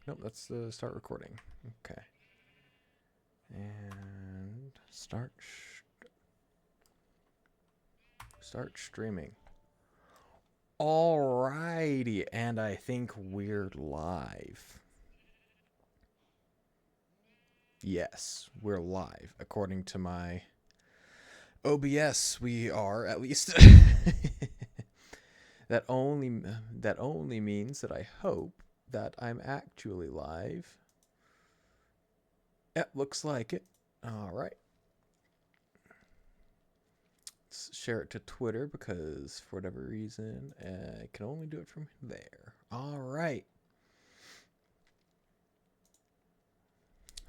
Nope, let's start recording. Okay. And start streaming. Alrighty, and I think we're live. Yes, we're live. According to my OBS, we are at least. that only that only means that I hope that I'm actually live. It looks like it. All right. Let's share it to Twitter because for whatever reason, I can only do it from there. All right.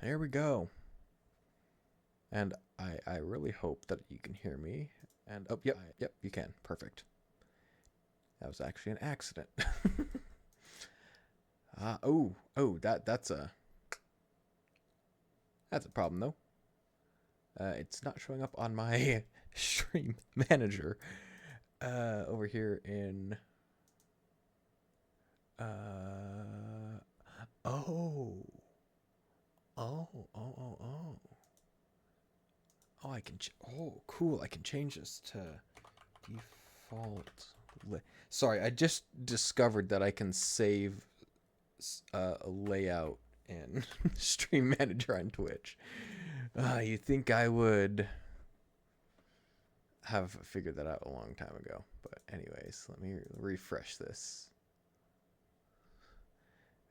There we go. And I really hope that you can hear me. And oh, yep, you can. Perfect. That was actually an accident. That's a problem though. It's not showing up on my stream manager over here in oh I can cool, I can change this to default sorry, I just discovered that I can save a layout in stream manager on Twitch. You think I would have figured that out a long time ago. But anyways, let me refresh this.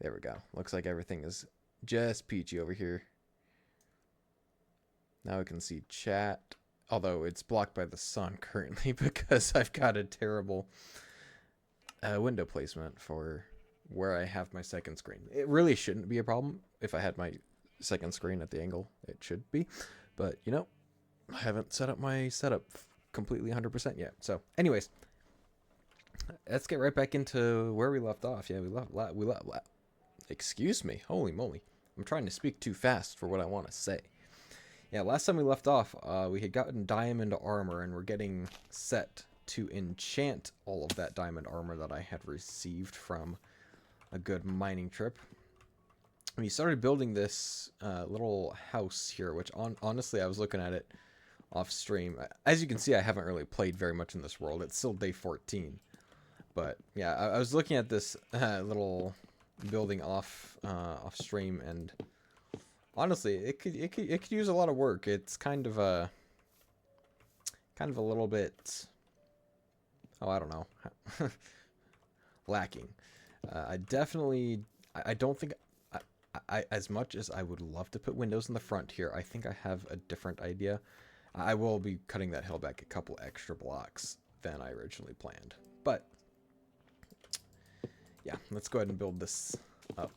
There we go. Looks like everything is just peachy over here. Now we can see chat. Although it's blocked by the sun currently because I've got a terrible window placement for where I have my second screen. It really shouldn't be a problem if I had my second screen at the angle it should be. But, you know, I haven't set up my setup completely 100% yet. So, anyways, let's get right back into where we left off. Yeah, we left. Excuse me. Holy moly. I'm trying to speak too fast for what I want to say. Yeah, last time we left off, we had gotten diamond armor, and we're getting set to enchant all of that diamond armor that I had received from a good mining trip. We started building this little house here, which honestly, I was looking at it off stream. As you can see, I haven't really played very much in this world. It's still day 14. But yeah, I was looking at this little building off stream, and honestly, it could use a lot of work. It's kind of a little bit, I don't know, lacking. I don't think I as much as I would love to put windows in the front here, I think I have a different idea. I will be cutting that hill back a couple extra blocks than I originally planned. But yeah, let's go ahead and build this up.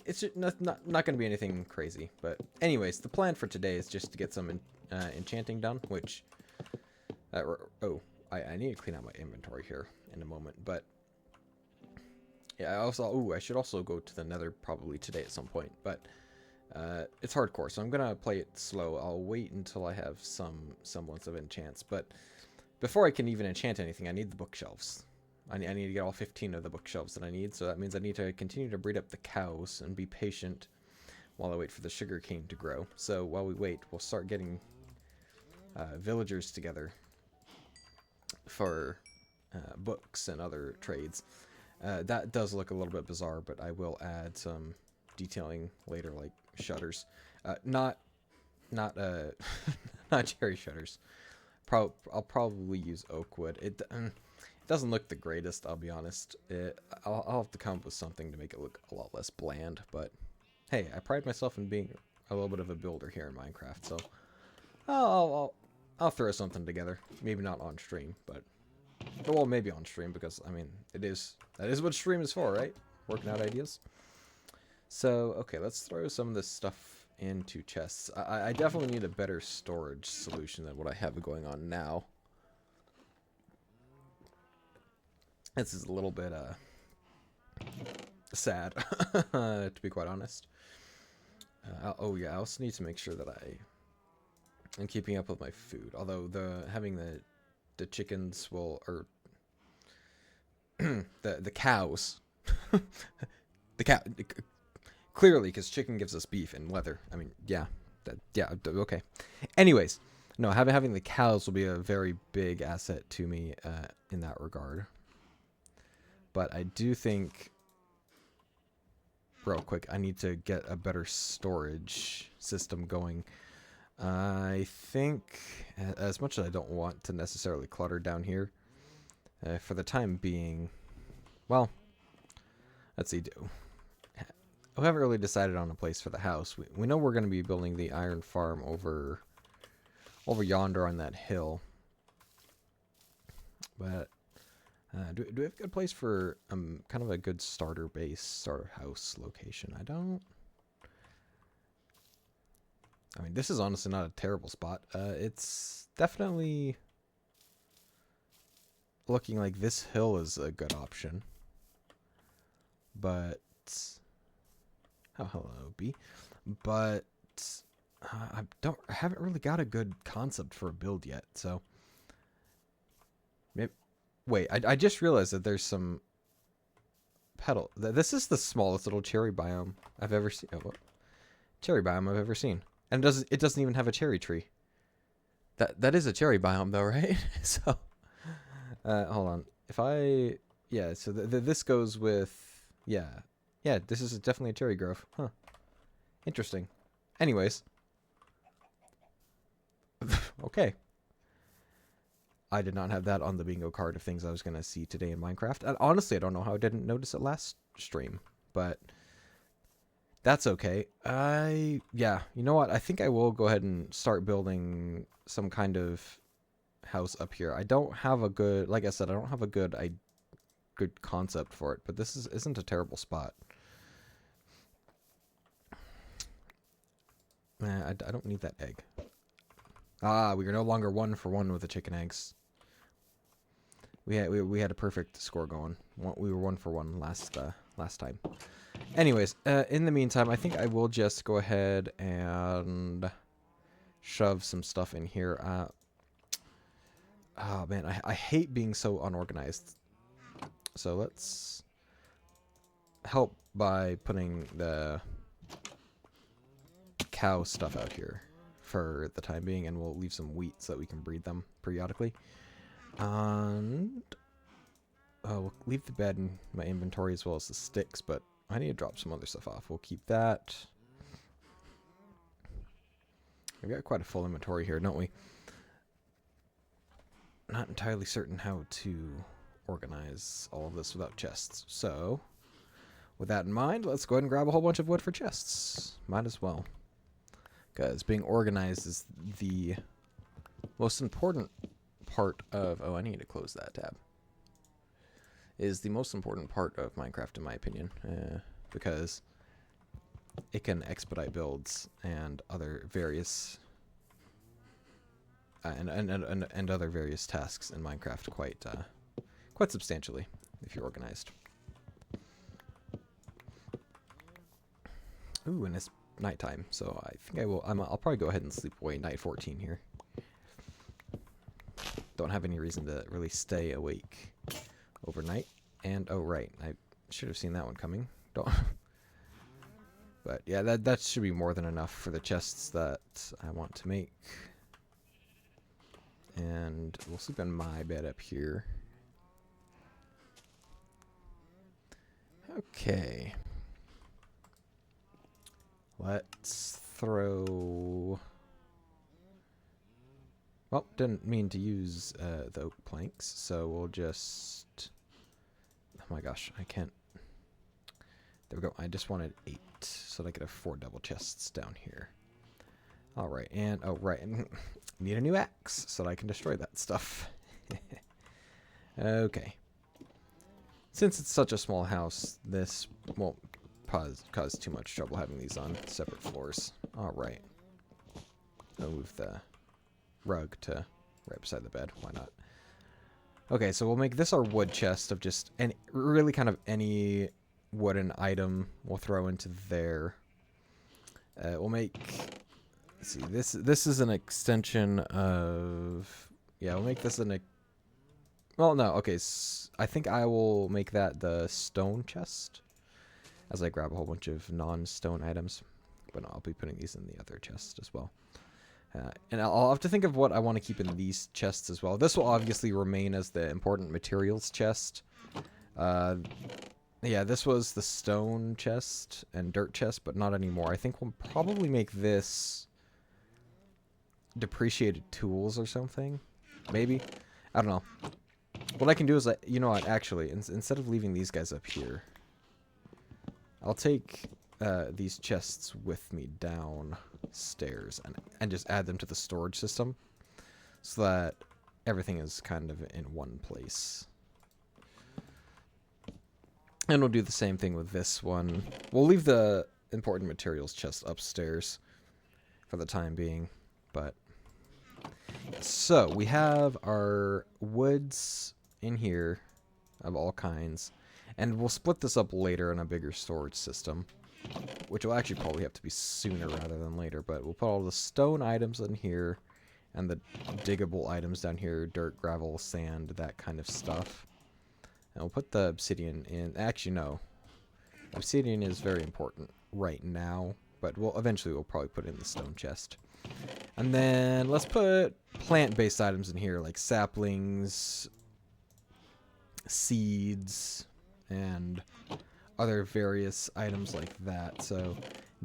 It's just not going to be anything crazy. But anyways, the plan for today is just to get some enchanting done, which I need to clean out my inventory here in a moment. But yeah, I should also go to the Nether probably today at some point. But it's hardcore, so I'm gonna play it slow. I'll wait until I have some semblance of enchants. But before I can even enchant anything, I need the bookshelves. I need to get all 15 of the bookshelves that I need, so that means I need to continue to breed up the cows and be patient while I wait for the sugar cane to grow. So while we wait, we'll start getting villagers together for books and other trades. That does look a little bit bizarre, but I will add some detailing later, like shutters. Not cherry shutters. I'll probably use oak wood. It doesn't look the greatest, I'll be honest. I'll have to come up with something to make it look a lot less bland, but hey, I pride myself in being a little bit of a builder here in Minecraft, so I'll throw something together. Maybe not on stream, but well, maybe on stream, because I mean, that is what stream is for, right? Working out ideas. So okay, let's throw some of this stuff into chests. I definitely need a better storage solution than what I have going on now. This is a little bit sad, to be quite honest. Oh yeah, I also need to make sure that I'm keeping up with my food. Although having the chickens will, or the cows The cow, clearly, because chicken gives us beef and leather. I mean, yeah, okay. Anyways, no, having the cows will be a very big asset to me in that regard. But I do think, real quick, I need to get a better storage system going. I think, as much as I don't want to necessarily clutter down here, for the time being, well, let's see. We haven't really decided on a place for the house. We know we're going to be building the iron farm over yonder on that hill. But do we have a good place for kind of a good starter base, starter house location? I mean, this is honestly not a terrible spot. It's definitely looking like this hill is a good option. But oh, hello, B. But I haven't really got a good concept for a build yet. So maybe, wait, I just realized that there's some petal. This is the smallest little cherry biome I've ever seen. Oh, cherry biome I've ever seen, and it doesn't even have a cherry tree. That is a cherry biome though, right? So hold on. So this goes with this is definitely a cherry grove. Huh. Interesting. Anyways. Okay. I did not have that on the bingo card of things I was going to see today in Minecraft. And honestly, I don't know how I didn't notice it last stream, but that's okay. You know what? I think I will go ahead and start building some kind of house up here. I don't have a good, like I said, I don't have a good concept for it, but this isn't a terrible spot. I don't need that egg. Ah, we are no longer 1 for 1 with the chicken eggs. We had a perfect score going. We were 1 for 1 last time. Anyways, in the meantime, I think I will just go ahead and shove some stuff in here. Oh man, I hate being so unorganized. So let's help by putting the cow stuff out here for the time being, and we'll leave some wheat so that we can breed them periodically. And we'll leave the bed in my inventory as well as the sticks, but I need to drop some other stuff off. We'll keep that. We've got quite a full inventory here, don't we? Not entirely certain how to organize all of this without chests. So, with that in mind, let's go ahead and grab a whole bunch of wood for chests. Might as well. Because being organized is the most important part of... Oh, I need to close that tab. Is the most important part of Minecraft, in my opinion. Because it can expedite builds and other various... and other various tasks in Minecraft quite substantially if you're organized. Ooh, and it's nighttime, so I think I'll probably go ahead and sleep away night 14 here. Don't have any reason to really stay awake overnight. And oh right, I should have seen that one coming. Don't. But yeah, that should be more than enough for the chests that I want to make. And we'll sleep in my bed up here. Okay. Let's throw... Well, didn't mean to use the oak planks, so we'll just... Oh my gosh, I can't... There we go. I just wanted 8, so that I could have 4 double chests down here. Alright, and... Oh, right. Need a new axe, so that I can destroy that stuff. Okay. Since it's such a small house, this won't cause too much trouble having these on separate floors. Alright. I'll move the rug to right beside the bed. Why not? Okay, so we'll make this our wood chest of just really kind of any wooden item we'll throw into there. We'll make... Let's see, this is an extension of... Yeah, we'll make this well, no, okay, I think I will make that the stone chest. as I grab a whole bunch of non-stone items. But I'll be putting these in the other chest as well. And I'll have to think of what I want to keep in these chests as well. This will obviously remain as the important materials chest. Yeah, this was the stone chest and dirt chest, but not anymore. I think we'll probably make this depreciated tools or something. Maybe. I don't know. What I can do is, you know what, actually, instead of leaving these guys up here, I'll take these chests with me downstairs and just add them to the storage system so that everything is kind of in one place. And we'll do the same thing with this one. We'll leave the important materials chest upstairs for the time being. But so we have our woods in here of all kinds. And we'll split this up later in a bigger storage system, which will actually probably have to be sooner rather than later. But we'll put all the stone items in here and the diggable items down here, dirt, gravel, sand, that kind of stuff. And we'll put the obsidian in. Actually, no. Obsidian is very important right now, but eventually we'll probably put it in the stone chest. And then let's put plant-based items in here, like saplings, seeds, and other various items like that. So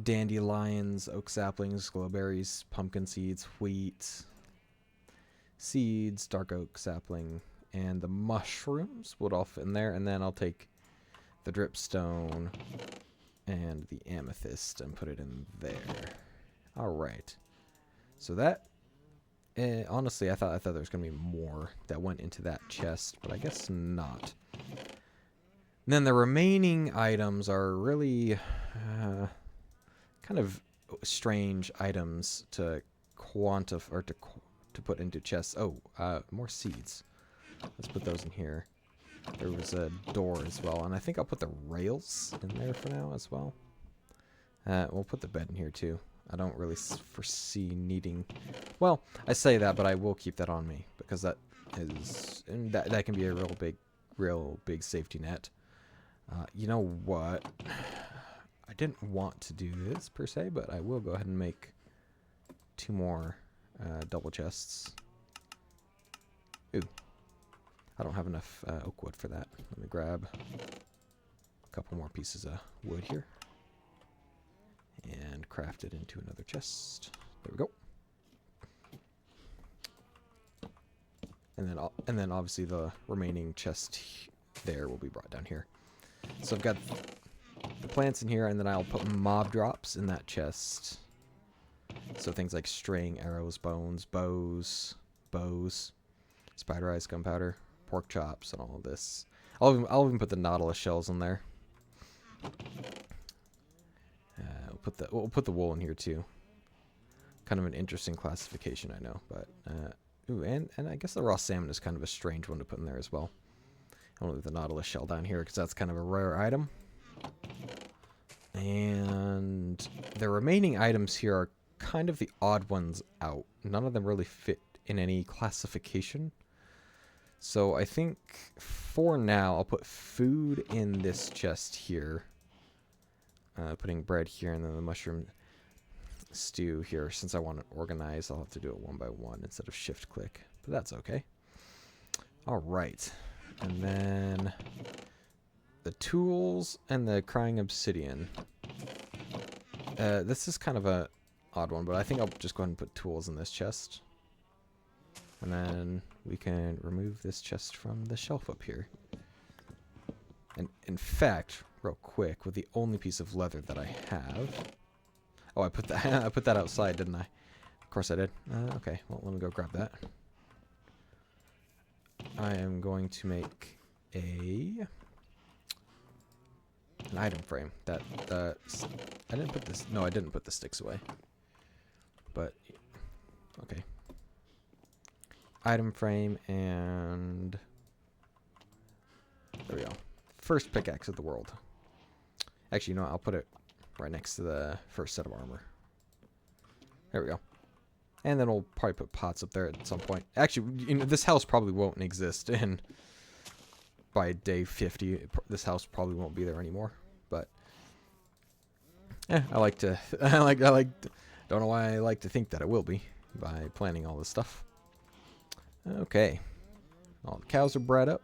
dandelions, oak saplings, glowberries, pumpkin seeds, wheat, seeds, dark oak sapling, and the mushrooms would all fit in there. And then I'll take the dripstone and the amethyst and put it in there. All right. So that, honestly, I thought there was gonna be more that went into that chest, but I guess not. And then the remaining items are really kind of strange items to quantify or to put into chests. Oh, more seeds. Let's put those in here. There was a door as well, and I think I'll put the rails in there for now as well. We'll put the bed in here too. I don't really foresee needing... Well, I say that, but I will keep that on me, because that is... And that can be a real big safety net. You know what? I didn't want to do this, per se, but I will go ahead and make 2 more double chests. Ooh. I don't have enough oak wood for that. Let me grab a couple more pieces of wood here. And craft it into another chest. There we go. And then obviously the remaining chest there will be brought down here. So I've got the plants in here, and then I'll put mob drops in that chest. So things like string, arrows, bones, bows, spider eyes, gunpowder, pork chops, and all of this. I'll even put the nautilus shells in there. We'll put the wool in here too. Kind of an interesting classification, I know, but ooh, and I guess the raw salmon is kind of a strange one to put in there as well. I'll leave the nautilus shell down here because that's kind of a rare item. And the remaining items here are kind of the odd ones out. None of them really fit in any classification. So I think for now I'll put food in this chest here. Putting bread here, and then the mushroom stew here. Since I want to organize, I'll have to do it one by one instead of shift click, but that's okay. All right, and then the tools and the crying obsidian. This is kind of a odd one, but I think I'll just go ahead and put tools in this chest, and then we can remove this chest from the shelf up here. And in fact, real quick, with the only piece of leather that I have... Oh, I put that I put that outside, didn't I? Of course I did. Okay, well, let me go grab that. I am going to make an item frame. I didn't put this... No, I didn't put the sticks away. But, okay. Item frame, and... There we go. First pickaxe of the world. Actually, you know what? I'll put it right next to the first set of armor. There we go. And then we'll probably put pots up there at some point. Actually, you know, this house probably won't exist by day 50. This house probably won't be there anymore. But I like to, don't know why I like to think that it will be by planning all this stuff. Okay. All the cows are bred up.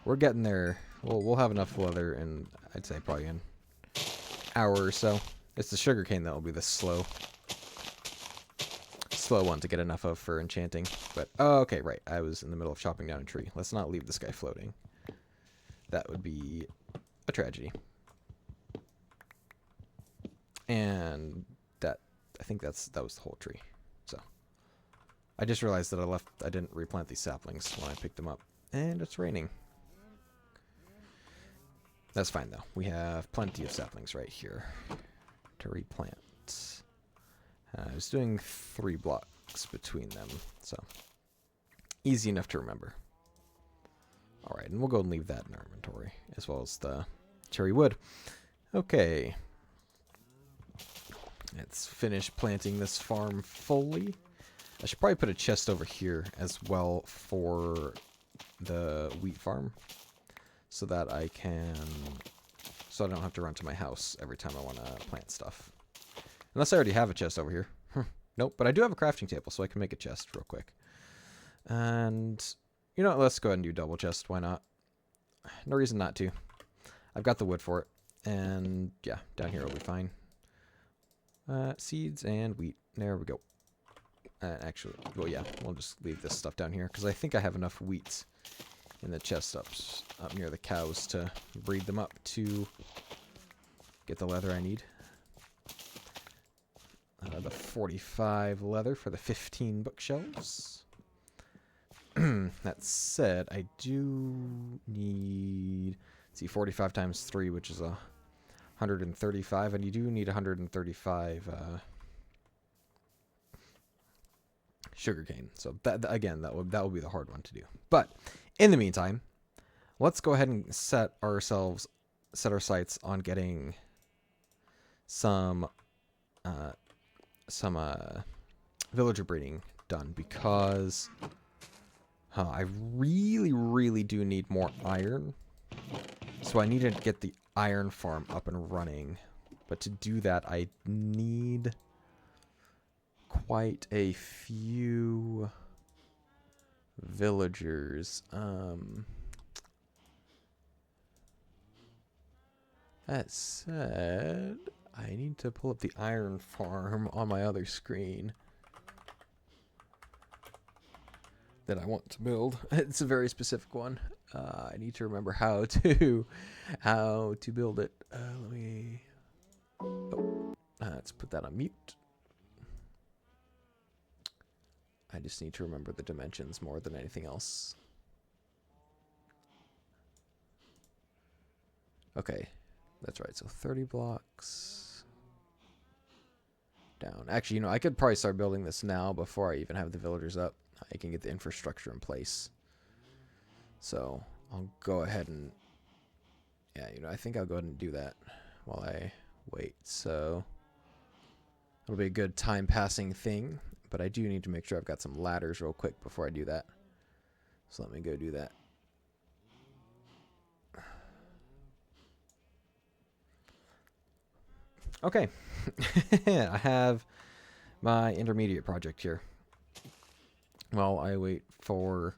We're getting there. We'll have enough leather in, I'd say, probably an hour or so. It's the sugarcane that will be the slow one to get enough of for enchanting. But, oh, okay, right. I was in the middle of chopping down a tree. Let's not leave this guy floating. That would be a tragedy. And that, I think that was the whole tree. So, I just realized that I didn't replant these saplings when I picked them up. And it's raining. That's fine, though. We have plenty of saplings right here to replant. I was doing 3 blocks between them, so easy enough to remember. Alright, and we'll go and leave that in our inventory, as well as the cherry wood. Okay. Let's finish planting this farm fully. I should probably put a chest over here as well for the wheat farm, so that I don't have to run to my house every time I want to plant stuff. Unless I already have a chest over here. Nope, but I do have a crafting table, so I can make a chest real quick. And, you know what, let's go ahead and do double chest, why not? No reason not to. I've got the wood for it. And, yeah, down here will be fine. Seeds and wheat. There we go. Actually, well, yeah, we'll just leave this stuff down here, because I think I have enough wheat in the chest up near the cows to breed them up to get the leather I need. The 45 leather for the 15 bookshelves. That said, I do need, let's see, 45 times 3, which is 135, and you do need 135 sugarcane. So that again, that will be the hard one to do. But in the meantime, let's go ahead and set our sights on getting some villager breeding done, because I really do need more iron. So I need to get the iron farm up and running. But to do that, I need quite a few villagers. That said, I need to pull up the iron farm on my other screen that I want to build. It's a very specific one. I need to remember how to build it. Let's put that on mute. I just need to remember the dimensions more than anything else. Okay, that's right. So 30 blocks down. Actually, you know, I could probably start building this now before I even have the villagers up. I can get the infrastructure in place. So I'll go ahead and, yeah, you know, I think I'll go ahead and do that while I wait. So it'll be a good time passing thing, but I do need to make sure I've got some ladders real quick before I do that. So let me go do that. Okay. I have my intermediate project here. While I wait for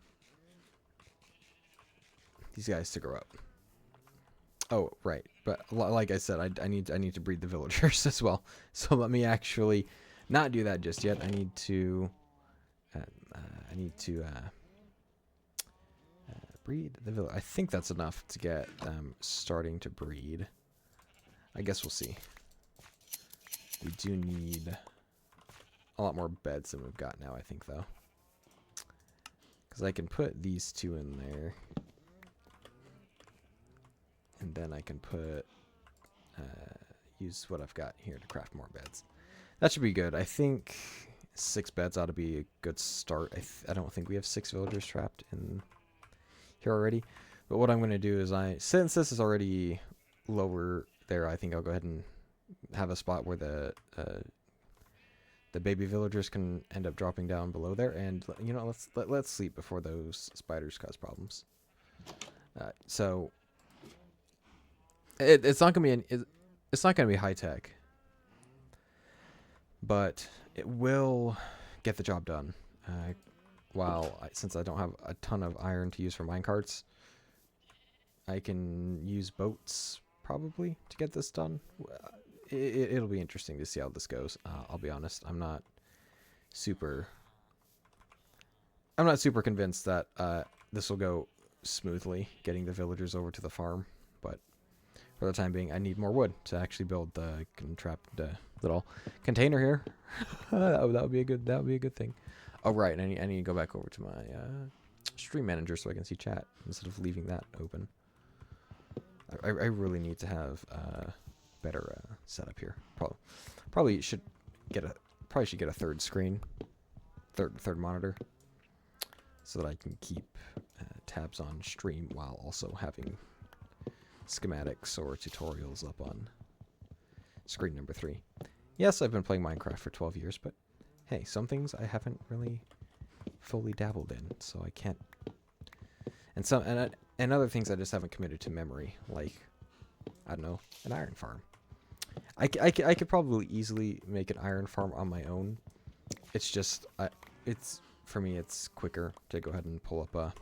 these guys to grow up. Oh, right. But like I said, I need to breed the villagers as well. So let me actually not do that just yet. I need to breed the village. I think that's enough to get them starting to breed. I guess we'll see. We do need a lot more beds than we've got now, I think, though. Because I can put these 2 in there. And then I can put, use what I've got here to craft more beds. That should be good. I think 6 beds ought to be a good start. I don't think we have 6 villagers trapped in here already. But what I'm going to do is since this is already lower there, I think I'll go ahead and have a spot where the baby villagers can end up dropping down below there, and you know, let's sleep before those spiders cause problems. So it's not gonna be high tech. but it will get the job done. Since I don't have a ton of iron to use for minecarts, I can use boats probably to get this done. It'll be interesting to see how this goes. I'll be honest, I'm not super convinced that this will go smoothly getting the villagers over to the farm, but for the time being, I need more wood to actually build the trapped little container here. that would be a good thing. Oh right, I need to go back over to my stream manager so I can see chat instead of leaving that open. I really need to have better setup here. Probably should get a third screen, third monitor, so that I can keep tabs on stream while also having schematics or tutorials up on screen number 3. Yes, I've been playing Minecraft for 12 years, but hey, some things I haven't really fully dabbled in, so I can't. And other things I just haven't committed to memory, like, I don't know, an iron farm. I could probably easily make an iron farm on my own. It's just, for me, it's quicker to go ahead and pull up a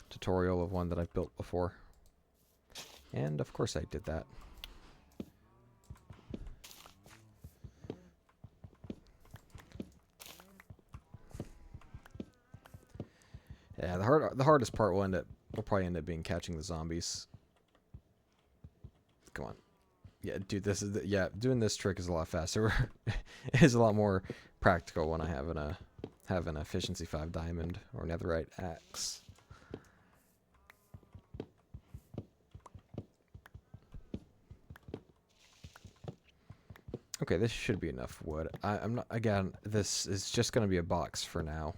tutorial of one that I've built before. And of course I did that. Yeah, the hardest part will probably end up being catching the zombies. Come on. Yeah, dude, doing this trick is a lot faster. It is a lot more practical when I have an efficiency 5 diamond or netherite axe. Okay, this should be enough wood. I'm not. Again, this is just going to be a box for now,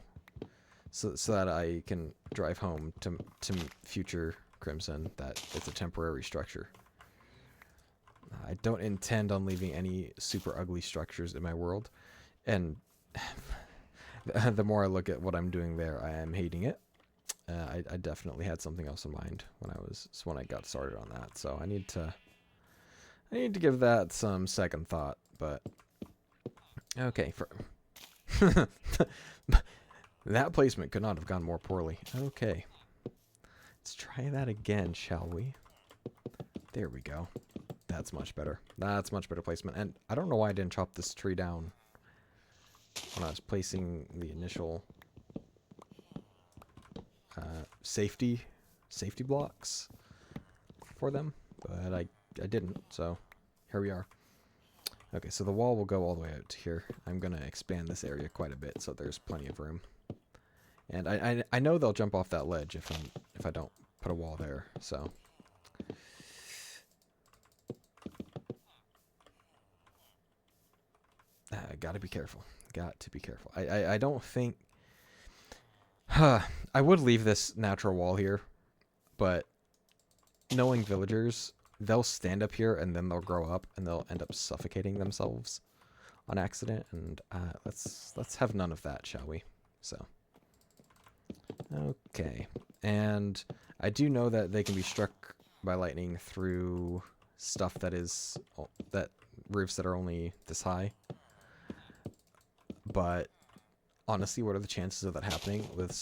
so that I can drive home to future Crimson that it's a temporary structure. I don't intend on leaving any super ugly structures in my world, and the more I look at what I'm doing there, I am hating it. I definitely had something else in mind when I got started on that, so I need to give that some second thought. But okay, that placement could not have gone more poorly. Okay, let's try that again, shall we? There we go. That's much better. That's much better placement. And I don't know why I didn't chop this tree down when I was placing the initial safety blocks for them, but I didn't. So here we are. Okay, so the wall will go all the way out to here. I'm gonna expand this area quite a bit, so there's plenty of room. And I know they'll jump off that ledge if I don't put a wall there. So. Gotta be careful. Got to be careful. I don't think... I would leave this natural wall here, but knowing villagers, they'll stand up here and then they'll grow up and they'll end up suffocating themselves on accident, and let's have none of that, shall we? So, okay. And I do know that they can be struck by lightning through stuff that roofs that are only this high. But honestly, what are the chances of that happening with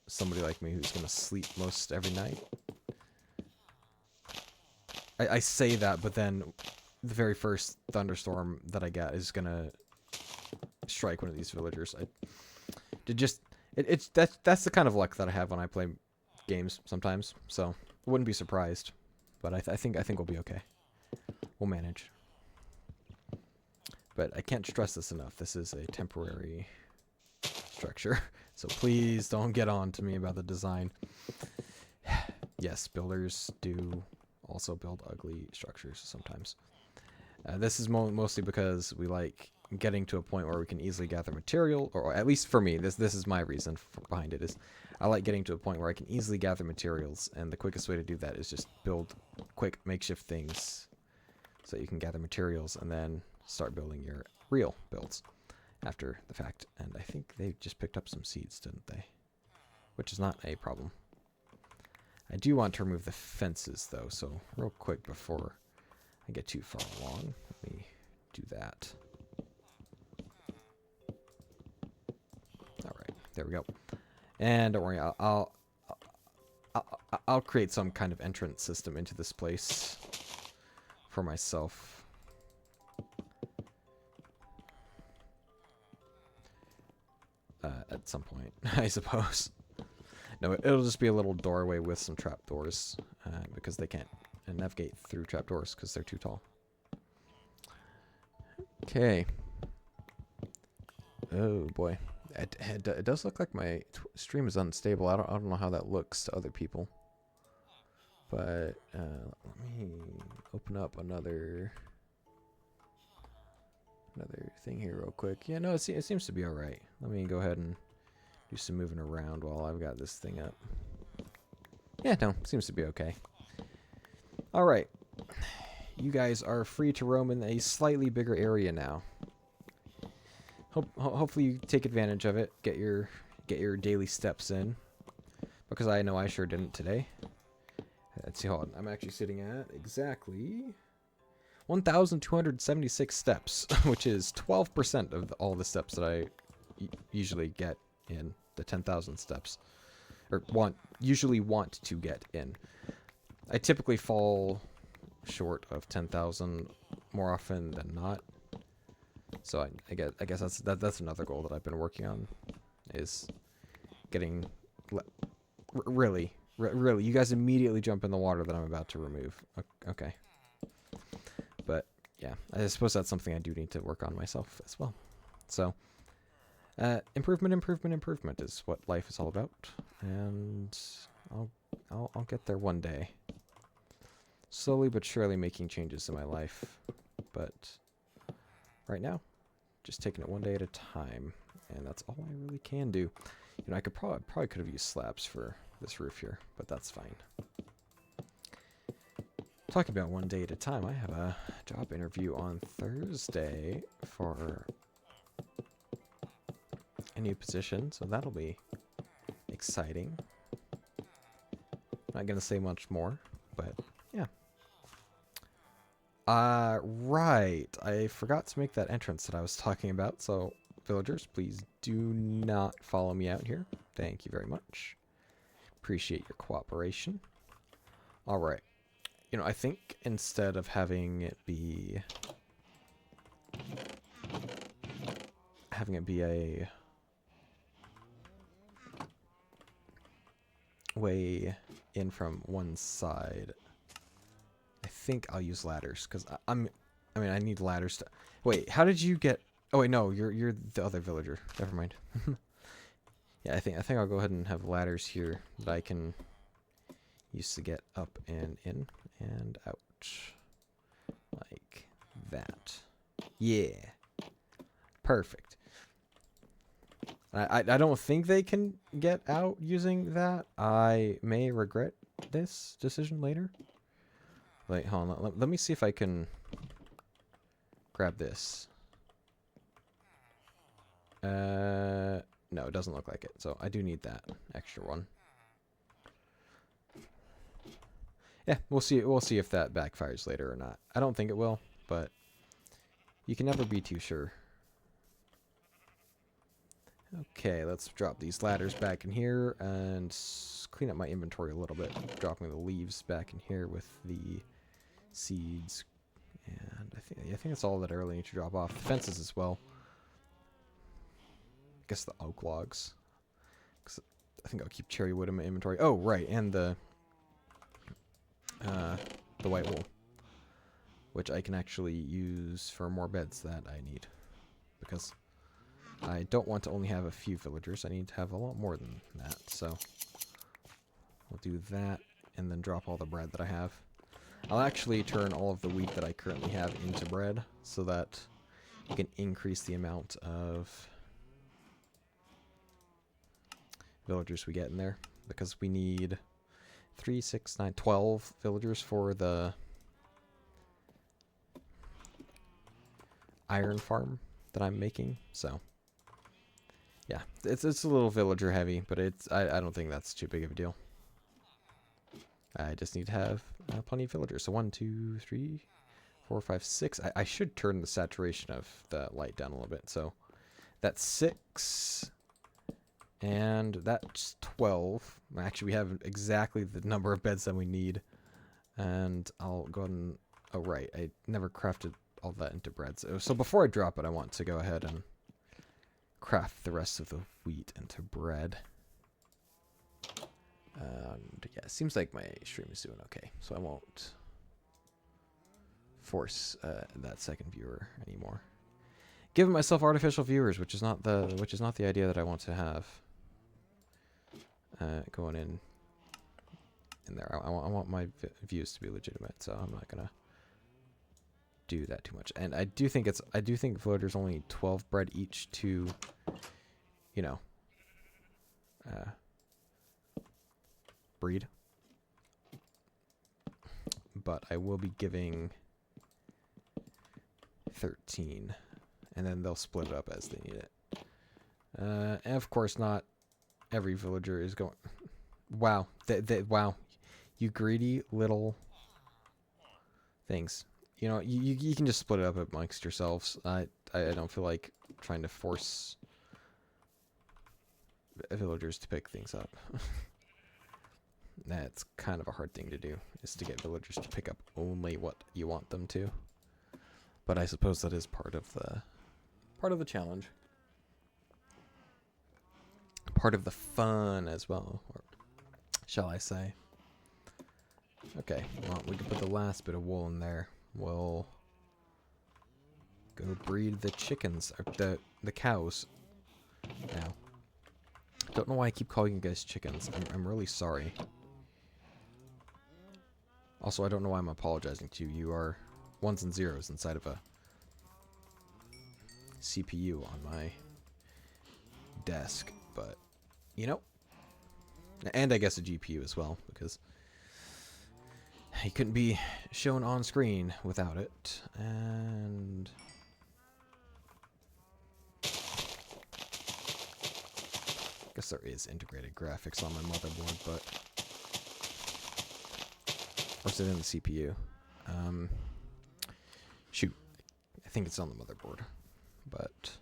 somebody like me who's going to sleep most every night? I say that, but then the very first thunderstorm that I get is going to strike one of these villagers. That's the kind of luck that I have when I play games sometimes. So I wouldn't be surprised, but I think we'll be okay. We'll manage. But I can't stress this enough. This is a temporary structure, so please don't get on to me about the design. Yes, builders do also build ugly structures sometimes. This is mostly because we like getting to a point where we can easily gather material, or at least for me, this is my reason behind it, is I like getting to a point where I can easily gather materials, and the quickest way to do that is just build quick makeshift things so you can gather materials and then start building your real builds after the fact. And I think they just picked up some seeds, didn't they? Which is not a problem. I do want to remove the fences, though, so real quick before I get too far along, let me do that. There we go. And don't worry, I'll create some kind of entrance system into this place for myself. At some point, I suppose. No, it'll just be a little doorway with some trapdoors, because they can't navigate through trapdoors because they're too tall. Okay. Oh boy, it does look like my stream is unstable. I don't know how that looks to other people. But let me open up another thing here real quick. Yeah, no, it seems to be all right. Let me go ahead and do some moving around while I've got this thing up. Yeah, no, seems to be okay. All right, you guys are free to roam in a slightly bigger area now. Hopefully you take advantage of it. Get your daily steps in, because I know I sure didn't today. Let's see, hold on. I'm actually sitting at exactly 1,276 steps, which is 12% of all the steps that I usually get in the 10,000 steps, or usually want to get in. I typically fall short of 10,000 more often than not. So I guess that's another goal that I've been working on, is getting really, you guys immediately jump in the water that I'm about to remove. Okay. But yeah, I suppose that's something I do need to work on myself as well. So improvement is what life is all about, and I'll get there one day. Slowly but surely making changes in my life, but right now, just taking it one day at a time, and that's all I really can do. You know, I could probably could have used slabs for this roof here, but that's fine. Talking about one day at a time, I have a job interview on Thursday for a new position, so that'll be exciting. Not gonna say much more, but yeah. Right. I forgot to make that entrance that I was talking about, so villagers, please do not follow me out here. Thank you very much. Appreciate your cooperation. Alright. You know, I think instead of having it be a way in from one side, I think I'll use ladders, because I need ladders to... Wait, how did you get... Oh wait, no, you're the other villager. Never mind. Yeah, I think I'll go ahead and have ladders here that I can use to get up and in and out. Like that. Yeah. Perfect. I don't think they can get out using that. I may regret this decision later. Wait, hold on. Let me see if I can grab this. No, it doesn't look like it. So I do need that extra one. Yeah, we'll see. We'll see if that backfires later or not. I don't think it will, but you can never be too sure. Okay, let's drop these ladders back in here and clean up my inventory a little bit. Dropping the leaves back in here with the seeds, and I think that's all that I really need to drop off. The fences as well. I guess the oak logs. 'Cause I think I'll keep cherry wood in my inventory. Oh, right, and the white wool, which I can actually use for more beds that I need, because I don't want to only have a few villagers. I need to have a lot more than that. So we'll do that and then drop all the bread that I have. I'll actually turn all of the wheat that I currently have into bread so that you can increase the amount of villagers we get in there, because we need 3, 6, 9, 12 villagers for the iron farm that I'm making. So yeah, it's a little villager heavy, but I don't think that's too big of a deal. I just need to have plenty of villagers. So 1, 2, 3, 4, 5, 6. I should turn the saturation of the light down a little bit. So that's 6. And that's 12. Actually, we have exactly the number of beds that we need. And I'll go ahead and... Oh, right. I never crafted all that into bread. So before I drop it, I want to go ahead and craft the rest of the wheat into bread. Yeah, it seems like my stream is doing okay. So I won't force that second viewer anymore. Giving myself artificial viewers, which is not the idea that I want to have. Going in there, I want my views to be legitimate, so I'm not gonna do that too much. And I do think villagers only 12 bread each to, you know, breed. But I will be giving 13, and then they'll split it up as they need it. And of course, not every villager is going. Wow, wow, you greedy little things. You know, you can just split it up amongst yourselves. I don't feel like trying to force villagers to pick things up. That's kind of a hard thing to do, is to get villagers to pick up only what you want them to. But I suppose that is part of the challenge. Part of the fun as well, or shall I say. Okay, well, we can put the last bit of wool in there. We'll go breed the chickens, or the cows now. Don't know why I keep calling you guys chickens. I'm really sorry. Also, I don't know why I'm apologizing to you. You are ones and zeros inside of a CPU on my desk, but, you know. And I guess a GPU as well, because he couldn't be shown on screen without it. And I guess there is integrated graphics on my motherboard, but or is it in the CPU? Shoot, I think it's on the motherboard, but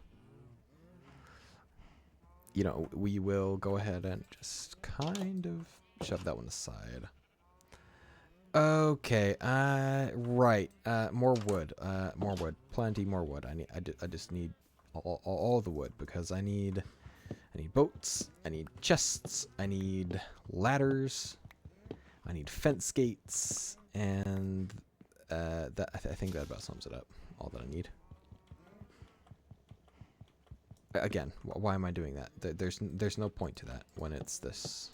you know, we will go ahead and just kind of shove that one aside. Okay, right, more wood, plenty more wood. I just need all the wood, because I need boats, I need chests, I need ladders, I need fence gates, and I think that about sums it up. All that I need. Again, why am I doing that? There's no point to that when it's this.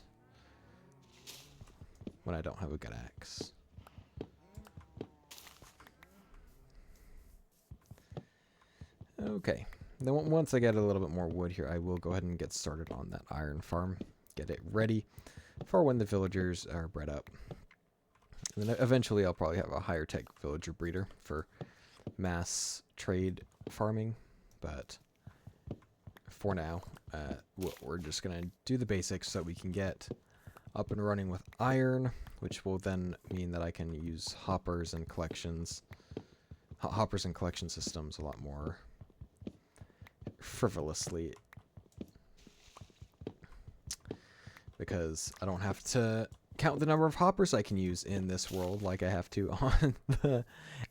When I don't have a good axe. Okay. Then once I get a little bit more wood here, I will go ahead and get started on that iron farm. Get it ready for when the villagers are bred up. And then eventually I'll probably have a higher tech villager breeder for mass trade farming. But for now, we're just going to do the basics so that we can get up and running with iron, which will then mean that I can use hoppers and collection systems a lot more frivolously, because I don't have to count the number of hoppers I can use in this world like I have to on the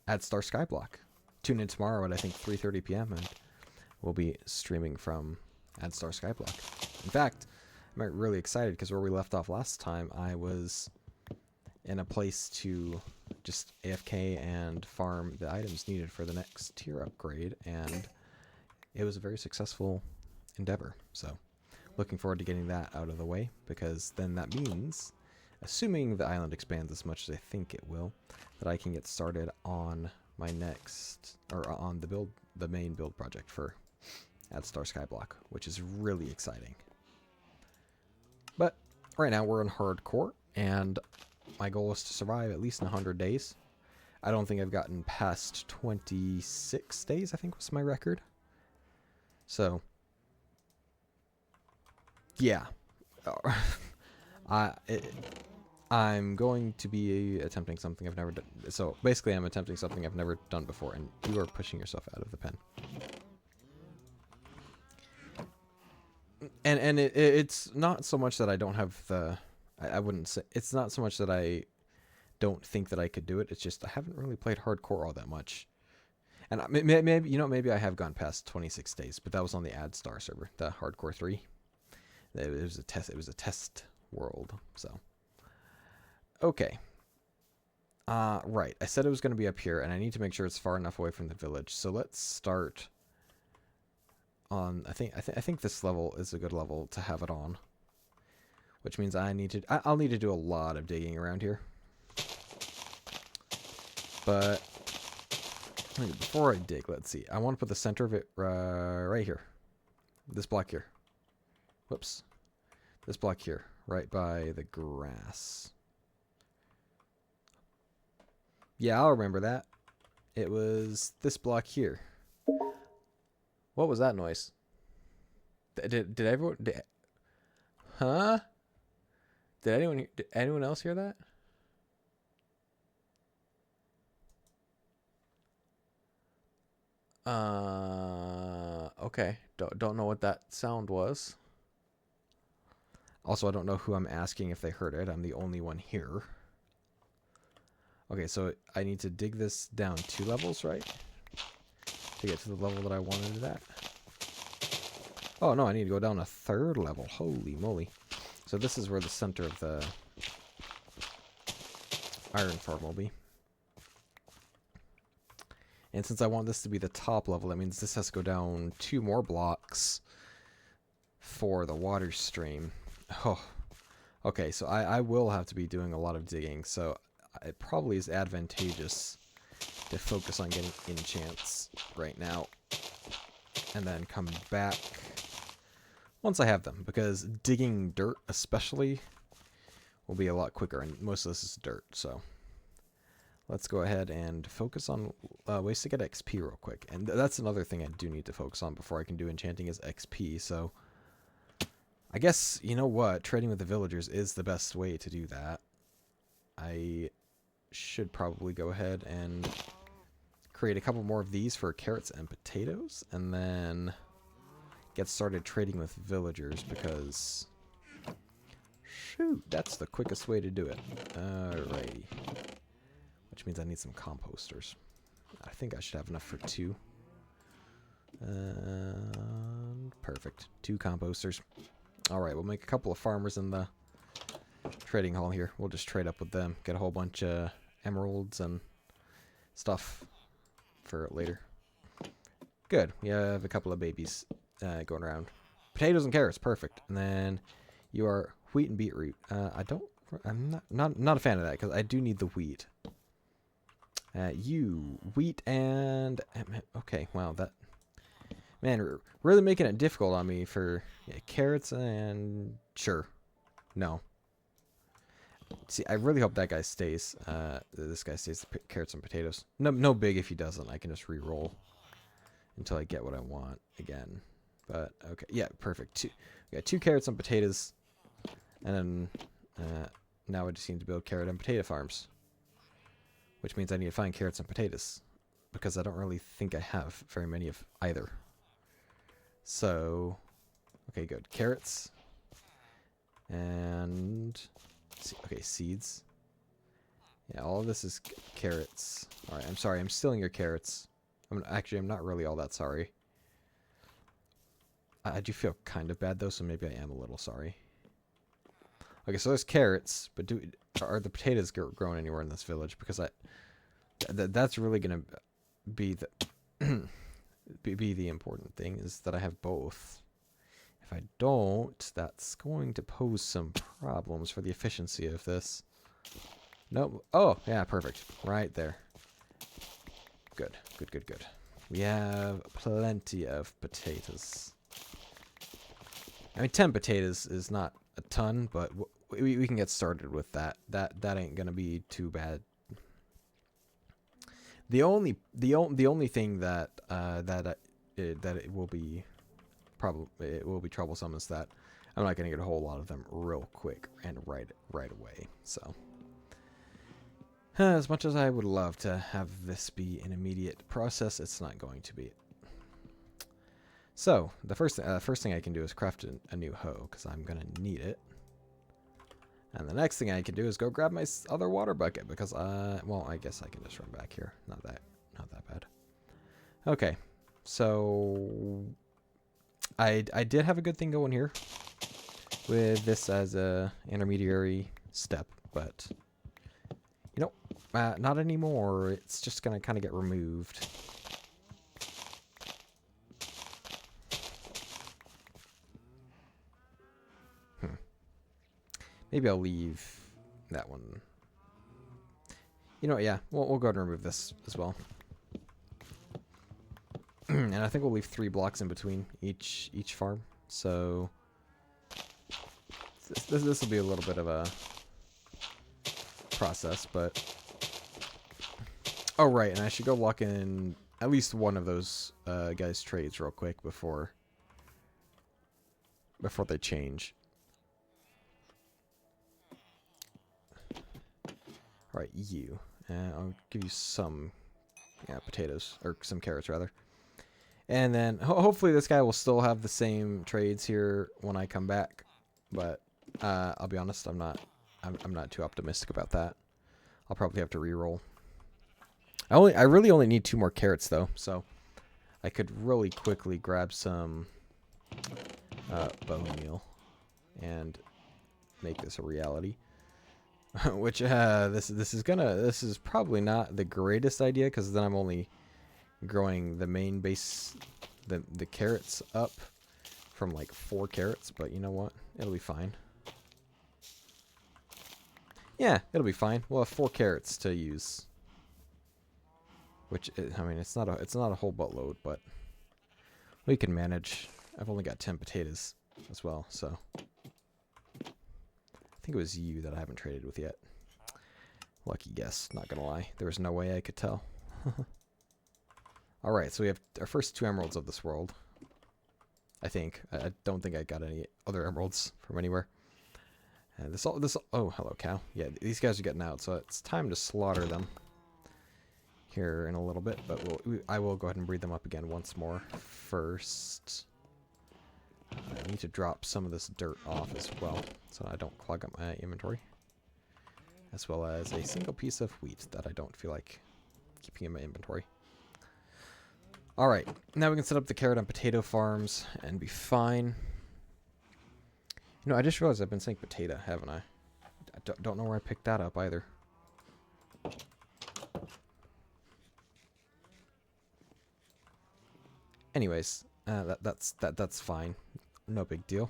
AdStar Skyblock. Tune in tomorrow at I think 3:30 p.m. and we'll be streaming from AdStar Skyblock. In fact, I'm really excited because where we left off last time, I was in a place to just AFK and farm the items needed for the next tier upgrade, and it was a very successful endeavor. So, looking forward to getting that out of the way, because then that means, assuming the island expands as much as I think it will, that I can get started on my next, or on the main build project for AdStar Skyblock, which is really exciting. But right now we're in hardcore, and my goal is to survive at least 100 days. I don't think I've gotten past 26 days, I think was my record. So, yeah. I'm going to be attempting something I've never done. So basically I'm attempting something I've never done before, and you are pushing yourself out of the pen. And it's not so much that I don't have the. I wouldn't say it's not so much that I don't think that I could do it. It's just I haven't really played hardcore all that much. And maybe maybe I have gone past 26 days, but that was on the AdStar server, the Hardcore 3. It was a test. It was a test world. So okay. Right. I said it was going to be up here, and I need to make sure it's far enough away from the village. So let's start on. I think this level is a good level to have it on, which means I'll need to do a lot of digging around here. But before I dig, let's see. I want to put the center of it right here. This block here. Whoops. This block here, right by the grass. Yeah, I'll remember that. It was this block here. What was that noise? Did everyone... huh? Did anyone else hear that? Okay. Don't know what that sound was. Also, I don't know who I'm asking if they heard it. I'm the only one here. Okay, so I need to dig this down 2 levels, right? To get to the level that I wanted it at. Oh, no, I need to go down a 3rd level. Holy moly. So this is where the center of the iron farm will be. And since I want this to be the top level, that means this has to go down 2 more blocks for the water stream. Oh, okay, so I will have to be doing a lot of digging, so it probably is advantageous to focus on getting enchants right now. And then come back once I have them, because digging dirt especially will be a lot quicker, and most of this is dirt, so... Let's go ahead and focus on ways to get XP real quick. And that's another thing I do need to focus on before I can do enchanting is XP. So I guess, you know what, trading with the villagers is the best way to do that. I should probably go ahead and create a couple more of these for carrots and potatoes. And then get started trading with villagers because... shoot, that's the quickest way to do it. Alrighty. Which means I need some composters. I think I should have enough for 2. Perfect. 2 composters. Alright, we'll make a couple of farmers in the trading hall here. We'll just trade up with them. Get a whole bunch of emeralds and stuff for later. Good. We have a couple of babies going around. Potatoes and carrots. Perfect. And then you are wheat and beetroot. I'm not a fan of that because I do need the wheat. You, wheat and... okay, wow, that... man, really making it difficult on me for carrots and... sure. No. See, I really hope that guy stays. This guy stays the carrots and potatoes. No big if he doesn't. I can just re-roll until I get what I want again. But, okay, yeah, perfect. We got 2 carrots and potatoes. And then now I just need to build carrot and potato farms. Which means I need to find carrots and potatoes. Because I don't really think I have very many of either. So, okay, good. Carrots. And, okay, seeds. Yeah, all of this is carrots. Alright, I'm sorry, I'm stealing your carrots. Actually, I'm not really all that sorry. I do feel kind of bad, though, so maybe I am a little sorry. Okay, so there's carrots, but are the potatoes growing anywhere in this village? Because that's really gonna be the be the important thing, is that I have both. If I don't, that's going to pose some problems for the efficiency of this. Nope. Oh, yeah, perfect. Right there. Good. We have plenty of potatoes. I mean, 10 potatoes is not a ton, but we can get started with that. That ain't gonna be too bad. The only thing that it will be troublesome is that I'm not gonna get a whole lot of them real quick and right away. So as much as I would love to have this be an immediate process, it's not going to be. So the first thing I can do is craft a new hoe because I'm gonna need it. And the next thing I can do is go grab my other water bucket because well, I guess I can just run back here. Not that bad. Okay, so I did have a good thing going here with this as a intermediary step, but you know, not anymore. It's just gonna kind of get removed. Maybe I'll leave that one. You know what, yeah, we'll go ahead and remove this as well. And I think we'll leave 3 blocks in between each farm. So this will be a little bit of a process, but oh right, and I should go lock in at least one of those guys' trades real quick before they change. All right, you. I'll give you some potatoes, or some carrots rather. And then hopefully this guy will still have the same trades here when I come back. But I'll be honest, I'm not too optimistic about that. I'll probably have to re-roll. I really only need 2 more carrots though, so I could really quickly grab some bone meal and make this a reality. Which this is probably not the greatest idea because then I'm only growing the main base, the carrots up from like 4 carrots, but you know what? It'll be fine. Yeah, it'll be fine. We'll have 4 carrots to use. Which I mean, it's not a whole buttload, but we can manage. I've only got 10 potatoes as well, so I think it was you that I haven't traded with yet. Lucky guess, not gonna lie. There was no way I could tell. Alright, so we have our first 2 emeralds of this world. I think. I don't think I got any other emeralds from anywhere. And oh, hello cow. Yeah, these guys are getting out, so it's time to slaughter them here in a little bit, but I will go ahead and breed them up again once more. First, I need to drop some of this dirt off as well, so I don't clog up my inventory. As well as a single piece of wheat that I don't feel like keeping in my inventory. Alright, now we can set up the carrot and potato farms and be fine. You know, I just realized I've been saying potato, haven't I? I don't know where I picked that up either. Anyways, that's fine. No big deal.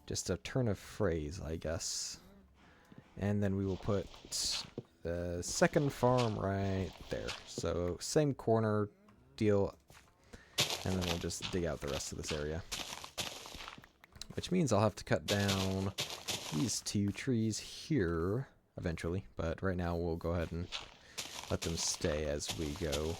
Just a turn of phrase, I guess. And then we will put the second farm right there. So same corner deal. And then we'll just dig out the rest of this area. Which means I'll have to cut down these 2 trees here eventually. But right now we'll go ahead and let them stay as we go.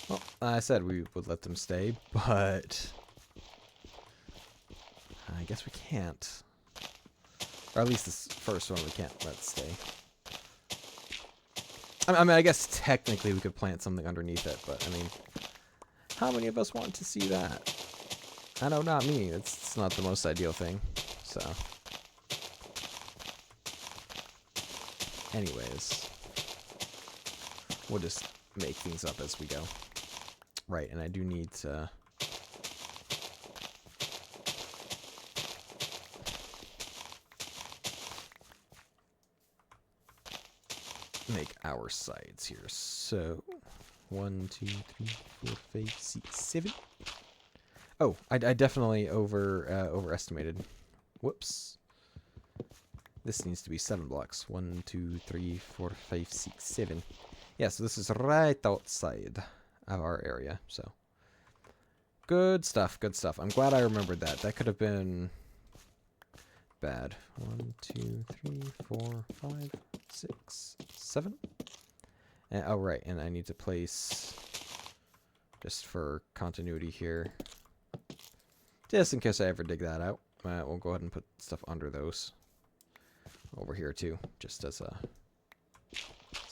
Well, I said we would let them stay, but I guess we can't. Or at least this first one we can't let stay. I mean, I guess technically we could plant something underneath it, but I mean, how many of us want to see that? I know not me. It's not the most ideal thing, so. Anyways, we'll just make things up as we go. Right, and I do need to make our sides here. So 1, 2, 3, 4, 5, 6, 7. Oh, I definitely overestimated. Whoops. This needs to be 7 blocks. 1, 2, 3, 4, 5, 6, 7. Yeah, so this is right outside of our area, so good stuff, good stuff. I'm glad I remembered that. That could have been bad. 1, 2, 3, 4, 5, 6, 7. And, oh, right, and I need to place, just for continuity here, just in case I ever dig that out, we'll go ahead and put stuff under those over here too, just as a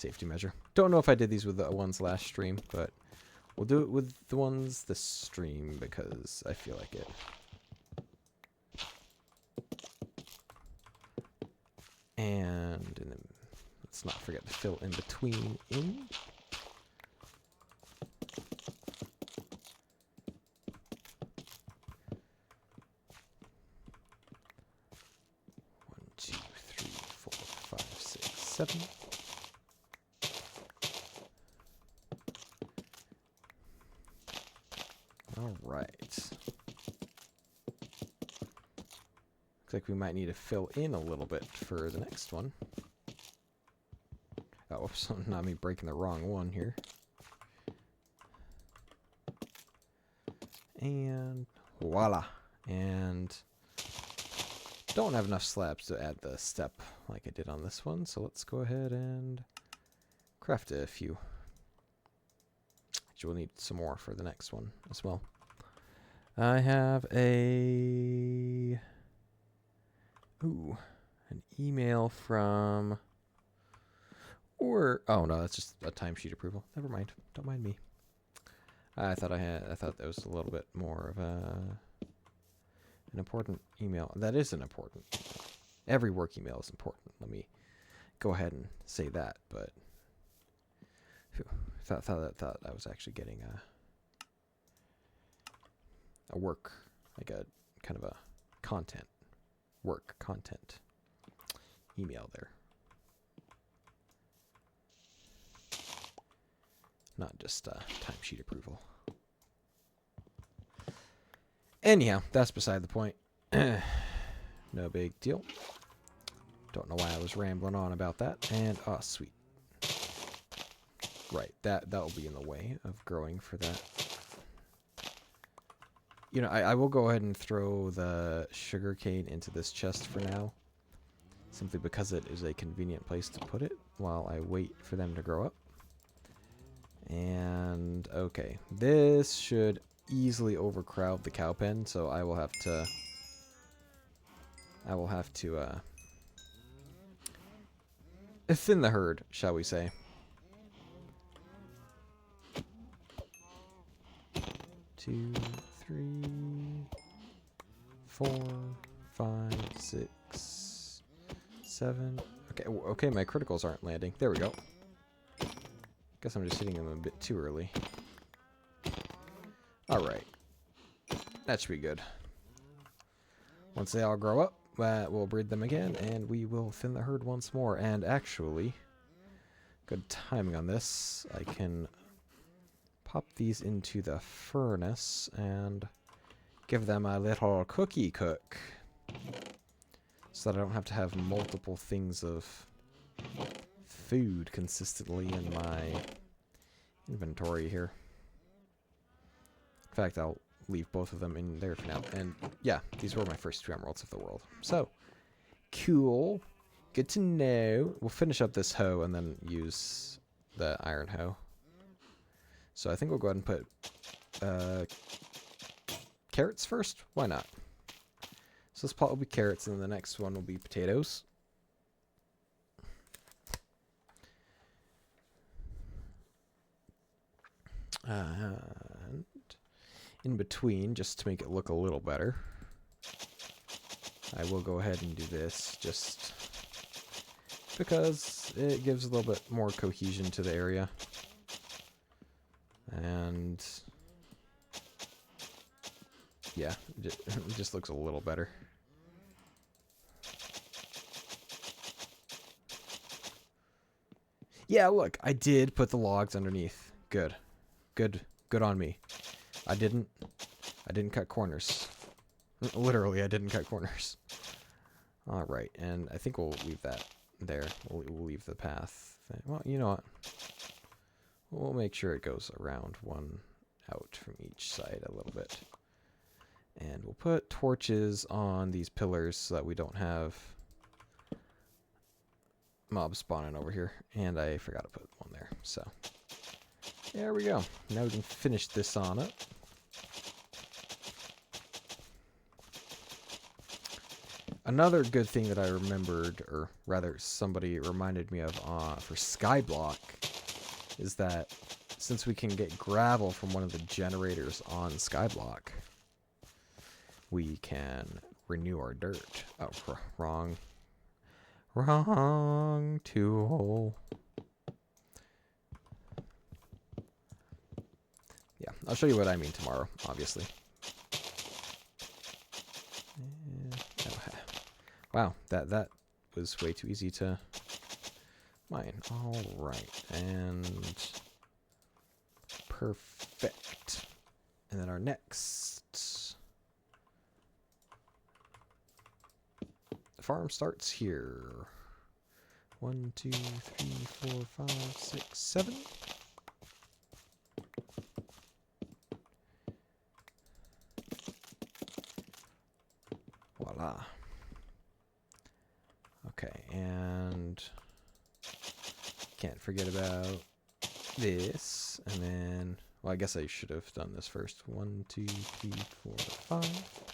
safety measure. Don't know if I did these with the ones last stream, but we'll do it with the ones this stream because I feel like it. And then let's not forget to fill in between in. One, two, three, 4, 5, 6, 7. All right. Looks like we might need to fill in a little bit for the next one. Oh, oops, not me breaking the wrong one here. And voila. And don't have enough slabs to add the step like I did on this one, so let's go ahead and craft a few. Actually, we'll need some more for the next one as well. I have an email from, oh no, that's just a timesheet approval. Never mind. Don't mind me. I thought that was a little bit more of an important email. That is an important email. Every work email is important. Let me go ahead and say that, but phew, thought I was actually getting a work, like a kind of a work content email there. Not just timesheet approval. Anyhow, that's beside the point. No big deal. Don't know why I was rambling on about that. And, oh, sweet. Right, that'll be in the way of growing for that. You know, I will go ahead and throw the sugarcane into this chest for now. Simply because it is a convenient place to put it while I wait for them to grow up. And, okay. This should easily overcrowd the cow pen, so I will have to thin the herd, shall we say. 2, 3, 4, 5, 6, 7. Okay, my criticals aren't landing. There we go. Guess I'm just hitting them a bit too early. Alright. That should be good. Once they all grow up, we'll breed them again, and we will thin the herd once more. And actually, good timing on this, I can pop these into the furnace and give them a little cookie cook. So that I don't have to have multiple things of food consistently in my inventory here. In fact, I'll leave both of them in there for now. And yeah, these were my first 2 emeralds of the world. So, cool. Good to know. We'll finish up this hoe and then use the iron hoe. So I think we'll go ahead and put carrots first. Why not? So this pot will be carrots and the next one will be potatoes. And in between, just to make it look a little better, I will go ahead and do this just because it gives a little bit more cohesion to the area. And yeah, it just looks a little better. Yeah, look, I did put the logs underneath. Good. Good on me. I didn't cut corners. Literally, I didn't cut corners. Alright, and I think we'll leave that there. We'll leave the path. Well, you know what? We'll make sure it goes around one out from each side a little bit. And we'll put torches on these pillars so that we don't have mobs spawning over here. And I forgot to put one there, so there we go. Now we can finish this on up. Another good thing that I remembered, or rather somebody reminded me of for Skyblock, is that since we can get gravel from one of the generators on Skyblock, we can renew our dirt. Oh, wrong. Wrong two-hole. Yeah, I'll show you what I mean tomorrow, obviously. Wow, that was way too easy to mine. All right, and perfect. And then our next farm starts here. 1, 2, 3, 4, 5, 6, 7. Voila. Okay, and can't forget about this. And then, well, I guess I should have done this first. 1, 2, 3, 4, 5.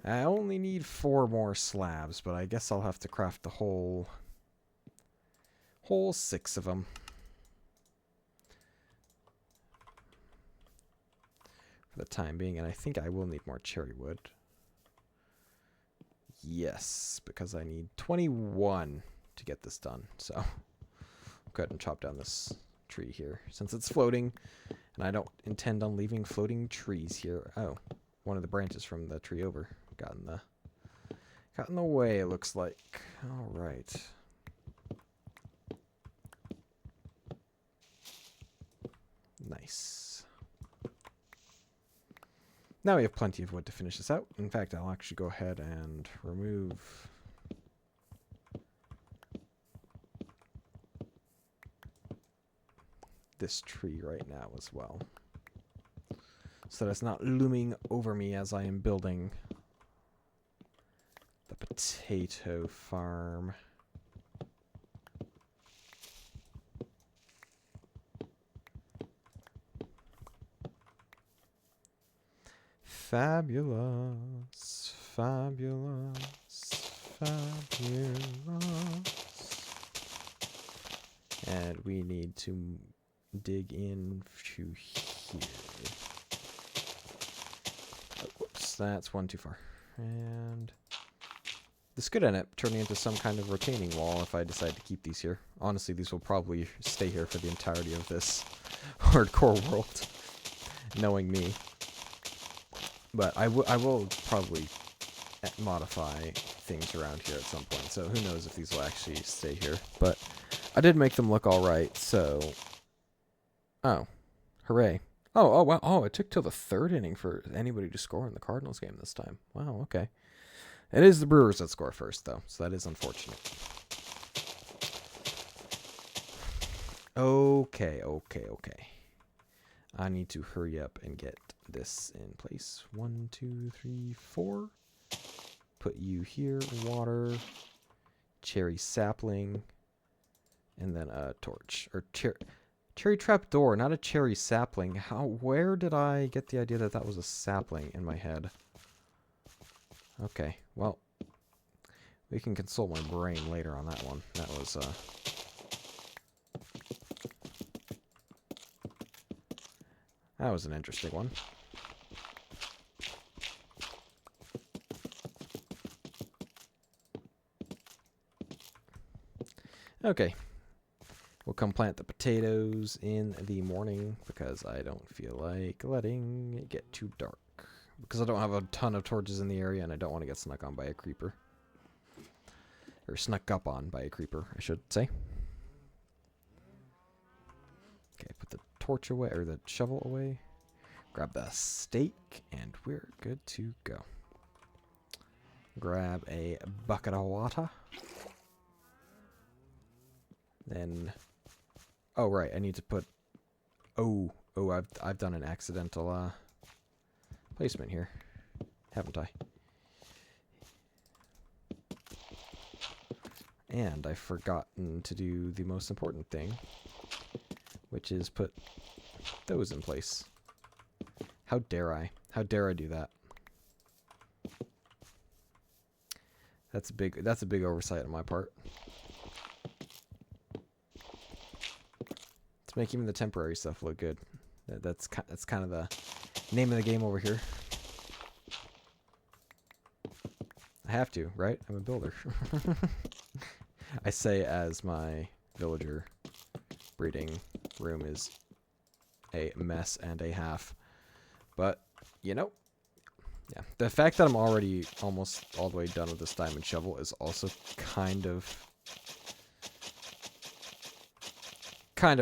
I only need 4 more slabs, but I guess I'll have to craft the whole 6 of them. For the time being, and I think I will need more cherry wood. Yes, because I need 21 to get this done. So I'll go ahead and chop down this tree here since it's floating, and I don't intend on leaving floating trees here. Oh, one of the branches from the tree over got in the way, it looks like. All right. Nice. Now we have plenty of wood to finish this out. In fact, I'll actually go ahead and remove this tree right now as well, so that it's not looming over me as I am building the potato farm. Fabulous, fabulous, fabulous. And we need to dig in to here. Oh, whoops, that's one too far. And this could end up turning into some kind of retaining wall if I decide to keep these here. Honestly, these will probably stay here for the entirety of this hardcore world, knowing me. But I will probably modify things around here at some point, so who knows if these will actually stay here. But I did make them look alright, so... Oh. Hooray. Oh, wow. Oh, it took till the 3rd inning for anybody to score in the Cardinals game this time. Wow, okay. It is the Brewers that score first, though, so that is unfortunate. Okay. I need to hurry up and get this in place. 1, 2, 3, 4. Put you here. Water. Cherry sapling. And then a torch. Or cherry trap door, not a cherry sapling. Where did I get the idea that that was a sapling in my head? Okay, well, we can consult my brain later on that one. That was an interesting one. Okay. We'll come plant the potatoes in the morning because I don't feel like letting it get too dark. Because I don't have a ton of torches in the area and I don't want to get snuck on by a creeper. Or snuck up on by a creeper, I should say. Okay, put the torch away, or the shovel away. Grab the stake, and we're good to go. Grab a bucket of water. Then... Oh, right, I need to put... Oh, I've done an accidental placement here, haven't I? And I've forgotten to do the most important thing, which is put those in place. How dare I? How dare I do that? That's a big oversight on my part. To make even the temporary stuff look good. That's kind of the name of the game over here. I have to, right? I'm a builder. I say as my villager breeding room is a mess and a half. But, you know, yeah. The fact that I'm already almost all the way done with this diamond shovel is also kind of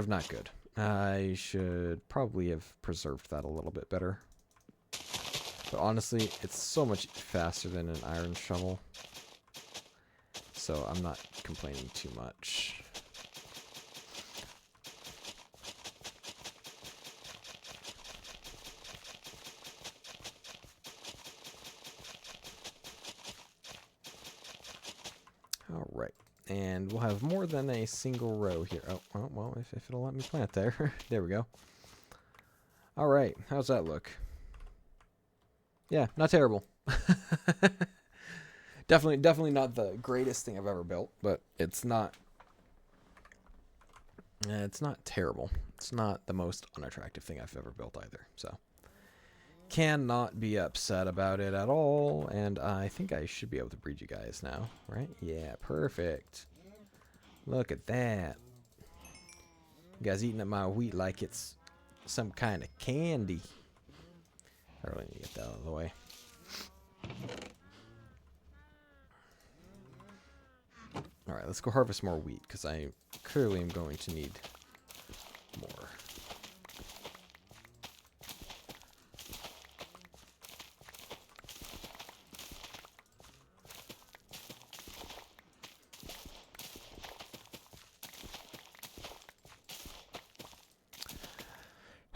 not good. I should probably have preserved that a little bit better. But honestly, it's so much faster than an iron shovel. So I'm not complaining too much. Alright. And we'll have more than a single row here. Oh, well, if it'll let me plant there. There we go. Alright, how's that look? Yeah, not terrible. Definitely not the greatest thing I've ever built, but it's not terrible. It's not the most unattractive thing I've ever built either, so cannot be upset about it at all. And I think I should be able to breed you guys now, right? Yeah, perfect. Look at that. You guys eating at my wheat like it's some kind of candy. I really need to get that out of the way. Alright, let's go harvest more wheat, because I clearly am going to need more.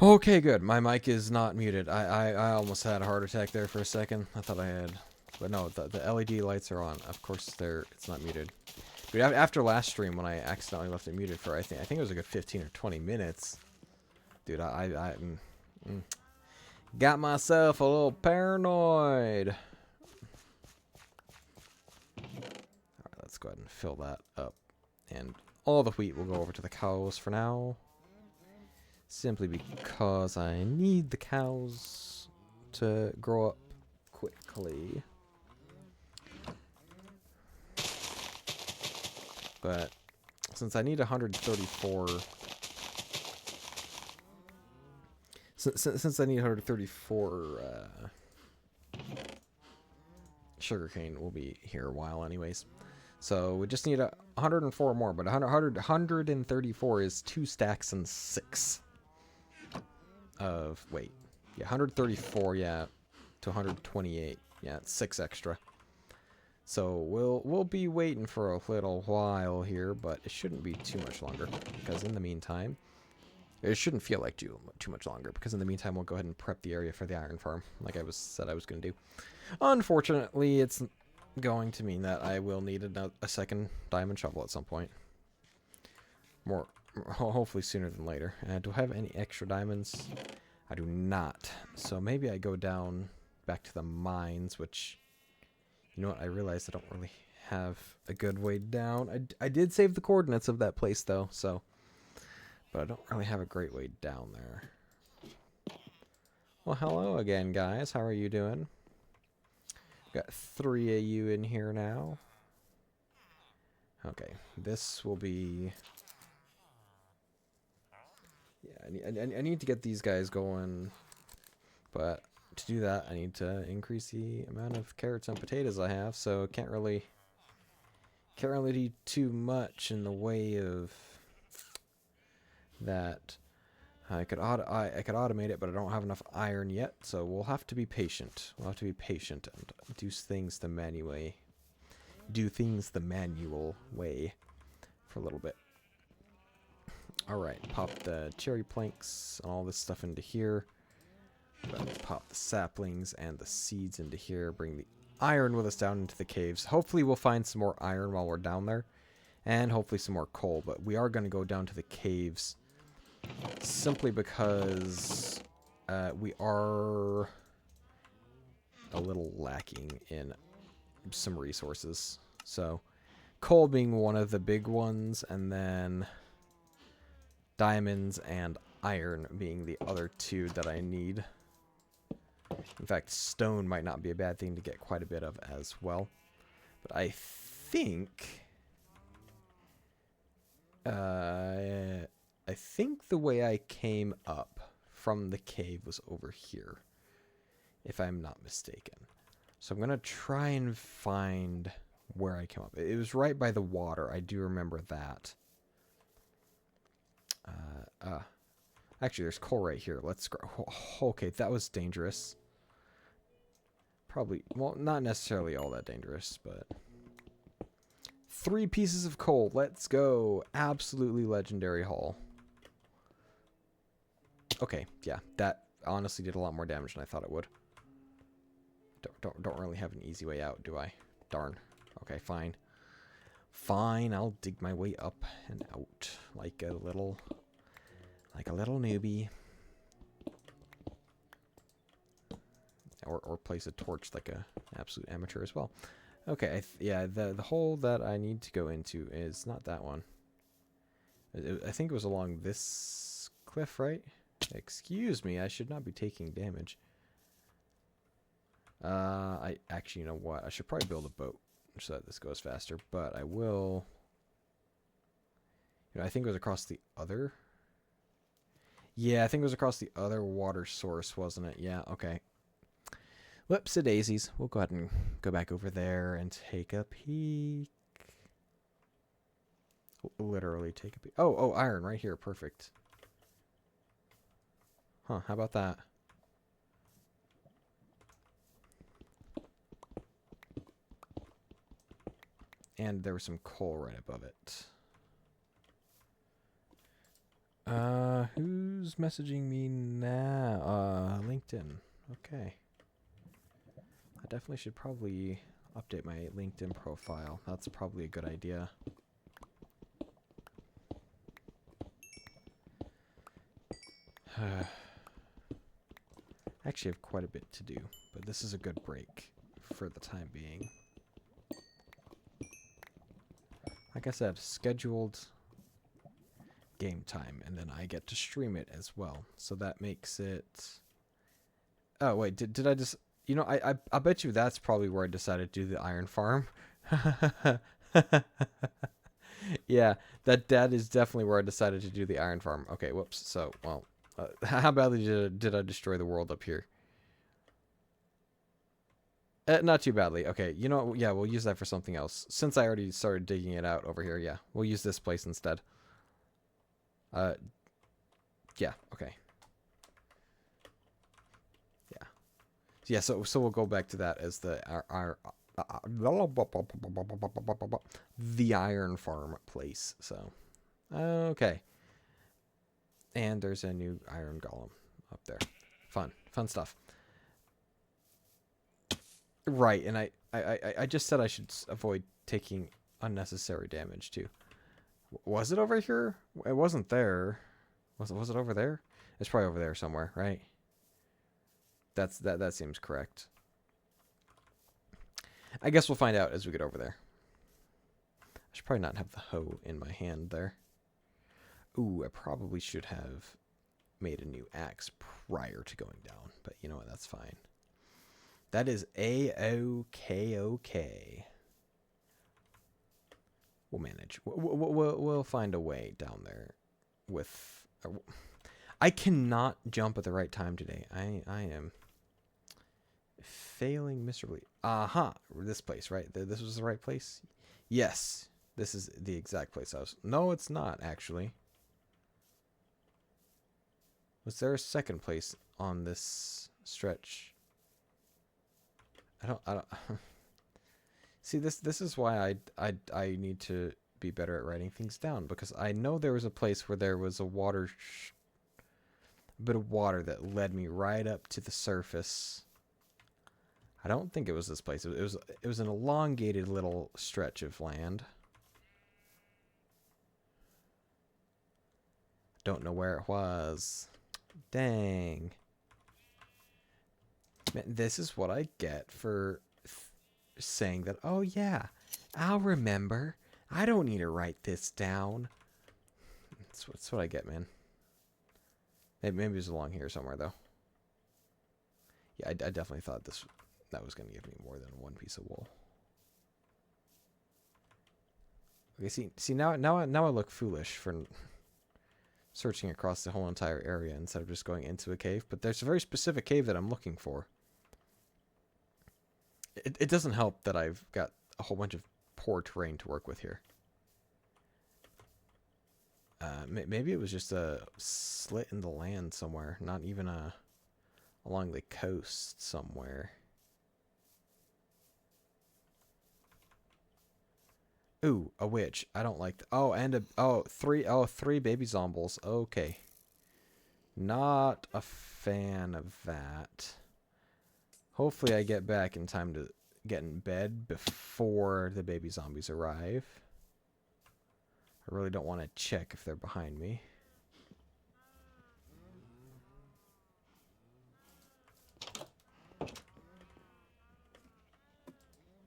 Okay, good. My mic is not muted. I almost had a heart attack there for a second. I thought I had... But no, the LED lights are on. Of course, it's not muted. Dude, after last stream, when I accidentally left it muted for, I think it was a good 15 or 20 minutes. Dude, I got myself a little paranoid. Alright, let's go ahead and fill that up. And all the wheat will go over to the cows for now. Simply because I need the cows to grow up quickly. But since I need 134... Since I need 134 sugarcane, will be here a while anyways. So we just need 104 more, but 134 is 2 stacks and 6 of, wait, yeah, 134, yeah, to 128, yeah, it's 6 extra. So we'll be waiting for a little while here, but it shouldn't be too much longer, because in the meantime, it shouldn't feel like too much longer, because in the meantime we'll go ahead and prep the area for the iron farm, like I said I was going to do. Unfortunately, it's going to mean that I will need a second diamond shovel at some point. Hopefully sooner than later. Do I have any extra diamonds? I do not. So maybe I go down back to the mines, which, you know what, I realized I don't really have a good way down. I did save the coordinates of that place though, so, but I don't really have a great way down there. Well, hello again, guys. How are you doing? Got 3 of you in here now. Okay, this will be... Yeah, I need to get these guys going, but to do that, I need to increase the amount of carrots and potatoes I have. So can't really do too much in the way of that. I could automate it, but I don't have enough iron yet. So we'll have to be patient. We'll have to be patient and do things the manual way for a little bit. Alright, pop the cherry planks and all this stuff into here. Pop the saplings and the seeds into here. Bring the iron with us down into the caves. Hopefully we'll find some more iron while we're down there. And hopefully some more coal. But we are going to go down to the caves simply because we are a little lacking in some resources. So coal being one of the big ones, and then diamonds and iron being the other two that I need. In fact, stone might not be a bad thing to get quite a bit of as well. But I think... I think the way I came up from the cave was over here, if I'm not mistaken. So I'm going to try and find where I came up. It was right by the water. I do remember that. Actually, there's coal right here. Let's go. Okay, that was dangerous. Probably, well, not necessarily all that dangerous, but... 3 pieces of coal. Let's go. Absolutely legendary haul. Okay, yeah, that honestly did a lot more damage than I thought it would. Don't really have an easy way out, do I? Darn. Okay, fine. Fine, I'll dig my way up and out like a little newbie. Or place a torch like a absolute amateur as well. Okay, yeah, the hole that I need to go into is not that one. I think it was along this cliff, right? Excuse me, I should not be taking damage. I actually, you know what? I should probably build a boat so that this goes faster, but I will... You know, I think it was across the other... Yeah, I think it was across the other water source, wasn't it? Yeah, okay. Whoopsie-daisies. We'll go ahead and go back over there and take a peek. Literally take a peek. Oh, iron right here. Perfect. Huh, how about that? And there was some coal right above it. Who's messaging me now? LinkedIn. Okay. I definitely should probably update my LinkedIn profile. That's probably a good idea. I actually have quite a bit to do, but this is a good break for the time being. Like I said, scheduled game time, and then I get to stream it as well. So that makes it... Oh, wait, did I just... You know, I bet you that's probably where I decided to do the iron farm. Yeah, that is definitely where I decided to do the iron farm. Okay, whoops. So, well, how badly did I destroy the world up here? Not too badly. Okay, you know what? Yeah, we'll use that for something else. Since I already started digging it out over here, yeah. We'll use this place instead. Yeah, okay. Yeah. Yeah, so we'll go back to that as the iron farm place. So, okay. And there's a new iron golem up there. Fun stuff. Right, and I just said I should avoid taking unnecessary damage too. Was it over here? It wasn't there. Was it over there? It's probably over there somewhere, right? That seems correct. I guess we'll find out as we get over there. I should probably not have the hoe in my hand there. Ooh, I probably should have made a new axe prior to going down, but you know what? That's fine. That is A-OK-OK. We'll manage. We'll find a way down there with... I cannot jump at the right time today. I am failing miserably. Aha! This place, right? This was the right place? Yes. This is the exact place I was... No, it's not, actually. Was there a second place on this stretch? I don't see this is why I need to be better at writing things down, because I know there was a place where there was a bit of water that led me right up to the surface. I don't think it was this place. It was an elongated little stretch of land. Don't know where it was. Dang. Man, this is what I get for saying that, oh yeah, I'll remember. I don't need to write this down. That's what I get, man. Maybe it's along here somewhere, though. Yeah, I definitely thought that was going to give me more than one piece of wool. Okay, see now I look foolish for searching across the whole entire area instead of just going into a cave. But there's a very specific cave that I'm looking for. It doesn't help that I've got a whole bunch of poor terrain to work with here. Maybe it was just a slit in the land somewhere, not even along the coast somewhere. Ooh, a witch. I don't like oh, and three baby zombies. Okay. Not a fan of that. Hopefully I get back in time to get in bed before the baby zombies arrive. I really don't want to check if they're behind me.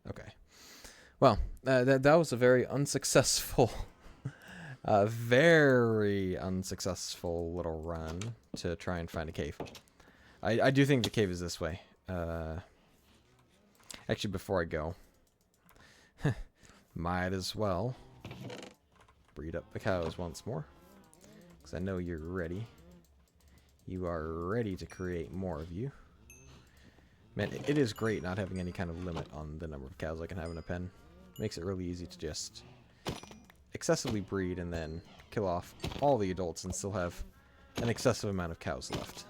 Okay. Well, that was a very unsuccessful, very unsuccessful little run to try and find a cave. I do think the cave is this way. Actually, before I go, might as well breed up the cows once more, because I know you're ready. You are ready to create more of you. Man, it is great not having any kind of limit on the number of cows I can have in a pen. Makes it really easy to just excessively breed and then kill off all the adults and still have an excessive amount of cows left.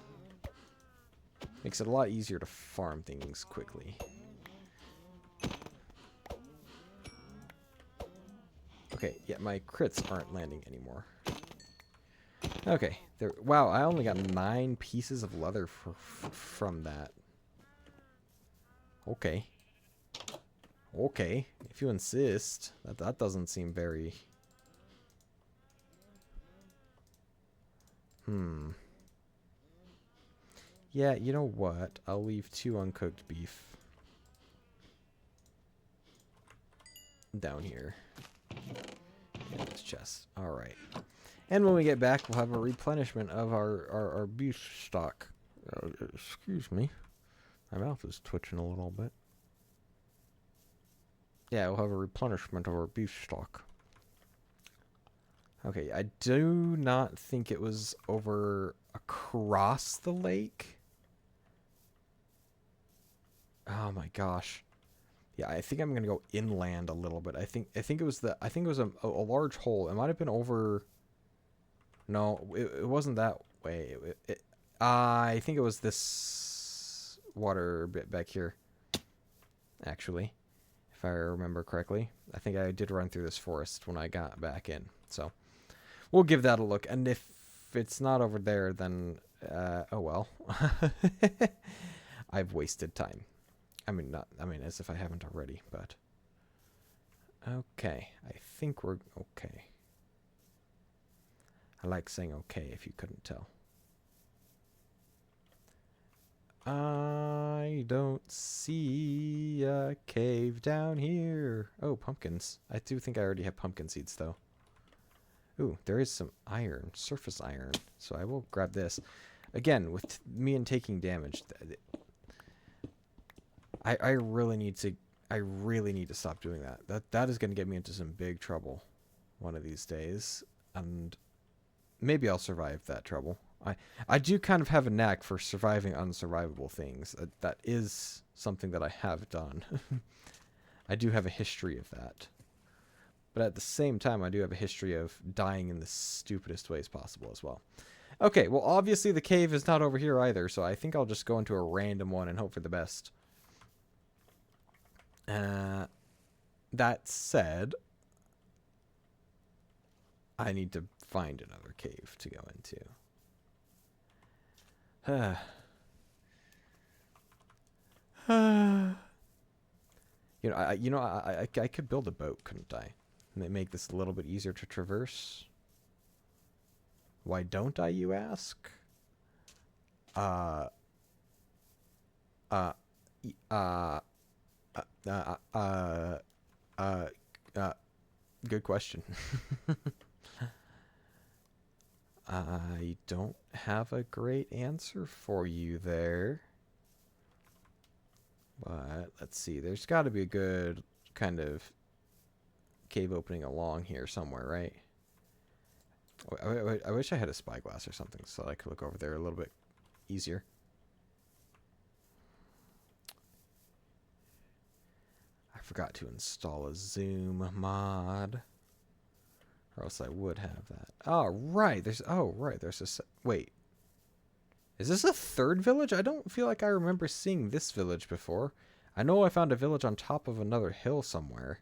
Makes it a lot easier to farm things quickly. Okay, yeah, my crits aren't landing anymore. Okay, there. Wow, I only got 9 pieces of leather from that. Okay. Okay, if you insist. That doesn't seem very... Yeah, you know what? I'll leave 2 uncooked beef down here in this chest. Alright. And when we get back, we'll have a replenishment of our beef stock. Excuse me. My mouth is twitching a little bit. Yeah, we'll have a replenishment of our beef stock. Okay, I do not think it was over across the lake. Oh my gosh. Yeah, I think I'm gonna go inland a little bit. I think it was a large hole. It might have been over. No, it wasn't that way. I think it was this water bit back here. Actually, if I remember correctly, I think I did run through this forest when I got back in. So we'll give that a look. And if it's not over there, then oh well. I've wasted time. I mean, as if I haven't already, but... Okay, I think we're okay. I like saying okay, if you couldn't tell. I don't see a cave down here. Oh, pumpkins. I do think I already have pumpkin seeds, though. Ooh, there is some iron, surface iron, so I will grab this. Again, with me and taking damage... I really need to stop doing that. That is going to get me into some big trouble one of these days, and maybe I'll survive that trouble. I do kind of have a knack for surviving unsurvivable things. That is something that I have done. I do have a history of that. But at the same time, I do have a history of dying in the stupidest ways possible as well. Okay, well, obviously the cave is not over here either, so I think I'll just go into a random one and hope for the best. That said, I need to find another cave to go into. I could build a boat, couldn't I? And make this a little bit easier to traverse. Why don't I, you ask? Good question. I don't have a great answer for you there. But let's see. There's got to be a good kind of cave opening along here somewhere, right? I wish I had a spyglass or something so I could look over there a little bit easier. I forgot to install a zoom mod. Or else I would have that. Oh, right. There's a... Wait. Is this a third village? I don't feel like I remember seeing this village before. I know I found a village on top of another hill somewhere.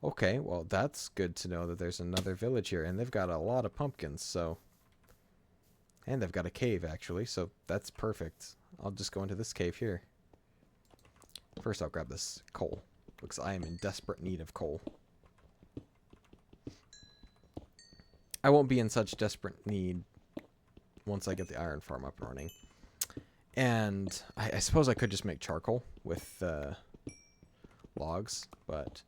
Okay, well, that's good to know that there's another village here. And they've got a lot of pumpkins, so... And they've got a cave, actually, so that's perfect. I'll just go into this cave here. First, I'll grab this coal, because I am in desperate need of coal. I won't be in such desperate need once I get the iron farm up and running. And I suppose I could just make charcoal with logs, but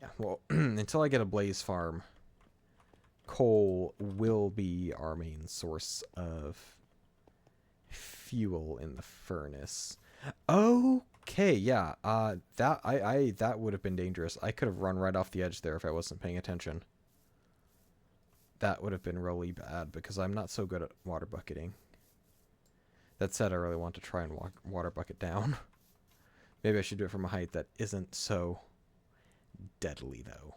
yeah, well, until I get a blaze farm, coal will be our main source of fuel in the furnace. Okay, yeah, that would have been dangerous. I could have run right off the edge there if I wasn't paying attention. That would have been really bad because I'm not so good at water bucketing. That said, I really want to try and water bucket down. Maybe I should do it from a height that isn't so deadly, though.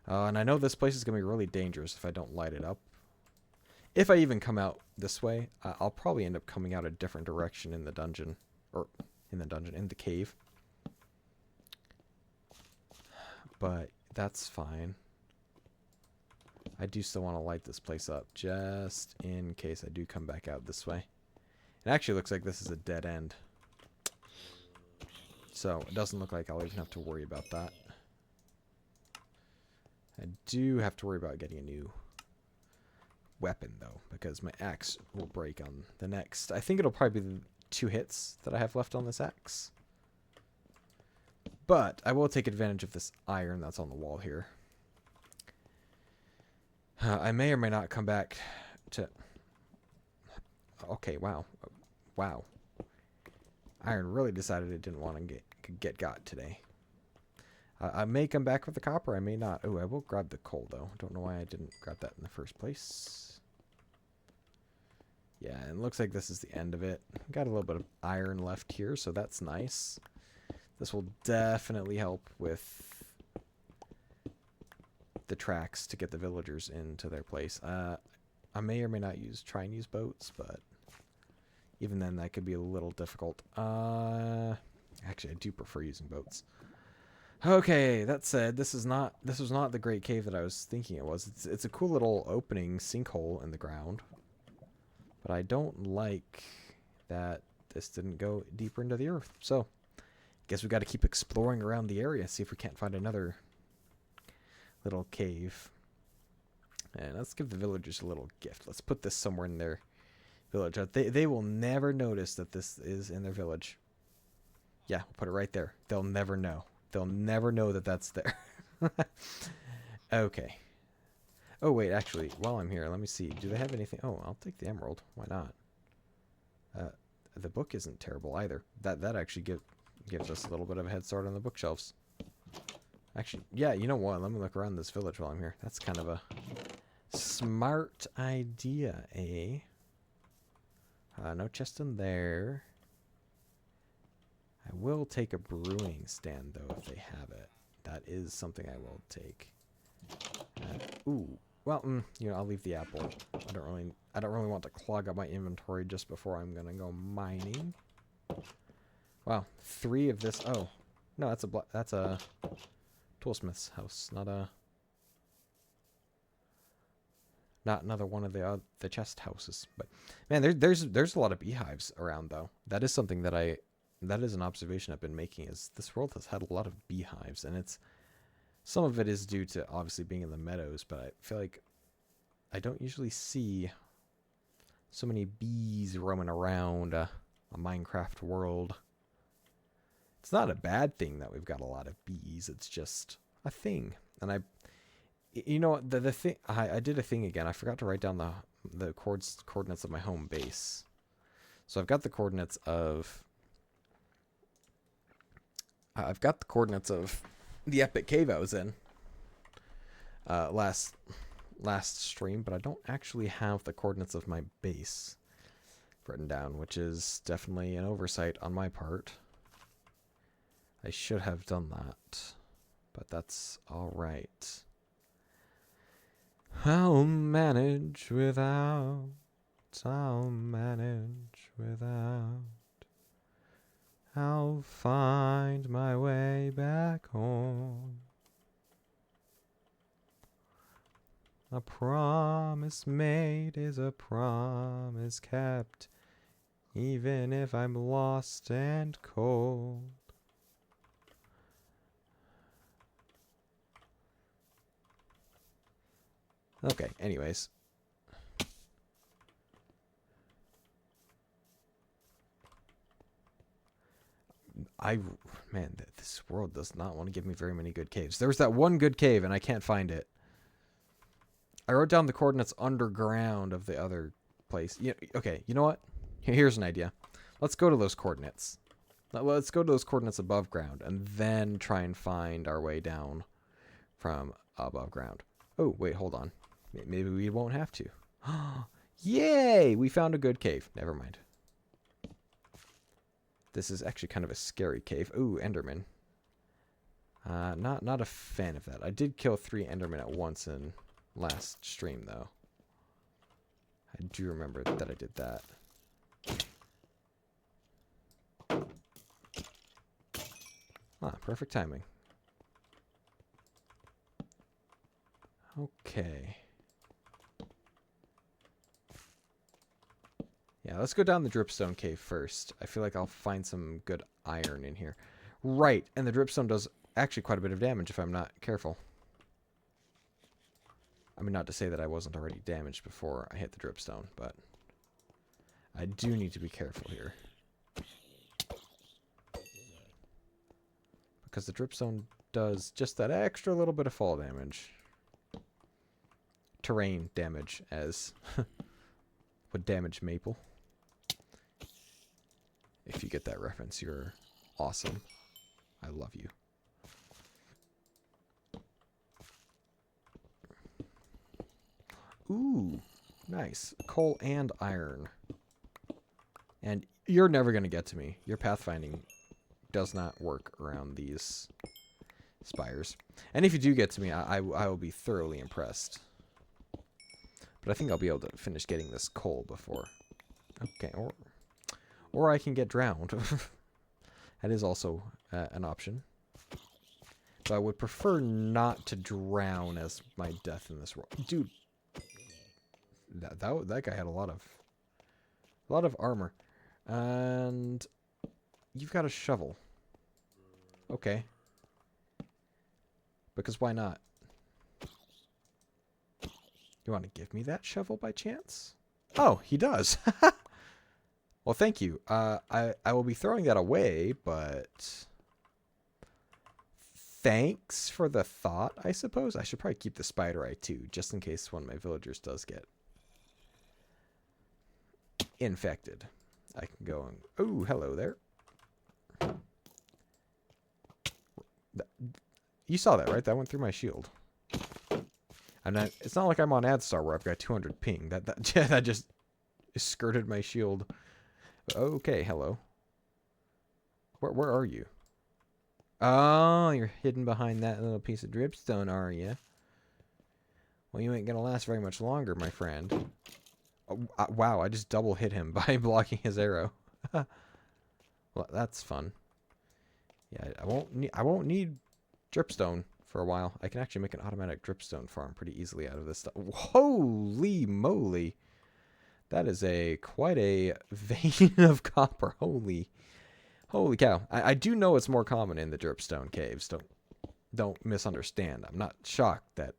And I know this place is going to be really dangerous if I don't light it up. If I even come out this way, I'll probably end up coming out a different direction in the dungeon. Or, in the cave. But that's fine. I do still want to light this place up, just in case I do come back out this way. It actually looks like this is a dead end. So, it doesn't look like I'll even have to worry about that. I do have to worry about getting a new weapon, though, because my axe will break on the next. I think it'll probably be the 2 hits that I have left on this axe. But I will take advantage of this iron that's on the wall here. I may or may not come back to... Okay, wow. Wow. Iron really decided it didn't want to get got today. I may come back with the copper, I may not. Oh, I will grab the coal, though. Don't know why I didn't grab that in the first place. Yeah, and it looks like this is the end of it. Got a little bit of iron left here, so that's nice. This will definitely help with the tracks to get the villagers into their place. I may or may not try and use boats, but even then that could be a little difficult. Actually, I do prefer using boats. Okay, that said, this was not the great cave that I was thinking it was. It's a cool little opening sinkhole in the ground, but I don't like that this didn't go deeper into the earth. So, guess we got to keep exploring around the area, see if we can't find another little cave. And let's give the villagers a little gift. Let's put this somewhere in their village. They will never notice that this is in their village. Yeah, we'll put it right there. They'll never know. They'll never know that that's there. Okay. Oh, wait, actually, while I'm here, let me see. Do they have anything? Oh, I'll take the emerald. Why not? The book isn't terrible either. That actually gives us a little bit of a head start on the bookshelves. Actually, yeah, you know what? Let me look around this village while I'm here. That's kind of a smart idea, eh? No chest in there. I will take a brewing stand, though, if they have it. That is something I will take. Ooh. Well, you know, I'll leave the apple. I don't really want to clog up my inventory just before I'm gonna go mining. Wow, 3 of this. Oh, no, that's a toolsmith's house, not another one of the chest houses. But man, there's a lot of beehives around, though. That is something that is an observation I've been making. Is this world has had a lot of beehives, and some of it is due to obviously being in the meadows, but I feel like I don't usually see so many bees roaming around a Minecraft world. It's not a bad thing that we've got a lot of bees. It's just a thing. And you know what, the thing, I did a thing again. I forgot to write down the coordinates of my home base. So I've got the coordinates of the epic cave I was in last stream, but I don't actually have the coordinates of my base written down, which is definitely an oversight on my part. I should have done that, but that's all right. I'll manage without. I'll manage without. I'll find my way back home. A promise made is a promise kept, even if I'm lost and cold. Okay, anyways. Man, this world does not want to give me very many good caves. There's that one good cave, and I can't find it. I wrote down the coordinates underground of the other place. Okay, you know what? Here's an idea. Let's go to those coordinates. Let's go to those coordinates above ground, and then try and find our way down from above ground. Oh, wait, hold on. Maybe we won't have to. Yay! We found a good cave. Never mind. This is actually kind of a scary cave. Ooh, Enderman. Not a fan of that. I did kill 3 Endermen at once in last stream, though. I do remember that I did that. Ah, perfect timing. Okay. Yeah, let's go down the dripstone cave first. I feel like I'll find some good iron in here. Right, and the dripstone does actually quite a bit of damage if I'm not careful. I mean, not to say that I wasn't already damaged before I hit the dripstone, but I do need to be careful here. Because the dripstone does just that extra little bit of fall damage. Terrain damage, as would damage maple. If you get that reference, you're awesome. I love you. Ooh, nice. Coal and iron. And you're never going to get to me. Your pathfinding does not work around these spires. And if you do get to me, I will be thoroughly impressed. But I think I'll be able to finish getting this coal before. Okay, or I can get drowned. That is also an option. But I would prefer not to drown as my death in this world. Dude, that guy had a lot of armor. And you've got a shovel. Okay. Because why not? You want to give me that shovel by chance? Oh, he does. Well, thank you. I will be throwing that away, but thanks for the thought, I suppose. I should probably keep the spider eye too, just in case one of my villagers does get infected. I can go and... Oh, hello there. You saw that, right? That went through my shield. And it's not like I'm on AdStar where I've got 200 ping. That just skirted my shield. Okay, hello. Where are you? Oh, you're hidden behind that little piece of dripstone, are you? Well, you ain't gonna last very much longer, my friend. Oh, wow, I just double hit him by blocking his arrow. Well, that's fun. Yeah, I won't need dripstone for a while. I can actually make an automatic dripstone farm pretty easily out of this stuff. Holy moly! That is quite a vein of copper. Holy cow! I do know it's more common in the dripstone caves. Don't misunderstand. I'm not shocked that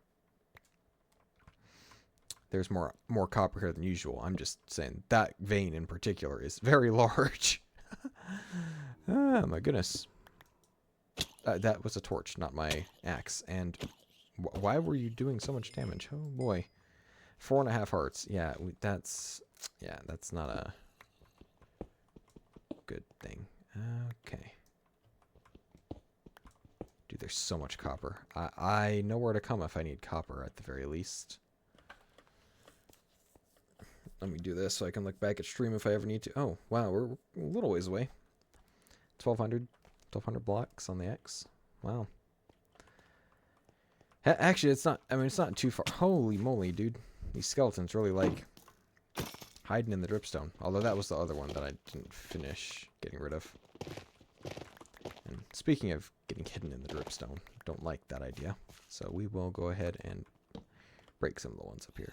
there's more copper here than usual. I'm just saying that vein in particular is very large. Oh my goodness. That was a torch, not my axe. And why were you doing so much damage? Oh boy. 4.5 hearts. Yeah, that's not a good thing. Okay. Dude, there's so much copper. I know where to come if I need copper at the very least. Let me do this so I can look back at stream if I ever need to. Oh, wow, we're a little ways away. 1,200 blocks on the X. Wow. Actually, it's not, I mean, it's not too far. Holy moly, dude. These skeletons really like hiding in the dripstone. Although that was the other one that I didn't finish getting rid of. And speaking of getting hidden in the dripstone, don't like that idea. So we will go ahead and break some of the ones up here.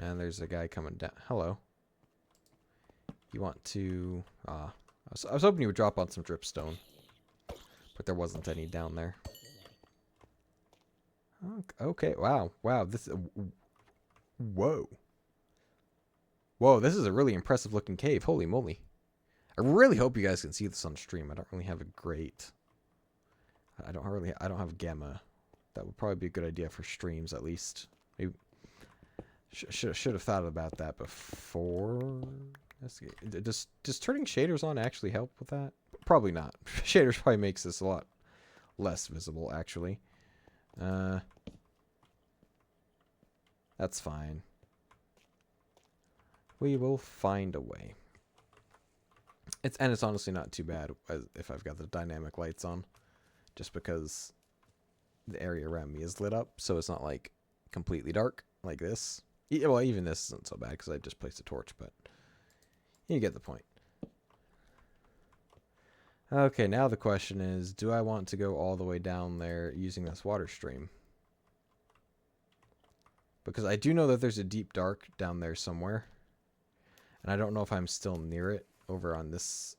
And there's a guy coming down. Hello. You want to... I was hoping you would drop on some dripstone. But there wasn't any down there. Okay, wow. Wow, this... Whoa. Whoa, this is a really impressive looking cave. Holy moly. I really hope you guys can see this on stream. I don't really have a great... I don't have gamma. That would probably be a good idea for streams, at least. Maybe... Should have thought about that before. Does turning shaders on actually help with that? Probably not. Shaders probably makes this a lot less visible, actually. That's fine. We will find a way. It's honestly not too bad if I've got the dynamic lights on, just because the area around me is lit up, so it's not like completely dark like this. Well, even this isn't so bad because I just placed a torch, but you get the point. Okay, now the question is, do I want to go all the way down there using this water stream? Because I do know that there's a deep dark down there somewhere. And I don't know if I'm still near it over on this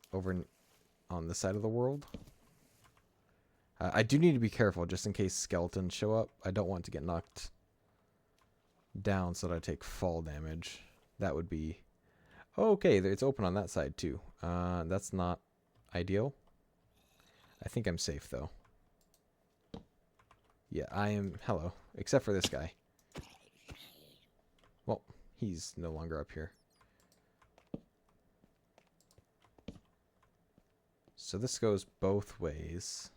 side of the world. I do need to be careful just in case skeletons show up. I don't want to get knocked down so that I take fall damage. That would be... Okay, it's open on that side too. That's not ideal. I think I'm safe though. Yeah, I am... Hello. Except for this guy. Well, he's no longer up here. So this goes both ways.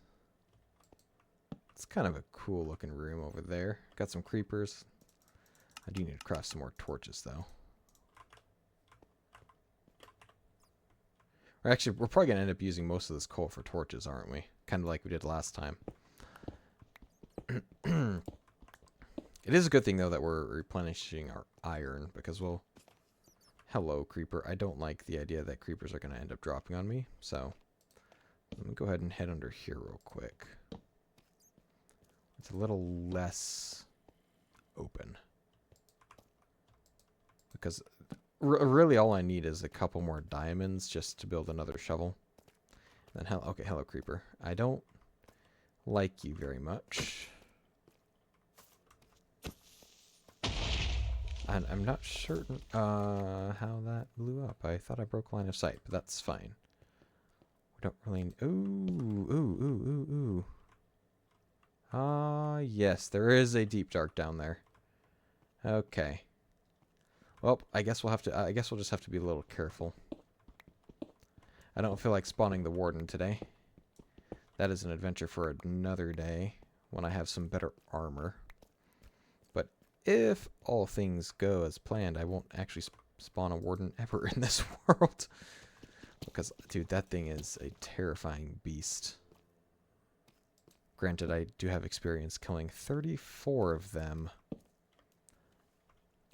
It's kind of a cool looking room over there. Got some creepers. I do need to craft some more torches, though. Or actually, we're probably going to end up using most of this coal for torches, aren't we? Kind of like we did last time. It is a good thing, though, that we're replenishing our iron, because, well... Hello, creeper. I don't like the idea that creepers are going to end up dropping on me, so... Let me go ahead and head under here real quick. It's a little less open. Because really all I need is a couple more diamonds just to build another shovel. And then, okay, hello creeper. I don't like you very much. And I'm not certain how that blew up. I thought I broke line of sight, but that's fine. We don't really... Ooh. Yes, there is a deep dark down there. Okay. Well, I guess we'll just have to be a little careful. I don't feel like spawning the warden today. That is an adventure for another day when I have some better armor. But if all things go as planned, I won't actually spawn a warden ever in this world. Because, dude, that thing is a terrifying beast. Granted, I do have experience killing 34 of them.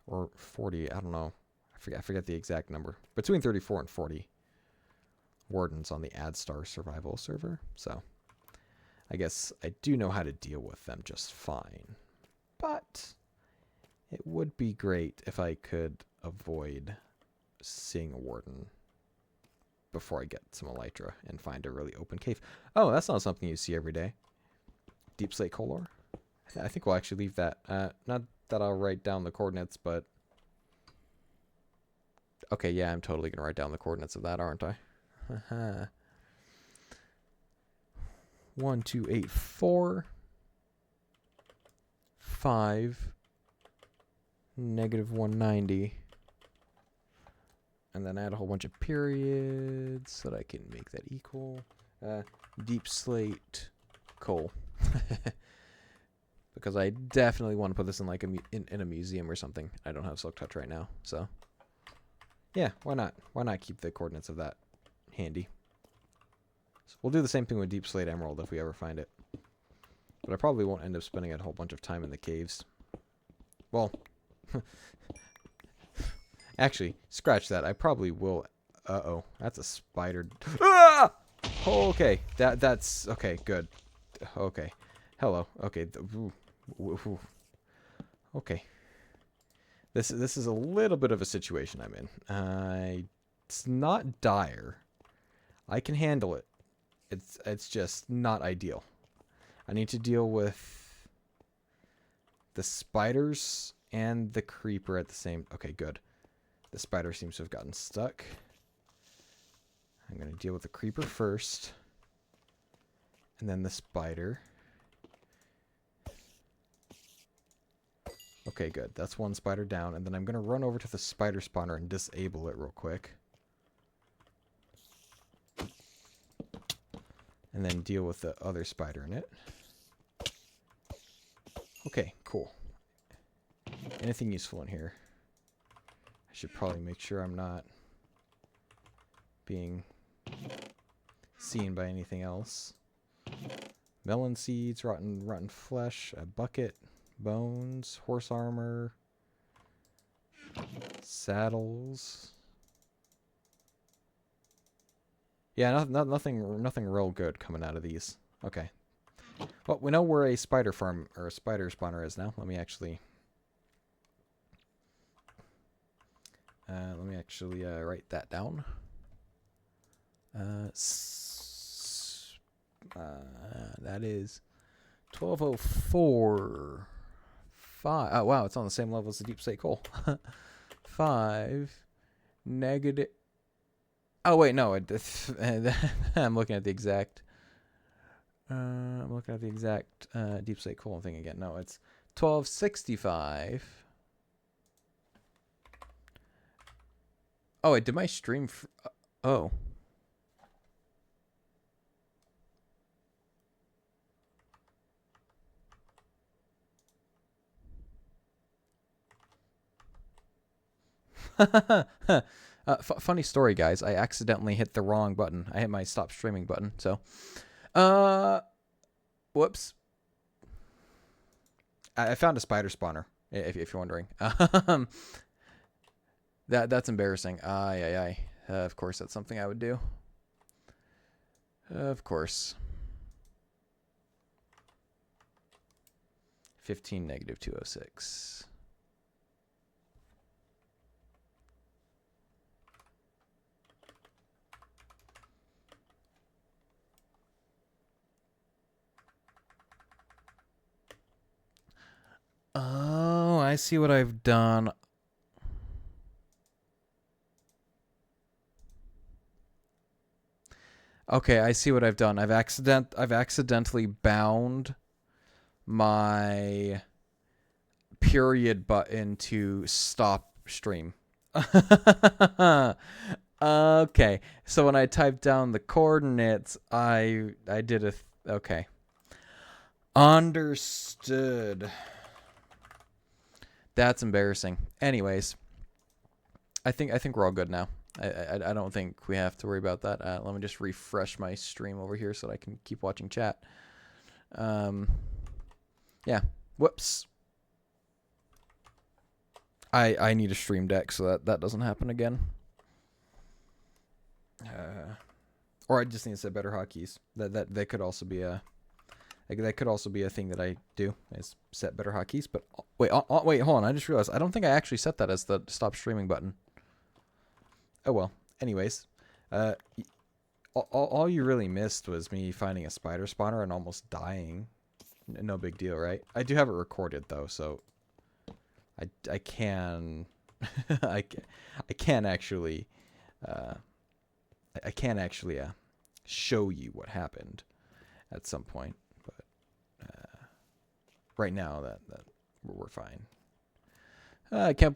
Or 40, I don't know. I forget the exact number. Between 34 and 40 wardens on the AdStar survival server. So, I guess I do know how to deal with them just fine. But, it would be great if I could avoid seeing a warden before I get some elytra and find a really open cave. Oh, that's not something you see every day. Deep slate coal ore. I think we'll actually leave that. Not that I'll write down the coordinates, but... Okay, yeah, I'm totally going to write down the coordinates of that, aren't I? 1284 5 negative 190, and then add a whole bunch of periods so that I can make that equal. Deep slate coal. Because I definitely want to put this in like in a museum or something. I don't have Silk Touch right now, so yeah, why not? Why not keep the coordinates of that handy? So we'll do the same thing with Deep Slate Emerald if we ever find it. But I probably won't end up spending a whole bunch of time in the caves. Well, actually, scratch that. I probably will. Uh-oh, that's a spider. Ah! Okay, that's okay. Good. Okay, hello. Okay. Okay. This is a little bit of a situation I'm in. It's not dire. I can handle it. It's just not ideal. I need to deal with the spiders and the creeper at the same. Okay, good. The spider seems to have gotten stuck. I'm going to deal with the creeper first, and then the spider. Okay, good. That's one spider down, and then I'm going to run over to the spider spawner and disable it real quick. And then deal with the other spider in it. Okay, cool. Anything useful in here? I should probably make sure I'm not being seen by anything else. Melon seeds, rotten flesh, a bucket, bones, horse armor, saddles. Yeah, nothing real good coming out of these. Okay. Well, we know where a spider farm or a spider spawner is now. Let me actually write that down. That is 1204. 5. Oh wow, it's on the same level as the deep slate coal. 5 negative. Oh wait, no. I'm looking at the exact. Deep slate coal thing again. No, it's 1265. Oh, wait, did my stream? Oh. Funny story, guys. I accidentally hit the wrong button. I hit my stop streaming button. So, whoops. I found a spider spawner. If you're wondering, that's embarrassing. Aye. Of course, that's something I would do. Of course. 15 negative 206. Oh, I see what I've done. Okay, I see what I've done. I've accidentally bound my period button to stop stream. Okay, so when I typed down the coordinates, I did a okay. Understood. That's embarrassing. Anyways, I think we're all good now. I don't think we have to worry about that. Let me just refresh my stream over here so that I can keep watching chat. Yeah. Whoops. I need a stream deck so that doesn't happen again. Or I just need to set better hotkeys. That could also be a thing that I do, is set better hotkeys. But wait, hold on. I just realized I don't think I actually set that as the stop streaming button. Oh well. Anyways, all you really missed was me finding a spider spawner and almost dying. No big deal, right? I do have it recorded though, so I can I can actually show you what happened. at some point. But right now, that we're fine. I can't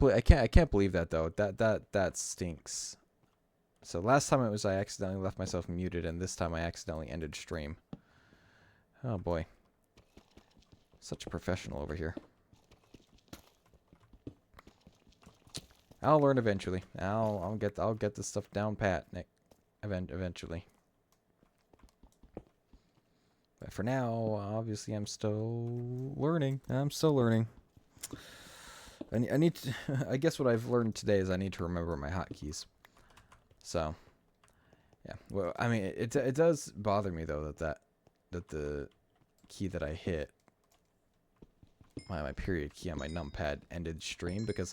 believe that though. That stinks. So last time it was I accidentally left myself muted, and this time I accidentally ended stream. Oh boy. Such a professional over here. I'll learn eventually. I'll get this stuff down pat, Nick. Eventually. But for now, obviously I'm still learning. I need to, I guess what I've learned today is I need to remember my hotkeys. So, yeah. Well, I mean, it does bother me though that the key that I hit, my period key on my numpad ended stream, because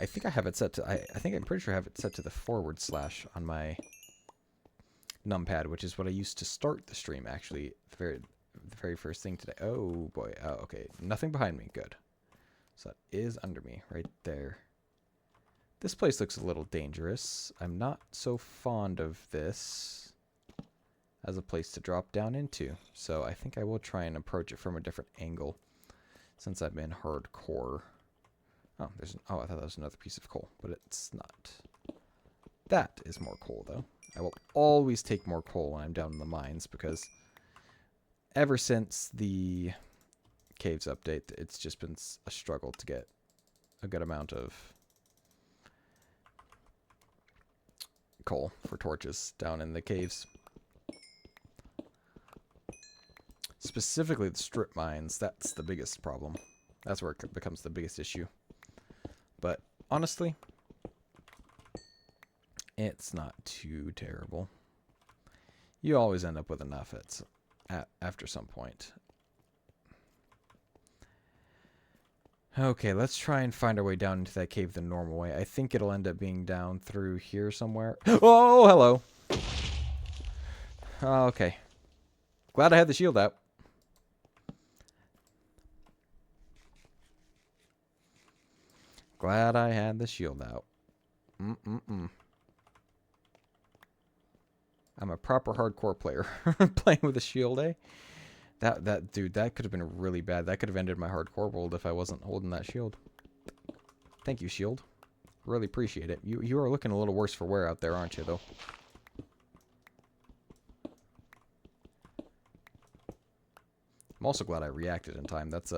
I think I have it set to I'm pretty sure I have it set to the / on my numpad, which is what I used to start the stream actually. The very first thing today. Oh boy. Oh, okay. Nothing behind me. Good. So that is under me right there. This place looks a little dangerous. I'm not so fond of this as a place to drop down into. So I think I will try and approach it from a different angle since I'm in hardcore. Oh, I thought that was another piece of coal, but it's not. That is more coal, though. I will always take more coal when I'm down in the mines, because ever since the caves update, it's just been a struggle to get a good amount of coal for torches down in the caves. Specifically the strip mines, that's the biggest problem. That's where it becomes the biggest issue. But honestly, it's not too terrible. You always end up with enough after some point. Okay, let's try and find our way down into that cave the normal way. I think it'll end up being down through here somewhere. Oh, hello. Okay. Glad I had the shield out. Glad I had the shield out. I'm a proper hardcore player. Playing with a shield, eh? Dude, that could have been really bad. That could have ended my hardcore world if I wasn't holding that shield. Thank you, shield. Really appreciate it. You are looking a little worse for wear out there, aren't you, though? I'm also glad I reacted in time. That's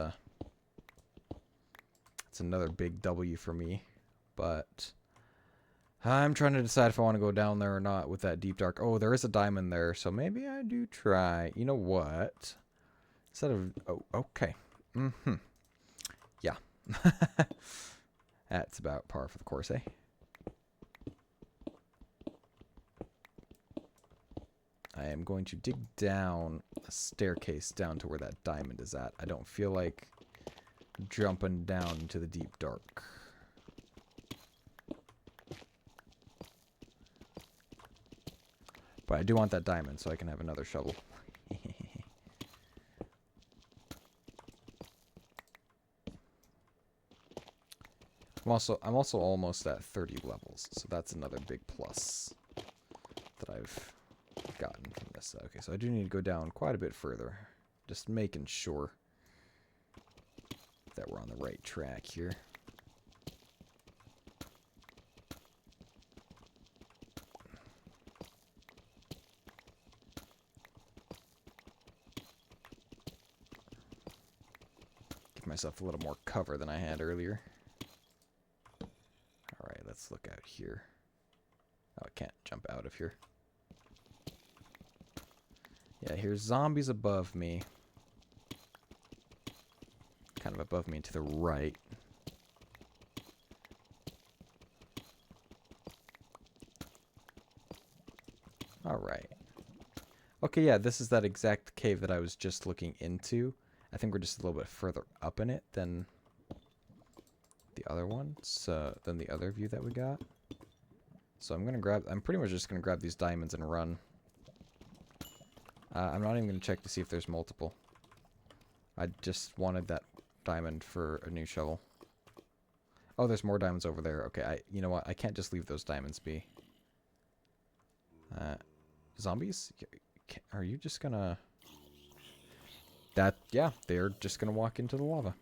another big W for me. But I'm trying to decide if I want to go down there or not with that deep dark. Oh, there is a diamond there, so maybe I do try. You know what? Instead of... Oh, okay. Yeah. That's about par for the course, eh? I am going to dig down a staircase down to where that diamond is at. I don't feel like jumping down into the deep dark. But I do want that diamond so I can have another shovel. I'm also almost at 30 levels, so that's another big plus that I've gotten from this. Okay, so I do need to go down quite a bit further. Just making sure that we're on the right track here. Give myself a little more cover than I had earlier. Alright, let's look out here. Oh, I can't jump out of here. Yeah, here's zombies above me. Kind of above me and to the right. Alright. Okay, yeah, this is that exact cave that I was just looking into. I think we're just a little bit further up in it than the other one, than the other view that we got. So I'm pretty much just gonna grab these diamonds and run. I'm not even gonna check to see if there's multiple. I just wanted that diamond for a new shovel. Oh, there's more diamonds over there. Okay, you know what? I can't just leave those diamonds be. Zombies? Are you just gonna... Yeah, they're just gonna walk into the lava.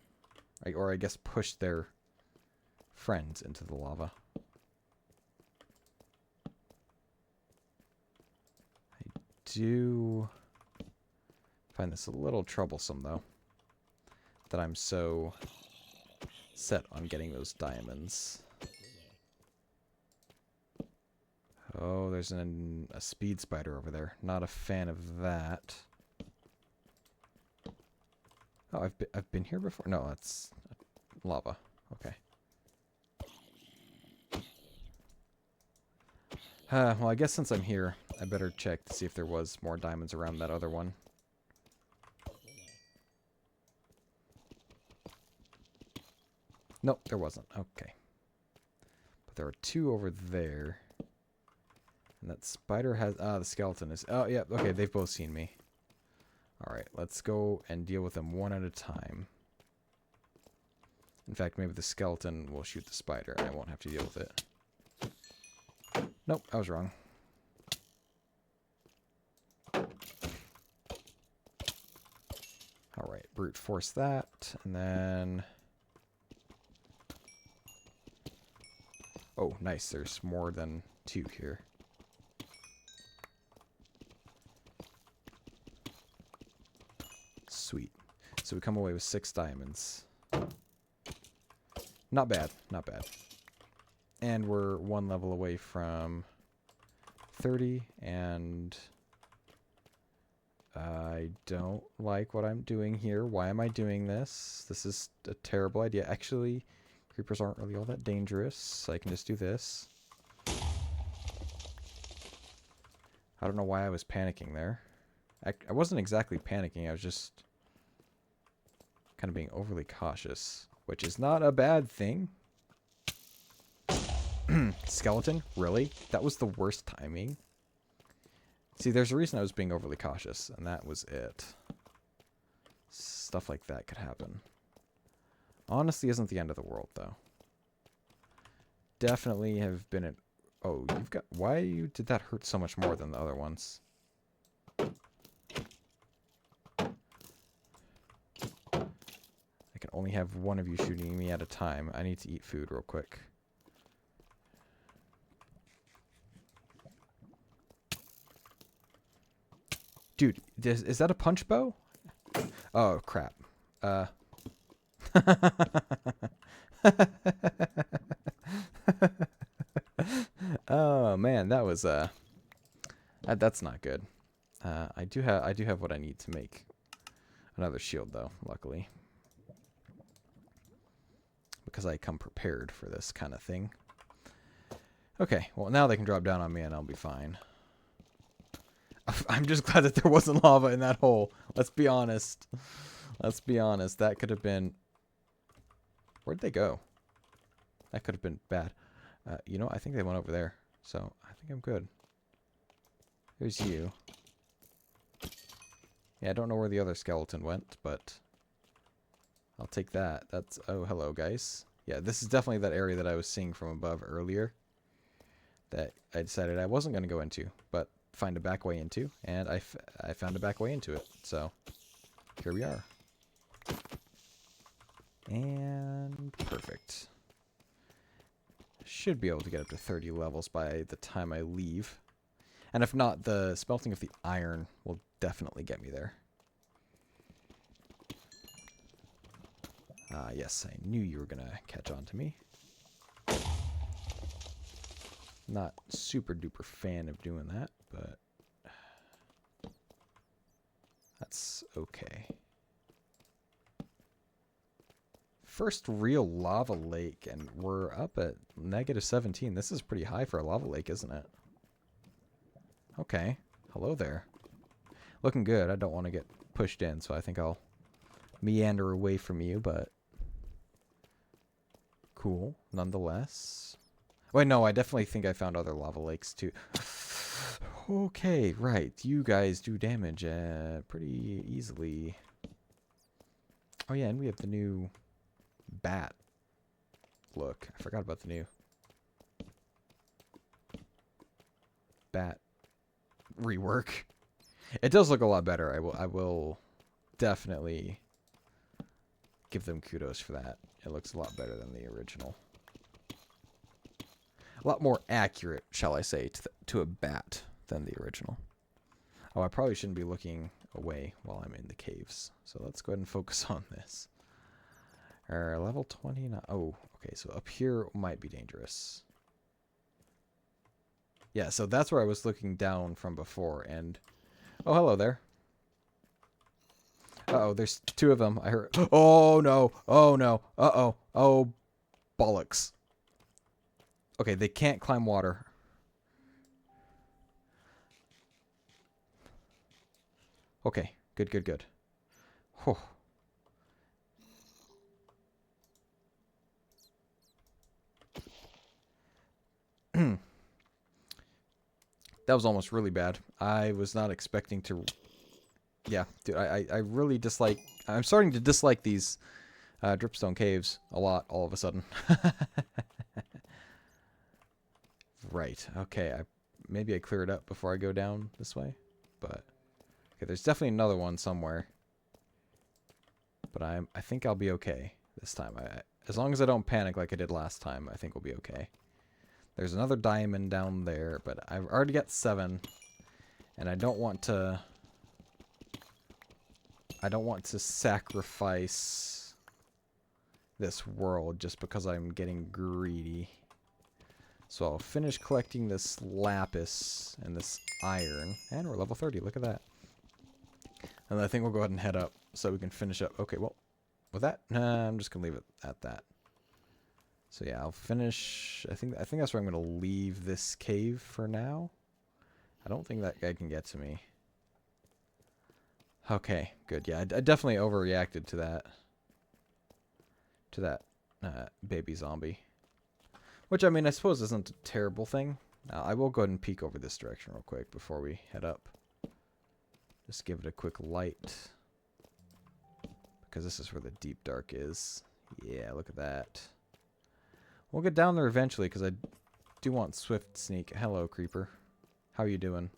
Or I guess push their friends into the lava. I do find this a little troublesome, though, that I'm so set on getting those diamonds. Oh, there's a speed spider over there. Not a fan of that. Oh, I've been here before? No, that's lava. Okay. Well, I guess since I'm here, I better check to see if there was more diamonds around that other one. Nope, there wasn't. Okay. But there are two over there. And that spider has... the skeleton is... Oh, yeah, okay, they've both seen me. Alright, let's go and deal with them one at a time. In fact, maybe the skeleton will shoot the spider and I won't have to deal with it. Nope, I was wrong. Alright, brute force that, and then... Oh, nice, there's more than two here. Sweet. So we come away with 6 diamonds. Not bad, not bad. And we're 1 level away from 30, and I don't like what I'm doing here. Why am I doing this? This is a terrible idea. Actually, creepers aren't really all that dangerous, so I can just do this. I don't know why I was panicking there. I wasn't exactly panicking, I was just kind of being overly cautious, which is not a bad thing. Skeleton? Really? That was the worst timing? See, there's a reason I was being overly cautious, and that was it. Stuff like that could happen. Honestly, isn't the end of the world, though. Definitely have been an... Oh, you've got... Why did that hurt so much more than the other ones? I can only have one of you shooting me at a time. I need to eat food real quick. Dude, is that a punch bow? Oh, crap. Oh, man, that was, that's not good. I do have what I need to make another shield, though, luckily. Because I come prepared for this kind of thing. Okay, well, now they can drop down on me and I'll be fine. I'm just glad that there wasn't lava in that hole. Let's be honest. Let's be honest. That could have been... Where'd they go? That could have been bad. You know, I think they went over there. So, I think I'm good. Here's you. Yeah, I don't know where the other skeleton went, but... I'll take that. That's... Oh, hello, guys. Yeah, this is definitely that area that I was seeing from above earlier. That I decided I wasn't going to go into, but... find a back way into, and I found a back way into it, so here we are. And perfect. Should be able to get up to 30 levels by the time I leave. And if not, the smelting of the iron will definitely get me there. Yes, I knew you were going to catch on to me. Not super duper fan of doing that, but that's okay. First real lava lake, and we're up at -17. This is pretty high for a lava lake, isn't it? Okay. Hello there. Looking good. I don't want to get pushed in, so I think I'll meander away from you, but cool nonetheless. Wait, no, I definitely think I found other lava lakes too. Okay, right. You guys do damage pretty easily. Oh yeah, and we have the new bat look. I forgot about the new bat rework. It does look a lot better. I will definitely give them kudos for that. It looks a lot better than the original. A lot more accurate, shall I say, to a bat than the original. Oh, I probably shouldn't be looking away while I'm in the caves. So let's go ahead and focus on this. Level 29. Oh, okay. So up here might be dangerous. Yeah, so that's where I was looking down from before. And oh, hello there. Uh-oh, there's two of them. I heard. Oh, no. Oh, no. Uh-oh. Oh, bollocks. Okay, they can't climb water. Okay, good, good, good. Whew. That was almost really bad. I was not expecting to... Yeah, dude, I really dislike... I'm starting to dislike these dripstone caves a lot all of a sudden. Right, okay. Maybe I clear it up before I go down this way. But... Okay, there's definitely another one somewhere. But I think I'll be okay this time. As long as I don't panic like I did last time, I think we'll be okay. There's another diamond down there, but I've already got 7. And I don't want to sacrifice this world just because I'm getting greedy. So I'll finish collecting this lapis and this iron. And we're level 30, look at that. And I think we'll go ahead and head up so we can finish up. Okay, well, with that, I'm just going to leave it at that. So yeah, I'll finish. I think that's where I'm going to leave this cave for now. I don't think that guy can get to me. Okay, good. Yeah, I definitely overreacted to that. Baby zombie. Which, I mean, I suppose isn't a terrible thing. I will go ahead and peek over this direction real quick before we head up. Just give it a quick light. Because this is where the deep dark is. Yeah, look at that. We'll get down there eventually because I do want swift sneak. Hello, creeper. How are you doing?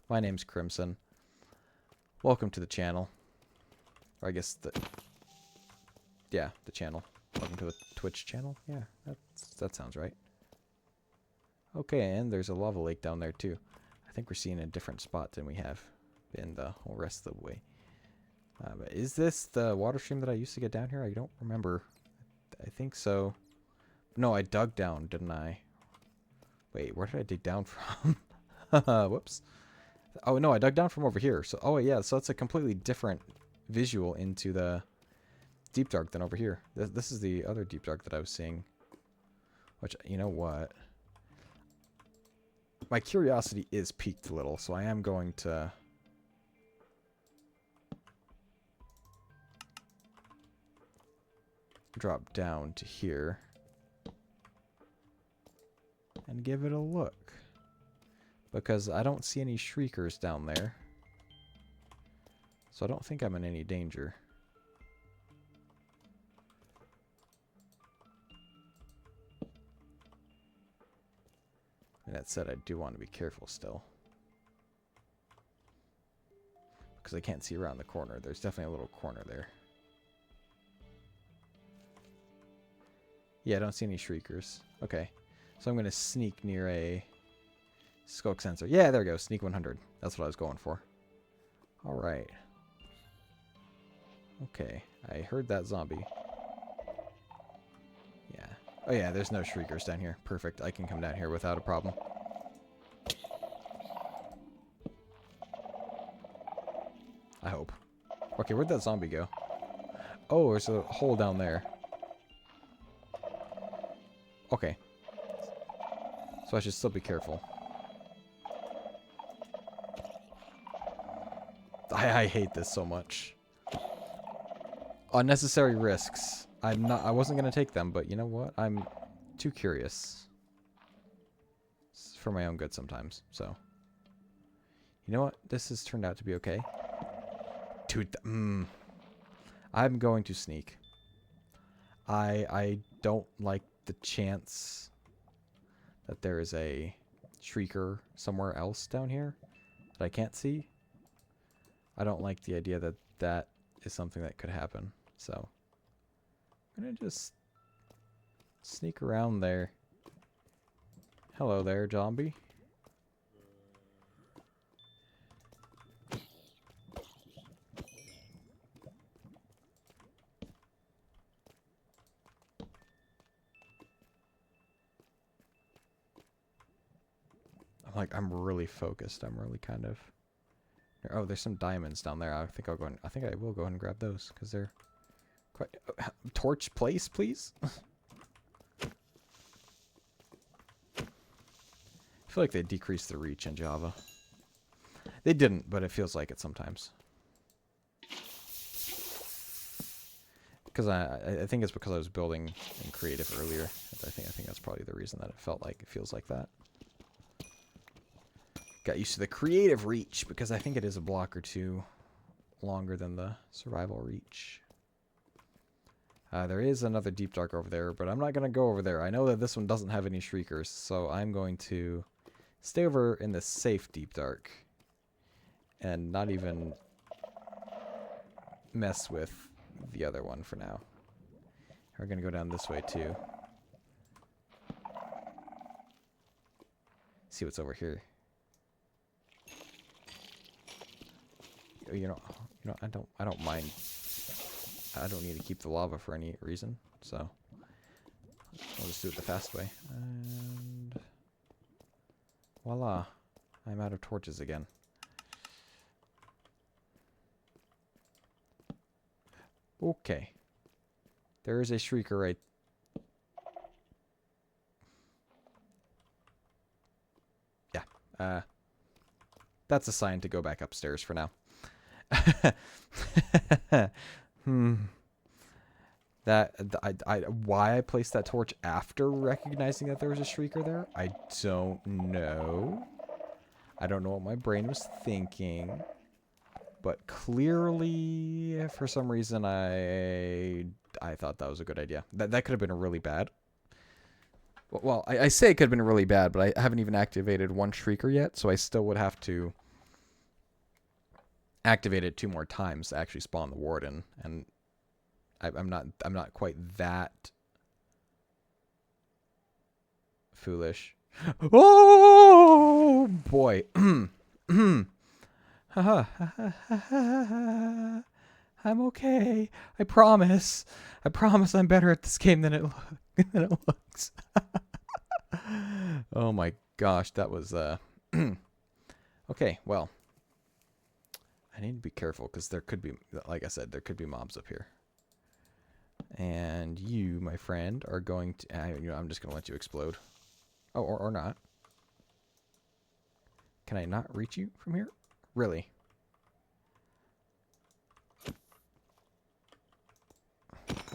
My name's Crimson. Welcome to the channel. Or I guess the channel. Welcome to the Twitch channel. Yeah, that sounds right. Okay, and there's a lava lake down there too. I think we're seeing a different spot than we have in the whole rest of the way. But is this the water stream that I used to get down here? I don't remember. I think so. No, I dug down, didn't I? Wait, where did I dig down from? Whoops. Oh, no, I dug down from over here. So, oh, yeah, so it's a completely different visual into the deep dark than over here. This is the other deep dark that I was seeing. Which, you know what? My curiosity is piqued a little, so I am going to... drop down to here. And give it a look. Because I don't see any shriekers down there. So I don't think I'm in any danger. And that said, I do want to be careful still. Because I can't see around the corner. There's definitely a little corner there. Yeah, I don't see any shriekers. Okay. So I'm going to sneak near a skulk sensor. Yeah, there we go. Sneak 100. That's what I was going for. Alright. Okay. I heard that zombie. Yeah. Oh yeah, there's no shriekers down here. Perfect. I can come down here without a problem. I hope. Okay, where'd that zombie go? Oh, there's a hole down there. Okay. So I should still be careful. I hate this so much. Unnecessary risks. I wasn't gonna take them, but you know what? I'm too curious. It's for my own good sometimes, so. You know what? This has turned out to be okay. Dude, I'm going to sneak. I don't like the chance that there is a shrieker somewhere else down here that I can't see. I don't like the idea that is something that could happen. So I'm gonna just sneak around there. Hello there, zombie. I'm really focused. I'm really kind of. Oh, there's some diamonds down there. I think I will go ahead and grab those because they're quite. Torch place, please. I feel like they decreased the reach in Java. They didn't, but it feels like it sometimes. Because I think it's because I was building in creative earlier. I think that's probably the reason that it feels like that. Got used to the creative reach because I think it is a block or two longer than the survival reach. There is another deep dark over there, but I'm not going to go over there. I know that this one doesn't have any shriekers, so I'm going to stay over in the safe deep dark and not even mess with the other one for now. We're going to go down this way too. See what's over here. You know, I don't mind. I don't need to keep the lava for any reason, so I'll just do it the fast way. And voila, I'm out of torches again. Okay, there is a shrieker right. Yeah, that's a sign to go back upstairs for now. Why I placed that torch after recognizing that there was a shrieker there, I don't know. I don't know what my brain was thinking, but clearly, for some reason, I thought that was a good idea. That could have been really bad. Well, I say it could have been really bad, but I haven't even activated one shrieker yet, so I still would have to activate it 2 more times to actually spawn the warden, and I'm not quite that foolish. Oh boy. I'm okay. I promise. I'm better at this game than it looks. Oh my gosh, that was okay, well, I need to be careful because there could be, like I said, there could be mobs up here. And you, my friend, are going to... I'm just going to let you explode. Oh, or not. Can I not reach you from here? Really?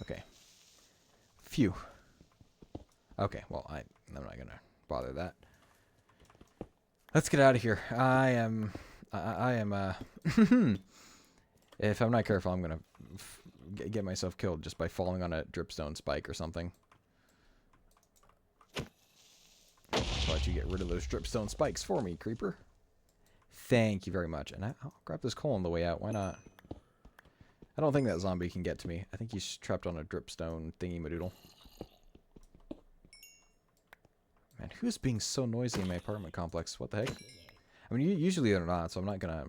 Okay. Phew. Okay, well, I'm not going to bother that. Let's get out of here. I am... If I'm not careful, I'm going to get myself killed just by falling on a dripstone spike or something. I'll let you get rid of those dripstone spikes for me, creeper. Thank you very much. And I'll grab this coal on the way out. Why not? I don't think that zombie can get to me. I think he's trapped on a dripstone thingy-madoodle. Man, who's being so noisy in my apartment complex? What the heck? I mean, usually they're not, so I'm not gonna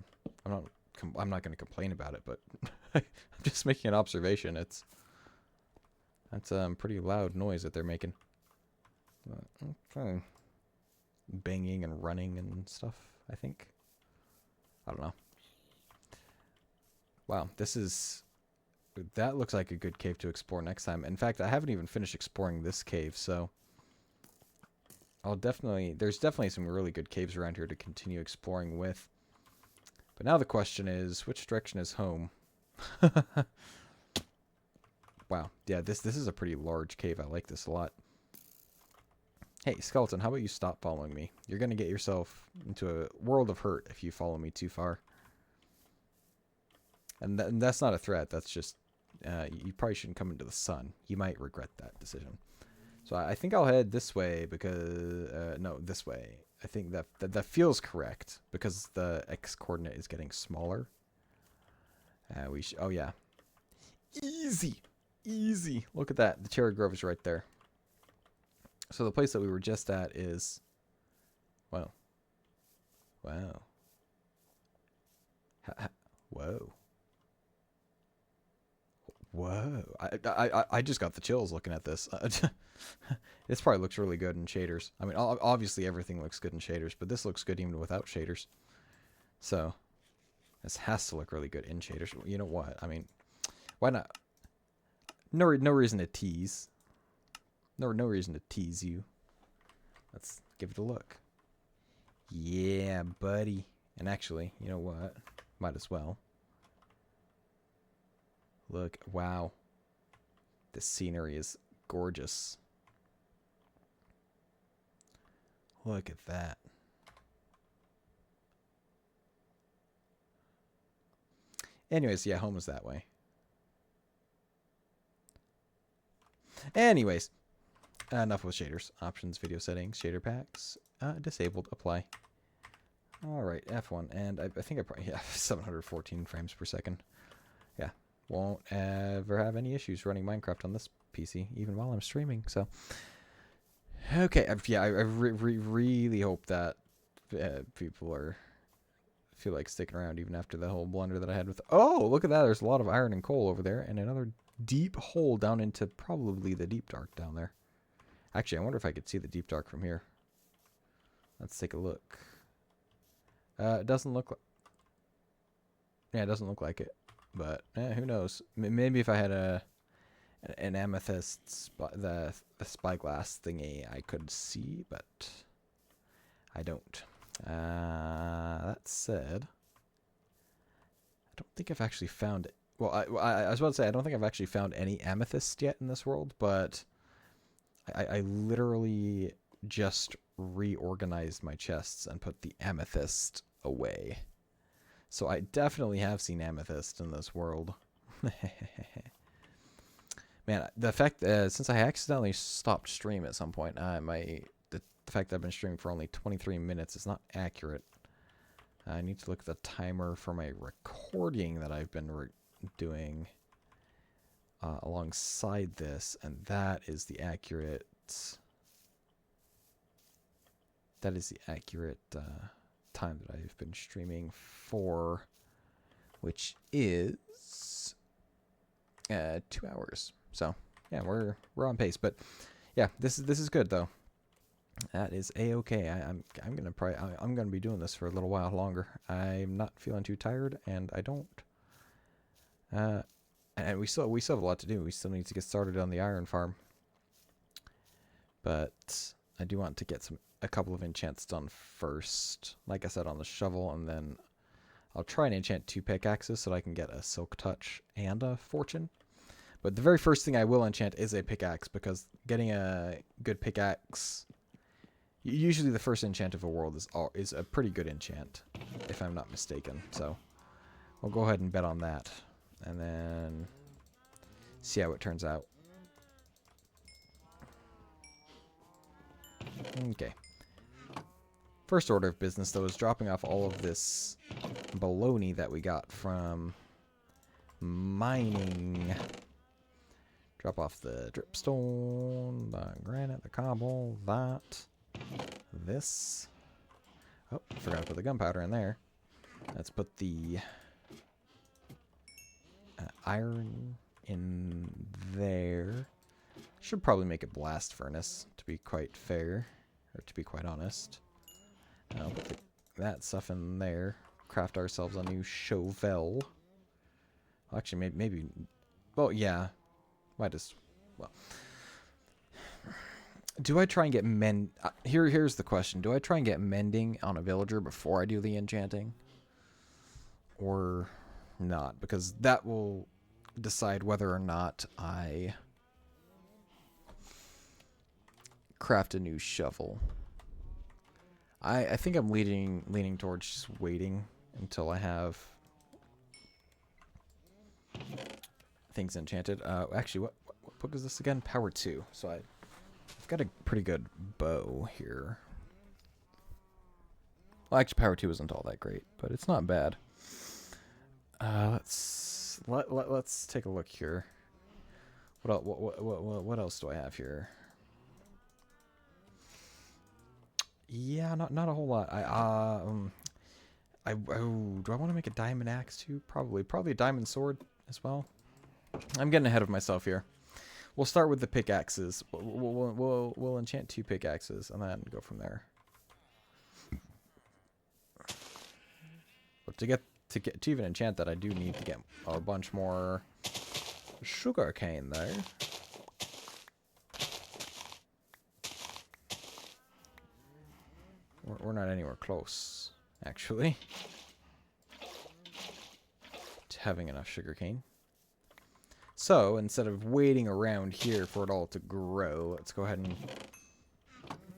complain about it. But I'm just making an observation. That's pretty loud noise that they're making. Okay. Banging and running and stuff, I think. I don't know. Wow, that looks like a good cave to explore next time. In fact, I haven't even finished exploring this cave, so there's definitely some really good caves around here to continue exploring with. But now the question is, which direction is home? Wow, yeah, this is a pretty large cave. I like this a lot. Hey, Skeleton, how about you stop following me? You're going to get yourself into a world of hurt if you follow me too far. And that's not a threat. That's just, you probably shouldn't come into the sun. You might regret that decision. So I think I'll head this way because, no, this way. I think that feels correct because the X coordinate is getting smaller. Oh yeah, Easy. Easy. Look at that. The cherry grove is right there. So the place that we were just at is... Wow. Wow. Whoa. Whoa. I just got the chills looking at this. This probably looks really good in shaders. I mean, obviously everything looks good in shaders, but this looks good even without shaders. So, this has to look really good in shaders. You know what? I mean, why not? No reason to tease. No reason to tease you. Let's give it a look. Yeah, buddy. And actually, you know what? Might as well. Look, wow. This scenery is gorgeous. Look at that. Anyways, yeah, home is that way. Anyways, enough with shaders. Options, video settings, shader packs, disabled, apply. Alright, F1, and I think I probably have 714 frames per second. Yeah, won't ever have any issues running Minecraft on this PC, even while I'm streaming, so. Okay, I really hope that people feel like sticking around even after the whole blunder that I had with... Oh, look at that, there's a lot of iron and coal over there, and another deep hole down into probably the deep dark down there. Actually, I wonder if I could see the deep dark from here. Let's take a look. It doesn't look like... Yeah, it doesn't look like it. But, who knows? Maybe if I had an amethyst, the spyglass thingy, I could see, but I don't. That said, I don't think I've actually found it. Well, I was about to say, I don't think I've actually found any amethyst yet in this world, but I literally just reorganized my chests and put the amethyst away. So I definitely have seen amethyst in this world. Man, the fact since I accidentally stopped stream at some point, the fact that I've been streaming for only 23 minutes is not accurate. I need to look at the timer for my recording that I've been doing alongside this, and that is the accurate. That is the accurate time that I've been streaming for, which is 2 hours. So yeah, we're on pace. But yeah, this is good though. That is a-okay. I'm gonna be doing this for a little while longer. I'm not feeling too tired, and I don't. And we still have a lot to do. We still need to get started on the iron farm. But I do want to get a couple of enchants done first. Like I said, on the shovel, and then I'll try and enchant 2 pickaxes so that I can get a silk touch and a fortune. But the very first thing I will enchant is a pickaxe, because getting a good pickaxe, usually the first enchant of a world is a pretty good enchant, if I'm not mistaken. So we'll go ahead and bet on that, and then see how it turns out. Okay. First order of business, though, is dropping off all of this baloney that we got from mining. Drop off the dripstone, the granite, the cobble, this. Oh, forgot to put the gunpowder in there. Let's put the iron in there. Should probably make a blast furnace, to be quite fair, or to be quite honest. I'll put that stuff in there. Craft ourselves a new shovel. Actually, maybe. Well, yeah. Might as well. Do I try and get here's the question. Do I try and get mending on a villager before I do the enchanting? Or not? Because that will decide whether or not I craft a new shovel. I think I'm leaning towards just waiting until I have things enchanted. Actually, what book is this again? Power 2. So I've got a pretty good bow here. Well, actually, Power 2 isn't all that great, but it's not bad. Let's let's take a look here. What else do I have here? Yeah, not a whole lot. Do I want to make a diamond axe too? Probably a diamond sword as well. I'm getting ahead of myself here. We'll start with the pickaxes. We'll enchant 2 pickaxes and then go from there. But to even enchant that, I do need to get a bunch more sugar cane there. We're not anywhere close, actually, to having enough sugar cane. So instead of waiting around here for it all to grow, let's go ahead and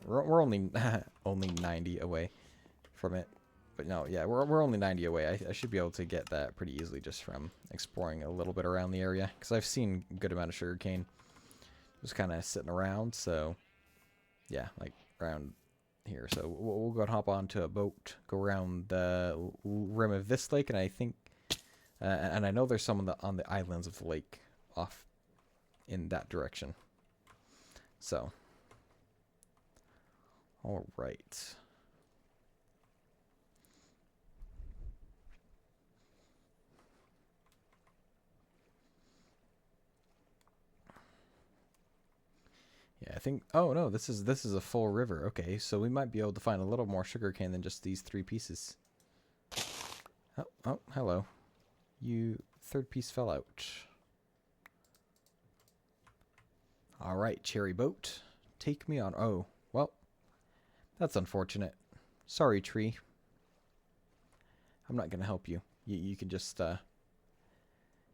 we're only only 90 away from it. But no, yeah, we're only 90 away. I should be able to get that pretty easily just from exploring a little bit around the area, because I've seen a good amount of sugarcane just kind of sitting around. So yeah, like around here. So we'll go and hop onto a boat, go around the rim of this lake, and I think, and I know there's some on the islands of the lake off in that direction. So, all right. Yeah, I think. Oh no, this is a full river. Okay, so we might be able to find a little more sugarcane than just these 3 pieces. Oh, hello. You 3rd piece fell out. All right, cherry boat, take me on. Oh, well, that's unfortunate. Sorry, tree. I'm not gonna help you. You can just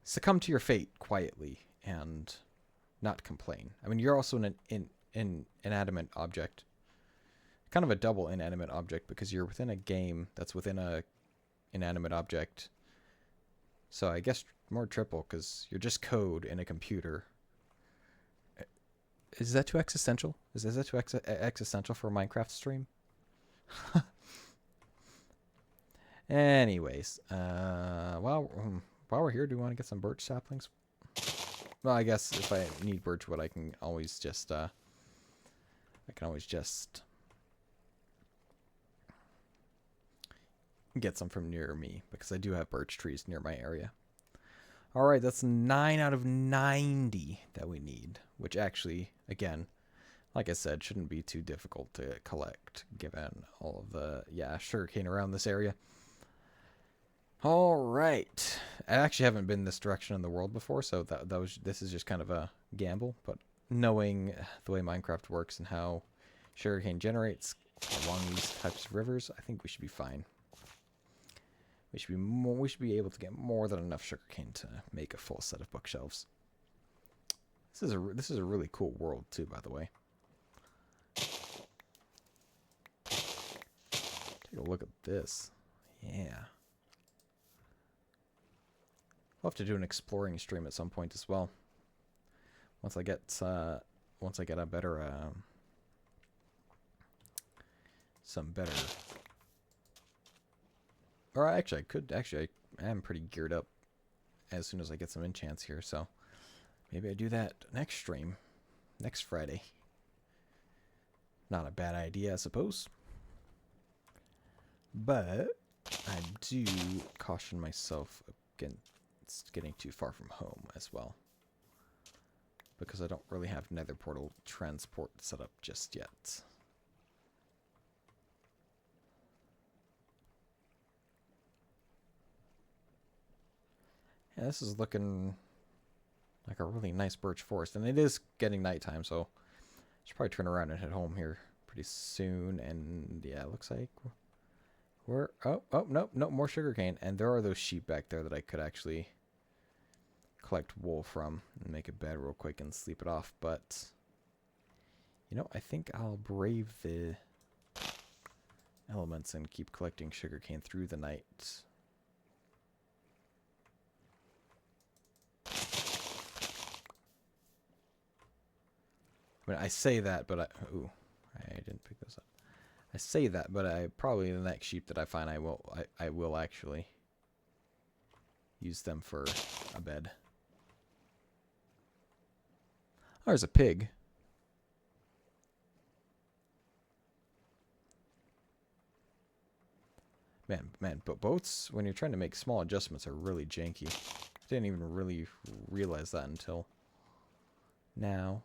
succumb to your fate quietly and not complain. I mean, you're also an inanimate object. Kind of a double inanimate object, because you're within a game that's within a inanimate object. So I guess more triple, because you're just code in a computer. Is that too existential? Is that too existential for a Minecraft stream? Anyways, while we're here, do we want to get some birch saplings? Well, I guess if I need birchwood, I can always just get some from near me, because I do have birch trees near my area. All right, that's 9 out of 90 that we need, which actually, again, like I said, shouldn't be too difficult to collect, given all of the, sugarcane around this area. All right. I actually haven't been this direction in the world before, so this is just kind of a gamble, but knowing the way Minecraft works and how sugarcane generates along these types of rivers, I think we should be fine. We should be able to get more than enough sugarcane to make a full set of bookshelves. This is a really cool world too, by the way. Take a look at this. Yeah. We'll have to do an exploring stream at some point as well. Once I get a better some better. Or actually, I am pretty geared up as soon as I get some enchants here, so maybe I do that next stream, next Friday. Not a bad idea, I suppose. But I do caution myself against getting too far from home as well, because I don't really have nether portal transport set up just yet. Yeah, this is looking like a really nice birch forest, and it is getting nighttime, so I should probably turn around and head home here pretty soon. And yeah, it looks like we're no, more sugarcane, and there are those sheep back there that I could actually collect wool from and make a bed real quick and sleep it off. But you know, I think I'll brave the elements and keep collecting sugarcane through the night. I mean, I say that, but I didn't pick those up. I say that, but I probably the next sheep that I find, I will actually use them for a bed. Oh, there's a pig. Man, but boats, when you're trying to make small adjustments, are really janky. I didn't even really realize that until now.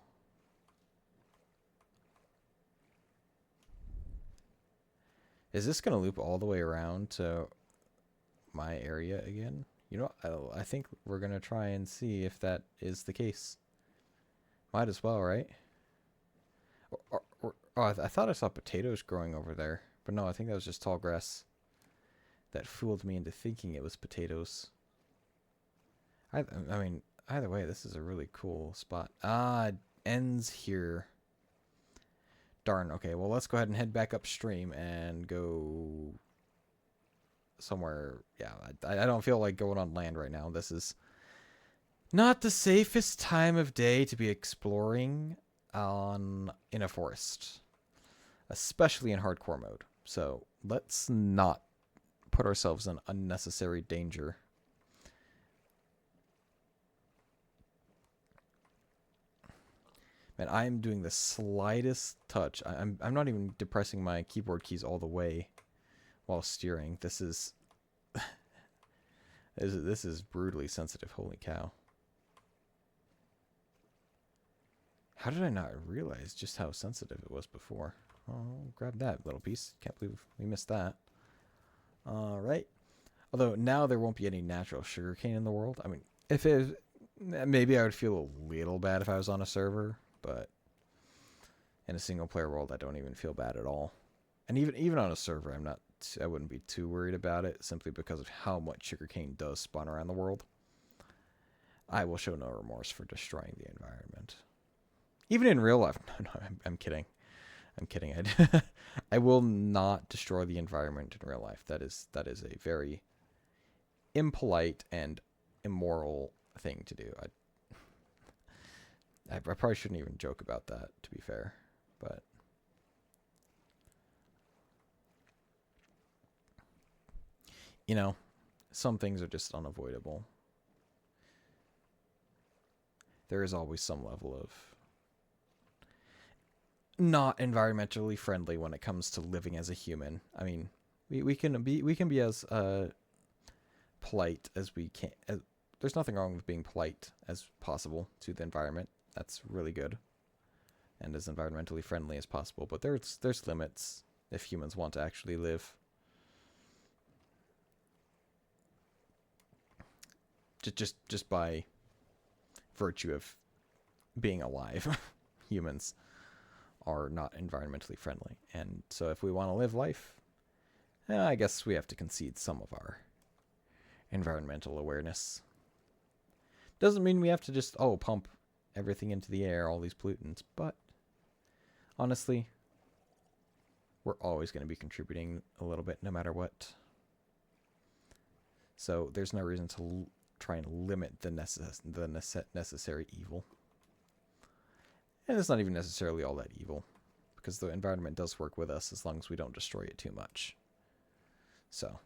Is this going to loop all the way around to my area again? You know, I think we're going to try and see if that is the case. Might as well, right? I thought I saw potatoes growing over there. But no, I think that was just tall grass. That fooled me into thinking it was potatoes. I mean, either way, this is a really cool spot. Ah, it ends here. Darn. Okay, well, let's go ahead and head back upstream and go somewhere. Yeah, I don't feel like going on land right now. This is not the safest time of day to be exploring in a forest, especially in hardcore mode. So let's not put ourselves in unnecessary danger. Man, I am doing the slightest touch. I'm not even depressing my keyboard keys all the way while steering. This is this is brutally sensitive. Holy cow. How did I not realize just how sensitive it was before? Oh, grab that little piece. Can't believe we missed that. Alright. Although now there won't be any natural sugarcane in the world. I mean, if it, maybe I would feel a little bad if I was on a server, but in a single player world, I don't even feel bad at all. And even on a server, I wouldn't be too worried about it, simply because of how much sugarcane does spawn around the world. I will show no remorse for destroying the environment. Even in real life. No, I'm kidding. I'm kidding. I will not destroy the environment in real life. That is a very impolite and immoral thing to do. I probably shouldn't even joke about that, to be fair. But you know, some things are just unavoidable. There is always some level of not environmentally friendly when it comes to living as a human. I mean, we can be as polite as we can. There's nothing wrong with being polite as possible to the environment. That's really good, and as environmentally friendly as possible. But there's limits if humans want to actually live. Just by virtue of being alive, humans are not environmentally friendly. And so if we want to live life, I guess we have to concede some of our environmental awareness. Doesn't mean we have to just, pump everything into the air, all these pollutants, but honestly, we're always going to be contributing a little bit no matter what. So there's no reason to try and limit the necessary evil. And it's not even necessarily all that evil, because the environment does work with us as long as we don't destroy it too much. So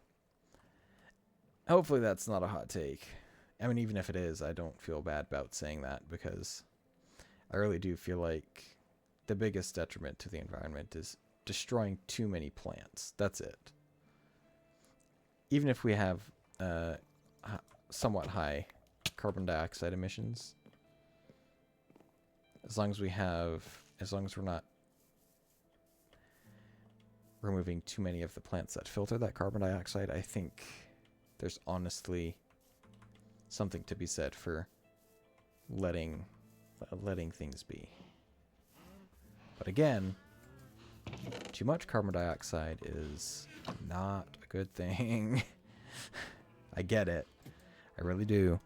hopefully that's not a hot take. I mean, even if it is, I don't feel bad about saying that, because I really do feel like the biggest detriment to the environment is destroying too many plants. That's it. Even if we have somewhat high carbon dioxide emissions, as long as we're not removing too many of the plants that filter that carbon dioxide, I think there's honestly something to be said for letting things be. But again, too much carbon dioxide is not a good thing. I get it. I really do.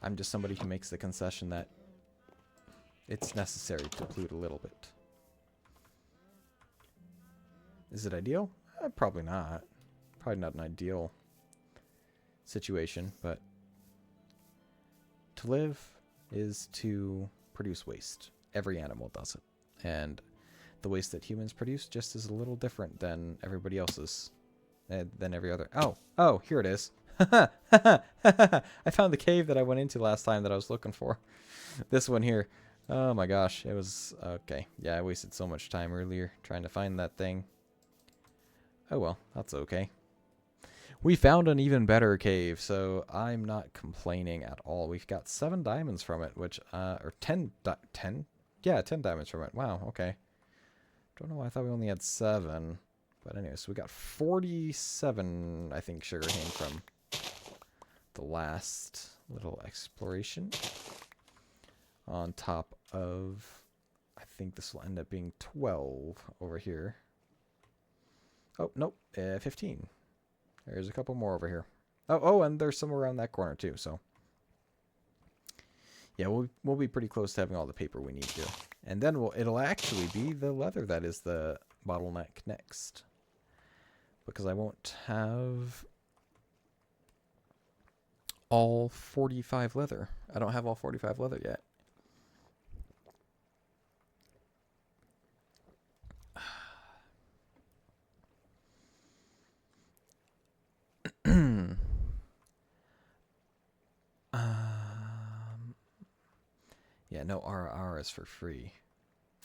I'm just somebody who makes the concession that it's necessary to pollute a little bit. Is it ideal? Probably not. Probably not an ideal situation, but to live is to produce waste. Every animal does it. And the waste that humans produce just is a little different than everybody else's. Than every other. Oh, here it is. I found the cave that I went into last time that I was looking for. This one here. Oh my gosh, it was... Okay, yeah, I wasted so much time earlier trying to find that thing. Oh well, that's okay. We found an even better cave, so I'm not complaining at all. We've got 7 diamonds from it, which, or 10, 10? Yeah, 10 diamonds from it. Wow, okay. Don't know why I thought we only had 7. But anyway, so we got 47, I think, sugarcane from the last little exploration. On top of, I think this will end up being 12 over here. Oh, nope, 15. There's a couple more over here. Oh, and there's some around that corner too, so. Yeah, we'll be pretty close to having all the paper we need here. And then it'll actually be the leather that is the bottleneck next. Because I won't have all 45 leather. I don't have all 45 leather yet. Yeah, no RR is for free.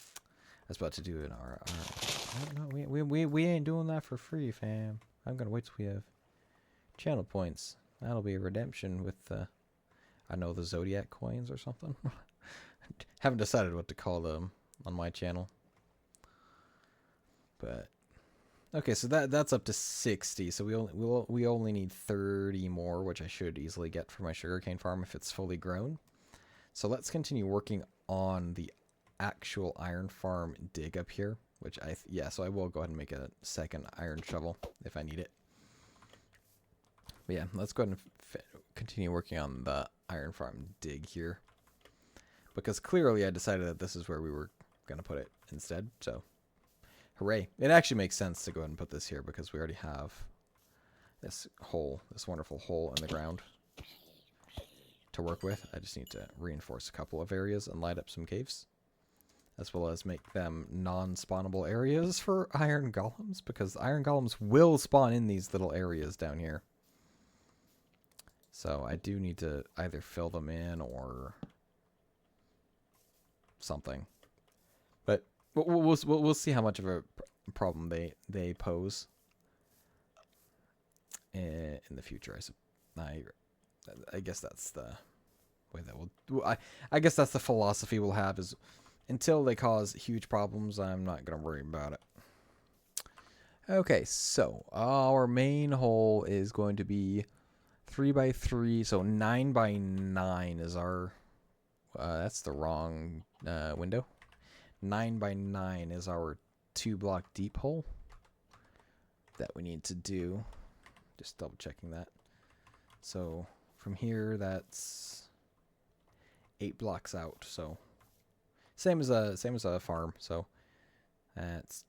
I was about to do an RR. No, we ain't doing that for free, fam. I'm gonna wait till we have channel points. That'll be a redemption with I know, the Zodiac coins or something. Haven't decided what to call them on my channel. But okay, so that's up to 60. So we only need 30 more, which I should easily get for my sugarcane farm if it's fully grown. So let's continue working on the actual iron farm dig up here, which so I will go ahead and make a second iron shovel if I need it. But yeah, let's go ahead and continue working on the iron farm dig here, because clearly I decided that this is where we were going to put it instead. So hooray. It actually makes sense to go ahead and put this here because we already have this wonderful hole in the ground to work with. I just need to reinforce a couple of areas and light up some caves, as well as make them non-spawnable areas for iron golems, because iron golems will spawn in these little areas down here. So I do need to either fill them in or something. But we'll see how much of a problem they pose in the future. I guess that's the way that I guess that's the philosophy we'll have, is until they cause huge problems, I'm not going to worry about it. Okay, so our main hole is going to be 3x3, so 9x9 is our, that's the wrong window. 9x9 is our 2-block deep hole that we need to do. Just double checking that. So from here, that's 8 blocks out. So same as a farm. So that's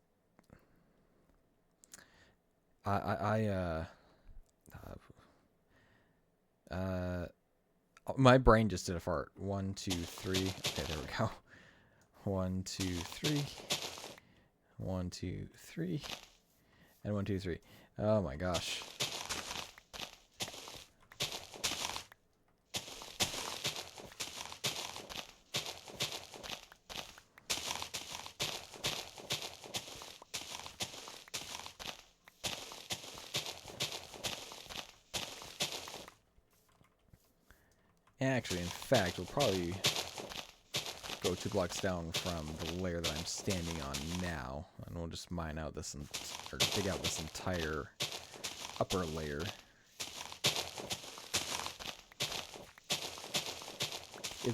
my brain just did a fart. 1, 2, 3. Okay, there we go. 1, 2, 3. 1, 2, 3. And 1, 2, 3. Oh my gosh. Actually, in fact, we'll probably go 2 blocks down from the layer that I'm standing on now, and we'll just mine out this or dig out this entire upper layer.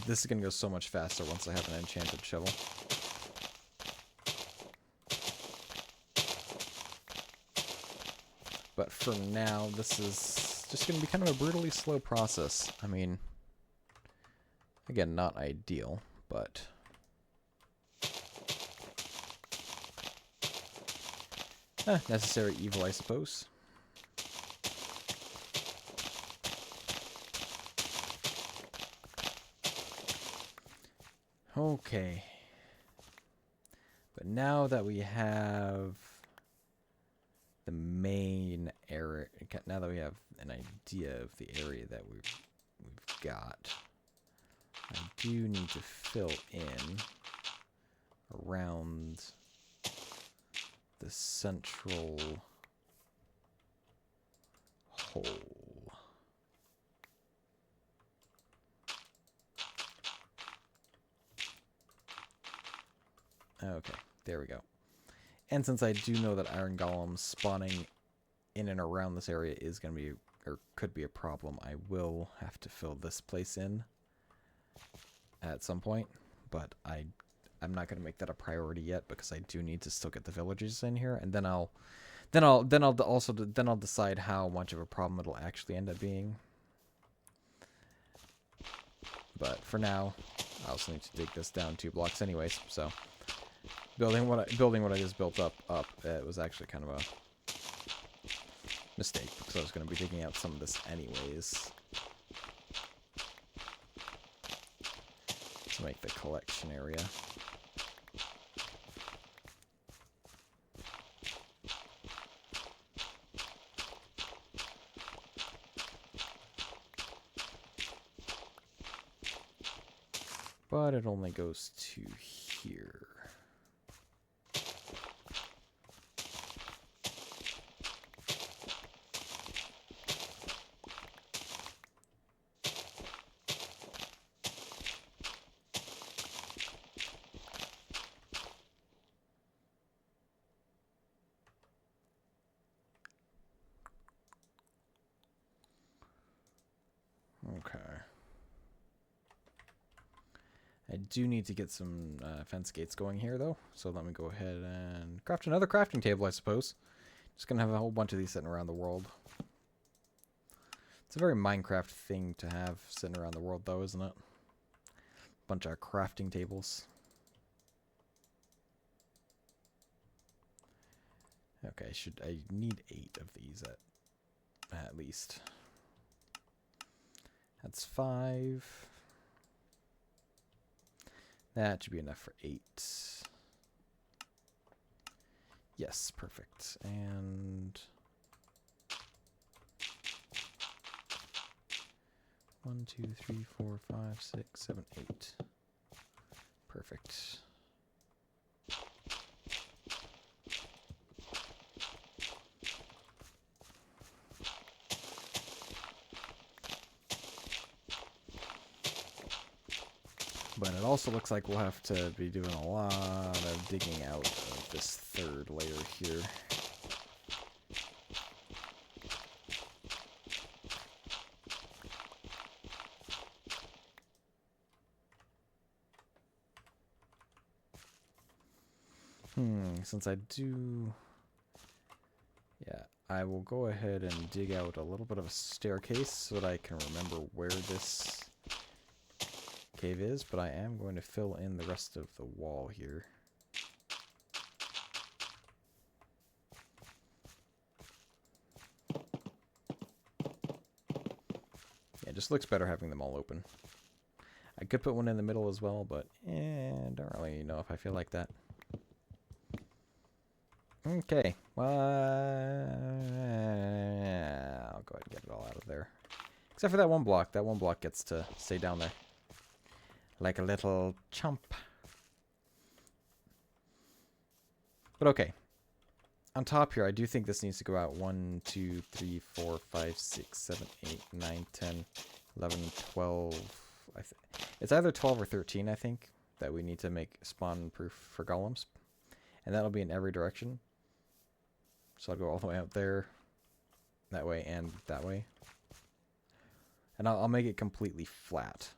This is gonna go so much faster once I have an enchanted shovel. But for now, this is just gonna be kind of a brutally slow process. I mean, again, not ideal, but necessary evil, I suppose. Okay. But now that we have the main area, now that we have an idea of the area that we've got, I do need to fill in around the central hole. Okay, there we go. And since I do know that iron golems spawning in and around this area is going to be, or could be a problem, I will have to fill this place in at some point. But I'm not going to make that a priority yet because I do need to still get the villagers in here, and then I'll decide how much of a problem it'll actually end up being. But for now, I also need to dig this down 2 blocks anyways, so building what I just built up, it was actually kind of a mistake because I was going to be digging out some of this anyways to make the collection area. But it only goes to here. Okay. I do need to get some fence gates going here, though. So let me go ahead and craft another crafting table, I suppose. Just going to have a whole bunch of these sitting around the world. It's a very Minecraft thing to have sitting around the world, though, isn't it? Bunch of crafting tables. Okay, I need 8 of these at least. That's 5. That should be enough for 8. Yes, perfect. And 1, 2, 3, 4, 5, 6, 7, 8. Perfect. But it also looks like we'll have to be doing a lot of digging out of this 3rd layer here. Since I do... Yeah, I will go ahead and dig out a little bit of a staircase so that I can remember where this cave is, but I am going to fill in the rest of the wall here. Yeah, it just looks better having them all open. I could put one in the middle as well, but don't really know if I feel like that. Okay, well, I'll go ahead and get it all out of there. Except for that one block. That one block gets to stay down there. Like a little chump. But okay. On top here, I do think this needs to go out 1, 2, 3, 4, 5, 6, 7, 8, 9, 10, 11, 12. It's either 12 or 13, I think, that we need to make spawn proof for golems. And that'll be in every direction. So I'll go all the way out there, that way, and that way. And I'll make it completely flat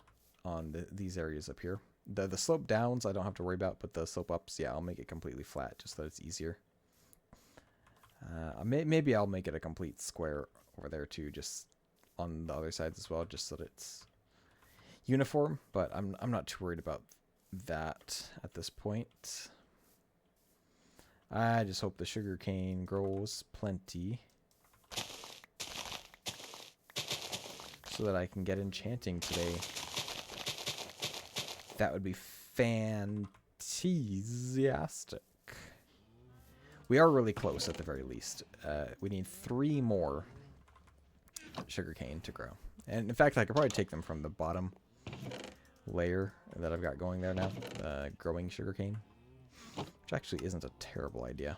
on these areas up here. The slope downs I don't have to worry about, but the slope ups, yeah, I'll make it completely flat just so that it's easier. Maybe I'll make it a complete square over there too, just on the other sides as well, just so that it's uniform. But I'm not too worried about that at this point. I just hope the sugarcane grows plenty so that I can get enchanting today. That would be fantastic. We are really close at the very least. We need 3 more sugarcane to grow. And in fact, I could probably take them from the bottom layer that I've got going there now. Growing sugarcane. Which actually isn't a terrible idea.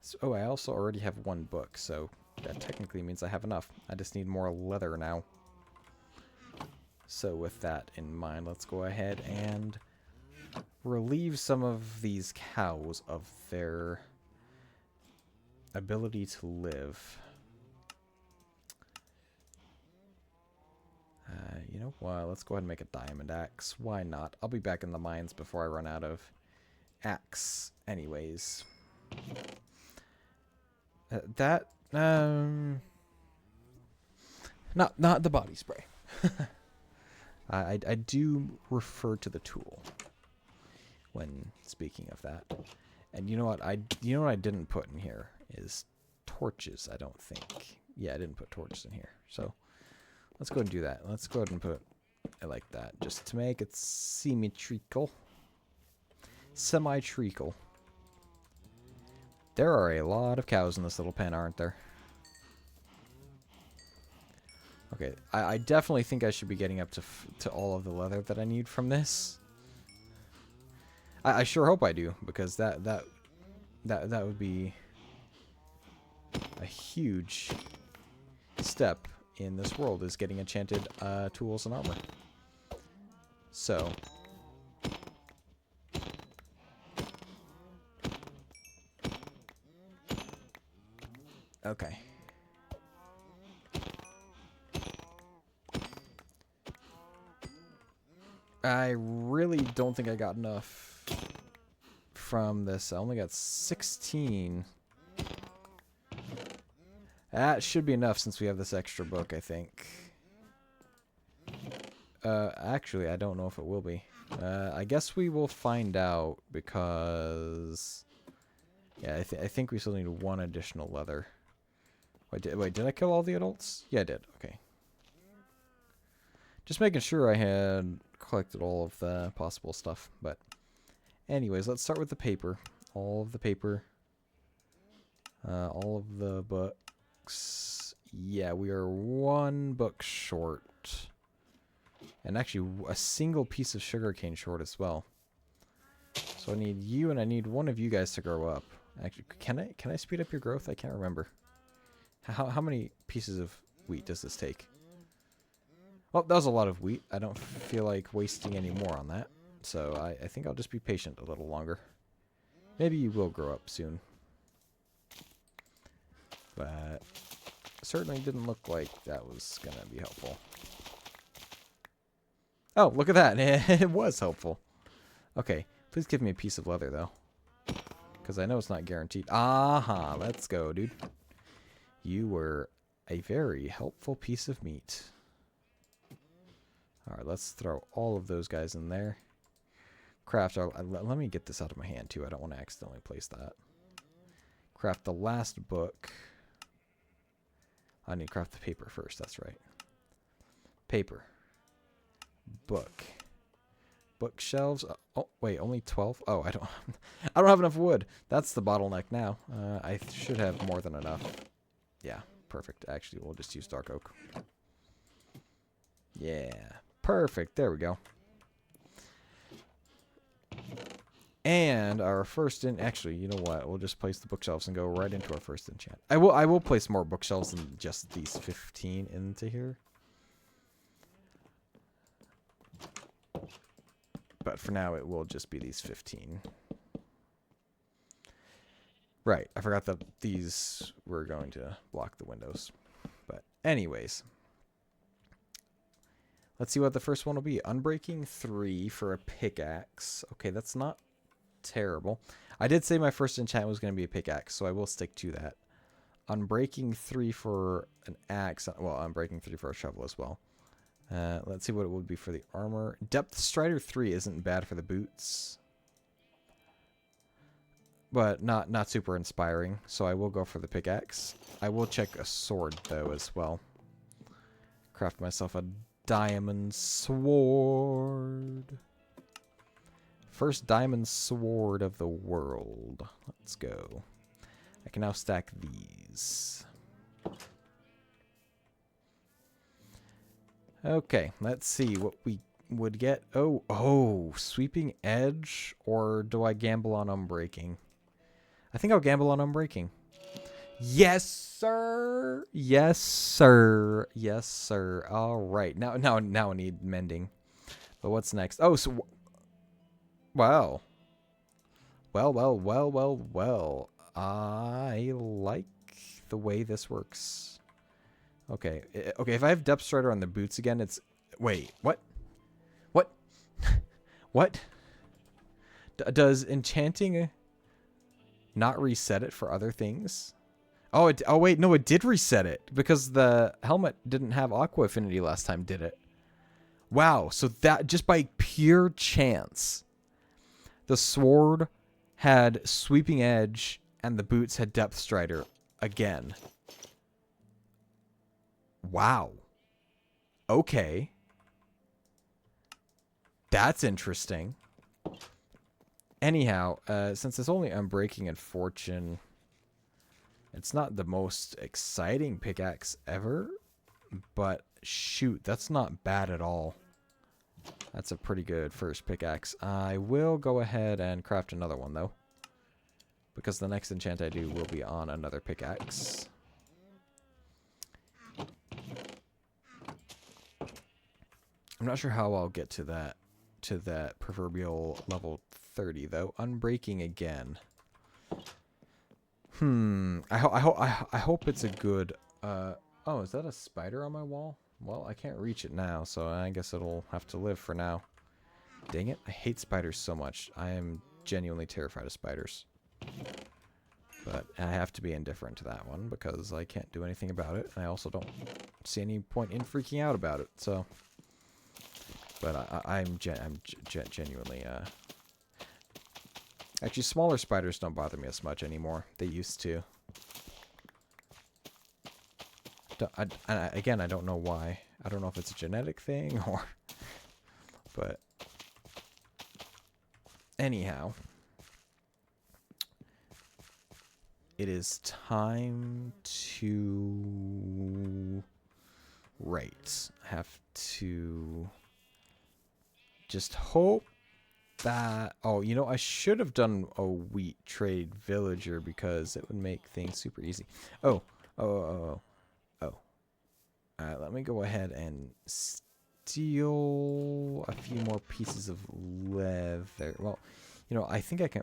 So, oh, I also already have 1 book, so that technically means I have enough. I just need more leather now. So with that in mind, let's go ahead and relieve some of these cows of their ability to live. You know what? Let's go ahead and make a diamond axe. Why not? I'll be back in the mines before I run out of axe anyways. Not the body spray. I do refer to the tool when speaking of that. And you know what I didn't put in here is torches, I don't think. Yeah, I didn't put torches in here. So let's go ahead and do that. Let's go ahead and put it like that just to make it symmetrical. Semi-treacle. There are a lot of cows in this little pen, aren't there? Okay, I definitely think I should be getting up to all of the leather that I need from this. I sure hope I do, because that would be a huge step in this world, is getting enchanted tools and armor. So okay. I really don't think I got enough from this. I only got 16. That should be enough since we have this extra book, I think. Actually, I don't know if it will be. I guess we will find out because... yeah, I think we still need 1 additional leather. Wait, did I kill all the adults? Yeah, I did. Okay. Just making sure I had collected all of the possible stuff. But anyways, let's start with the paper. All of the paper. All of the books. Yeah, we are 1 book short. And actually a single piece of sugarcane short as well. So I need you and I need 1 of you guys to grow up. Actually, can I speed up your growth? I can't remember. How many pieces of wheat does this take? Well, that was a lot of wheat. I don't feel like wasting any more on that. So I think I'll just be patient a little longer. Maybe you will grow up soon. But certainly didn't look like that was going to be helpful. Oh, look at that. It was helpful. Okay, please give me a piece of leather, though. Because I know it's not guaranteed. Aha, let's go, dude. You were a very helpful piece of meat. Alright, let's throw all of those guys in there. Craft, let me get this out of my hand, too. I don't want to accidentally place that. Craft the last book. I need to craft the paper first, that's right. Paper. Book. Bookshelves. Oh, wait, only 12? Oh, I don't have enough wood. That's the bottleneck now. I should have more than enough. Yeah, perfect. Actually, we'll just use dark oak. Yeah, perfect. There we go. And our first actually, you know what? We'll just place the bookshelves and go right into our first enchant. I will place more bookshelves than just these 15 into here. But for now, it will just be these 15. Right, I forgot that these were going to block the windows. But anyways. Let's see what the first one will be. Unbreaking 3 for a pickaxe. Okay, that's not terrible. I did say my first enchant was going to be a pickaxe, so I will stick to that. Unbreaking 3 for an axe. Well, Unbreaking 3 for a shovel as well. Let's see what it would be for the armor. Depth Strider 3 isn't bad for the boots. But not super inspiring, so I will go for the pickaxe. I will check a sword, though, as well. Craft myself a diamond sword. First diamond sword of the world. Let's go. I can now stack these. Okay, let's see what we would get. Oh, sweeping edge, or do I gamble on unbreaking? I think I'll gamble on unbreaking. Yes, sir. Yes, sir. Yes, sir. All right. Now I need mending. But what's next? Oh, so wow. Well. I like the way this works. Okay. Okay, if I have Depth Strider on the boots again, it's... Wait, what? What? What? Does enchanting not reset it for other things? Oh, oh wait, no, it did reset it because the helmet didn't have Aqua Affinity last time, did it? Wow, so that just by pure chance, the sword had Sweeping Edge and the boots had Depth Strider again. Wow. Okay. That's interesting. Anyhow, since it's only Unbreaking and Fortune, it's not the most exciting pickaxe ever, but shoot, that's not bad at all. That's a pretty good first pickaxe. I will go ahead and craft another one, though, because the next enchant I do will be on another pickaxe. I'm not sure how I'll get to that proverbial level 30, though. Unbreaking again. I hope it's a good... oh, is that a spider on my wall? Well, I can't reach it now, so I guess it'll have to live for now. Dang it, I hate spiders so much. I am genuinely terrified of spiders. But I have to be indifferent to that one, because I can't do anything about it. And I also don't see any point in freaking out about it, so... But I'm genuinely... Actually, smaller spiders don't bother me as much anymore. They used to. Again, I don't know why. I don't know if it's a genetic thing or... But... Anyhow. It is time to... Right. I have to... Just hope that... Oh, you know, I should have done a wheat trade villager because it would make things super easy. Oh. Alright, let me go ahead and steal a few more pieces of leather. Well, you know, I think I can...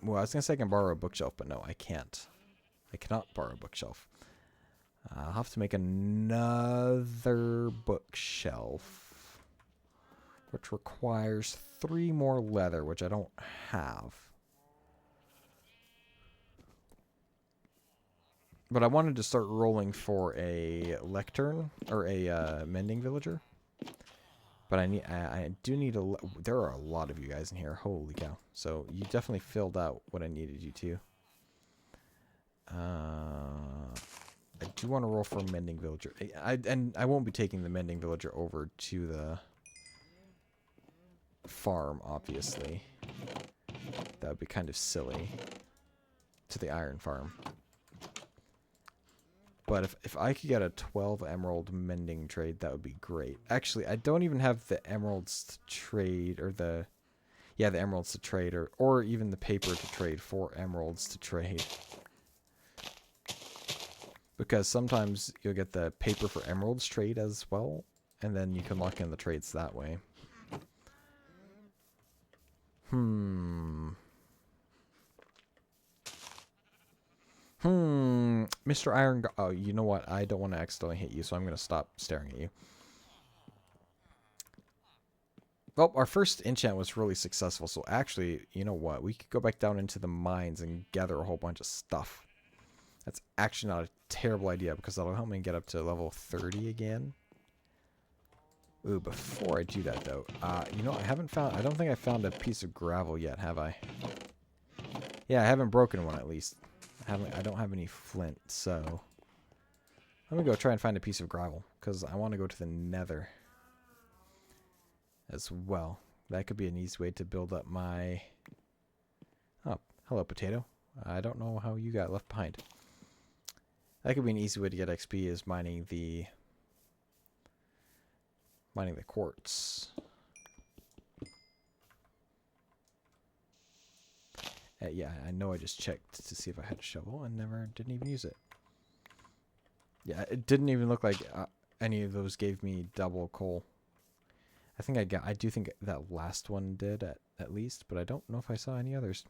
Well, I was going to say I can borrow a bookshelf, but no, I can't. I cannot borrow a bookshelf. I'll have to make another bookshelf, which requires 3 more leather, which I don't have. But I wanted to start rolling for a lectern, or a mending villager. But I do need a... There are a lot of you guys in here. Holy cow. So you definitely filled out what I needed you to. I do want to roll for a mending villager. And I won't be taking the mending villager over to the farm, obviously. That would be kind of silly. To the iron farm. But if I could get a 12 emerald mending trade, that would be great. Actually, I don't even have the emeralds to trade, or the... Yeah, the emeralds to trade, or even the paper to trade for emeralds to trade. Because sometimes you'll get the paper for emeralds trade as well, and then you can lock in the trades that way. Mr. Iron... Oh, you know what? I don't want to accidentally hit you, so I'm going to stop staring at you. Well, our first enchant was really successful, so actually, you know what? We could go back down into the mines and gather a whole bunch of stuff. That's actually not a terrible idea, because that'll help me get up to level 30 again. Ooh, before I do that, though, you know, I don't think I found a piece of gravel yet, have I? Yeah, I haven't broken one, at least. I don't have any flint, so... Let me go try and find a piece of gravel, because I want to go to the nether as well. That could be an easy way to build up my... Oh, hello, potato. I don't know how you got left behind. That could be an easy way to get XP, is mining the quartz. Yeah, I know I just checked to see if I had a shovel and didn't even use it. Yeah, it didn't even look like any of those gave me double coal. I do think that last one did at least, but I don't know if I saw any others.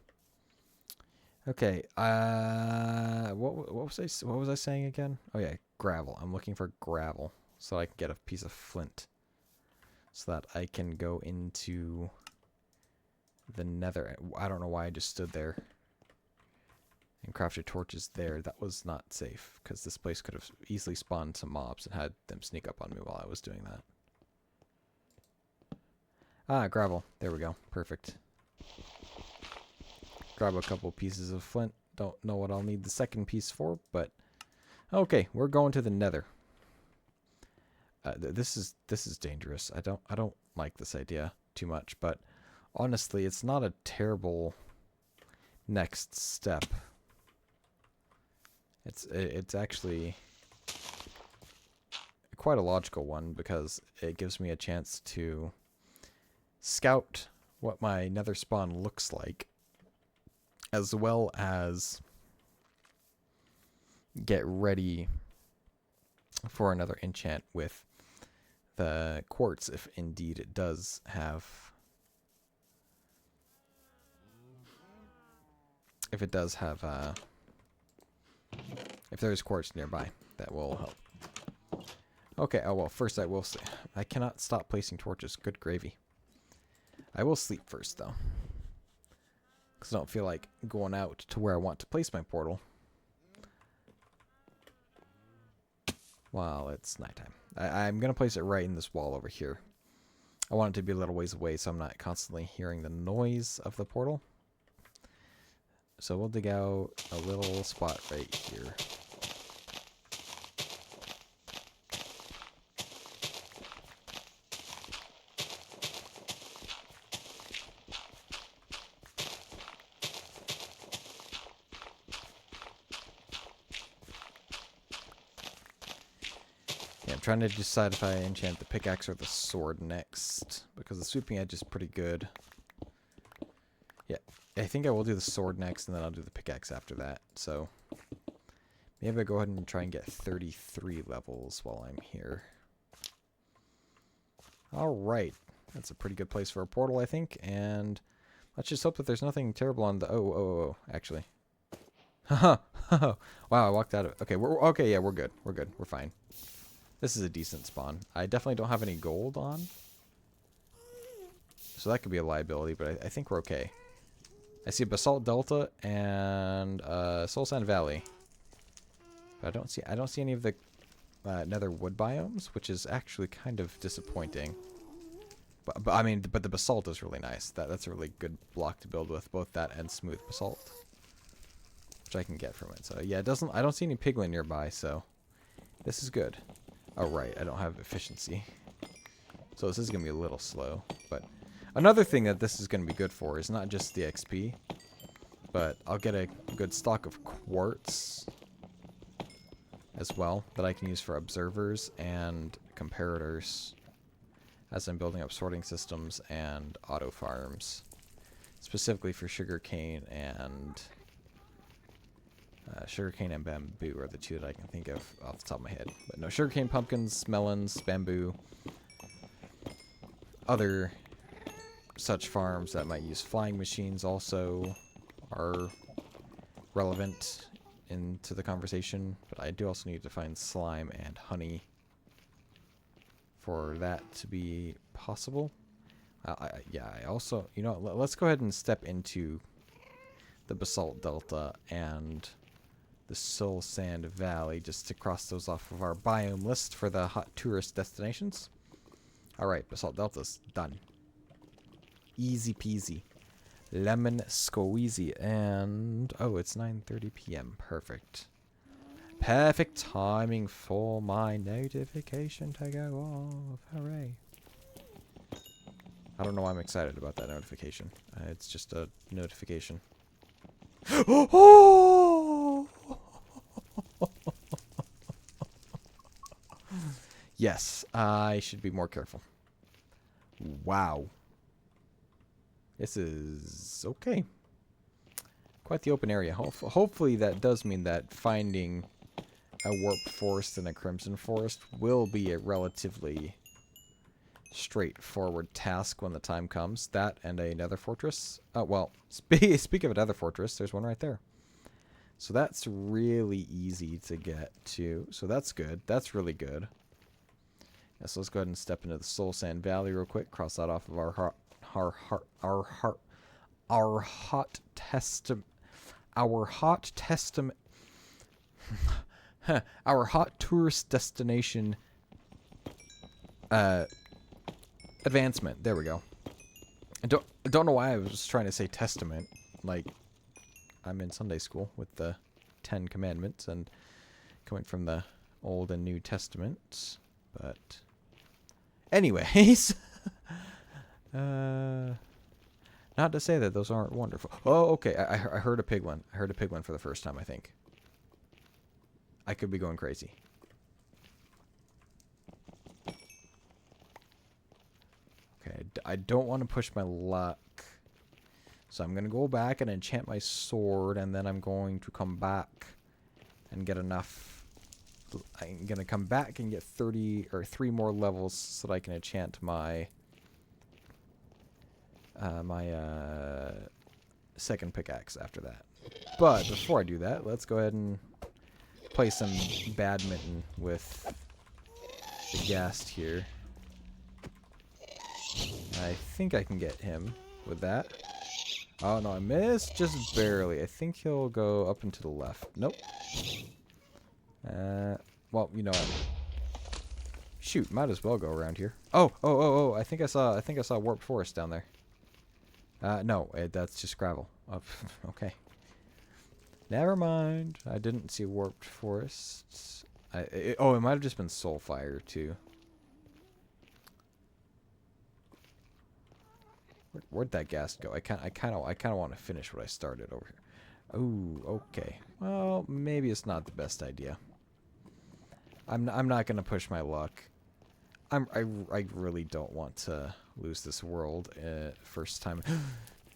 Okay, what was I saying again? Oh yeah, gravel. I'm looking for gravel so I can get a piece of flint, so that I can go into the nether. I don't know why I just stood there and crafted torches there. That was not safe, because this place could have easily spawned some mobs and had them sneak up on me while I was doing that. Ah, gravel. There we go. Perfect. Grab a couple pieces of flint. Don't know what I'll need the second piece for, but okay, we're going to the nether. This is dangerous. I don't like this idea too much, but honestly, it's not a terrible next step. It's actually quite a logical one, because it gives me a chance to scout what my nether spawn looks like, as well as get ready for another enchant with the quartz, if indeed it does have, if there's quartz nearby, that will help. Okay, oh well, first I will say, I cannot stop placing torches. Good gravy. I will sleep first, though, because I don't feel like going out to where I want to place my portal while it's nighttime. I'm going to place it right in this wall over here. I want it to be a little ways away, so I'm not constantly hearing the noise of the portal. So we'll dig out a little spot right here. Yeah, I'm trying to decide if I enchant the pickaxe or the sword next, because the sweeping edge is pretty good. Yeah, I think I will do the sword next, and then I'll do the pickaxe after that. So maybe I'll go ahead and try and get 33 levels while I'm here. Alright, that's a pretty good place for a portal, I think, and let's just hope that there's nothing terrible on the... Oh, actually. Haha, wow, I walked out of... Okay, okay, yeah, we're good. We're good. We're fine. This is a decent spawn. I definitely don't have any gold on, so that could be a liability, but I think we're okay. I see Basalt Delta and Soul Sand Valley, but I don't see any of the nether wood biomes, which is actually kind of disappointing. But I mean, but the basalt is really nice. That's a really good block to build with, both that and smooth basalt, which I can get from it. So yeah, I don't see any piglin nearby, so this is good. Oh right, I don't have efficiency, so this is gonna be a little slow. But another thing that this is gonna be good for is not just the XP, but I'll get a good stock of quartz as well that I can use for observers and comparators as I'm building up sorting systems and auto farms, specifically for sugarcane and bamboo are the two that I can think of off the top of my head. But no, sugarcane, pumpkins, melons, bamboo, other such farms that might use flying machines also are relevant into the conversation. But I do also need to find slime and honey for that to be possible. Yeah, I also, you know, let's go ahead and step into the Basalt Delta and the Soul Sand Valley just to cross those off of our biome list for the hot tourist destinations. Alright, Basalt Delta's done. Easy peasy. Lemon squeezy. And, oh, it's 9:30 p.m. Perfect. Perfect timing for my notification to go off. Hooray. I don't know why I'm excited about that notification. It's just a notification. Oh! Yes, I should be more careful. Wow. This is okay. Quite the open area. Hopefully that does mean that finding a warped forest and a crimson forest will be a relatively straightforward task when the time comes. That and a nether fortress. Well, speak of a nether fortress, there's one right there. So that's really easy to get to. So that's good. That's really good. Yeah, so let's go ahead and step into the Soul Sand Valley real quick. Cross that off of our hot testament. Our hot testament. Our hot tourist destination advancement. There we go. I don't know why I was trying to say testament. Like, I'm in Sunday school with the 10 Commandments and coming from the Old and New Testaments. But anyways, not to say that those aren't wonderful. Oh, okay. I heard a piglin. I heard a piglin for the first time, I think. I could be going crazy. Okay, I don't want to push my luck. So I'm going to go back and enchant my sword, and then I'm going to come back and get enough. I'm going to come back and get 3 more levels so that I can enchant my second pickaxe after that. But before I do that, let's go ahead and play some badminton with the Ghast here. I think I can get him with that. Oh, no, I missed just barely. I think he'll go up and to the left. Nope. Well, you know what? Shoot, might as well go around here. Oh, I think I saw warped forest down there. No, that's just gravel. Oh, okay. Never mind. I didn't see warped forest. It might have just been Soulfire too. Where'd that Ghast go? I kind of want to finish what I started over here. Ooh, okay. Well, maybe it's not the best idea. I'm not gonna push my luck. I really don't want to lose this world first time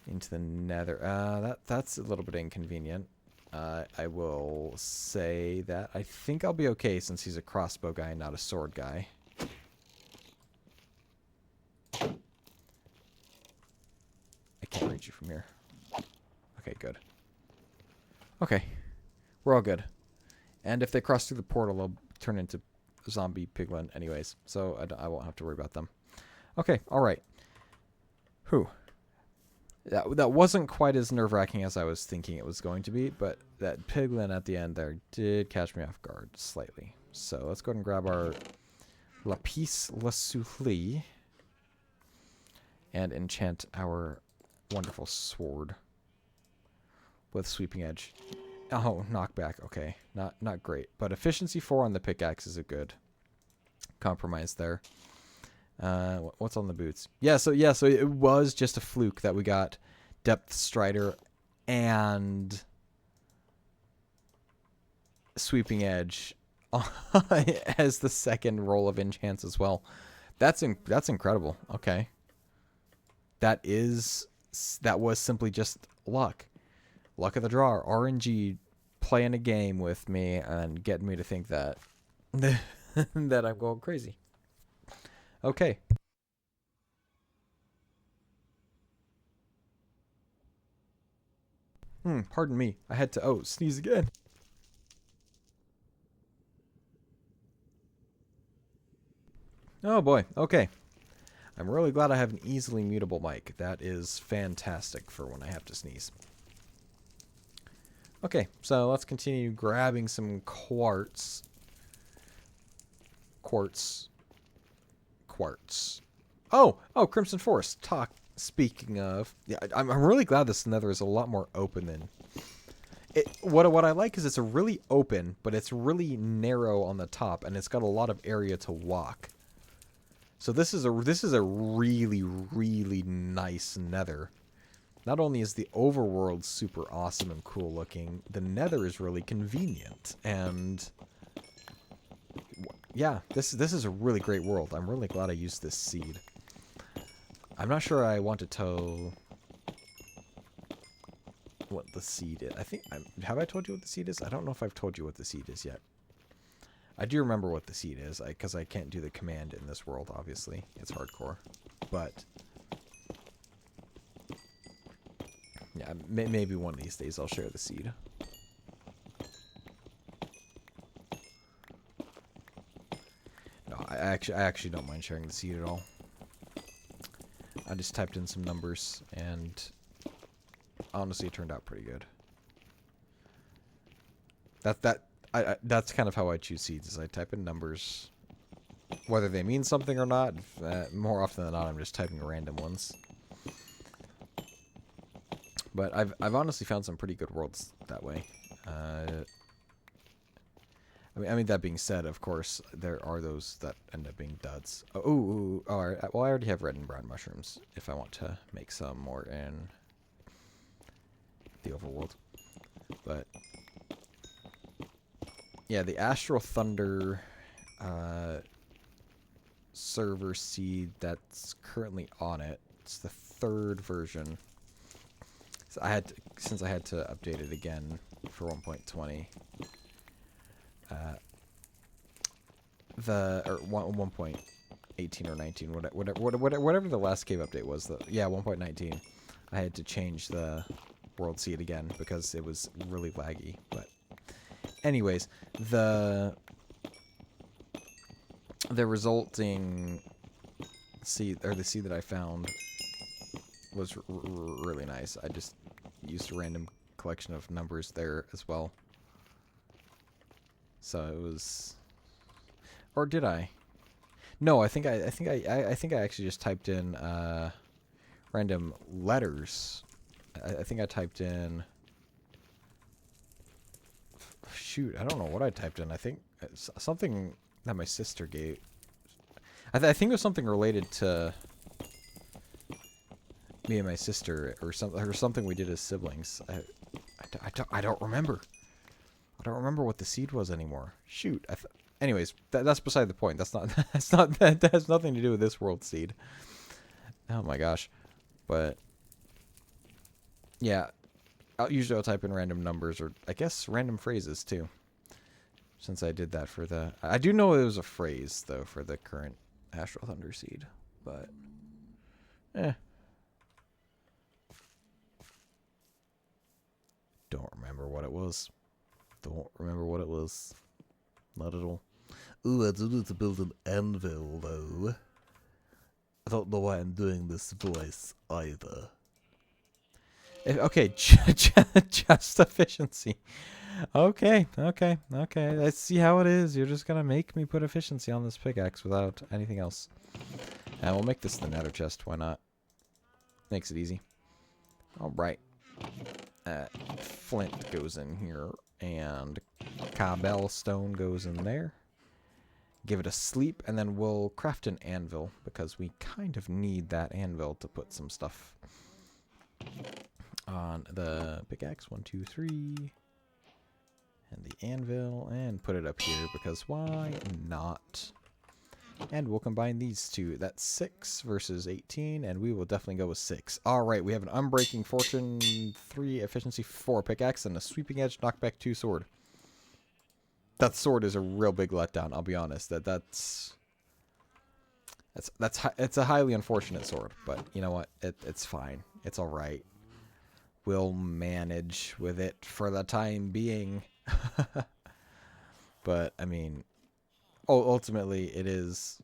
into the Nether. That's a little bit inconvenient. I will say that I think I'll be okay since he's a crossbow guy, not a sword guy. I can't reach you from here. Okay, good. Okay. We're all good. And if they cross through the portal, they'll turn into zombie piglin anyways. So I won't have to worry about them. Okay, alright. Whew. That wasn't quite as nerve-wracking as I was thinking it was going to be, but that piglin at the end there did catch me off guard slightly. So let's go ahead and grab our Lapis Lazuli and enchant our wonderful sword with Sweeping Edge. Oh, knockback. Okay, not great, but efficiency 4 on the pickaxe is a good compromise there. What's on the boots? So it was just a fluke that we got Depth Strider and Sweeping Edge as the second roll of enchants as well. That's incredible. Okay, that was simply just luck of the draw. RNG playing a game with me and getting me to think that that I'm going crazy. Okay. Pardon me. I had to sneeze again. Oh boy. Okay. I'm really glad I have an easily mutable mic. That is fantastic for when I have to sneeze. Okay, so let's continue grabbing some quartz. Quartz. Oh, Crimson Forest. Speaking of, yeah, I'm really glad this Nether is a lot more open than it. What I like is it's a really open, but it's really narrow on the top, and it's got a lot of area to walk. So this is a really, really nice Nether. not only is the overworld super awesome and cool looking, the nether is really convenient. And yeah, this is a really great world. I'm really glad I used this seed. I'm not sure I want to tell what the seed is. I think, have I told you what the seed is? I don't know if I've told you what the seed is yet. I do remember what the seed is, because I can't do the command in this world, obviously. It's hardcore. But yeah, maybe one of these days I'll share the seed. No, I actually don't mind sharing the seed at all. I just typed in some numbers, and honestly, it turned out pretty good. That's kind of how I choose seeds, is I type in numbers, whether they mean something or not. More often than not, I'm just typing random ones. But I've honestly found some pretty good worlds that way. I mean, that being said, of course, there are those that end up being duds. Oh, all right. Well, I already have red and brown mushrooms if I want to make some more in the overworld. But yeah, the Astral Thunder server seed that's currently on it. It's the 3rd version. So since I had to update it again for 1.20. 1.18 or 19, whatever the last cave update was. Yeah, 1.19. I had to change the world seed again because it was really laggy. But anyways, the resulting seed, or the seed that I found, was really nice. I just used a random collection of numbers there as well. So it was, or did I? No, I think I actually just typed in random letters. I think I typed in, shoot, I don't know what I typed in. I think it's something that my sister gave. I think it was something related to me and my sister, or something we did as siblings. I don't remember. I don't remember what the seed was anymore. Shoot. Anyways, that's beside the point. That has nothing to do with this world seed. Oh my gosh. But yeah, usually I'll type in random numbers, or I guess random phrases too. Since I did that for the, I do know it was a phrase though for the current Astral Thunder seed, but don't remember what it was. Don't remember what it was. Not at all. Ooh, I do need to build an anvil, though. I don't know why I'm doing this voice, either. Okay, just efficiency. Okay. I see how it is. You're just gonna make me put efficiency on this pickaxe without anything else. And we'll make this the nether chest. Why not? Makes it easy. Alright. Flint goes in here, and Cabell stone goes in there. Give it a sleep, and then we'll craft an anvil, because we kind of need that anvil to put some stuff on the pickaxe. 1, 2, 3. And the anvil, and put it up here, because why not? And we'll combine these two. That's 6 versus 18, and we will definitely go with 6. Alright, we have an Unbreaking Fortune 3, Efficiency 4 pickaxe, and a Sweeping Edge Knockback 2 sword. That sword is a real big letdown, I'll be honest. It's a highly unfortunate sword, but you know what? It's fine. It's alright. We'll manage with it for the time being. But, I mean, ultimately, it is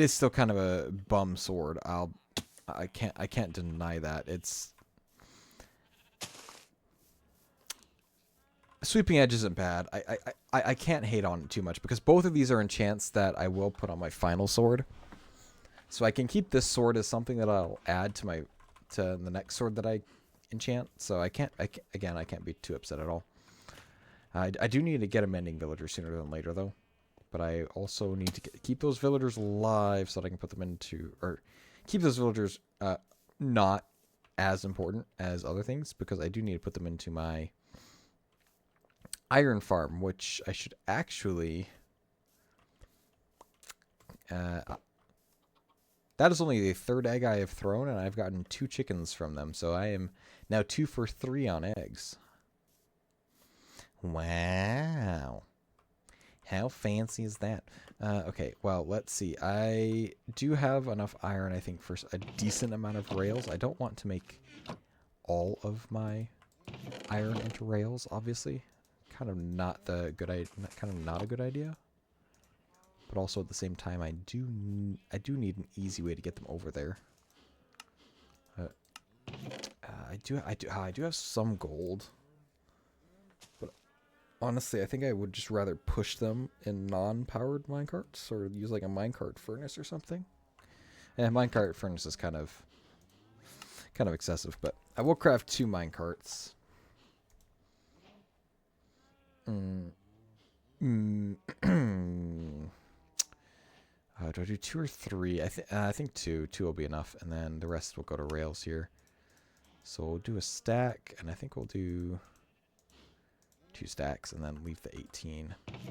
still kind of a bum sword. I can't deny that. It's Sweeping Edge isn't bad. I can't hate on it too much, because both of these are enchants that I will put on my final sword. So I can keep this sword as something that I'll add to the next sword that I enchant. So I can't be too upset at all. I do need to get a Mending Villager sooner than later, though. but I also need to keep those villagers alive so that I can put them into, or keep those villagers not as important as other things, because I do need to put them into my iron farm, which I should actually... that is only the third egg I have thrown, and I've gotten 2 chickens from them, so I am now 2 for 3 on eggs. Wow. How fancy is that? Okay, well, let's see. I do have enough iron, I think, for a decent amount of rails. I don't want to make all of my iron into rails, obviously. Kind of not the good not a good idea. But also at the same time, I do need an easy way to get them over there. I do have some gold. Honestly, I think I would just rather push them in non-powered minecarts or use like a minecart furnace or something. And minecart furnace is kind of excessive, but I will craft 2 minecarts. Do I do 2 or 3? I think 2. 2 will be enough, and then the rest will go to rails here. So we'll do a stack, and I think we'll do 2 stacks and then leave the 18. And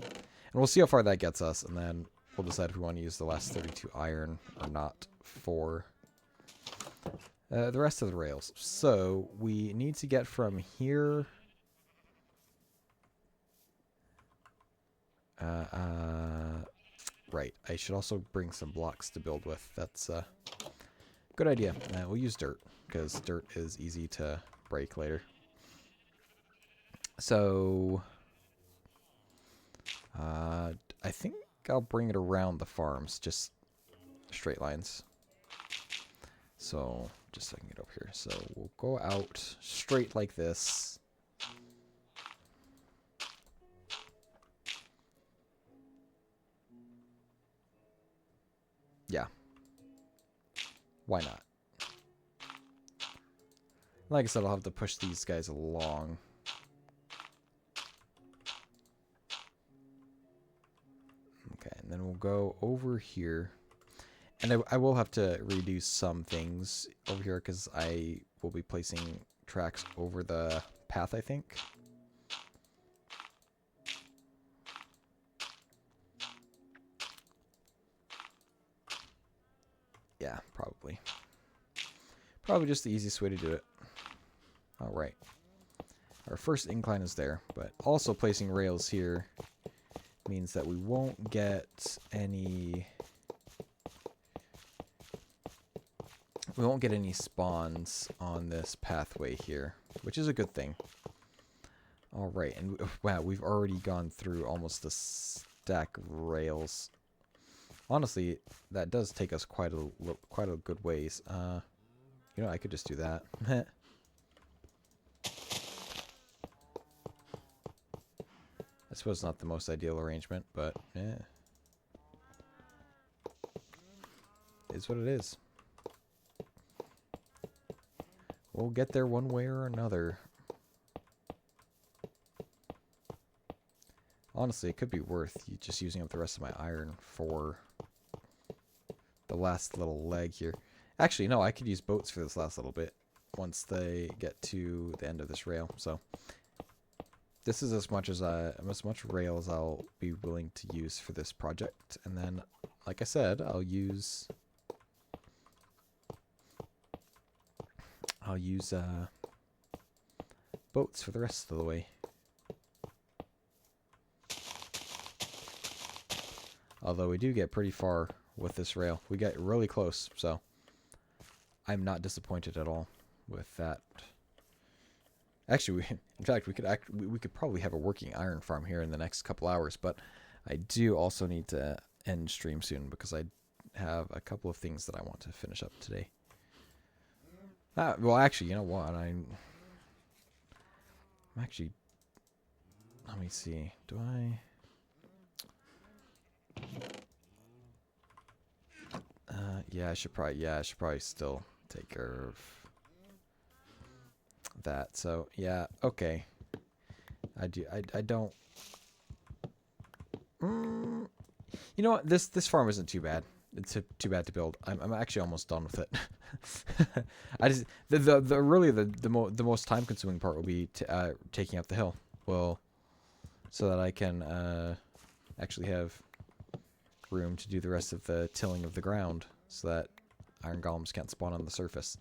we'll see how far that gets us, and then we'll decide if we want to use the last 32 iron or not for the rest of the rails. So we need to get from here... right, I should also bring some blocks to build with. That's a good idea. We'll use dirt, because dirt is easy to break later. So, I think I'll bring it around the farms, just straight lines. So, just so I can get over here. So, we'll go out straight like this. Yeah. Why not? Like I said, I'll have to push these guys along. Okay, and then we'll go over here. And I will have to redo some things over here because I will be placing tracks over the path, I think. Yeah, probably. Probably just the easiest way to do it. All right. Our first incline is there, but also placing rails here means that we won't get any... we won't get any spawns on this pathway here, which is a good thing. All right, and wow, we've already gone through almost a stack of rails. Honestly, that does take us quite a good ways. You know, I could just do that. I suppose not the most ideal arrangement, but yeah, it's what it is. We'll get there one way or another. Honestly, it could be worth just using up the rest of my iron for the last little leg here. Actually, no, I could use boats for this last little bit once they get to the end of this rail. So this is as much rail as I'll be willing to use for this project. And then, like I said, I'll use boats for the rest of the way. Although we do get pretty far with this rail. We get really close, so I'm not disappointed at all with that. Actually, in fact, we could probably have a working iron farm here in the next couple hours, but I do also need to end stream soon because I have a couple of things that I want to finish up today. Well, actually, you know what? I'm actually... let me see. Do I... yeah, I should probably still take care of that. So, yeah, okay. I don't... You know what? This farm isn't too bad. It's too bad to build. I'm actually almost done with it. I just the really the most time consuming part will be taking up the hill. Well, so that I can actually have room to do the rest of the tilling of the ground, so that iron golems can't spawn on the surface.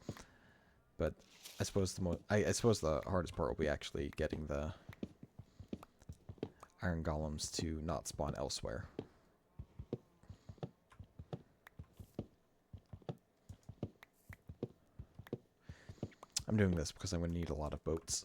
But I suppose I suppose the hardest part will be actually getting the iron golems to not spawn elsewhere. I'm doing this because I'm going to need a lot of boats.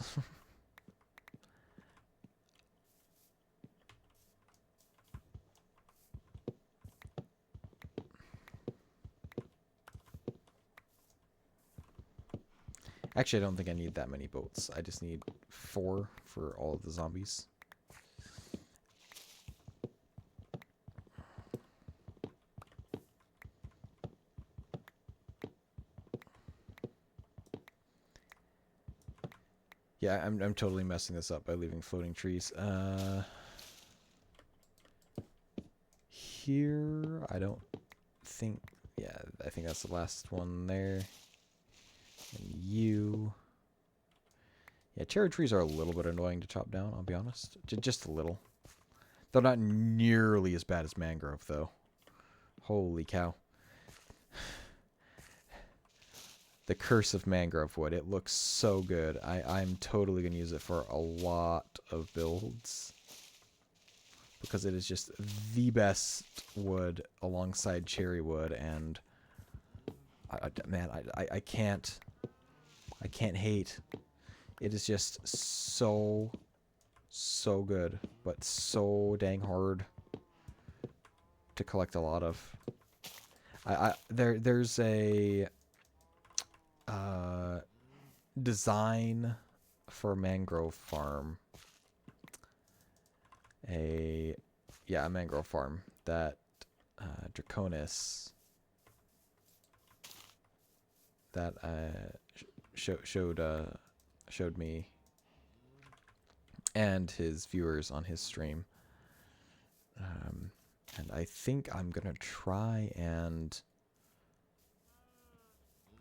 Actually, I don't think I need that many boats. I just need 4 for all of the zombies. Yeah, I'm totally messing this up by leaving floating trees. Here, I don't think... Yeah, I think that's the last one there. And you... Yeah, cherry trees are a little bit annoying to chop down, I'll be honest. Just a little. They're not nearly as bad as mangrove, though. Holy cow. The curse of mangrove wood. It looks so good. I'm totally going to use it for a lot of builds. Because it is just the best wood alongside cherry wood. And, man, I can't hate. It is just so good. But so dang hard to collect a lot of. There's a... design for a mangrove farm. A mangrove farm that Draconis that showed me and his viewers on his stream. And I think I'm gonna try and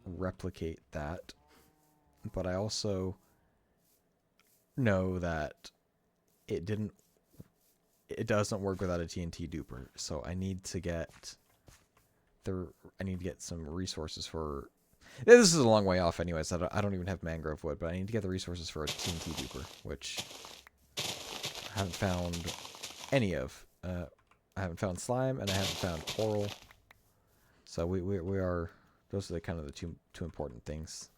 replicate that, but I also know that it doesn't work without a TNT duper, so I need to get some resources for... This is a long way off anyways. I don't even have mangrove wood, but I need to get the resources for a TNT duper, which I haven't found any of. I haven't found slime, and I haven't found coral. So we are... Those are the kind of the two important things.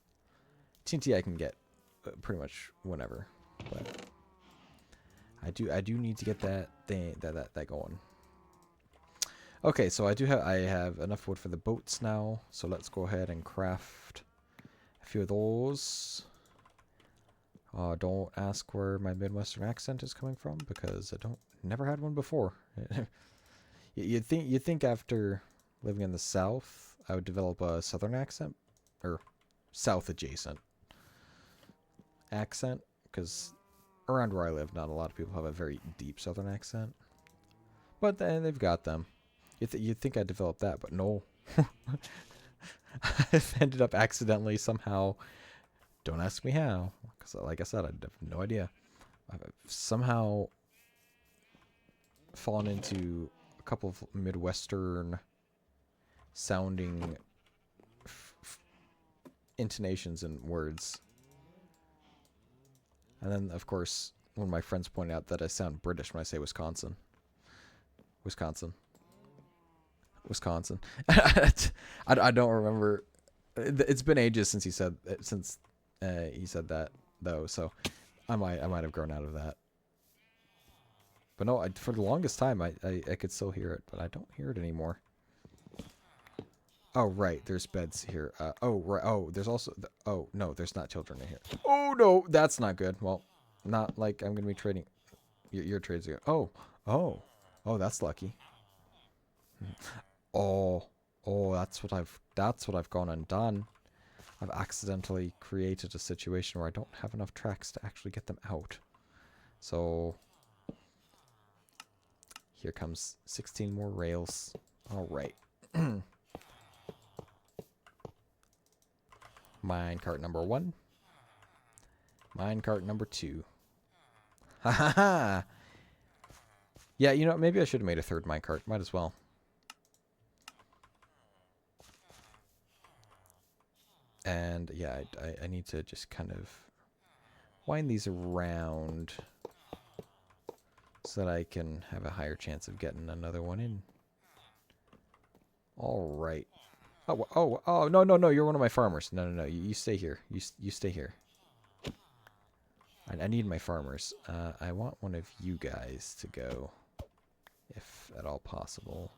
TNT I can get pretty much whenever, but I do need to get that thing that going. Okay, so I have enough wood for the boats now. So let's go ahead and craft a few of those. Don't ask where my Midwestern accent is coming from, because I never had one before. You'd think after living in the South, I would develop a Southern accent, or South adjacent accent, because around where I live, not a lot of people have a very deep Southern accent, but then they've got them. You'd think I'd develop that, but no. I've ended up accidentally somehow, don't ask me how, because like I said, I have no idea. I've somehow fallen into a couple of Midwestern sounding intonations and words. And then, of course, one of my friends pointed out that I sound British when I say Wisconsin. Wisconsin. I don't remember. It's been ages since he said that, though, so I might have grown out of that. But no, for the longest time, I could still hear it, but I don't hear it anymore. Oh, right, there's beds here. Oh, right, oh, there's also... oh, no, there's not children in here. Oh, no, that's not good. Well, not like I'm going to be trading... Your trades are... Oh, that's lucky. Oh, that's what I've gone and done. I've accidentally created a situation where I don't have enough tracks to actually get them out. So... here comes 16 more rails. All right. Minecart number 1. Minecart number 2. Ha ha ha! Yeah, you know, maybe I should have made a third minecart. Might as well. And yeah, I need to just kind of wind these around so that I can have a higher chance of getting another one in. All right. Oh, no, you're one of my farmers. No, you stay here. You stay here. I need my farmers. I want one of you guys to go, if at all possible.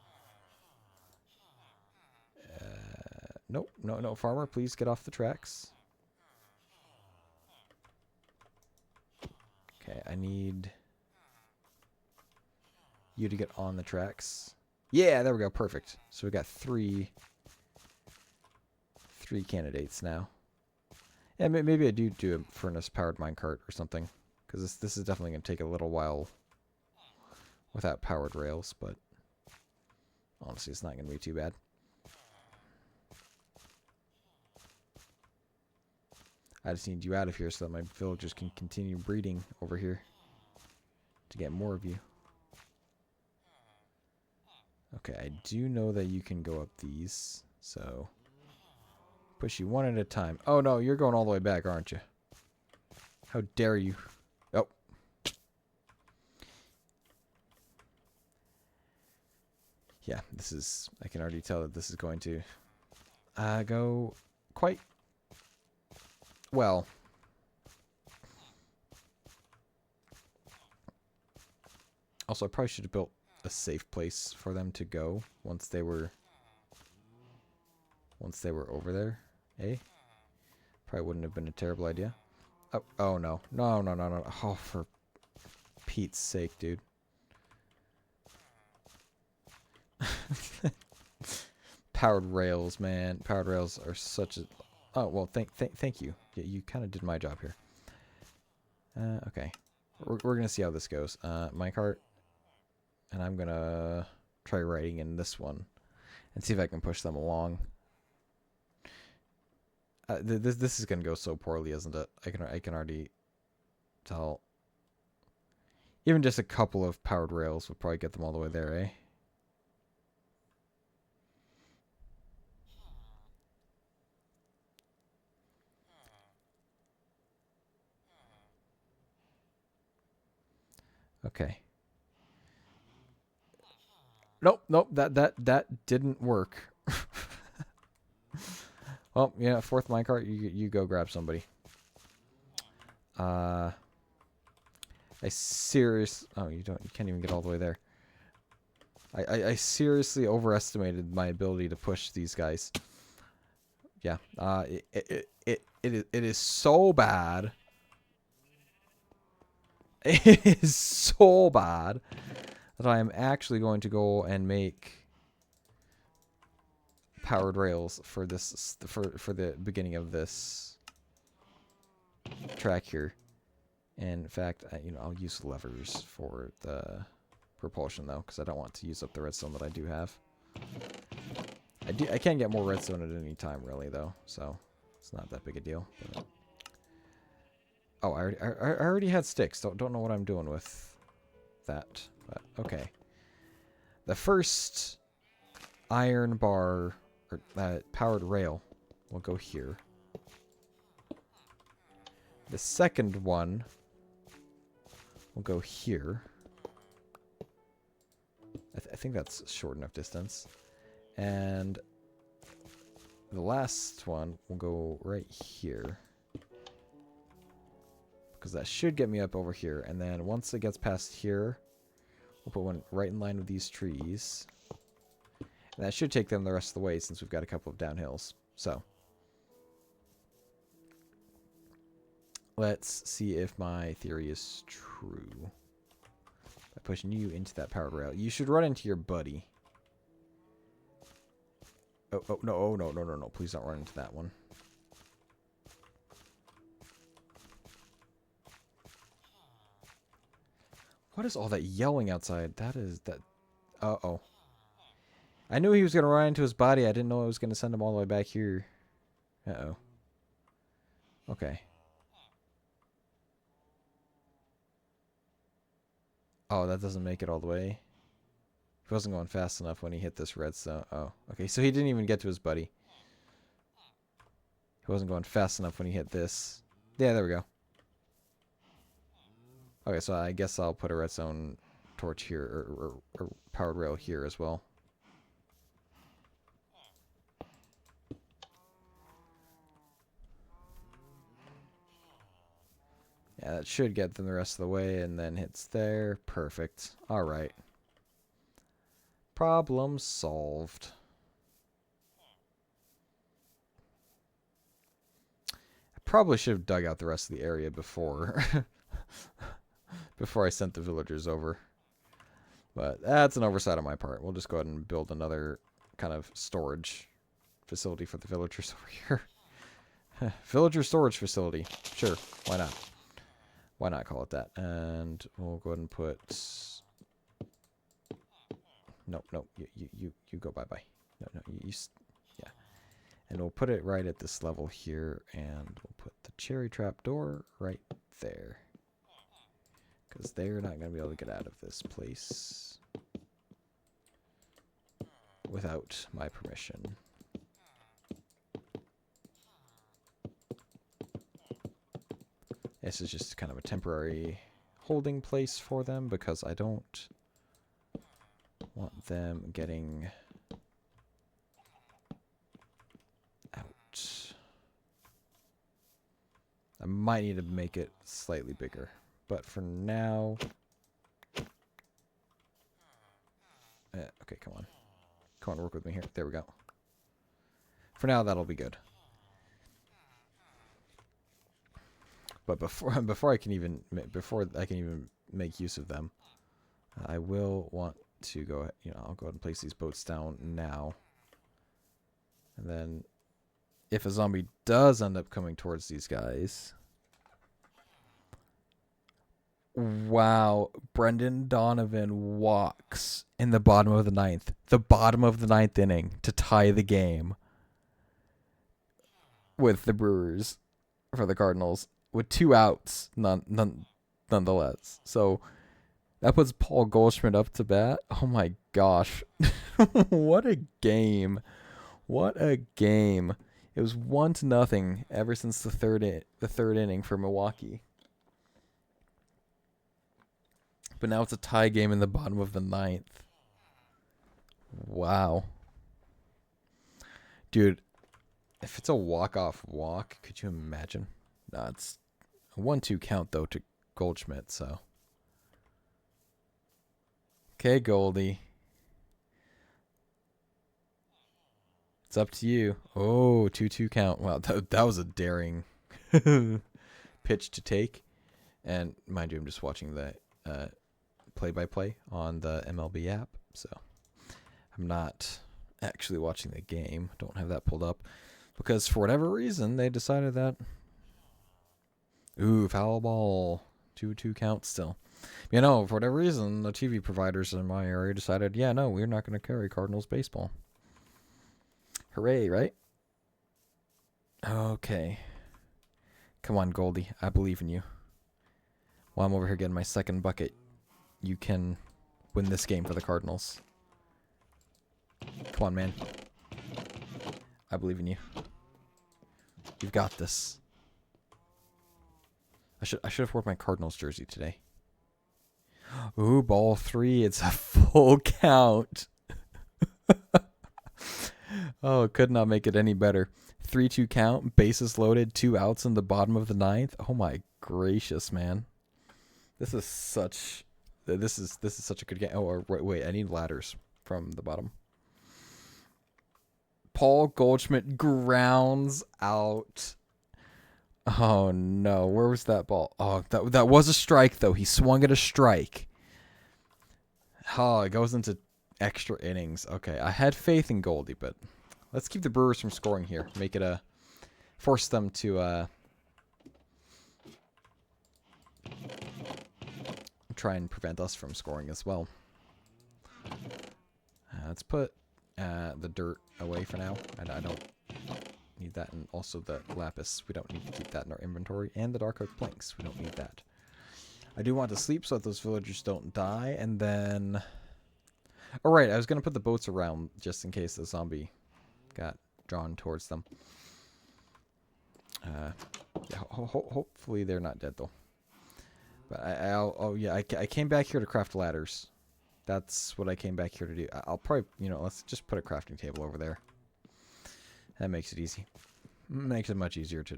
Nope, no, farmer, please get off the tracks. Okay, I need you to get on the tracks. Yeah, there we go, perfect. So we got three candidates now. Yeah, maybe I do a furnace-powered minecart or something, because this is definitely going to take a little while without powered rails, but honestly, it's not going to be too bad. I just need you out of here so that my villagers can continue breeding over here to get more of you. Okay, I do know that you can go up these, so push you one at a time. Oh no, you're going all the way back, aren't you? How dare you? Oh. Yeah, this is, I can already tell that this is going to go quite well. Also, I probably should have built a safe place for them to go once they were over there. Eh? Probably wouldn't have been a terrible idea. Oh no. No. Oh, for Pete's sake, dude. Powered rails, man. Powered rails are such a... Oh, well, thank you. Yeah, you kind of did my job here. Okay. We're going to see how this goes. Minecart. And I'm going to try writing in this one and see if I can push them along. This is going to go so poorly, isn't it? I can already tell. Even just a couple of powered rails would probably get them all the way there, eh? Okay. Nope, that didn't work. Well, yeah, fourth minecart, you go grab somebody. Oh, you can't even get all the way there. I seriously overestimated my ability to push these guys. Yeah, it is so bad. It is so bad that I am actually going to go and make powered rails for this for the beginning of this track here. And in fact, I'll use levers for the propulsion though, because I don't want to use up the redstone that I do have. I can get more redstone at any time, really, though, so it's not that big a deal. But, oh, I already had sticks. Don't know what I'm doing with that, but okay. The first iron bar or powered rail will go here. The second one will go here. I think that's short enough distance. And the last one will go right here. Because that should get me up over here. And then once it gets past here, we'll put one right in line with these trees. And that should take them the rest of the way since we've got a couple of downhills. So let's see if my theory is true. By pushing you into that powered rail. You should run into your buddy. Oh, no. Please don't run into that one. What is all that yelling outside? That Uh-oh. I knew he was going to run into his body. I didn't know I was going to send him all the way back here. Uh-oh. Okay. Oh, that doesn't make it all the way. He wasn't going fast enough when he hit this redstone. Oh, okay. So he didn't even get to his buddy. He wasn't going fast enough when he hit this. Yeah, there we go. Okay, so I guess I'll put a redstone torch here, or powered rail here as well. Yeah, that should get them the rest of the way, and then hits there. Perfect. Alright. Problem solved. I probably should have dug out the rest of the area before before I sent the villagers over. But that's an oversight on my part. We'll just go ahead and build another kind of storage facility for the villagers over here. Villager storage facility. Sure, why not? Why not call it that? And we'll go ahead and put... No, you go bye-bye. No, yeah. And we'll put it right at this level here, and we'll put the cherry trap door right there. Because they're not going to be able to get out of this place without my permission. This is just kind of a temporary holding place for them because I don't want them getting out. I might need to make it slightly bigger, but for now... okay, come on. Come on, work with me here. There we go. For now, that'll be good. But before I can even make use of them, I will want to go. I'll go ahead and place these boats down now. And then, if a zombie does end up coming towards these guys, wow, Brendan Donovan walks in the bottom of the ninth inning to tie the game with the Brewers for the Cardinals. With 2 outs, nonetheless. So that puts Paul Goldschmidt up to bat. Oh my gosh, what a game! What a game! It was 1-0 ever since the third inning for Milwaukee. But now it's a tie game in the bottom of the 9th. Wow, dude! If it's a walk-off walk, could you imagine? No, it's a 1-2 count, though, to Goldschmidt, so. Okay, Goldie. It's up to you. Oh, 2-2 count. Wow, that was a daring pitch to take. And mind you, I'm just watching the play-by-play on the MLB app, so I'm not actually watching the game. Don't have that pulled up. Because for whatever reason, they decided that... Ooh, foul ball. 2-2 count still. For whatever reason, the TV providers in my area decided, yeah, no, we're not going to carry Cardinals baseball. Hooray, right? Okay. Come on, Goldie. I believe in you. While I'm over here getting my second bucket, you can win this game for the Cardinals. Come on, man. I believe in you. You've got this. I should have worn my Cardinals jersey today. Ooh, ball 3. It's a full count. Oh, could not make it any better. 3-2 count, bases loaded, 2 outs in the bottom of the 9th. Oh my gracious, man. This is such a good game. Oh, wait, I need ladders from the bottom. Paul Goldschmidt grounds out. Oh no, where was that ball? Oh, that was a strike though. He swung at a strike. Oh, it goes into extra innings. Okay, I had faith in Goldie, but let's keep the Brewers from scoring here. Make it force them to try and prevent us from scoring as well. Let's put the dirt away for now. I don't need that, and also the lapis. We don't need to keep that in our inventory, and the dark oak planks. We don't need that. I do want to sleep so that those villagers don't die, and then... Oh, right, I was going to put the boats around just in case the zombie got drawn towards them. Yeah, hopefully they're not dead, though. But I came back here to craft ladders. That's what I came back here to do. I'll probably, let's just put a crafting table over there. That makes it easy. Makes it much easier to...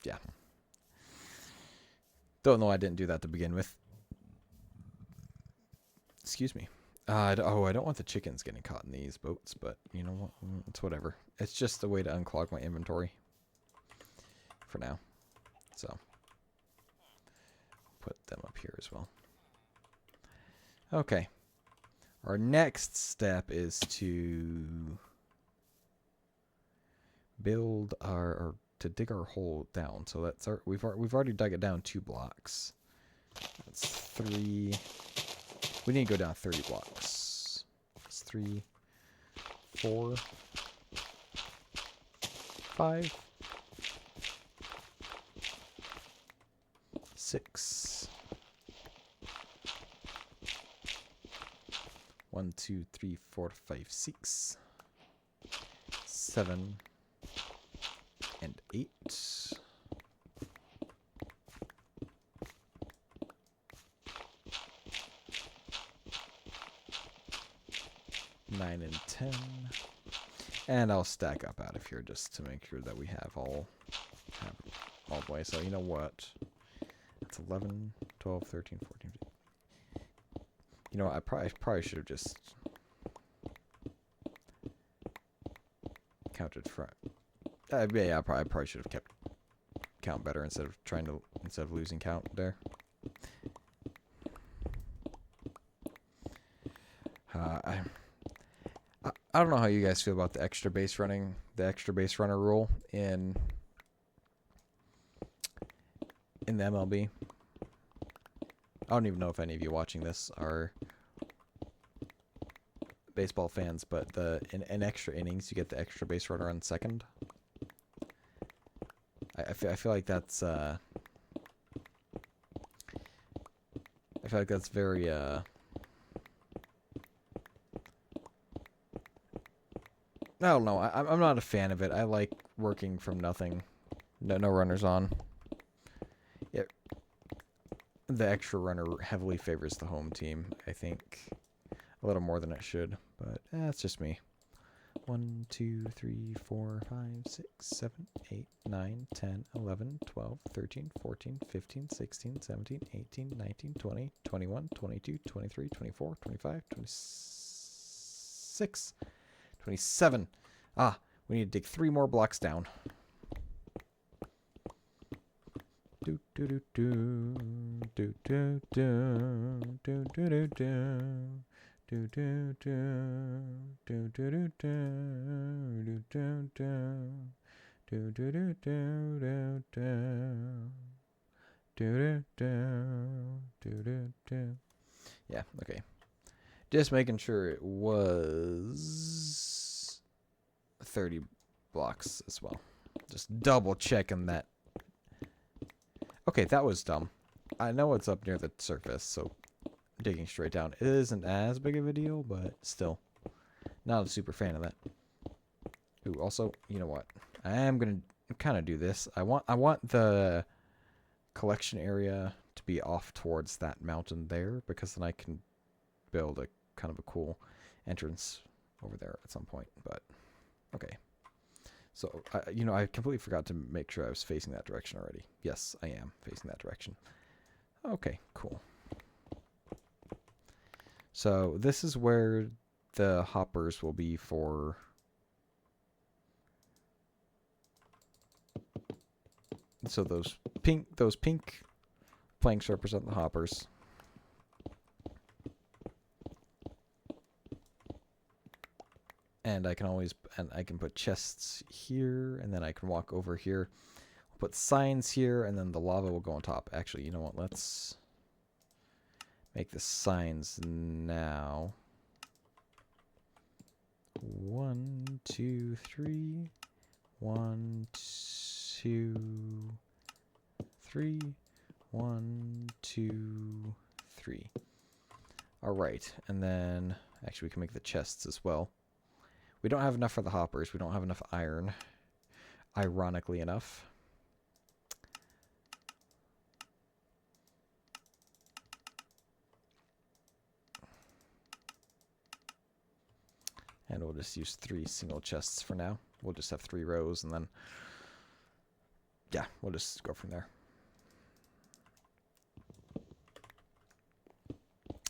Yeah. Don't know I didn't do that to begin with. Excuse me. I don't want the chickens getting caught in these boats, but you know what? It's whatever. It's just a way to unclog my inventory. For now. So. Put them up here as well. Okay. Our next step is to build or to dig our hole down. So that's we've already dug it down 2 blocks. That's 3. We need to go down 30 blocks. That's 3, 4, 5, 6. 1, 2, 3, 4, 5, 6, 7, and 8. 9 and 10. And I'll stack up out of here just to make sure that we have all the way. So you know what? It's 11, 12, 13, 14, 15. You know what? I probably should have just counted front. Yeah, I probably should have kept count better instead of losing count there. I don't know how you guys feel about the extra base runner rule in the MLB. I don't even know if any of you watching this are baseball fans, but in extra innings you get the extra base runner on second. I feel like that's I feel like that's very I don't know. I'm not a fan of it. I like working from nothing. No runners on. Yeah. The extra runner heavily favors the home team, I think. A little more than it should, but it's just me. 1, 2, 3, 4, 5, 6, 7, 8, 9, 10, 11, 12, 13, 14, 15, 16, 17, 18, 19, 20, 21, 22, 23, 24, 25, 26, 27. Ah, we need to dig 3 more blocks down. Do do do do do do do do do do do. Do do do do do do do do do do do do do do do do. Yeah, okay. Just making sure it was 30 blocks as well. Just double checking that. Okay, that was dumb. I know it's up near the surface, so digging straight down it isn't as big of a deal, but still, not a super fan of that. Ooh, also, you know what? I am gonna kind of do this. I want the collection area to be off towards that mountain there, because then I can build a kind of a cool entrance over there at some point. But okay. So I completely forgot to make sure I was facing that direction already. Yes, I am facing that direction. Okay, cool. So this is where the hoppers will be for those pink planks represent the hoppers. And I can put chests here, and then I can walk over here. I'll put signs here, and then the lava will go on top. Actually, you know what? Let's make the signs now. 1, 2, 3. 1, 2, 3. 1, 2, 3. All right, and then actually we can make the chests as well. We don't have enough for the hoppers. We don't have enough iron, ironically enough. And we'll just use 3 single chests for now. We'll just have 3 rows, and then, yeah, we'll just go from there.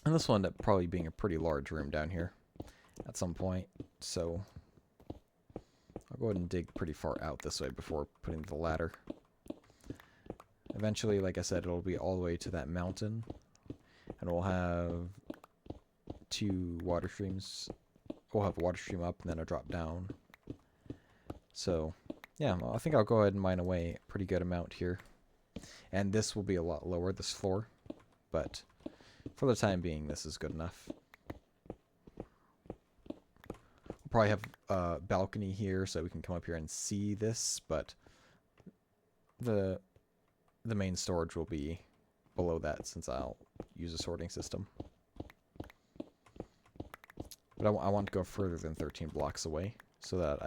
And this will end up probably being a pretty large room down here at some point. So I'll go ahead and dig pretty far out this way before putting the ladder. Eventually, like I said, it'll be all the way to that mountain. And we'll have 2 water streams. We'll have a water stream up and then a drop down. So, yeah, well, I think I'll go ahead and mine away a pretty good amount here. And this will be a lot lower, this floor. But for the time being, this is good enough. We'll probably have a balcony here so we can come up here and see this, but the main storage will be below that since I'll use a sorting system. But I want to go further than 13 blocks away so that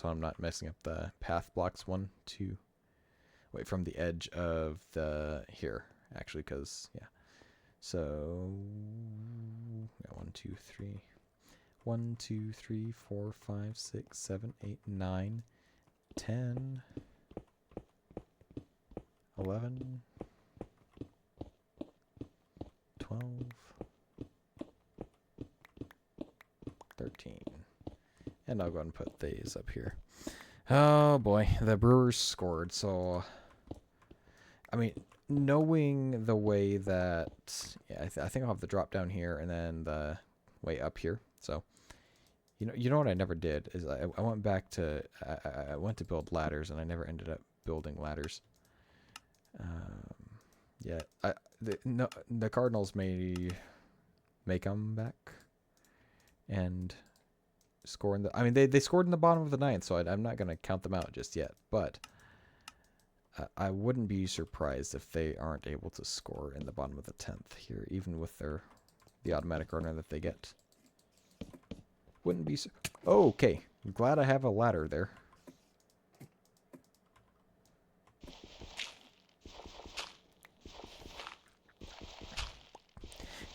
I'm not messing up the path blocks 1, 2, wait, from the edge of the, here, actually, because, yeah. So, yeah, 1, 2, 3. 1, 2, 3, 4, 5, 6, 7, 8, 9, 10, 11, 12, 13. And I'll go ahead and put these up here. Oh boy, the Brewers scored, so I mean, knowing the way that, yeah, I think I'll have the drop down here and then the way up here. So, you know what I never did is I went back to I went to build ladders and I never ended up building ladders. Yeah, the Cardinals may come back and score in the. I mean, they scored in the bottom of the 9th, so I'm not gonna count them out just yet, but. I wouldn't be surprised if they aren't able to score in the bottom of the 10th here, even with the automatic runner that they get. Wouldn't be. Oh, okay. I'm glad I have a ladder there.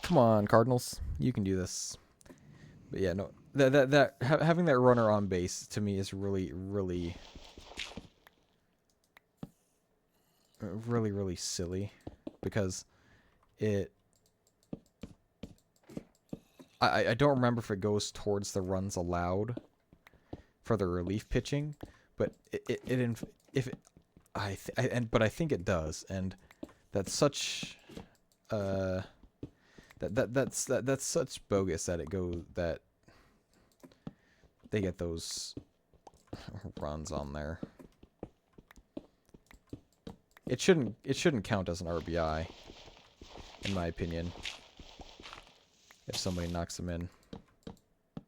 Come on, Cardinals. You can do this. But yeah, no. Having that runner on base to me is really, really. Really silly because I don't remember if it goes towards the runs allowed for the relief pitching, but but I think it does, and that's such that's such bogus that they get those runs on there. It shouldn't count as an RBI, in my opinion, if somebody knocks them in.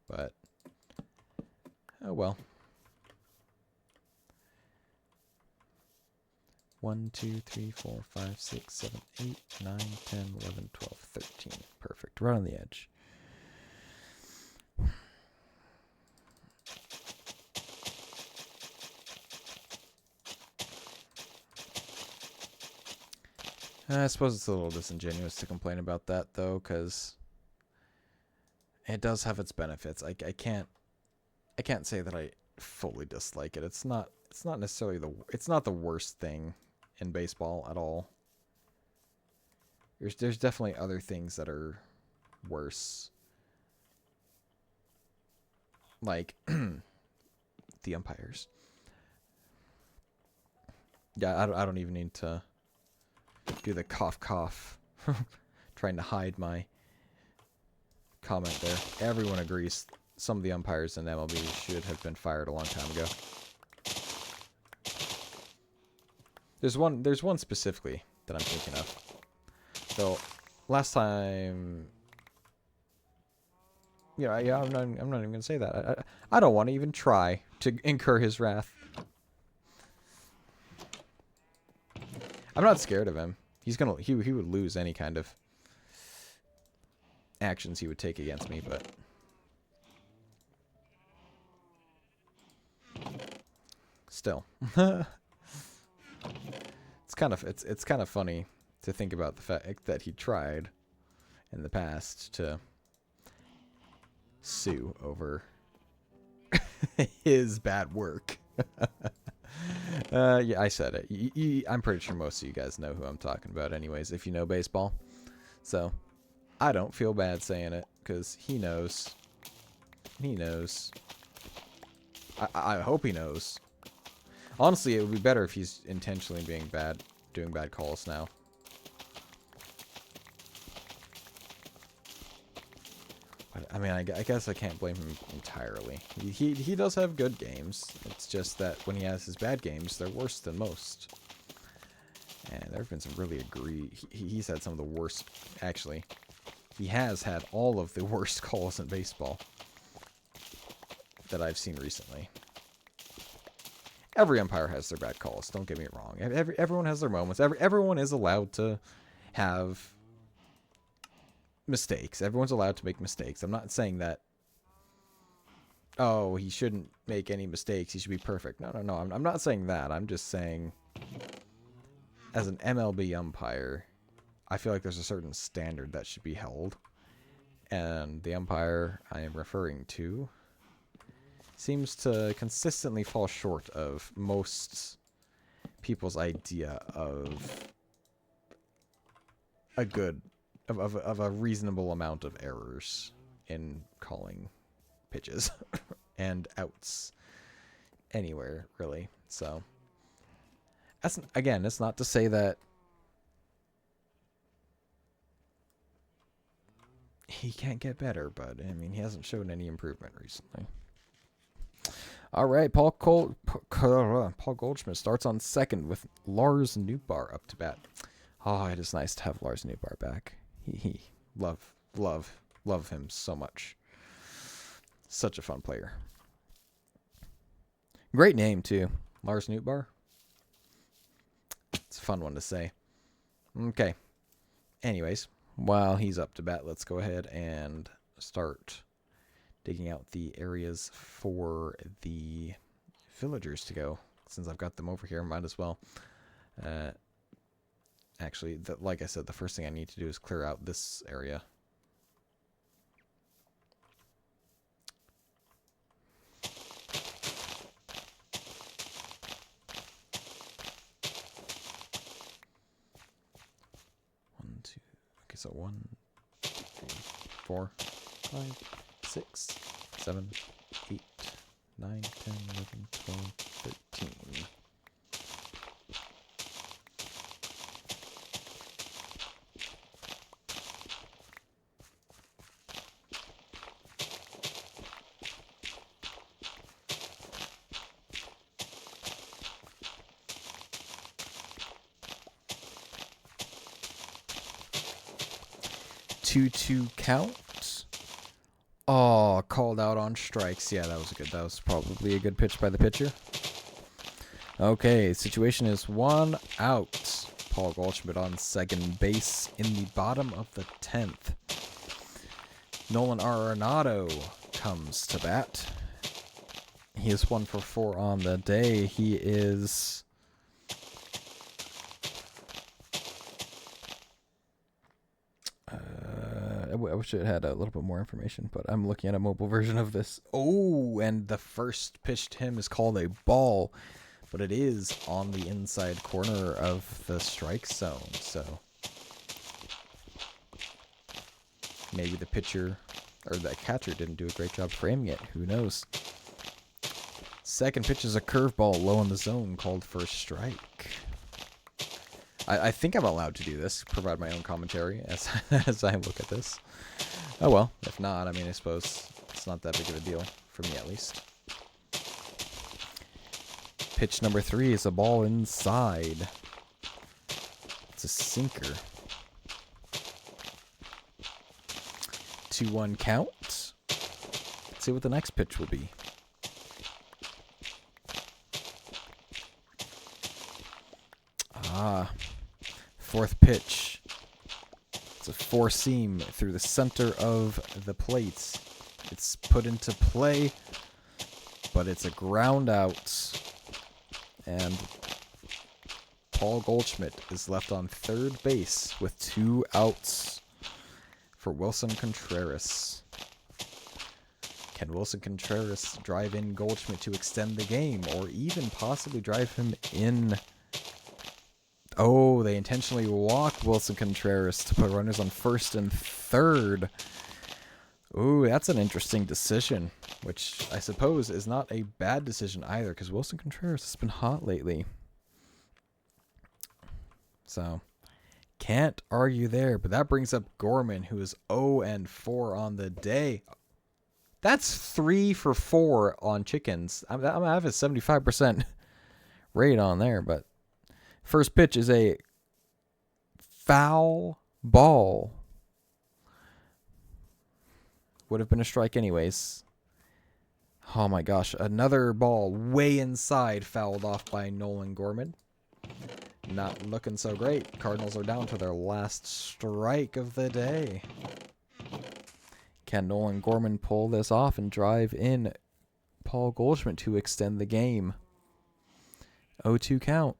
But oh well. 1, 2, 3, 4, 5, 6, 7, 8, 9, 10, 11, 12, 13. Perfect. Right on the edge. I suppose it's a little disingenuous to complain about that, though, because it does have its benefits. I can't say that I fully dislike it. It's not necessarily it's not the worst thing in baseball at all. There's definitely other things that are worse, like the umpires. Yeah, I don't even need to do the cough trying to hide my comment there. Everyone agrees some of the umpires in MLB should have been fired a long time ago. There's one specifically that I'm thinking of. So last time Yeah, I'm not even gonna say that. I don't want to even try to incur his wrath. I'm not scared of him. He would lose any kind of actions he would take against me, but still, it's kind of funny to think about the fact that he tried in the past to sue over his bad work. Yeah, I said it. I'm pretty sure most of you guys know who I'm talking about anyways, if you know baseball. So, I don't feel bad saying it, because he knows. He knows. I hope he knows. Honestly, it would be better if he's intentionally doing bad calls now. But, I mean, I guess I can't blame him entirely. He does have good games. It's just that when he has his bad games, they're worse than most. And there have been some really he's had some of the worst, actually. He has had all of the worst calls in baseball that I've seen recently. Every umpire has their bad calls, don't get me wrong. Everyone has their moments. Everyone is allowed to have mistakes. Everyone's allowed to make mistakes. I'm not saying that, oh, he shouldn't make any mistakes. He should be perfect. No. I'm not saying that. I'm just saying, as an MLB umpire, I feel like there's a certain standard that should be held. And the umpire I am referring to seems to consistently fall short of most people's idea of a reasonable amount of errors in calling pitches and outs anywhere, really. So, again, it's not to say that he can't get better, but I mean, he hasn't shown any improvement recently. All right, Paul Goldschmidt starts on second with Lars Nootbaar up to bat. Oh, it is nice to have Lars Nootbaar back. He love him so much. Such a fun player. Great name too, Lars Nootbaar. It's a fun one to say. Okay. Anyways, while he's up to bat, let's go ahead and start digging out the areas for the villagers to go. Since I've got them over here, might as well. Actually, like I said, the first thing I need to do is clear out this area. Okay, so 1, 2, 3, 4, 5, 6, 7, 8, 9, 10, 11, 12, 13. Two count. Oh, called out on strikes. Yeah, that was good. That was probably a good pitch by the pitcher. Okay, situation is 1 out. Paul Goldschmidt on second base in the bottom of the 10th. Nolan Arenado comes to bat. He is 1 for 4 on the day. He is... I wish it had a little bit more information, but I'm looking at a mobile version of this. Oh, and the first pitch to him is called a ball, but it is on the inside corner of the strike zone, so maybe the pitcher or the catcher didn't do a great job framing it. Who knows? Second pitch is a curveball low in the zone, called for a strike. I think I'm allowed to do this, provide my own commentary as I look at this. Oh well, if not, I mean, I suppose it's not that big of a deal, for me at least. Pitch number 3 is a ball inside. It's a sinker. 2-1 count. Let's see what the next pitch will be. Ah, fourth pitch. It's a four-seam through the center of the plate. It's put into play, but it's a ground out. And Paul Goldschmidt is left on third base with 2 outs for Wilson Contreras. Can Wilson Contreras drive in Goldschmidt to extend the game, or even possibly drive him in? Oh, they intentionally walk Wilson Contreras to put runners on first and third. Ooh, that's an interesting decision, which I suppose is not a bad decision either, because Wilson Contreras has been hot lately. So, can't argue there, but that brings up Gorman, who is 0-4 on the day. That's 3 for 4 on chickens. I have a 75% rate on there, but first pitch is a foul ball. Would have been a strike anyways. Oh my gosh, another ball way inside fouled off by Nolan Gorman. Not looking so great. Cardinals are down to their last strike of the day. Can Nolan Gorman pull this off and drive in Paul Goldschmidt to extend the game? 0-2 count.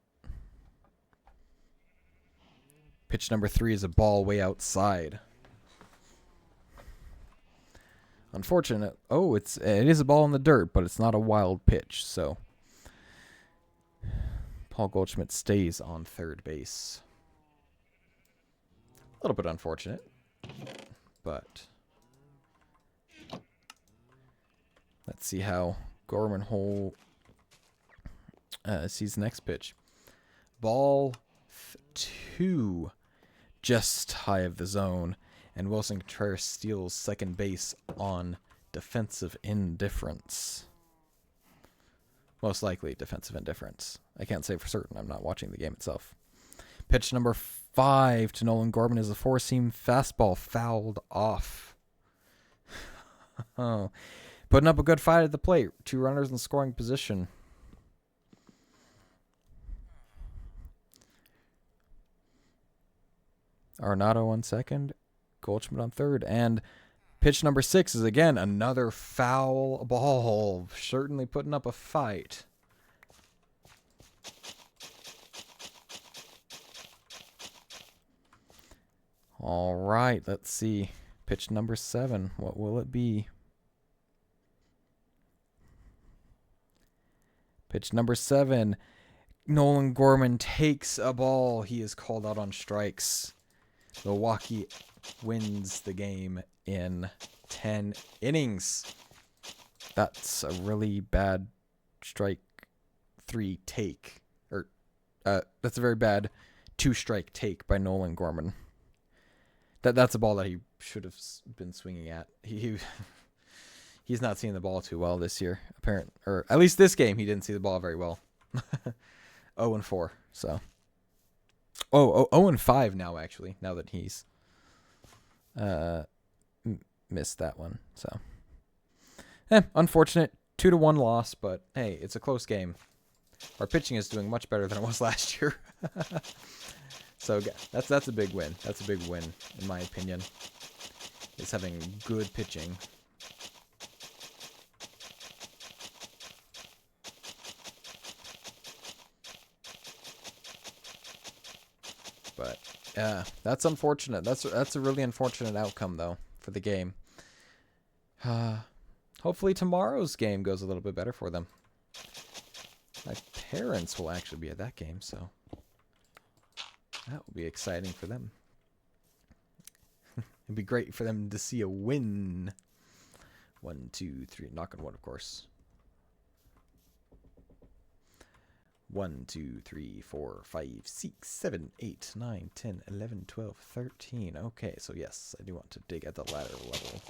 Pitch number 3 is a ball way outside. Unfortunate. Oh, it is a ball in the dirt, but it's not a wild pitch, so Paul Goldschmidt stays on third base. A little bit unfortunate, but let's see how Gorman sees the next pitch. Ball 2, just high of the zone, and Wilson Contreras steals second base on defensive indifference. Most likely defensive indifference. I can't say for certain. I'm not watching the game itself. Pitch number 5 to Nolan Gorman is a four-seam fastball fouled off. Oh, putting up a good fight at the plate. 2 runners in scoring position. Arenado on second, Goldschmidt on third, and pitch number 6 is again another foul ball. Certainly putting up a fight. All right, let's see. Pitch number 7. What will it be? Pitch number 7. Nolan Gorman takes a ball. He is called out on strikes. Milwaukee wins the game in 10 innings. That's a really bad strike 3 take. That's a very bad 2-strike take by Nolan Gorman. That's a ball that he should have been swinging at. He's not seeing the ball too well this year, or at least this game he didn't see the ball very well. 0-4, so. 0-5 now, actually, now that he's missed that one. So, unfortunate 2-1 loss, but hey, it's a close game. Our pitching is doing much better than it was last year. So that's a big win. That's a big win, in my opinion. Is having good pitching. But yeah, that's unfortunate. That's a really unfortunate outcome though for the game. Hopefully tomorrow's game goes a little bit better for them. My parents will actually be at that game, so that will be exciting for them. It'd be great for them to see a win. 1, 2, 3. Knock on wood, of course. 1, 2, 3, 4, 5, 6, 7, 8, 9, 10, 11, 12, 13. Okay, so yes, I do want to dig at the ladder level.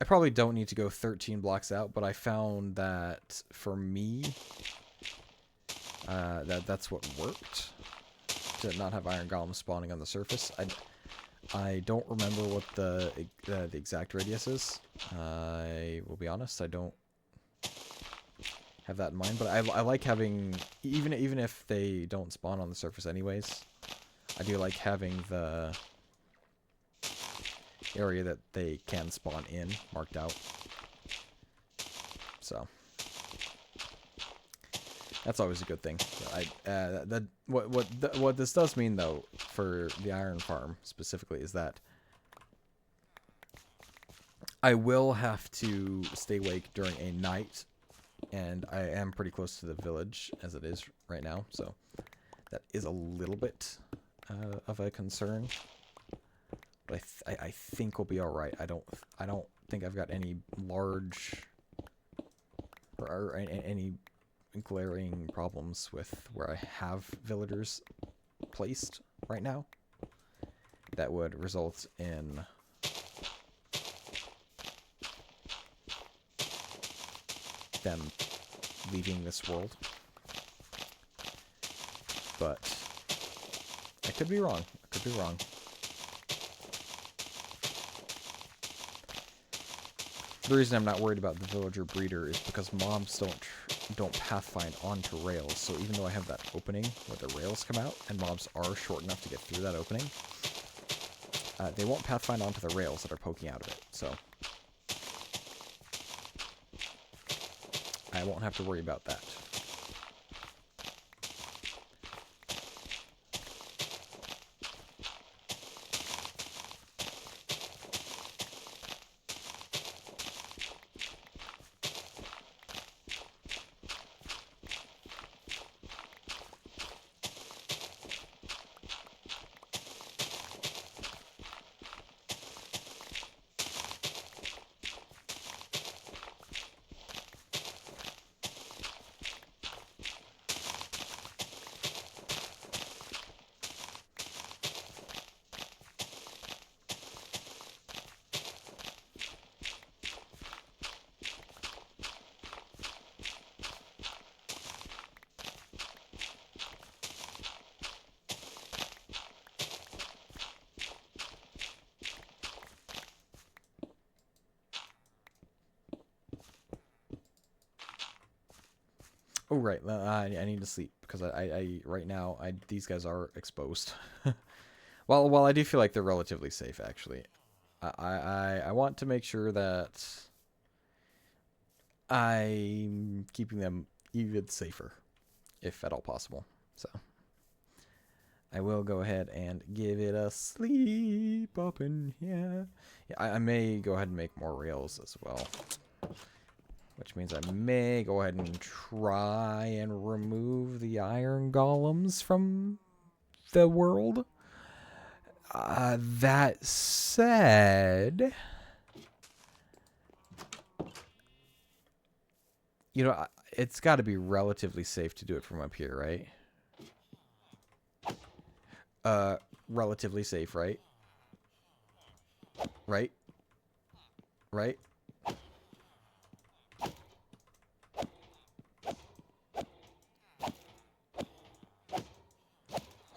I probably don't need to go 13 blocks out, but I found that for me, that's what worked. To not have iron golems spawning on the surface. I don't remember what the exact radius is. I will be honest, I don't have that in mind, but I like having, even if they don't spawn on the surface anyways, I do like having the area that they can spawn in marked out. So that's always a good thing. What this does mean though for the iron farm specifically is that I will have to stay awake during a night, and I am pretty close to the village as it is right now, so that is a little bit of a concern. But I think we'll be all right. I don't think I've got any large or any glaring problems with where I have villagers placed right now that would result in them leaving this world. But I could be wrong. I could be wrong. The reason I'm not worried about the villager breeder is because mobs don't pathfind onto rails. So even though I have that opening where the rails come out, and mobs are short enough to get through that opening, they won't pathfind onto the rails that are poking out of it. So I won't have to worry about that. Oh, right. I need to sleep because I right now, these guys are exposed. While I do feel like they're relatively safe, actually. I want to make sure that I'm keeping them even safer, if at all possible. So I will go ahead and give it a sleep up in here. Yeah, I may go ahead and make more rails as well. Which means I may go ahead and try and remove the iron golems from the world. That said, you know, it's got to be relatively safe to do it from up here, right? Relatively safe, right? Right? Right?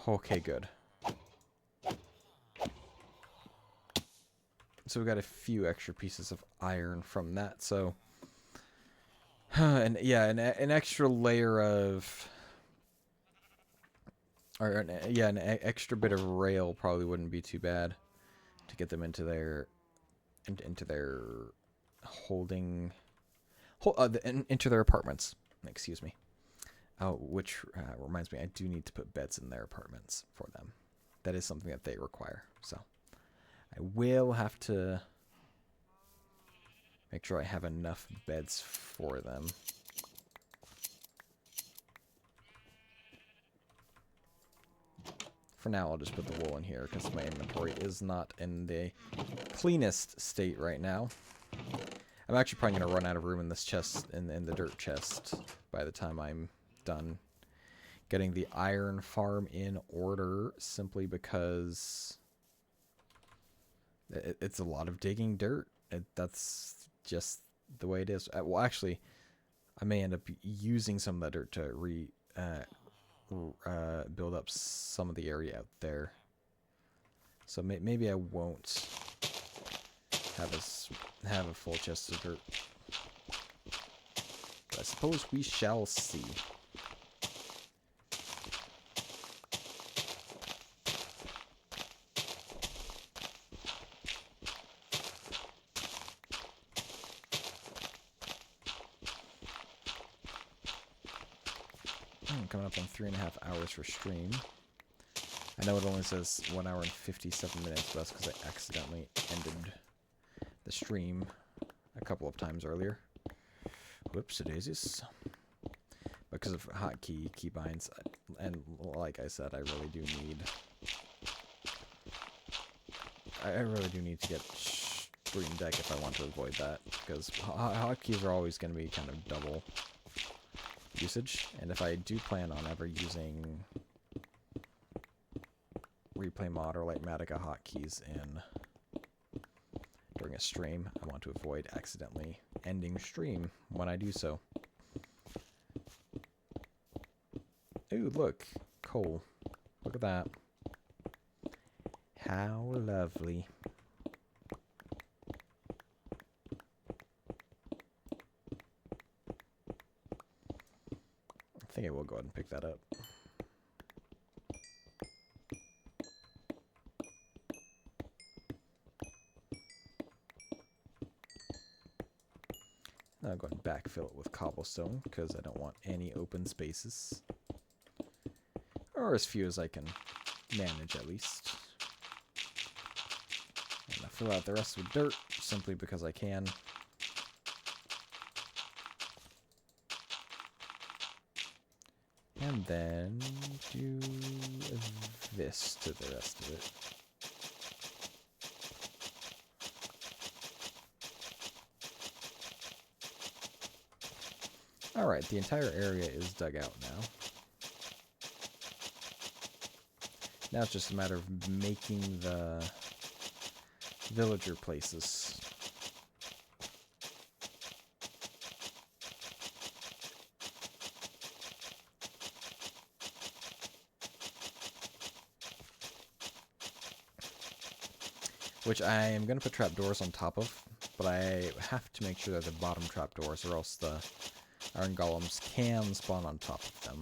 Okay, good. So we got a few extra pieces of iron from that, so... and yeah, an extra layer of... Or, an extra bit of rail probably wouldn't be too bad to get them into their... into their holding... into their apartments. Excuse me. Which reminds me, I do need to put beds in their apartments for them. That is something that they require, so... I will have to make sure I have enough beds for them. For now, I'll just put the wool in here because my inventory is not in the cleanest state right now. I'm actually probably going to run out of room in this chest, in the dirt chest, by the time I'm done getting the iron farm in order, simply because... it's a lot of digging dirt. That's just the way it is. Well, actually, I may end up using some of that dirt to build up some of the area out there. So maybe I won't have a full chest of dirt. But I suppose we shall see. Coming up on 3.5 hours for stream. I know it only says 1 hour and 57 minutes, but that's because I accidentally ended the stream a couple of times earlier. Whoops-a-daisies. Because of hotkey keybinds, and like I said, I really do need to get Stream Deck if I want to avoid that, because hotkeys are always going to be kind of double usage, and if I do plan on ever using Replay Mod or Litematica hotkeys during a stream, I want to avoid accidentally ending stream when I do so. Ooh, look, coal. Look at that. How lovely. I think I will go ahead and pick that up. Now I'll go ahead and backfill it with cobblestone because I don't want any open spaces. Or as few as I can manage, at least. And I'll fill out the rest with dirt simply because I can. And then do this to the rest of it. Alright, the entire area is dug out now. Now it's just a matter of making the villager places. Which I am going to put trapdoors on top of, but I have to make sure that the bottom trapdoors, or else the iron golems can spawn on top of them.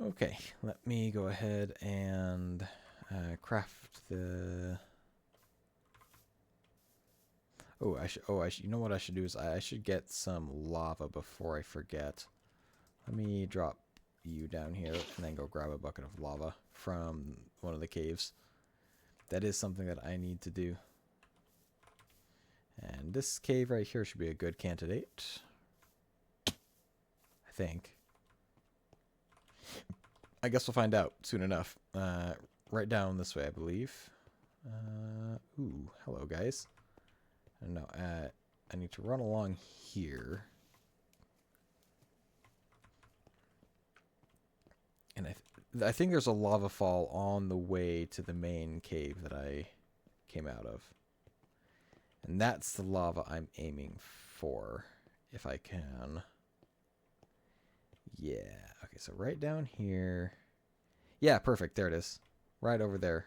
Okay, let me go ahead and craft the... Oh, you know what I should do is I should get some lava before I forget. Let me drop you down here and then go grab a bucket of lava from one of the caves. That is something that I need to do. And this cave right here should be a good candidate. I think. I guess we'll find out soon enough. Right down this way, I believe. Ooh, hello guys. No, I need to run along here. And I think there's a lava fall on the way to the main cave that I came out of. And that's the lava I'm aiming for, if I can. Yeah. Okay, so right down here. Yeah, perfect. There it is. Right over there.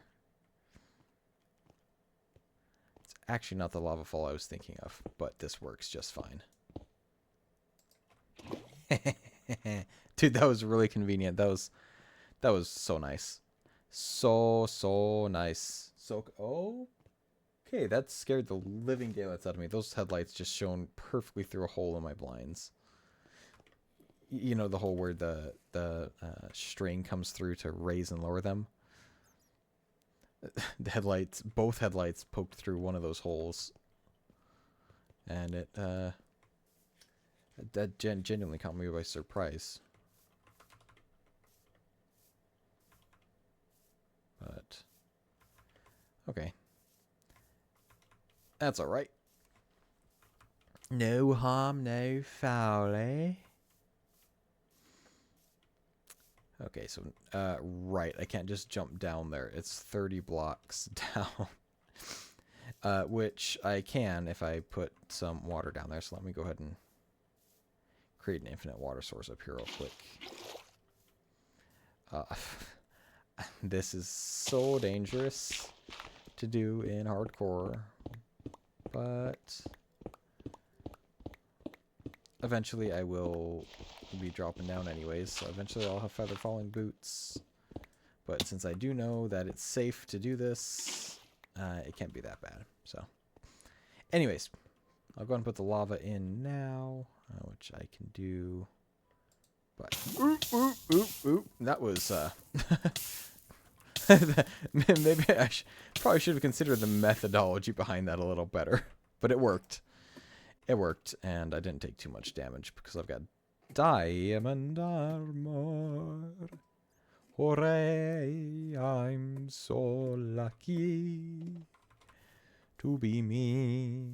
It's actually not the lava fall I was thinking of, but this works just fine. Dude, that was really convenient. That was so nice. So nice. Okay, that scared the living daylights out of me. Those headlights just shone perfectly through a hole in my blinds. You know the hole where the string comes through to raise and lower them? The headlights, both headlights poked through one of those holes. And that genuinely caught me by surprise. But, okay. That's alright. No harm, no foul, eh? Okay, so, right, I can't just jump down there. It's 30 blocks down. Which I can if I put some water down there. So let me go ahead and create an infinite water source up here real quick. Uh, this is so dangerous to do in hardcore, but eventually I will be dropping down anyways, so eventually I'll have feather falling boots. But since I do know that it's safe to do this, it can't be that bad. So anyways, I'll go and put the lava in now, which I can do. But oop. That was maybe I probably should have considered the methodology behind that a little better. But it worked. It worked, and I didn't take too much damage because I've got diamond armor. Hooray, I'm so lucky to be me.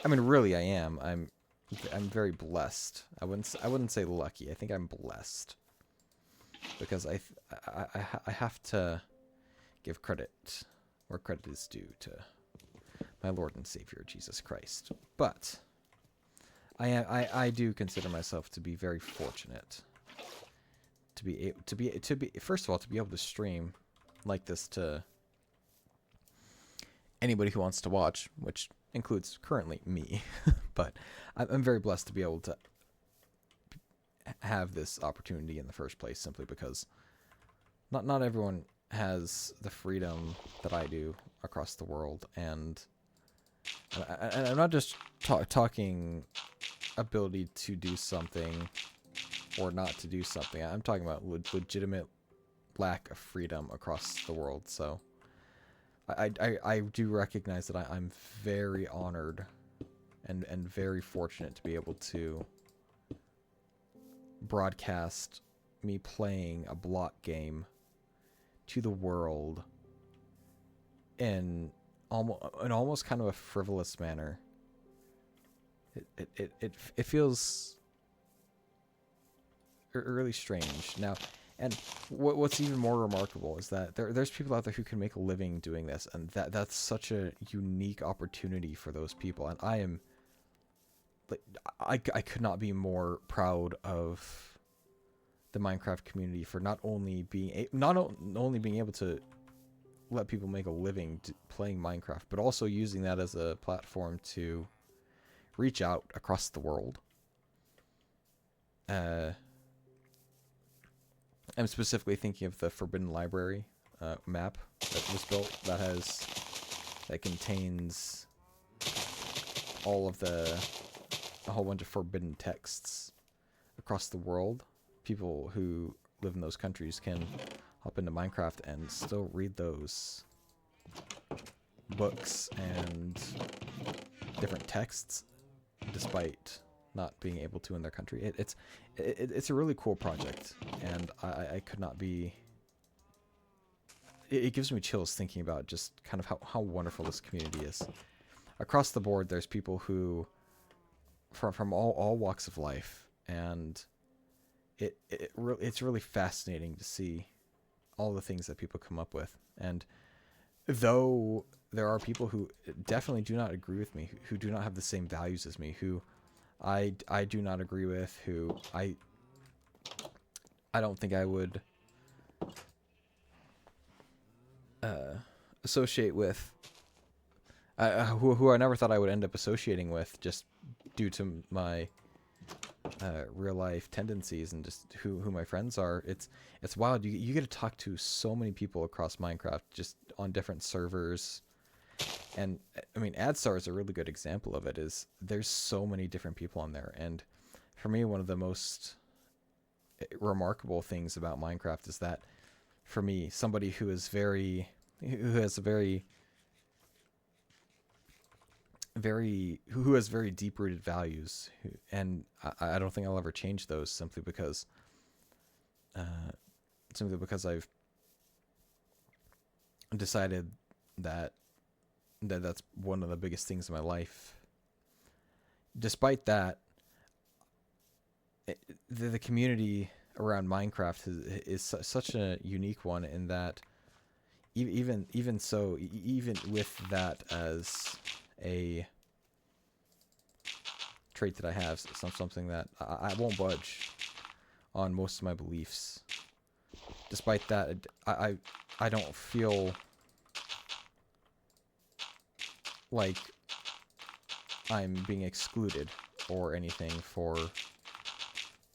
I mean, really, I am. I'm very blessed. I wouldn't say lucky. I think I'm blessed because I have to give credit where credit is due to my Lord and Savior Jesus Christ. But I do consider myself to be very fortunate to be first of all to be able to stream like this to anybody who wants to watch, which includes currently me. But I'm very blessed to be able to have this opportunity in the first place, simply because not everyone has the freedom that I do across the world, and I'm not just talking ability to do something or not to do something. I'm talking about legitimate lack of freedom across the world. So I do recognize that I'm very honored and very fortunate to be able to broadcast me playing a block game to the world in almost kind of a frivolous manner. It feels really strange now. And what's even more remarkable is that there's people out there who can make a living doing this, and that's such a unique opportunity for those people. And I am, like, I could not be more proud of the Minecraft community for not only being able to let people make a living playing Minecraft, but also using that as a platform to reach out across the world. I'm specifically thinking of the Forbidden Library map that was built that contains all of a whole bunch of forbidden texts across the world. People who live in those countries can hop into Minecraft and still read those books and different texts despite not being able to in their country. It's a really cool project, and I could not be. It gives me chills thinking about just kind of how wonderful this community is. Across the board, there's people who from all walks of life, and it's really fascinating to see all the things that people come up with. And though there are people who definitely do not agree with me, who do not have the same values as me, who I do not agree with, who I don't think I would associate with, who I never thought I would end up associating with, just due to my real life tendencies and just who my friends are. It's wild. You get to talk to so many people across Minecraft, just on different servers. And I mean, AdStar is a really good example of it. Is there's so many different people on there, and for me, one of the most remarkable things about Minecraft is that, for me, somebody who has very deep-rooted values, and I don't think I'll ever change those, simply because I've decided that's one of the biggest things in my life. Despite that, the community around Minecraft is such a unique one, in that even with that as a trait that I have, something that I won't budge on most of my beliefs. Despite that, I don't feel like I'm being excluded or anything for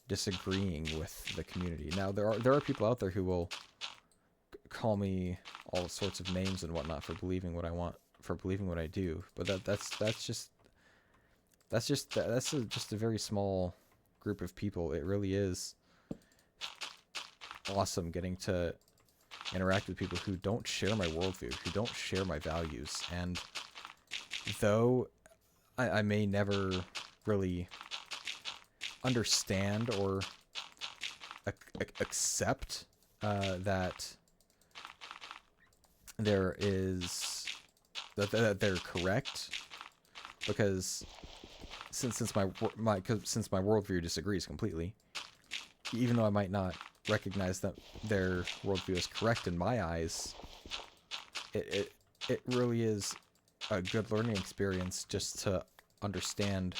disagreeing with the community. Now there are people out there who will call me all sorts of names and whatnot for believing what I want, for believing what I do, but that's just a very small group of people. It really is awesome getting to interact with people who don't share my worldview, who don't share my values, and though I may never really understand or accept that there is that they're correct, because since my worldview disagrees completely, even though I might not recognize that their worldview is correct in my eyes, it really is a good learning experience just to understand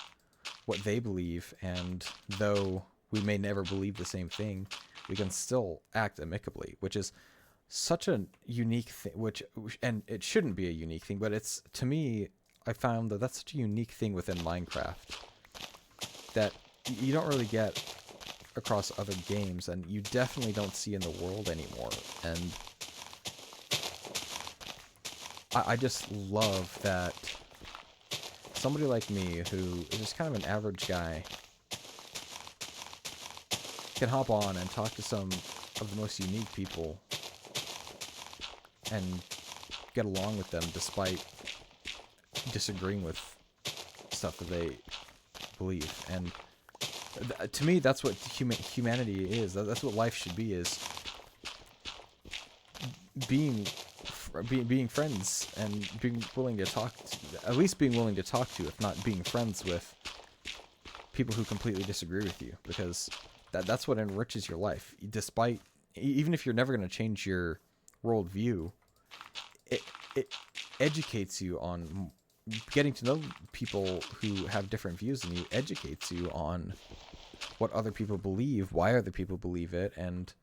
what they believe, and though we may never believe the same thing, we can still act amicably, which is such a unique thing, and it shouldn't be a unique thing, but it's, to me, I found that that's such a unique thing within Minecraft that you don't really get across other games, and you definitely don't see in the world anymore. And I just love that somebody like me, who is just kind of an average guy, can hop on and talk to some of the most unique people and get along with them despite disagreeing with stuff that they believe. And to me, that's what humanity is. That's what life should be, is being friends and being willing to talk to, at least being willing to talk to, if not being friends with, people who completely disagree with you, because that's what enriches your life. Despite, even if you're never going to change your worldview, it educates you on getting to know people who have different views than you, educates you on what other people believe, why other people believe it, and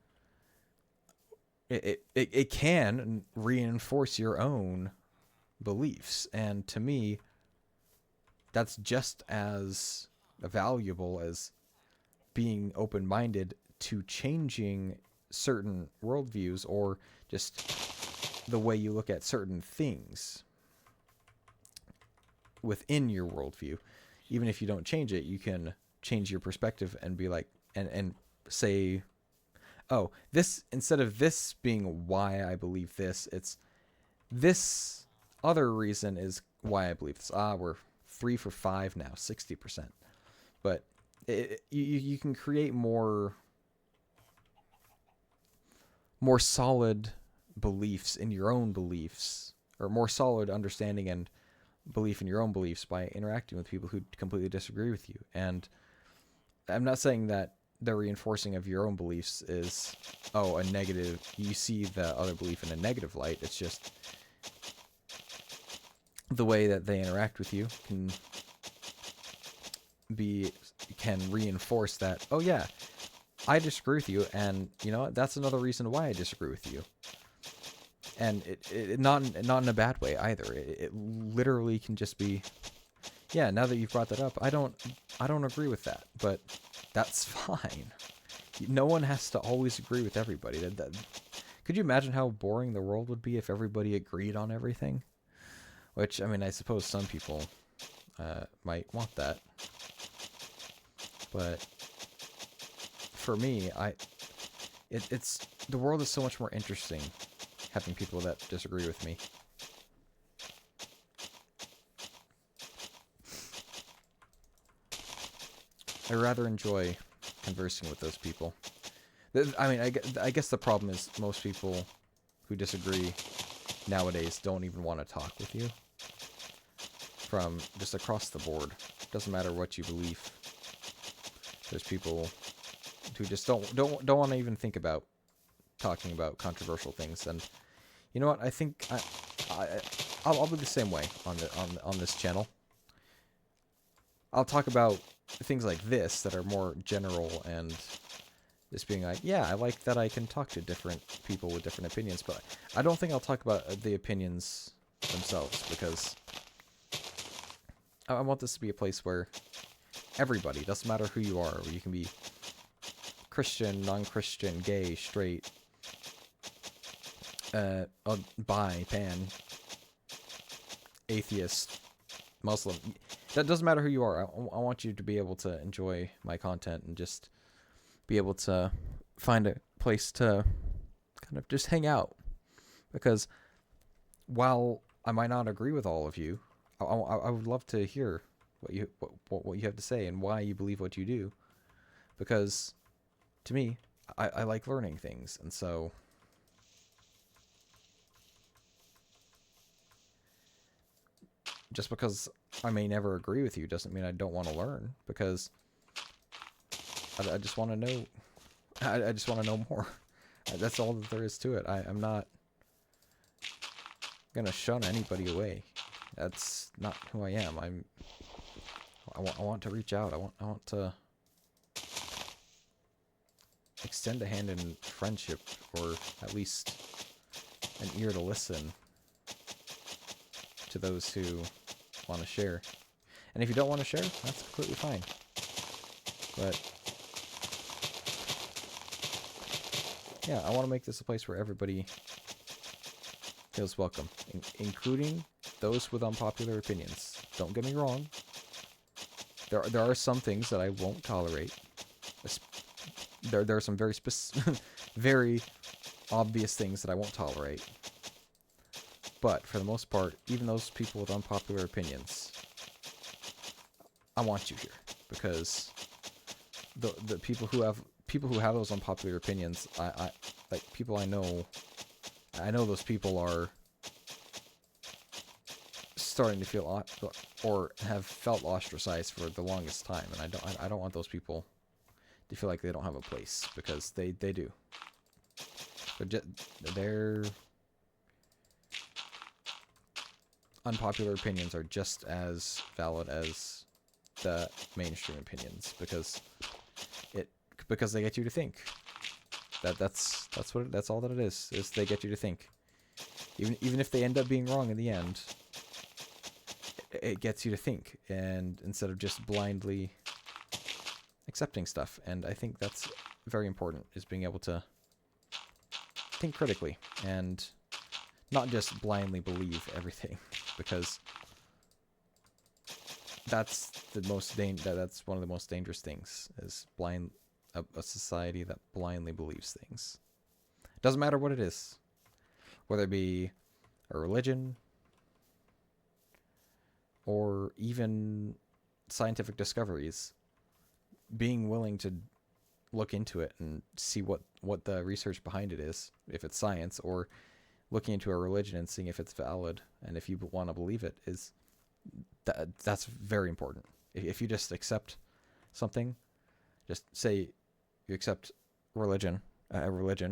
it can reinforce your own beliefs. And to me, that's just as valuable as being open-minded to changing certain worldviews, or just the way you look at certain things within your worldview. Even if you don't change it, you can change your perspective and be like, and say, oh, this, instead of this being why I believe this, it's this other reason is why I believe this. We're 3 for 5 now, 60%. But you can create more solid beliefs in your own beliefs, or more solid understanding and belief in your own beliefs, by interacting with people who completely disagree with you. And I'm not saying that the reinforcing of your own beliefs is, a negative, you see the other belief in a negative light. It's just the way that they interact with you can reinforce that, oh yeah, I disagree with you, and you know what, that's another reason why I disagree with you. And it not in a bad way either. It literally can just be, yeah, now that you've brought that up, I don't agree with that, but that's fine. No one has to always agree with everybody. Could you imagine how boring the world would be if everybody agreed on everything? Which, I mean, I suppose some people might want that. But for me, it's the world is so much more interesting having people that disagree with me. I rather enjoy conversing with those people. I mean, I guess the problem is most people who disagree nowadays don't even want to talk with you. From just across the board. Doesn't matter what you believe. There's people who just don't want to even think about talking about controversial things. And you know what? I think I'll be the same way on this channel. I'll talk about things like this that are more general and Just being like, yeah, I like that I can talk to different people with different opinions, but I don't think I'll talk about the opinions themselves, because I want this to be a place where everybody, doesn't matter who you are, where you can be Christian, non-Christian, gay, straight, bi, pan, atheist, Muslim. That doesn't matter who you are. I want you to be able to enjoy my content and just be able to find a place to kind of just hang out. Because while I might not agree with all of you, I would love to hear what you have to say and why you believe what you do. Because to me, I like learning things, and so just because I may never agree with you doesn't mean I don't want to learn, because I just want to know. I just want to know more. That's all that there is to it. I'm not gonna shun anybody away. That's not who I am. I want to reach out. I want to extend a hand in friendship, or at least an ear to listen to those who want to share. And if you don't want to share, that's completely fine. But yeah, I want to make this a place where everybody feels welcome, including those with unpopular opinions. Don't get me wrong. There are some things that I won't tolerate. There are some very very obvious things that I won't tolerate. But for the most part, even those people with unpopular opinions, I want you here, because the people who have those unpopular opinions, I like people I know those people are starting to feel or have felt ostracized for the longest time, and I don't want those people to feel like they don't have a place, because they do. Their unpopular opinions are just as valid as the mainstream opinions, because they get you to think. That's all that it is they get you to think. Even if they end up being wrong in the end, it gets you to think, and instead of just blindly accepting stuff. And I think that's very important, is being able to think critically and not just blindly believe everything, because that's that's one of the most dangerous things, is a society that blindly believes things. Doesn't matter what it is, whether it be a religion or even scientific discoveries. Being willing to look into it and see what the research behind it is, if it's science, or looking into a religion and seeing if it's valid and if you want to believe it, that's very important. If you just accept something, just say you accept a religion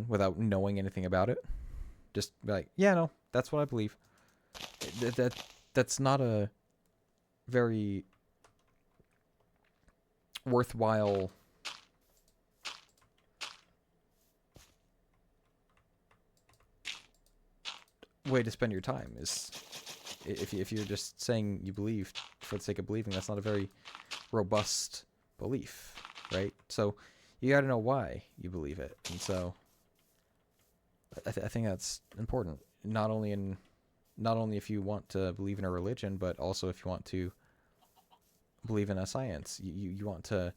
without knowing anything about it, just be like, yeah, no, that's what I believe. That's not a very worthwhile way to spend your time. Is if you're just saying you believe for the sake of believing, that's not a very robust belief, right? So you got to know why you believe it, and so I think that's important. Not only if you want to believe in a religion, but also if you want to believe in a science. You want to,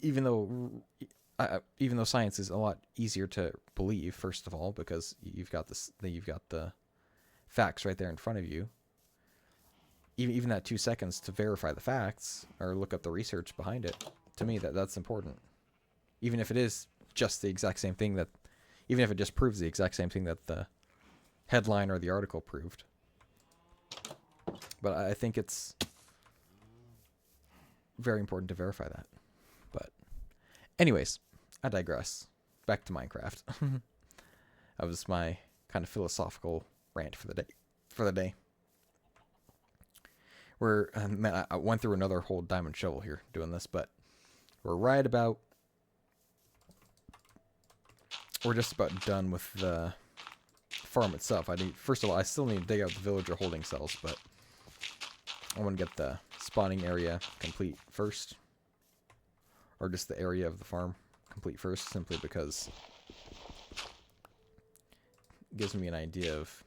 even though science is a lot easier to believe, first of all, because you've got the facts right there in front of you. Even that 2 seconds to verify the facts or look up the research behind it, to me that's important. Even if it is just the exact same thing even if it just proves the exact same thing that the headline or the article proved. But I think it's very important to verify that. But anyways, I digress. Back to Minecraft. That was my kind of philosophical rant for the day. Man, I went through another whole diamond shovel here doing this, but we're right about we're just about done with the farm itself. First of all, I still need to dig out the villager holding cells, but I want to get the spawning area complete first. Or just the area of the farm complete first, simply because it gives me an idea of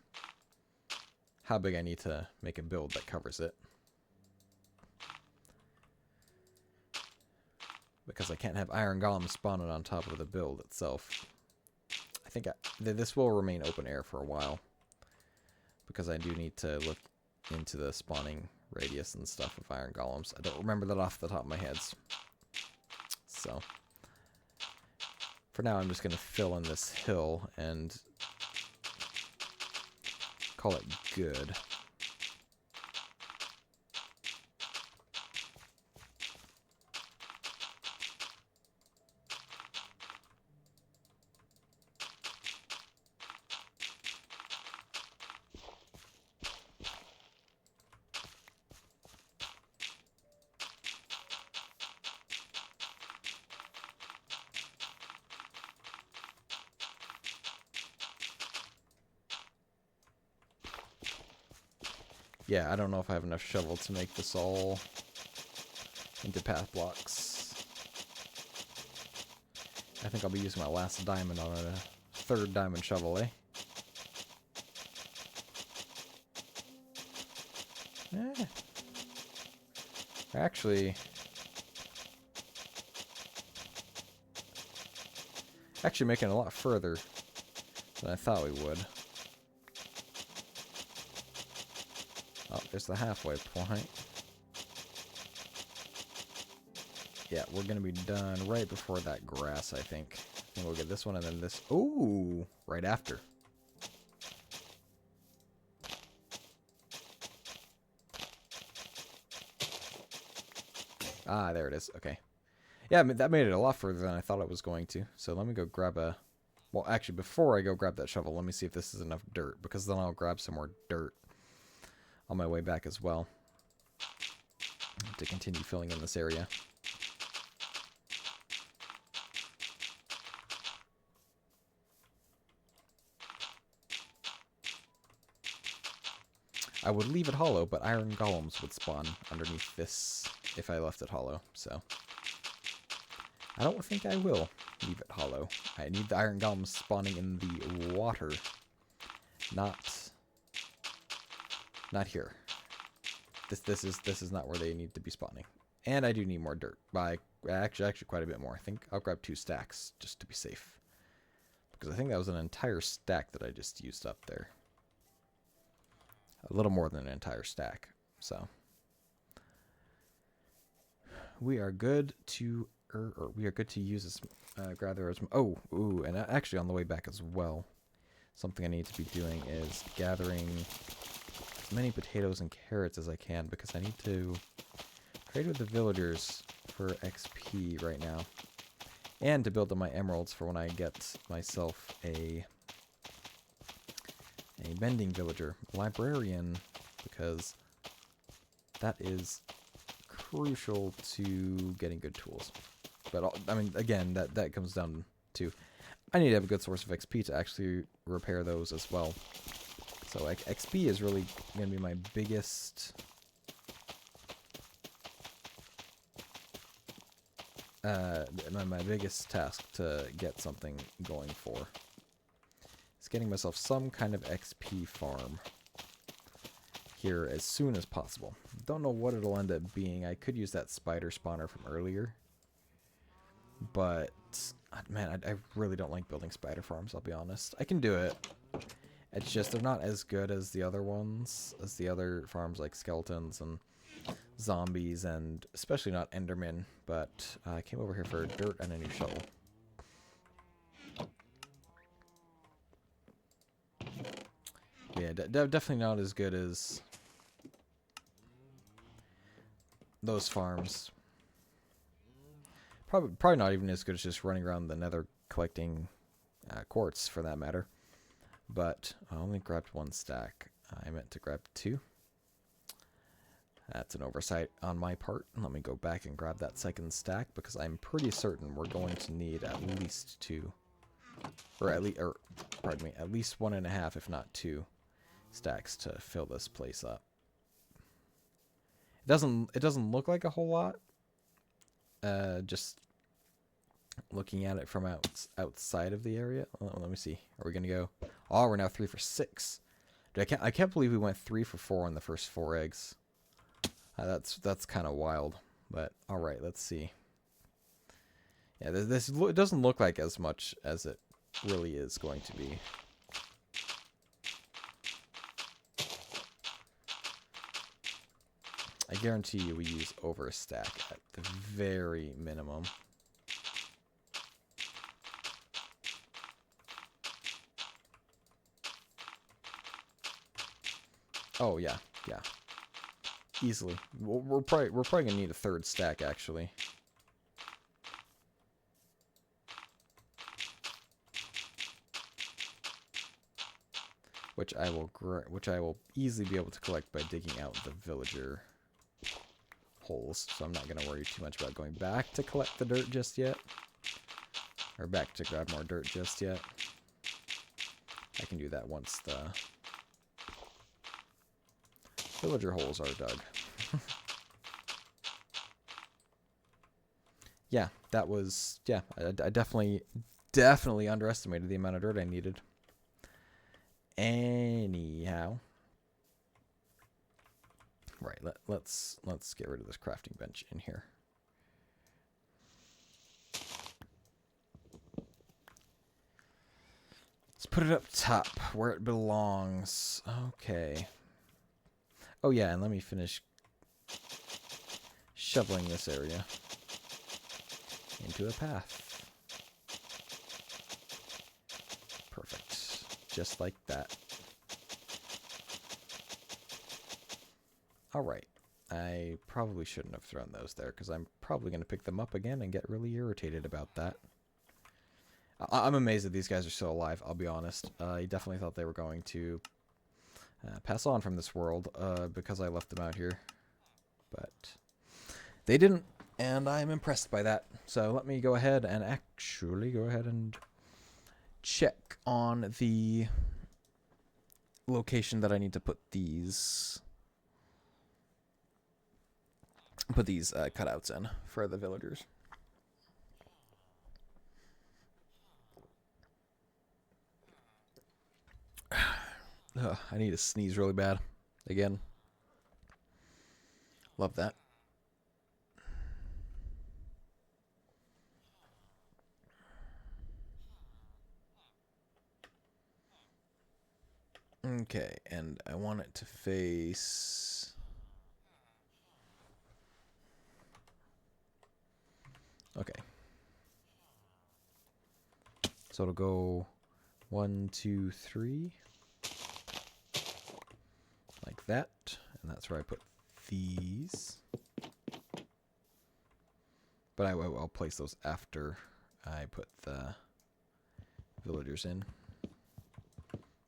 how big I need to make a build that covers it. Because I can't have iron golems spawning on top of the build itself. I think this will remain open air for a while. Because I do need to look into the spawning radius and stuff of iron golems. I don't remember that off the top of my head. So, for now I'm just going to fill in this hill and call it good. Yeah, I don't know if I have enough shovel to make this all into path blocks. I think I'll be using my last diamond on a third diamond shovel, eh? Actually, making it a lot further than I thought we would. Oh, there's the halfway point. Yeah, we're gonna be done right before that grass, I think. I think we'll get this one and then this. Ooh, right after. Ah, there it is. Okay. Yeah, that made it a lot further than I thought it was going to. So let me go grab a... Well, actually, before I go grab that shovel, let me see if this is enough dirt. Because then I'll grab some more dirt on my way back as well. To continue filling in this area. I would leave it hollow, but iron golems would spawn underneath this if I left it hollow, so... I don't think I will leave it hollow. I need the iron golems spawning in the water. Not here. This is not where they need to be spawning. And I do need more dirt. By actually quite a bit more. I think I'll grab 2 stacks just to be safe. Because I think that was an entire stack that I just used up there. A little more than an entire stack. So we are good to use this gather as and actually on the way back as well. Something I need to be doing is gathering as many potatoes and carrots as I can because I need to trade with the villagers for XP right now. And to build up my emeralds for when I get myself a mending villager, librarian, because that is crucial to getting good tools. But I mean, again, that comes down to I need to have a good source of XP to actually repair those as well. So XP is really going to be my biggest my biggest task to get something going for. Is getting myself some kind of XP farm here as soon as possible. Don't know what it'll end up being. I could use that spider spawner from earlier. But, man, I really don't like building spider farms, I'll be honest. I can do it. It's just they're not as good as the other ones, as the other farms like skeletons and zombies, and especially not endermen. But I came over here for dirt and a new shovel. Yeah, definitely not as good as those farms. Probably not even as good as just running around the nether collecting quartz, for that matter. But I only grabbed 1 stack. I meant to grab 2. That's an oversight on my part. Let me go back and grab that second stack, because I'm pretty certain we're going to need at least 2 or pardon me, at least 1.5, if not 2 stacks to fill this place up. It doesn't look like a whole lot. Just looking at it from outside of the area. Let me see. Are we gonna go? Oh, we're now 3 for 6. Dude, I can't believe we went 3 for 4 on the first 4 eggs. That's kind of wild. But all right, let's see. Yeah, it doesn't look like as much as it really is going to be. I guarantee you we use over a stack at the very minimum. Oh yeah, yeah, easily. We're probably gonna need a 3rd stack actually. Which I will easily be able to collect by digging out the villager holes. So I'm not gonna worry too much about going back to collect the dirt just yet, or back to grab more dirt just yet. I can do that once the villager holes are dug. Yeah, that was, yeah, I definitely underestimated the amount of dirt I needed. Anyhow, right, let's get rid of this crafting bench in here. Let's put it up top where it belongs. Okay. Oh yeah, and let me finish shoveling this area into a path. Perfect. Just like that. Alright. I probably shouldn't have thrown those there, because I'm probably going to pick them up again and get really irritated about that. I'm amazed that these guys are still alive, I'll be honest. I definitely thought they were going to pass on from this world because I left them out here. But they didn't, and I'm impressed by that. So let me go ahead and check on the location that I need to put these cutouts in for the villagers. Ugh, I need to sneeze really bad again. Love that. Okay, and I want it to face... Okay. So it'll go 1, 2, 3. Like that. And that's where I put these. But I'll place those after I put the villagers in.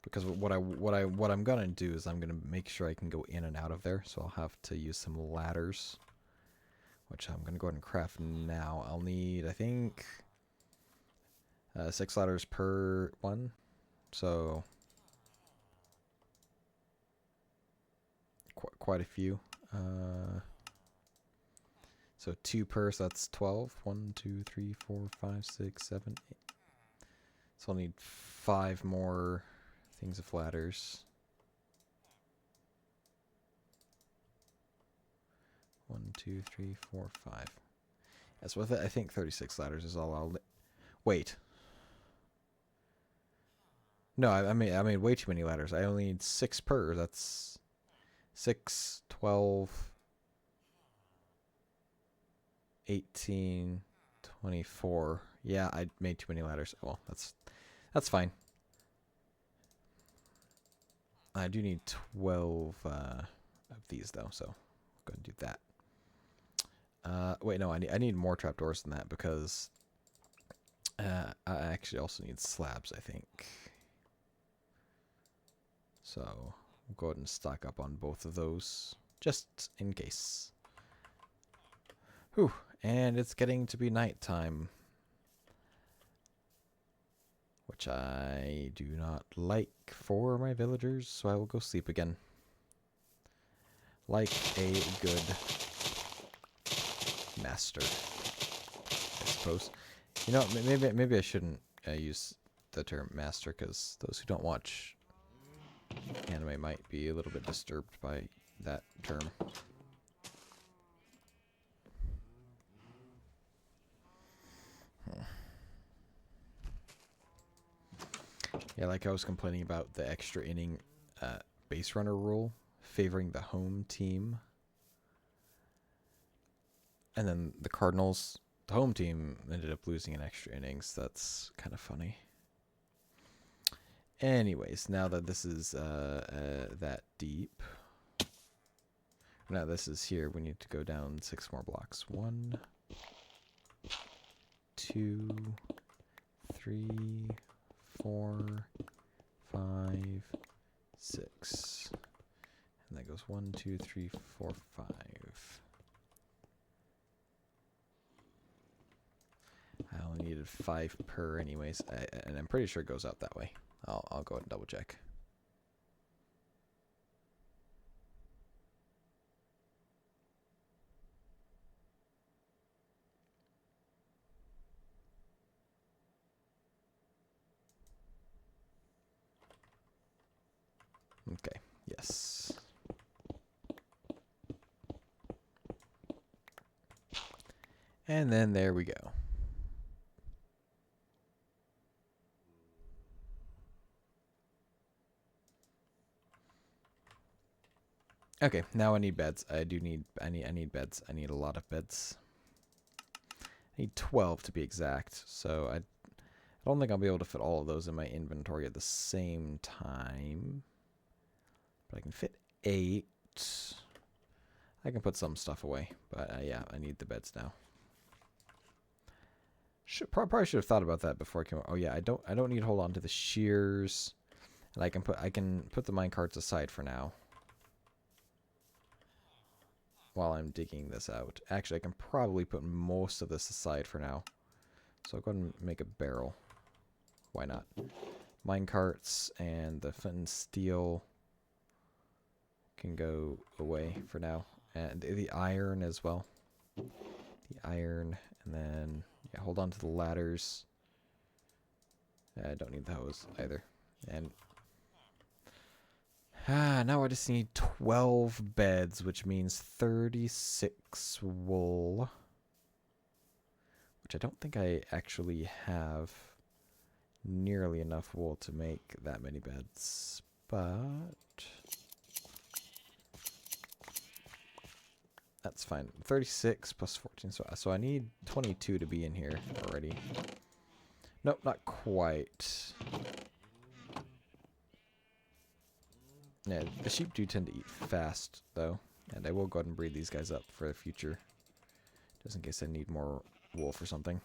Because what I'm gonna do is I'm gonna make sure I can go in and out of there. So I'll have to use some ladders, which I'm gonna go ahead and craft now. I'll need, I think, 6 ladders per one. So quite a few. So 2 per, so that's 12. 1, 2, 3, 4, 5, 6, 7, 8. So I'll need 5 more things of ladders. 1, 2, 3, 4, 5. Yes, with it, I think 36 ladders is all I'll... Wait. No, I made way too many ladders. I only need 6 per. That's 6, 12, 18, 24. Yeah, I made too many ladders. Well, that's fine. I do need 12 of these though, so I'm going to do that. Wait, no, I need more trapdoors than that because I actually also need slabs, I think. So we'll go ahead and stock up on both of those just in case. Whew, and it's getting to be nighttime. which I do not like for my villagers, so I will go sleep again. Like a good master, I suppose. You know, maybe I shouldn't use the term master, because those who don't watch anime might be a little bit disturbed by that term. Yeah, like I was complaining about the extra inning base runner rule favoring the home team. And then the Cardinals, the home team, ended up losing in extra innings. That's kind of funny. Anyways, now that this is that deep. Now this is here, we need to go down 6 more blocks. 1, 2, 3, 4, 5, 6. And that goes 1, 2, 3, 4, 5. I only needed 5 per anyways, and I'm pretty sure it goes out that way. I'll go ahead and double check. Okay, yes. And then there we go. Okay, now I need beds. I need beds. I need a lot of beds. I need 12 to be exact. So I don't think I'll be able to fit all of those in my inventory at the same time. But I can fit 8. I can put some stuff away, but yeah, I need the beds now. Probably should have thought about that before I came. Oh yeah, I don't need to hold on to the shears, and I can put the mine carts aside for now. While I'm digging this out, actually, I can probably put most of this aside for now. So I'll go ahead and make a barrel. Why not? Mine carts and the flint and steel can go away for now, and the iron as well. The iron, and then yeah, hold on to the ladders. I don't need the hose either. And now I just need 12 beds, which means 36 wool. Which I don't think I actually have nearly enough wool to make that many beds. But that's fine. 36 plus 14. So I need 22 to be in here already. Nope, not quite. Yeah, the sheep do tend to eat fast, though. And I will go ahead and breed these guys up for the future. Just in case I need more wool for something.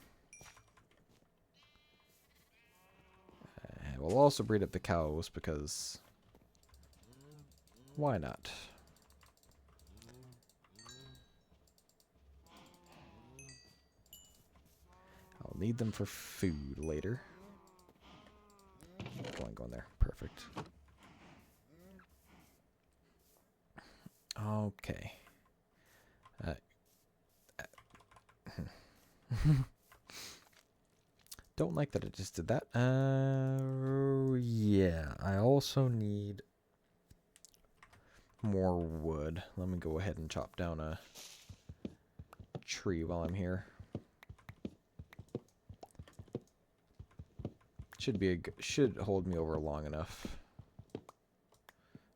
And we'll also breed up the cows, because why not? I'll need them for food later. Go in there. Perfect. Okay. Don't like that it just did that. Yeah. I also need more wood. Let me go ahead and chop down a tree while I'm here. Should hold me over long enough.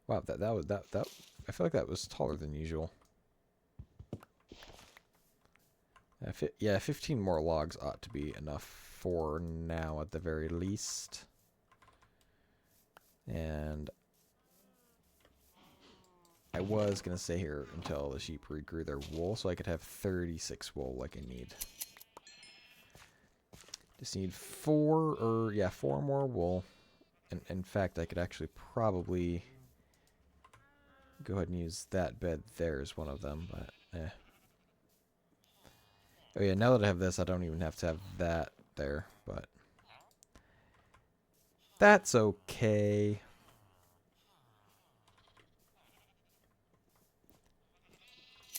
Wow, that was that I feel like that was taller than usual. Yeah, 15 more logs ought to be enough for now at the very least. And I was going to stay here until the sheep regrew their wool so I could have 36 wool like I need. Just need 4 more wool. And in fact, I could actually probably go ahead and use that bed there as one of them, but eh. Oh yeah, now that I have this, I don't even have to have that there, but That's okay.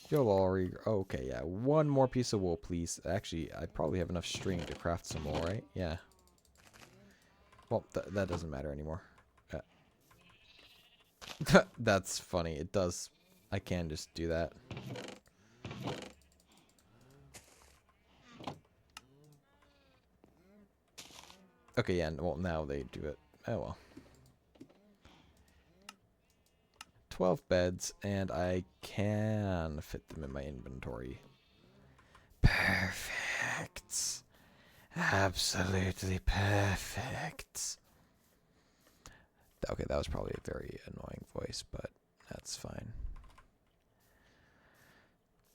You'll already... Okay, yeah. One more piece of wool, please. Actually, I probably have enough string to craft some more, right? Yeah. Well, that doesn't matter anymore. That's funny. It does. I can just do that. Okay, yeah. Well, now they do it. Oh, well. 12 beds, and I can fit them in my inventory. Perfect. Absolutely perfect. Okay, that was probably a very annoying voice, but that's fine.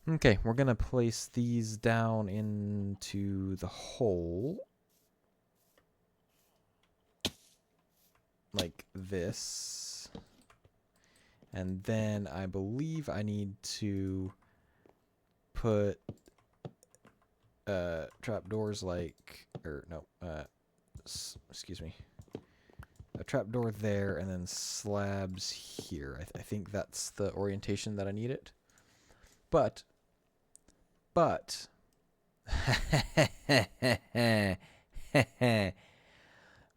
Okay, we're going to place these down into the hole. Like this. And then I believe I need to put trapdoors like, or no, excuse me. A trapdoor there and then slabs here. I think that's the orientation that I need it. But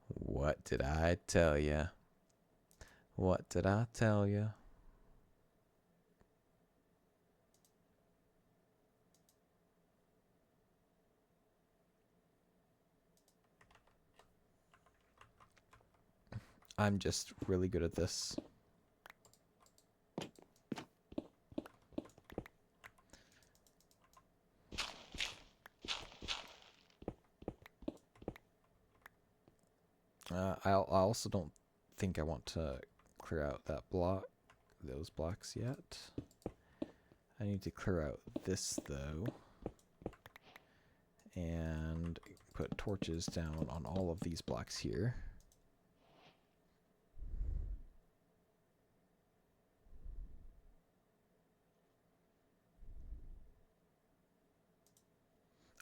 what did I tell you? What did I tell you? I'm just really good at this. I also don't think I want to clear out that those blocks yet. I need to clear out this though, and put torches down on all of these blocks here.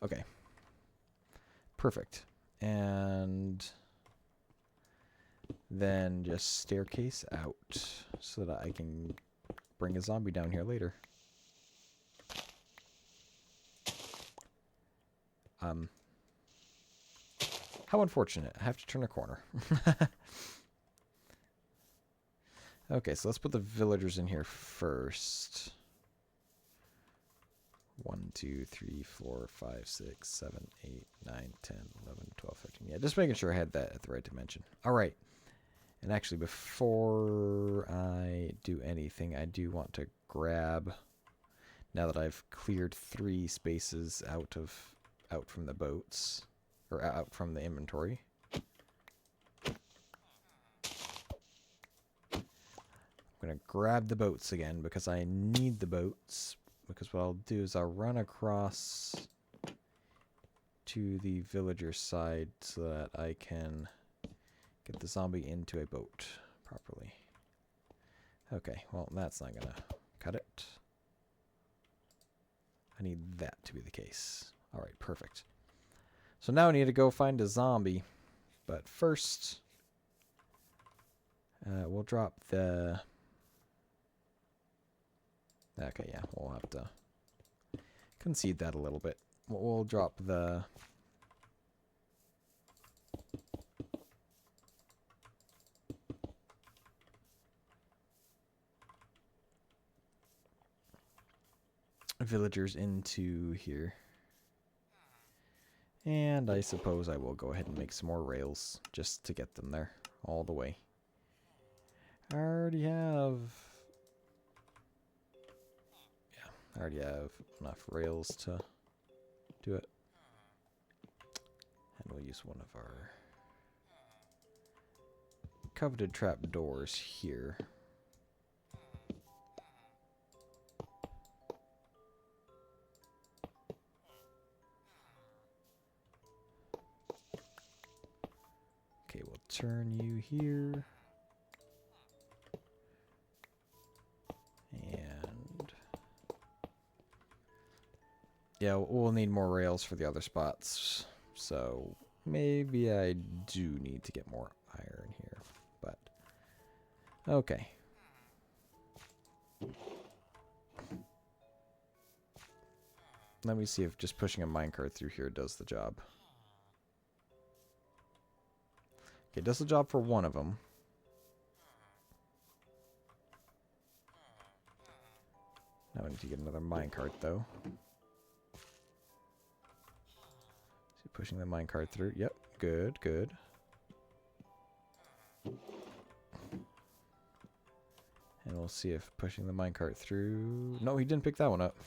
Okay. Perfect. And then just staircase out so that I can bring a zombie down here later. How unfortunate. I have to turn a corner. Okay, so let's put the villagers in here first. 1, 2, 3, 4, 5, 6, 7, 8, 9, 10, 11, 12, 13. Yeah, just making sure I had that at the right dimension. All right. And actually, before I do anything, I do want to grab, now that I've cleared 3 spaces out from the boats, or out from the inventory. I'm going to grab the boats again because I need the boats. Because what I'll do is I'll run across to the villager side so that I can get the zombie into a boat properly. Okay, well, that's not going to cut it. I need that to be the case. All right, perfect. So now I need to go find a zombie. But first, we'll drop the... Okay, yeah, we'll have to concede that a little bit. We'll drop the... villagers into here. And I suppose I will go ahead and make some more rails just to get them there all the way. I already have... Yeah, I already have enough rails to do it. And we'll use one of our coveted trapdoors here. Okay, we'll turn you here. And yeah, we'll need more rails for the other spots. So maybe I do need to get more. iron here, but okay. Let me see if just pushing a minecart through here does the job. Okay, it does the job for one of them. Now I need to get another minecart, though. See, pushing the minecart through. Yep, good, good. And we'll see if pushing the minecart through... No, he didn't pick that one up.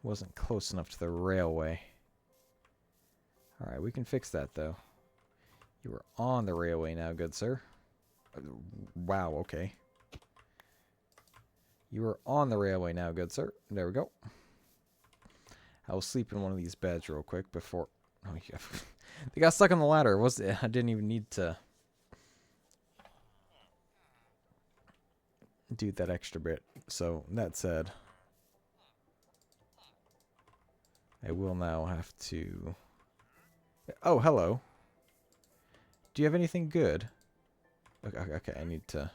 Wasn't close enough to the railway. Alright, we can fix that, though. You are on the railway now, good sir. Wow, okay. You are on the railway now, good sir. There we go. I will sleep in one of these beds real quick before... Oh, yeah. They got stuck on the ladder. I didn't even need to do that extra bit. So, that said, I will now have to... Oh, hello. Do you have anything good? Okay, I need to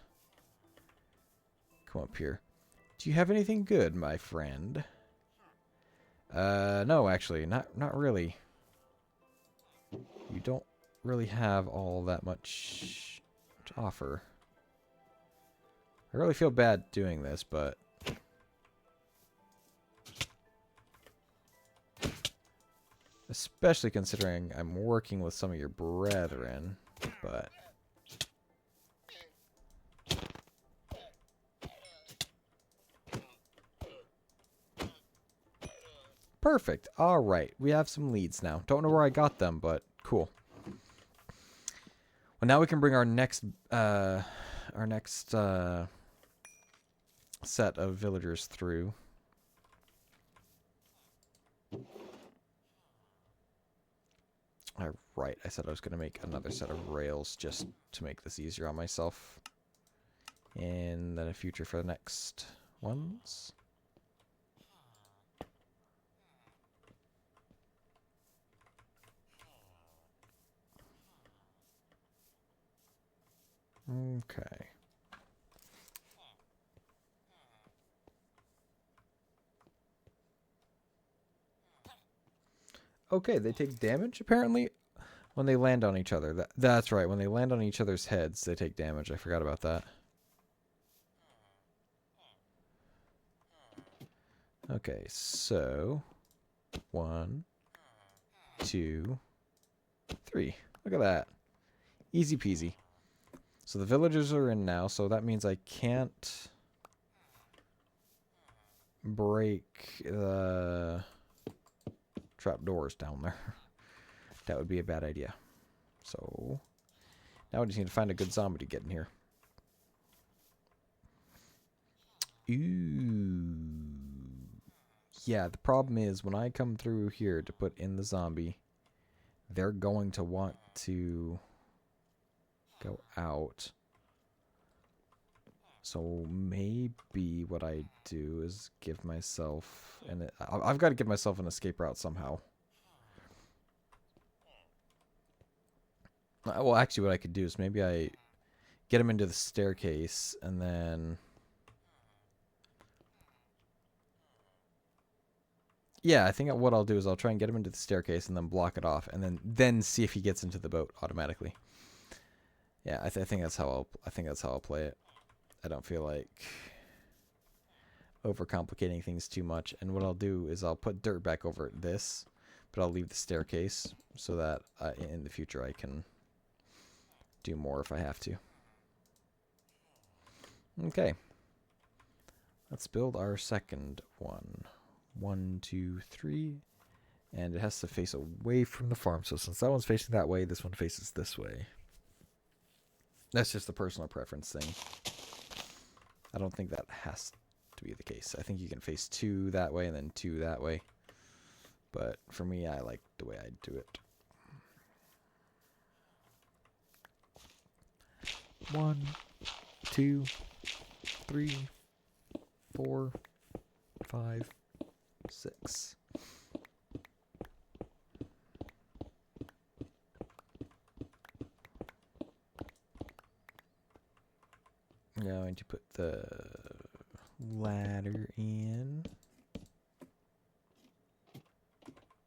come up here. Do you have anything good, my friend? No, actually, not really. You don't really have all that much to offer. I really feel bad doing this, but... Especially considering I'm working with some of your brethren, but... Perfect. Alright, we have some leads now. Don't know where I got them, but cool. Well, now we can bring our next set of villagers through. Right, I said I was going to make another set of rails just to make this easier on myself. And then a future for the next ones. Okay. Okay, they take damage apparently when they land on each other. That's right, when they land on each other's heads, they take damage. I forgot about that. Okay, so 1, 2, 3. Look at that. Easy peasy. So the villagers are in now, so that means I can't break the trapdoors down there. That would be a bad idea. So now we just need to find a good zombie to get in here. Ooh. Yeah, the problem is when I come through here to put in the zombie, they're going to want to go out. So maybe what I do is give myself I've got to give myself an escape route somehow. Well, actually what I could do is maybe I get him into the staircase and then... Yeah, I think what I'll do is I'll try and get him into the staircase and then block it off and then see if he gets into the boat automatically. Yeah, I think that's how I'll play it. I don't feel like overcomplicating things too much. And what I'll do is I'll put dirt back over this, but I'll leave the staircase so that in the future I can do more if I have to. Okay. Let's build our second one. 1, 2, 3. And it has to face away from the farm. So since that one's facing that way, this one faces this way. That's just a personal preference thing. I don't think that has to be the case. I think you can face 2 that way and then 2 that way. But for me, I like the way I do it. 1, 2, 3, 4, 5, 6. I'm going to put the ladder in.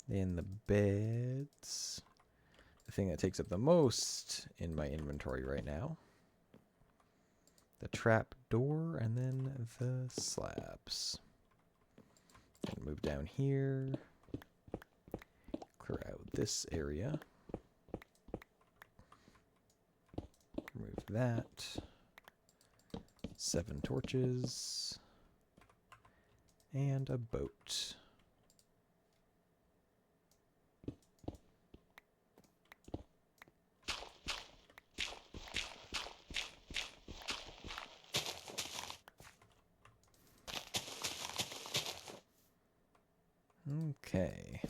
Then the beds. The thing that takes up the most in my inventory right now. The trap door, and then the slabs. And move down here. Clear out this area. Remove that. 7 torches. And a boat. Okay.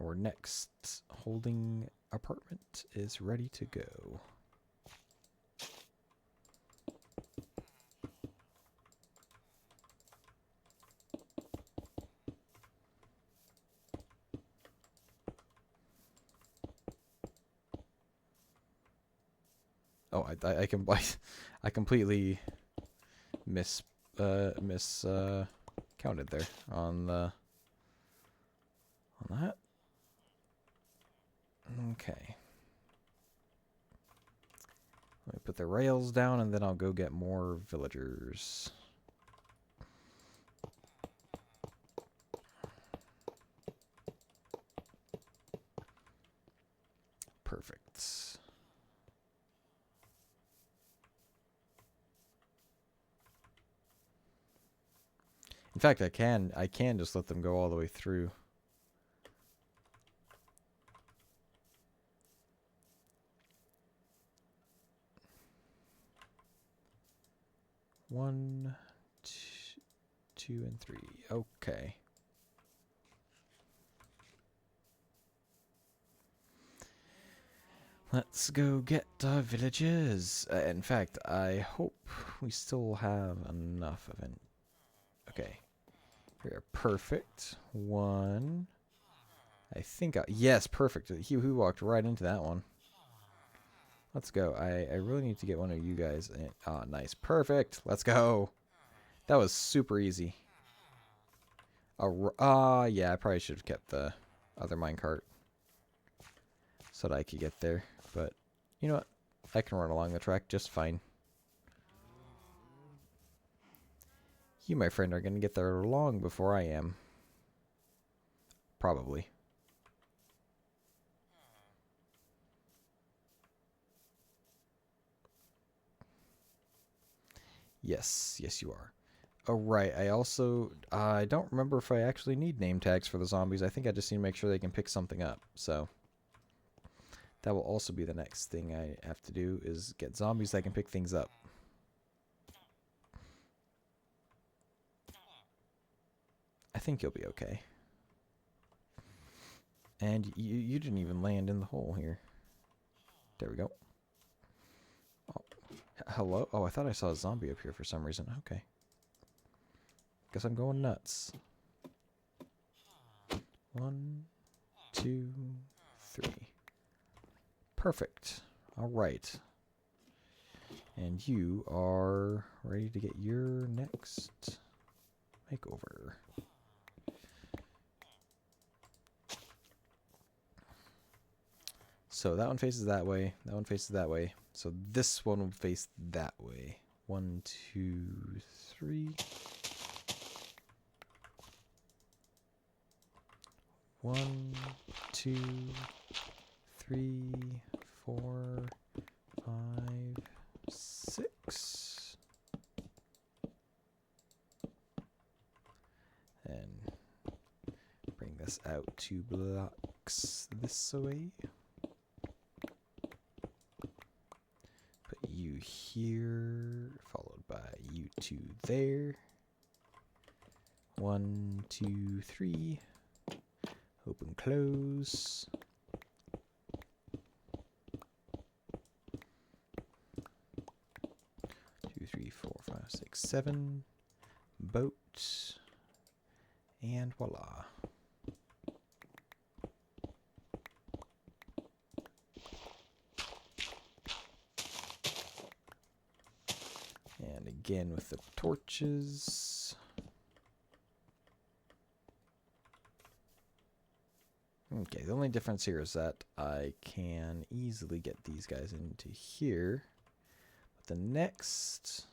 Our next holding apartment is ready to go. Oh, I completely counted there on that. Okay. Let me put the rails down, and then I'll go get more villagers. Perfect. In fact, I can just let them go all the way through. One, two, and 3. Okay. Let's go get our villagers. In fact, I hope we still have enough of it. Okay. We are perfect. 1. I think yes, perfect. He walked right into that one. Let's go. I really need to get one of you guys in. Ah, nice. Perfect. Let's go. That was super easy. Yeah, I probably should have kept the other minecart so that I could get there. But, you know what? I can run along the track just fine. You, my friend, are going to get there long before I am. Probably. Yes, yes you are. Oh, right. I also, I don't remember if I actually need name tags for the zombies. I think I just need to make sure they can pick something up. So, that will also be the next thing I have to do, is get zombies that can pick things up. I think you'll be okay. And you didn't even land in the hole here. There we go. Oh, hello? Oh, I thought I saw a zombie up here for some reason. Okay. Guess I'm going nuts. 1, 2, 3. Perfect. All right. And you are ready to get your next makeover. So that one faces that way. That one faces that way. So this one will face that way. 1, 2, 3. 1, 2, 3, 4, 5, 6. And bring this out 2 blocks this way. Put you here, followed by you 2 there. 1, 2, 3. Open, close. 6, 7. Boat. And voila. And again with the torches. Okay, the only difference here is that I can easily get these guys into here. But the next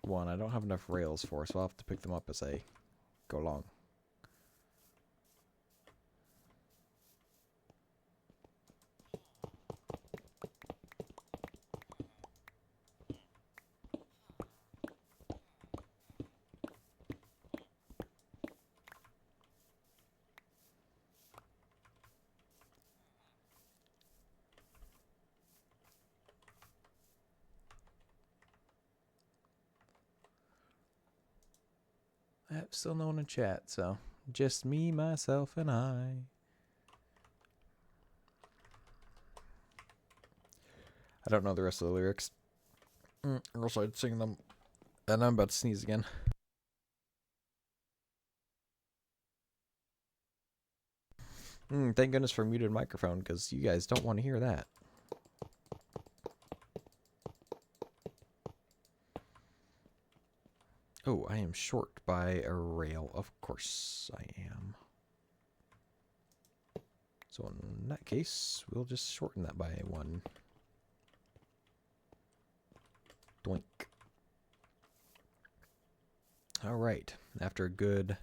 one I don't have enough rails for, so I'll have to pick them up as I go along. I have still no one in chat, so just me, myself, and I. I don't know the rest of the lyrics. Or else I'd sing them. And I'm about to sneeze again. Thank goodness for muted microphone, because you guys don't want to hear that. Oh, I am short by a rail. Of course I am. So in that case, we'll just shorten that by 1. Doink. Alright, after a good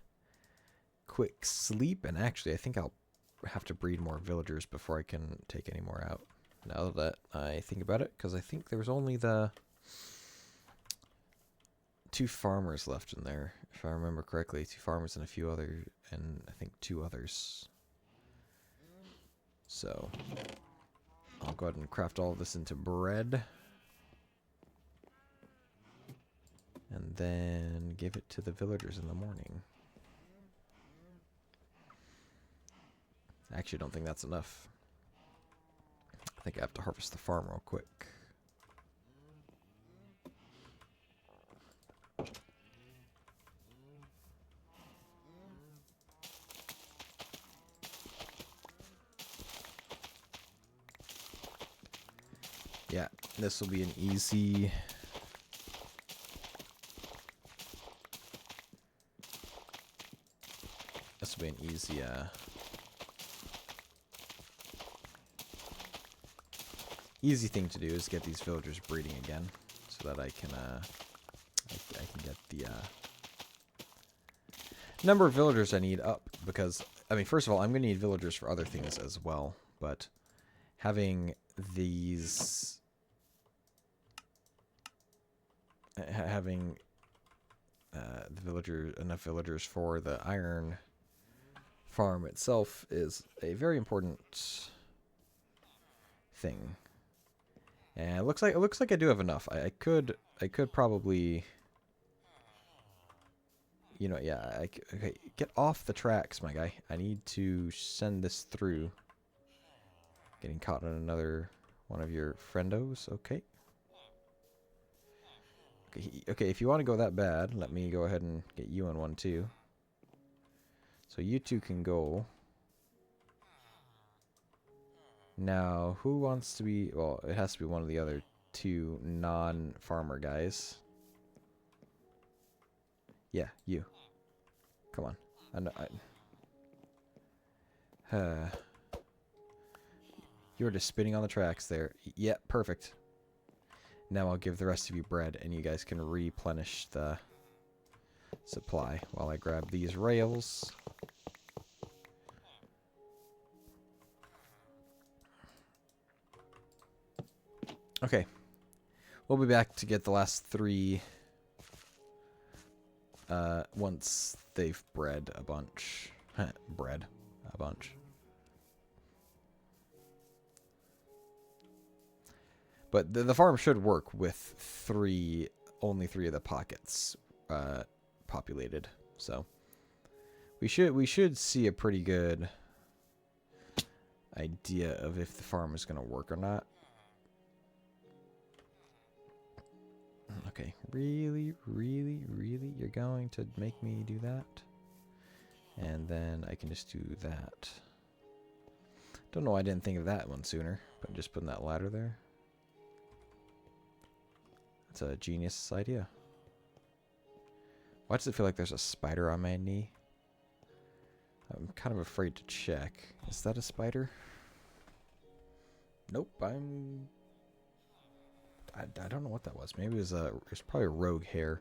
quick sleep, and actually I think I'll have to breed more villagers before I can take any more out. Now that I think about it, because I think there was only the 2 farmers left in there, if I remember correctly. 2 farmers and a few other, and I think 2 others. So I'll go ahead and craft all of this into bread. And then give it to the villagers in the morning. I actually don't think that's enough. I think I have to harvest the farm real quick. Yeah, this will be an easy... This will be an easy, easy thing to do is get these villagers breeding again, so that I can get the number of villagers I need up. Because, I mean, first of all, I'm going to need villagers for other things as well, but having these... having enough villagers for the iron farm itself is a very important thing. And it looks like I do have enough. I could probably, you know, yeah. Okay, get off the tracks, my guy. I need to send this through. Getting caught on another one of your friendos. Okay. Okay, if you want to go that bad, let me go ahead and get you on one too. So you two can go. Now, who wants to be... Well, it has to be one of the other 2 non-farmer guys. Yeah, you. Come on. I know, you were just spinning on the tracks there. Yeah, perfect. Now I'll give the rest of you bread, and you guys can replenish the supply while I grab these rails. Okay. We'll be back to get the last 3 once they've bred a bunch. Bred a bunch. But the farm should work with only 3 of the pockets populated. So we should see a pretty good idea of if the farm is going to work or not. Okay, really, really, really, you're going to make me do that? And then I can just do that. Don't know why I didn't think of that one sooner, but just putting that ladder there. That's a genius idea. Why does it feel like there's a spider on my knee? I'm kind of afraid to check. Is that a spider? Nope, I don't know what that was. Maybe it was probably a rogue hare.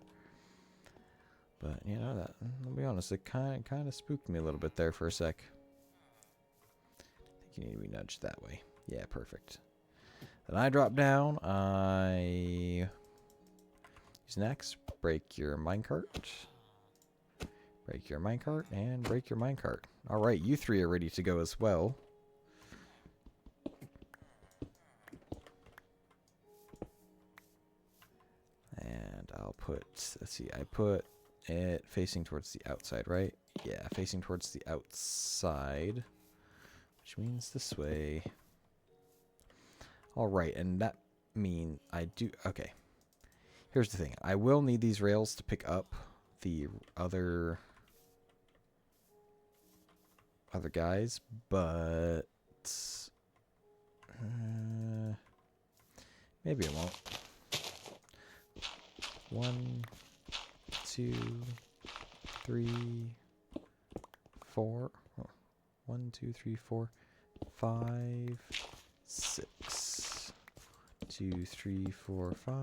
But you know that, I'll be honest, it kind of spooked me a little bit there for a sec. I think you need to be nudged that way. Yeah, perfect. Then I drop down. I use next. Break your minecart. Break your minecart and break your minecart. All right, you three are ready to go as well. And I'll put, let's see, I put it facing towards the outside, right? Yeah, facing towards the outside, which means this way. All right, and that means I do, okay. Here's the thing. I will need these rails to pick up the other guys, but maybe it won't. 1, 2, 3, 4. 1, 2, 3, 4, 5, 6. 2, 3, 4, 5.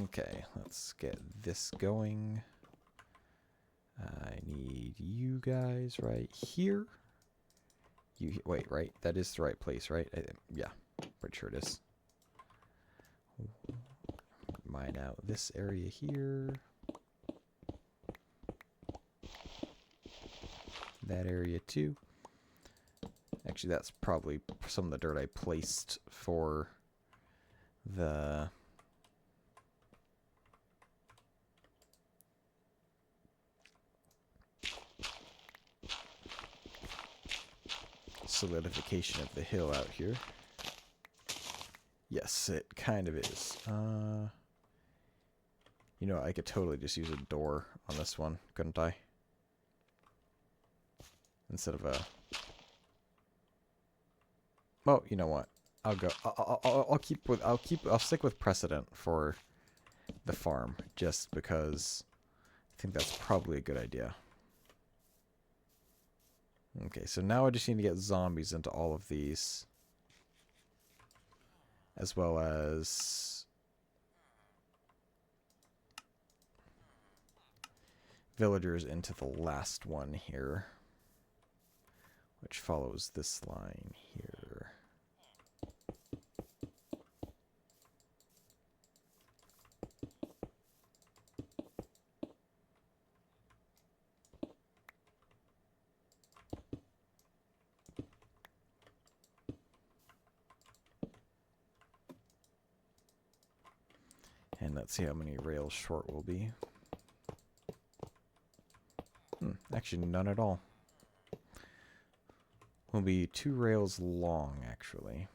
Okay, let's get this going. I need you guys right here. You wait, right? That is the right place, right? Yeah, pretty sure it is. Mine out this area here. That area too. Actually, that's probably some of the dirt I placed for the solidification of the hill out here. Yes, it kind of is. You know, I could totally just use a door on this one, couldn't I? Instead of a... Oh, you know what? I'll go. I'll stick with precedent for the farm, just because I think that's probably a good idea. Okay, so now I just need to get zombies into all of these, as well as villagers into the last one here, which follows this line here. And let's see how many rails short we'll be. Actually, none at all. We'll be 2 rails long, actually.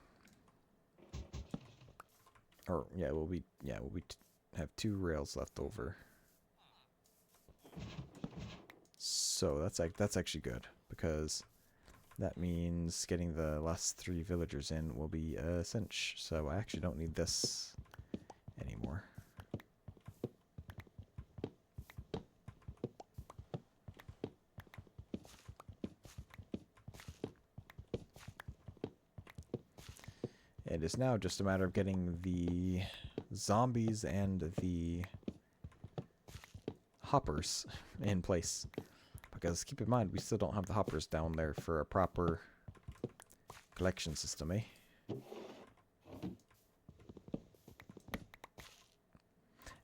Or yeah, we'll have 2 rails left over. So that's actually good, because that means getting the last 3 villagers in will be a cinch. So I actually don't need this anymore. It is now just a matter of getting the zombies and the hoppers in place. Because keep in mind, we still don't have the hoppers down there for a proper collection system, eh?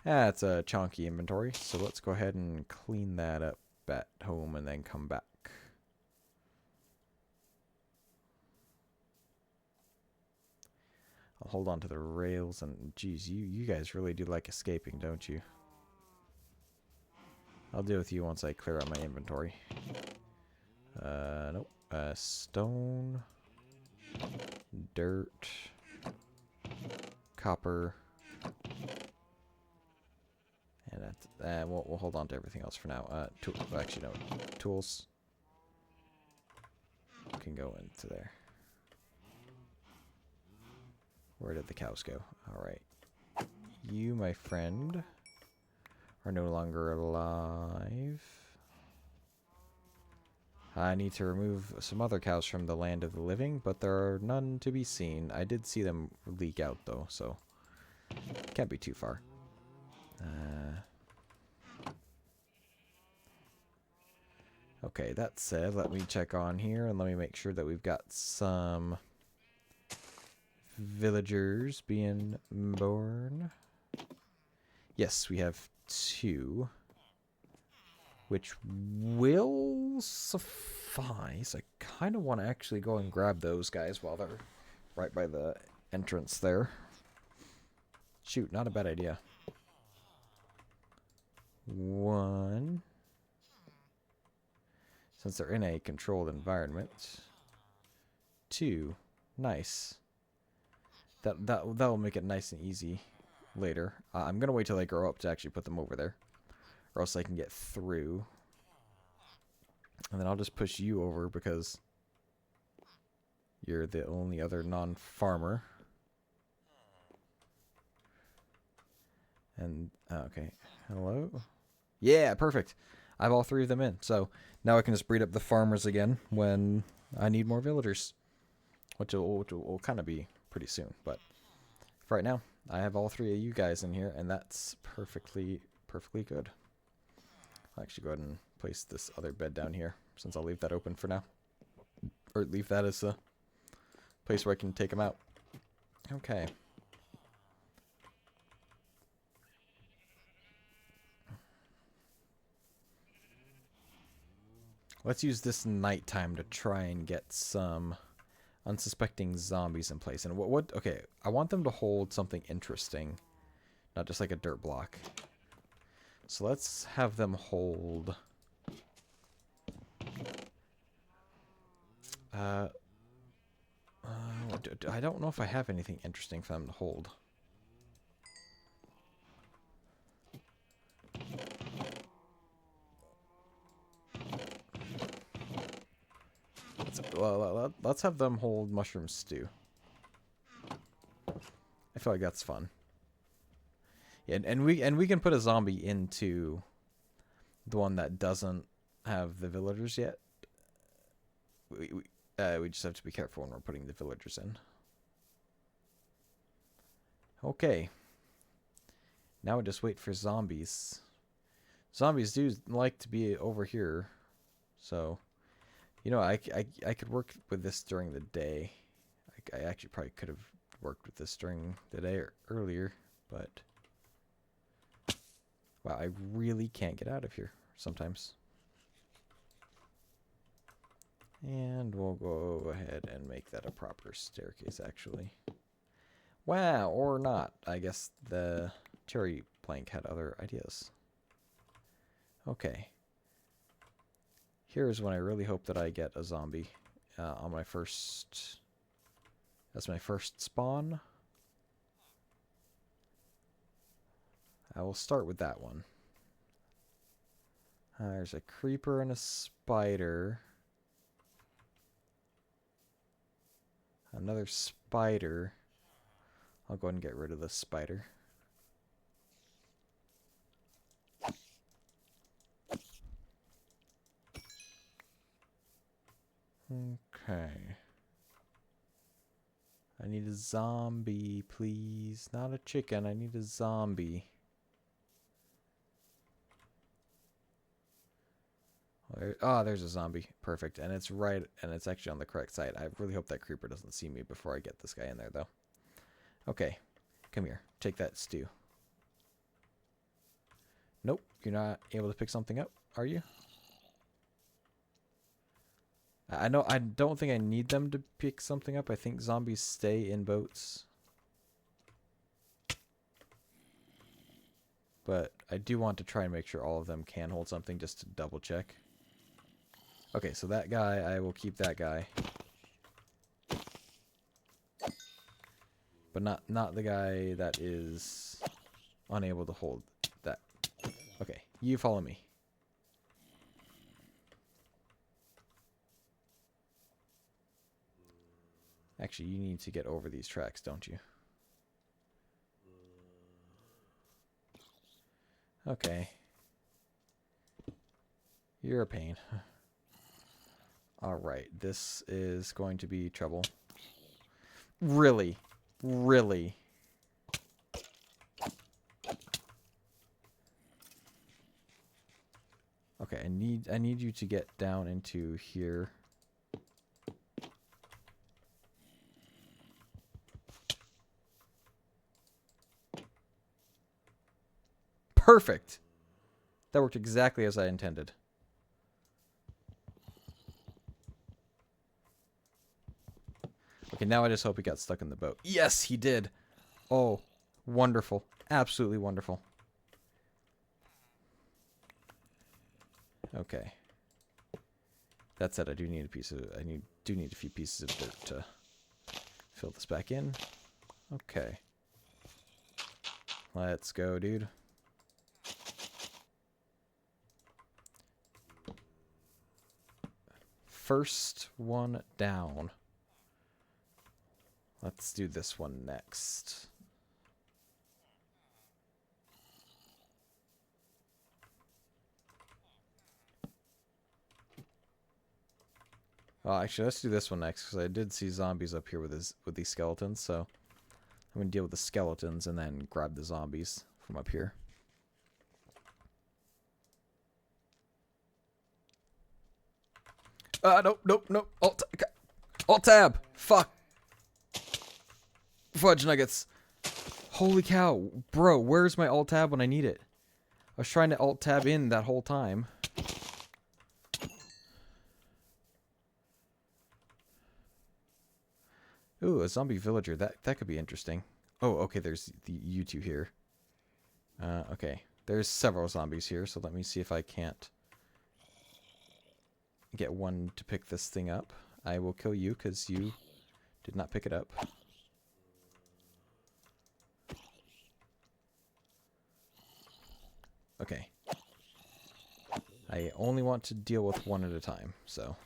That's a chunky inventory, so let's go ahead and clean that up at home and then come back. I'll hold on to the rails, and geez, you guys really do like escaping, don't you? I'll deal with you once I clear out my inventory. Nope. Stone, dirt, copper, and we'll hold on to everything else for now. Actually, no. Tools can go into there. Where did the cows go? Alright. You, my friend, are no longer alive. I need to remove some other cows from the land of the living, but there are none to be seen. I did see them leak out, though, so can't be too far. Okay, that said, let me check on here, and let me make sure that we've got some villagers being born. Yes, we have 2, which will suffice. I kind of want to actually go and grab those guys while they're right by the entrance there. Shoot, not a bad idea. 1. Since they're in a controlled environment. 2. Nice. That'll make it nice and easy later. I'm gonna wait till they grow up to actually put them over there, or else I can get through. And then I'll just push you over because you're the only other non-farmer. And okay, hello. Yeah, perfect. I have all 3 of them in, so now I can just breed up the farmers again when I need more villagers, which will kind of be pretty soon. But for right now, I have all 3 of you guys in here, and that's perfectly good. I'll actually go ahead and place this other bed down here, since I'll leave that open for now, or leave that as a place where I can take them out. Okay. Let's use this nighttime to try and get some unsuspecting zombies in place. And okay, I want them to hold something interesting, not just like a dirt block. So let's have them hold I don't know if I have anything interesting for them to hold. Let's have them hold mushroom stew. I feel like that's fun. Yeah, and we can put a zombie into the one that doesn't have the villagers yet. We just have to be careful when we're putting the villagers in. Okay. Now we just wait for zombies. Zombies do like to be over here, so you know I could work with this during the day. I actually probably could have worked with this during the day or earlier, but wow, I really can't get out of here sometimes. And we'll go ahead and make that a proper staircase, actually. Wow, or not. I guess the cherry plank had other ideas. Okay. Here's when I really hope that I get a zombie on my first... That's my first spawn. I will start with that one. There's a creeper and a spider. Another spider. I'll go ahead and get rid of the spider. Okay. I need a zombie, please. Not a chicken. I need a zombie. Oh, there's a zombie. Perfect. And it's right, and it's actually on the correct side. I really hope that creeper doesn't see me before I get this guy in there, though. Okay. Come here. Take that stew. Nope. You're not able to pick something up, are you? I don't think I need them to pick something up. I think zombies stay in boats. but I do want to try and make sure all of them can hold something just to double check. Okay, so that guy, I will keep that guy. But not the guy that is unable to hold that. Okay, you follow me. Actually, you need to get over these tracks, don't you? Okay. You're a pain. Alright, this is going to be trouble. Really? Really? Okay, I need you to get down into here. Perfect. That worked exactly as I intended. Okay, now I just hope he got stuck in the boat. Yes, he did. Oh, wonderful. Absolutely wonderful. Okay. That said, I do need a few pieces of dirt to fill this back in. Okay. Let's go, dude. First one down. Let's do this one next. Well, actually, let's do this one next, because I did see zombies up here with these skeletons, so I'm going to deal with the skeletons and then grab the zombies from up here. Nope. Alt tab. Fuck. Fudge nuggets. Holy cow. Bro, where's my alt tab when I need it? I was trying to alt tab in that whole time. Ooh, a zombie villager. That could be interesting. Oh, okay, there's you two here. Okay. There's several zombies here, so let me see if I can't get one to pick this thing up. I will kill you because you did not pick it up. Okay. I only want to deal with one at a time, so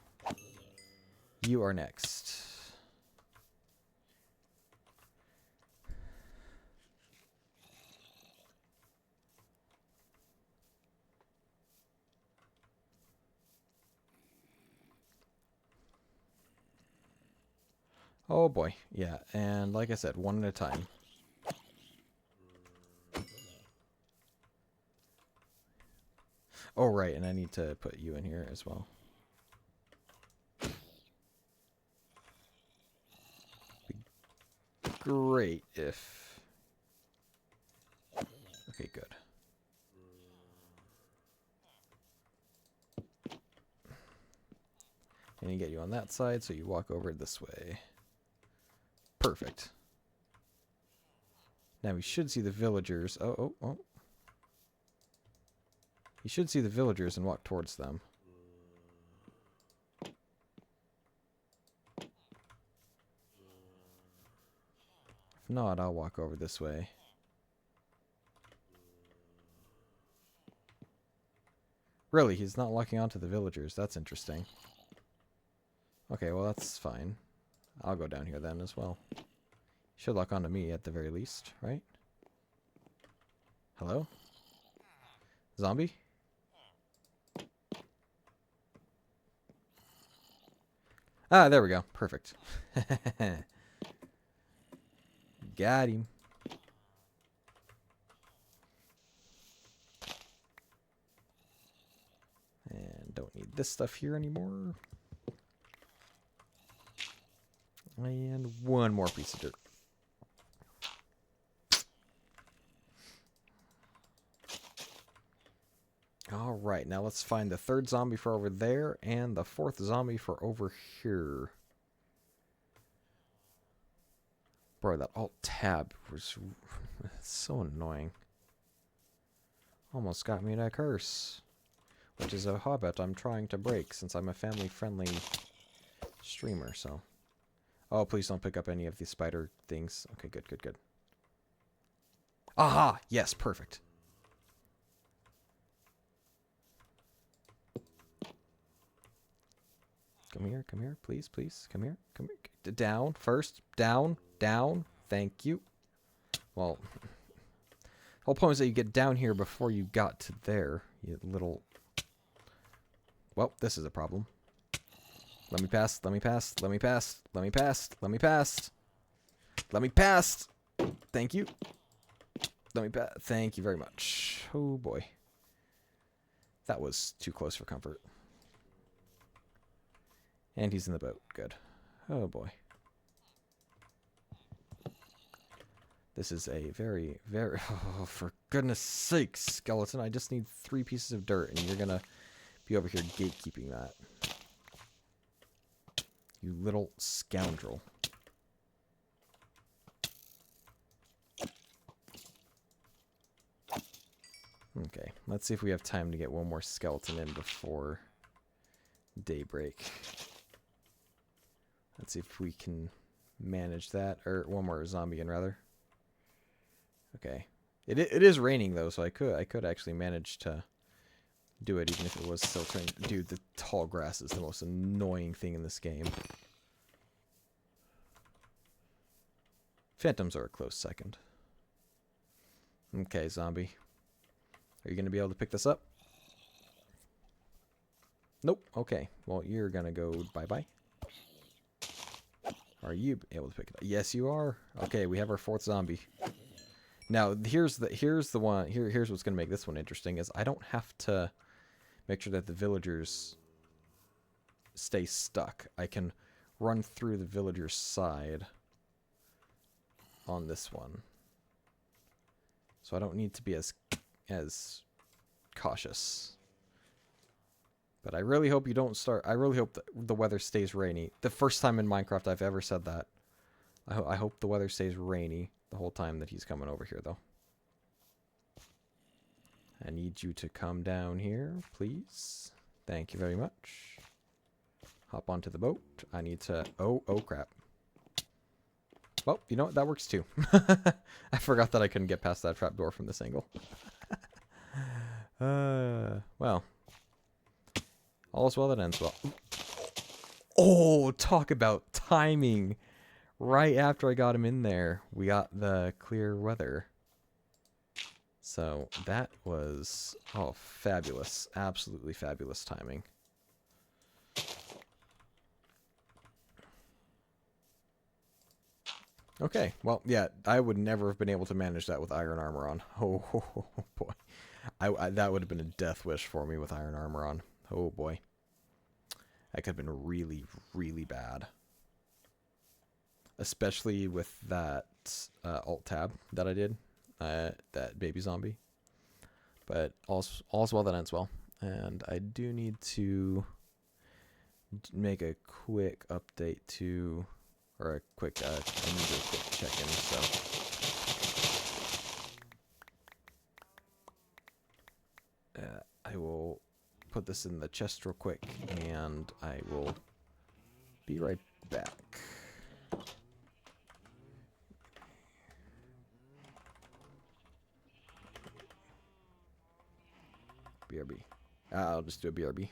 you are next. Oh boy, yeah, and like I said, one at a time. Oh right, and I need to put you in here as well. Great if... Okay, good. And you get you on that side, so you walk over this way. Perfect. Now we should see the villagers. Oh. You should see the villagers and walk towards them. If not, I'll walk over this way. Really, he's not locking onto the villagers. That's interesting. Okay, well that's fine. I'll go down here then as well. Should lock onto me at the very least, right? Hello? Zombie? Ah, there we go. Perfect. Got him. And don't need this stuff here anymore. And one more piece of dirt. Alright, now let's find the third zombie for over there and the fourth zombie for over here. Bro, that alt tab was so annoying. Almost got me that curse. Which is a habit I'm trying to break since I'm a family-friendly streamer, so. Oh, please don't pick up any of the spider things. Okay, good, good, good. Aha! Yes, perfect. Come here, please, please. Come here, come here. Down, first. Down, down. Thank you. Well, the whole point is that you get down here before you got to there, you little... Well, this is a problem. Let me pass, let me pass, let me pass, let me pass, let me pass. Let me pass! Thank you. Let me pass. Thank you very much. Oh boy. That was too close for comfort. And he's in the boat. Good. Oh boy. This is a very, very... Oh, for goodness sakes, skeleton. I just need 3 pieces of dirt, and you're gonna be over here gatekeeping that. You little scoundrel. Okay, let's see if we have time to get one more skeleton in before daybreak. Let's see if we can manage that. Or one more zombie in, rather. Okay. It is raining, though, so I could actually manage to do it even if it was still turning. Dude, the tall grass is the most annoying thing in this game. Phantoms are a close second. Okay, zombie. Are you going to be able to pick this up? Nope. Okay. Well, you're going to go bye-bye. Are you able to pick it up? Yes, you are. Okay, we have our 4th zombie. Now, here's the one. Here's what's going to make this one interesting is I don't have to make sure that the villagers stay stuck. I can run through the villager's side on this one. So I don't need to be as cautious. But I really hope you don't start... I really hope the weather stays rainy. The first time in Minecraft I've ever said that. I hope the weather stays rainy the whole time that he's coming over here, though. I need you to come down here, please. Thank you very much. Hop onto the boat. I need to... Oh, crap. Well, you know what? That works, too. I forgot that I couldn't get past that trapdoor from this angle. Well. All's well that ends well. Oh, talk about timing. Right after I got him in there, we got the clear weather. So that was, oh, fabulous. Absolutely fabulous timing. Okay, well, yeah, I would never have been able to manage that with iron armor on. Oh, boy. That would have been a death wish for me with iron armor on. Oh, boy. That could have been really, really bad. Especially with that alt tab that I did. That baby zombie. But all's well that ends well. And I do need to make a quick update to... Or a quick, I need to do a quick check-in, so... I will put this in the chest real quick, and I will be right back. BRB. I'll just do a BRB.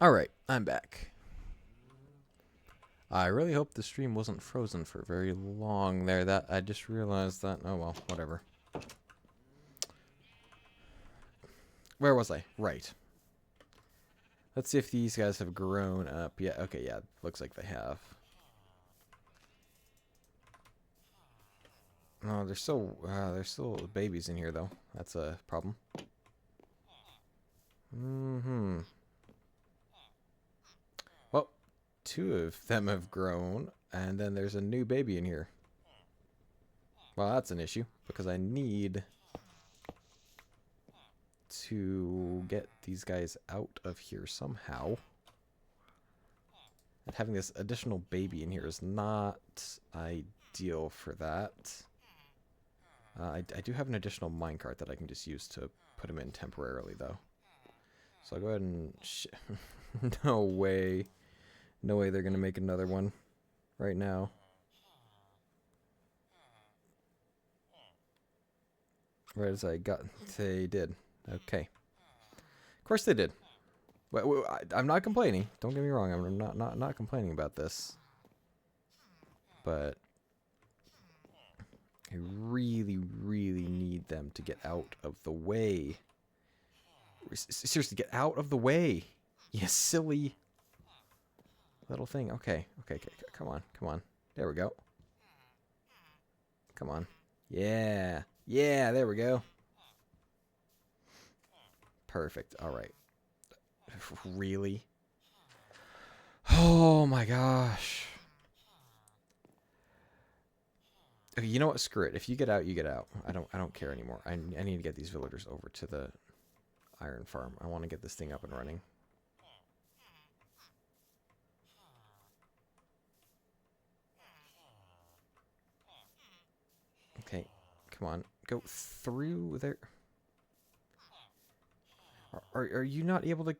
Alright, I'm back. I really hope the stream wasn't frozen for very long there. That I just realized that. Oh well, whatever. Where was I? Right. Let's see if these guys have grown up. Yeah, okay, yeah. Looks like they have. Oh, there's still babies in here though. That's a problem. Mm-hmm. Well, 2 of them have grown, and then there's a new baby in here. Well, that's an issue, because I need to get these guys out of here somehow. And having this additional baby in here is not ideal for that. I do have an additional minecart that I can just use to put him in temporarily, though. So I'll go ahead and... No way. No way they're going to make another one right now. Right as I got... They did. Okay. Of course they did. Well, I'm not complaining. Don't get me wrong. I'm not complaining about this. But I really, really need them to get out of the way. Seriously, get out of the way. You silly little thing. Okay. Come on. There we go. Come on. Yeah. Yeah, there we go. Perfect. All right. Really? Oh my gosh. Okay, you know what? Screw it. If you get out, you get out. I don't care anymore. I need to get these villagers over to the iron farm. I want to get this thing up and running. Okay, come on. Go through there. Are you not able to...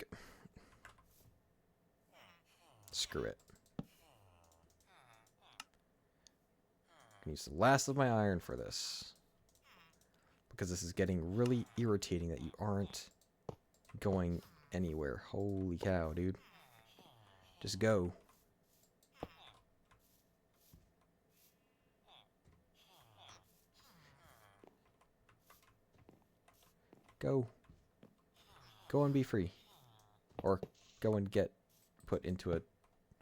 Screw it. I can use the last of my iron for this. Because this is getting really irritating that you aren't going anywhere. Holy cow, dude. Just go. Go. Go and be free. Or go and get put into a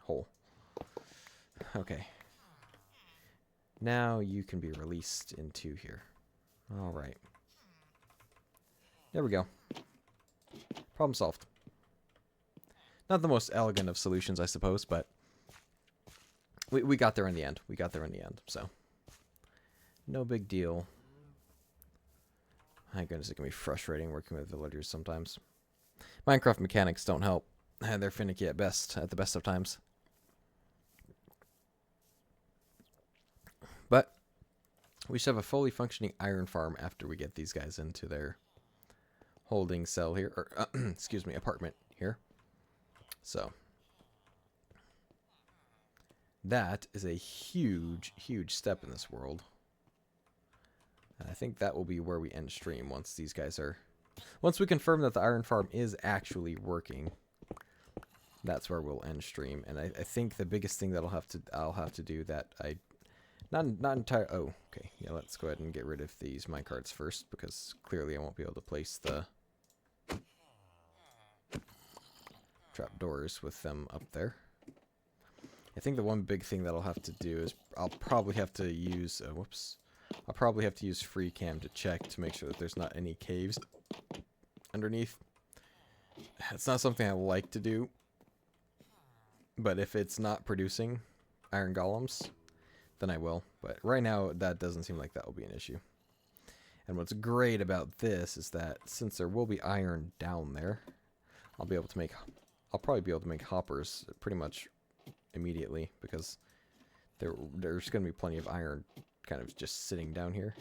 hole. Okay. Now you can be released into here. Alright. There we go. Problem solved. Not the most elegant of solutions, I suppose, but we got there in the end. We got there in the end, so no big deal. My goodness, it can be frustrating working with villagers sometimes. Minecraft mechanics don't help. They're finicky at best, at the best of times. But we should have a fully functioning iron farm after we get these guys into their holding cell here, or excuse me, apartment here. So that is a huge, huge step in this world. And I think that will be where we end stream once these guys are... Once we confirm that the iron farm is actually working, that's where we'll end stream. And I think the biggest thing that I'll have to do that I... Not entire... Oh, okay. Yeah, let's go ahead and get rid of these minecarts first, because clearly I won't be able to place the trapdoors with them up there. I think the one big thing that I'll have to do is I'll probably have to use... whoops. I'll probably have to use FreeCam to check to make sure that there's not any caves underneath. It's not something I like to do, but if it's not producing iron golems, then I will. But right now, that doesn't seem like that will be an issue. And what's great about this is that since there will be iron down there, I'll probably be able to make hoppers pretty much immediately, because there's going to be plenty of iron kind of just sitting down here.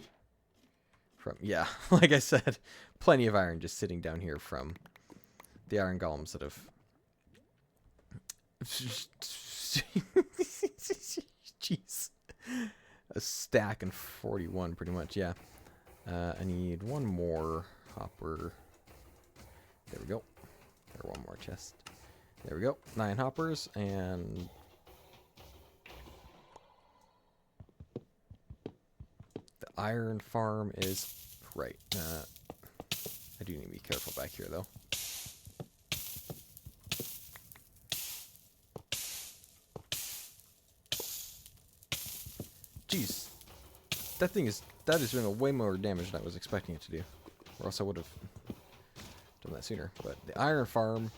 Yeah, like I said, plenty of iron just sitting down here from the iron golems that have... Jeez. A stack and 41 pretty much, yeah. I need one more hopper. There we go. Or one more chest. There we go. 9 hoppers, and the iron farm is right. I do need to be careful back here, though. Jeez, that is doing way more damage than I was expecting it to do, or else I would have done that sooner. But the iron farm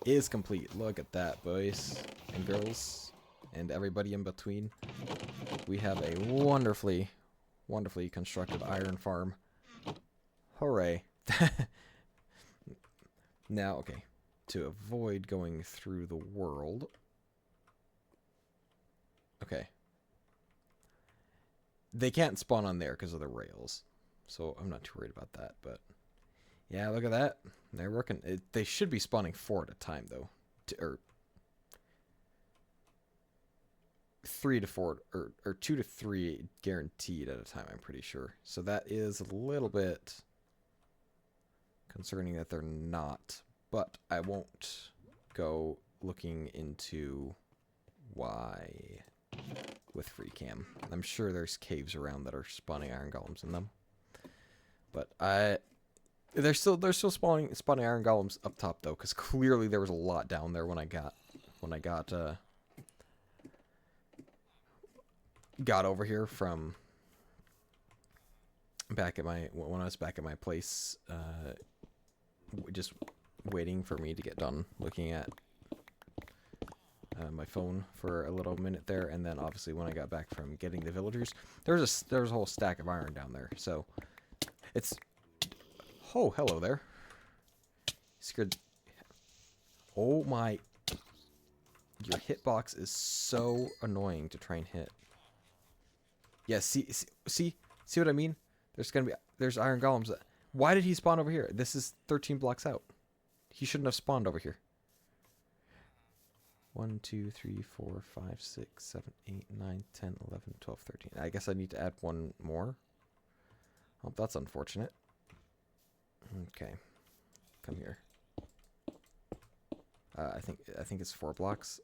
is complete. Look at that, boys and girls, and everybody in between. We have a wonderfully constructed iron farm. Hooray. Now, okay, to avoid going through the world. Okay. They can't spawn on there because of the rails, so I'm not too worried about that, but yeah, look at that. They're working. They should be spawning 4 at a time, though. Or 3 to 4, or 2 to 3 guaranteed at a time, I'm pretty sure. So that is a little bit concerning that they're not. But I won't go looking into why with free cam. I'm sure there's caves around that are spawning iron golems in them. But they're still spawning iron golems up top, though, because clearly there was a lot down there when I got over here from back at when I was back at my place, just waiting for me to get done looking at my phone for a little minute there, and then obviously when I got back from getting the villagers, there was a whole stack of iron down there. So it's oh, hello there. Scared. Oh my! Your hitbox is so annoying to try and hit. Yeah, see what I mean? There's iron golems. Why did he spawn over here? This is 13 blocks out. He shouldn't have spawned over here. 1, 2, 3, 4, 5, 6, 7, 8, 9, 10, 11, 12, 13. I guess I need to add one more. Oh, that's unfortunate. Okay, come here. I think it's 4 blocks.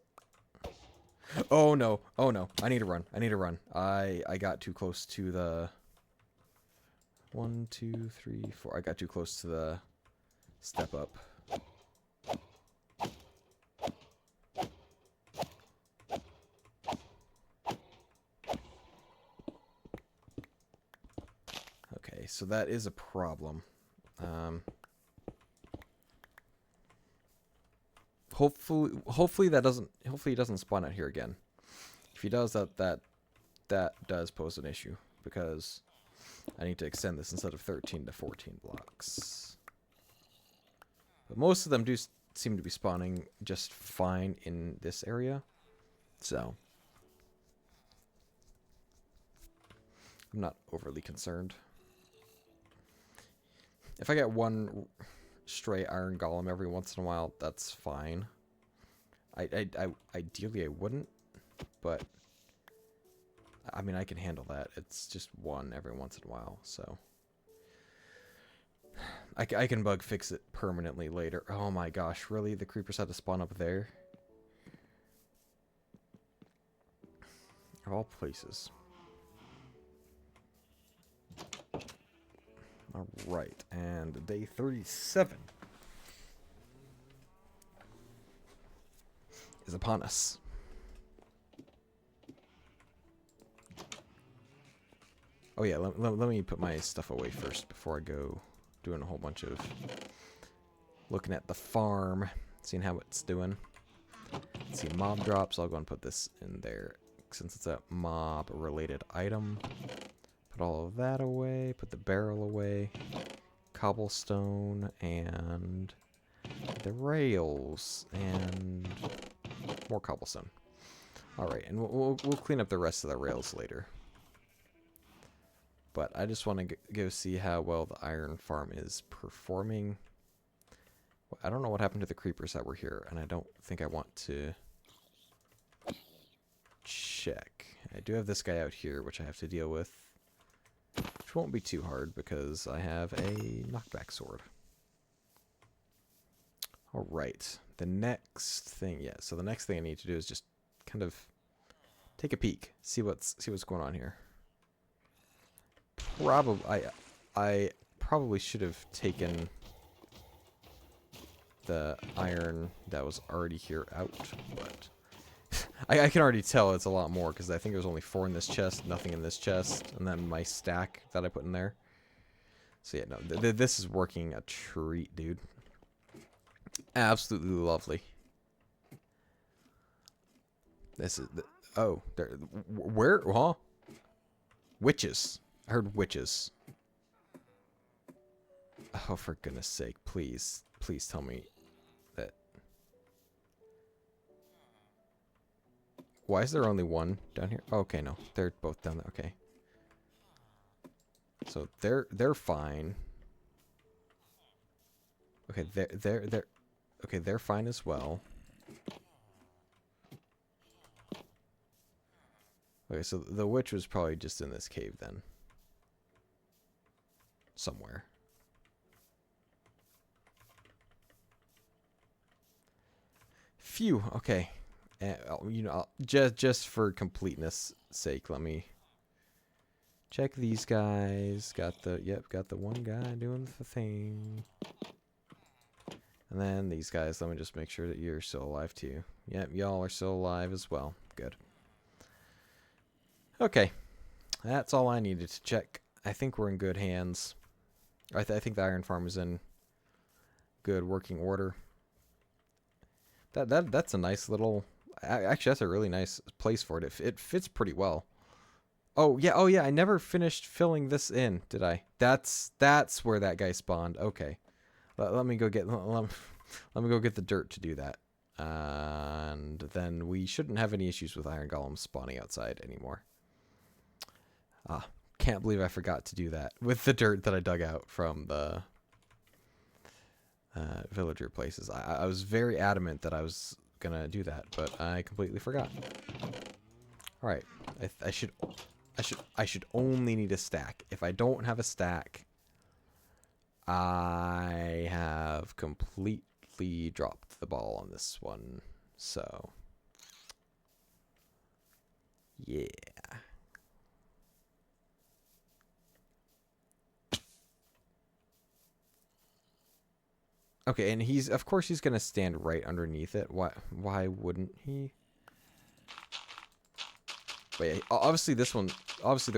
Oh no! Oh no! I need to run. I got too close to the 1, 2, 3, 4. I got too close to the step up. Okay, so that is a problem. Hopefully he doesn't spawn out here again. If he does, that does pose an issue, because I need to extend this instead of 13 to 14 blocks. But most of them do seem to be spawning just fine in this area, so I'm not overly concerned. If I get one stray iron golem every once in a while, that's fine. Ideally I wouldn't, but I mean, I can handle that. It's just one every once in a while, so I can bug fix it permanently later. Oh my gosh, really? The creepers had to spawn up there? Of all places. Alright, and day 37 is upon us. Oh yeah, let me put my stuff away first before I go doing a whole bunch of looking at the farm, seeing how it's doing. Let's see, mob drops. I'll go and put this in there since it's a mob related item. Put all of that away, put the barrel away, cobblestone, and the rails, and more cobblestone. Alright, and we'll clean up the rest of the rails later. But I just want to go see how well the iron farm is performing. I don't know what happened to the creepers that were here, and I don't think I want to check. I do have this guy out here, which I have to deal with. Which won't be too hard because I have a knockback sword. All right. The next thing, yeah. So the next thing I need to do is just kind of take a peek, see what's going on here. I probably should have taken the iron that was already here out, but I can already tell it's a lot more because I think there's only 4 in this chest, nothing in this chest, and then my stack that I put in there. So yeah, no, this is working a treat, dude. Absolutely lovely. This is oh, there. Where? Huh? Witches. I heard witches. Oh, for goodness sake! Please, please tell me that. Why is there only one down here? Oh, okay, no, they're both down there. Okay. So they're fine. Okay, they're okay, they're fine as well. Okay, so the witch was probably just in this cave then. Somewhere. Phew, okay. You know, just for completeness sake, let me check these guys. Got the one guy doing the thing. And then these guys, let me just make sure that you're still alive too. Yep, y'all are still alive as well. Good. Okay. That's all I needed to check. I think we're in good hands. I think the iron farm is in good working order. That's a nice little... Actually, that's a really nice place for it. It fits pretty well. Oh yeah, I never finished filling this in, did I? That's where that guy spawned. Okay. Let me go get let me go get the dirt to do that. And then we shouldn't have any issues with iron golems spawning outside anymore. Can't believe I forgot to do that with the dirt that I dug out from the villager places. I was very adamant that I was gonna do that, but I completely forgot. All right, I should only need a stack. If I don't have a stack, I have completely dropped the ball on this one. So, yeah. Okay, and of course he's gonna stand right underneath it. Why wouldn't he? But yeah, obviously there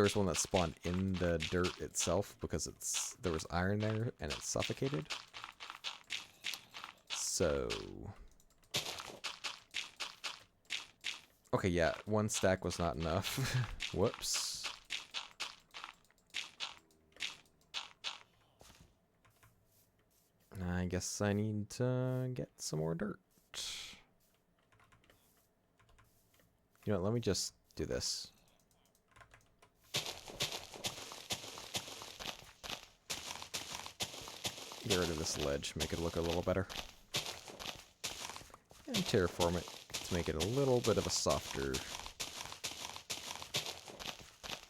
was one that spawned in the dirt itself because there was iron there and it suffocated. So, okay, yeah, 1 stack was not enough. Whoops. I guess I need to get some more dirt. You know what, let me just do this. Get rid of this ledge, make it look a little better. And terraform it to make it a little bit of a softer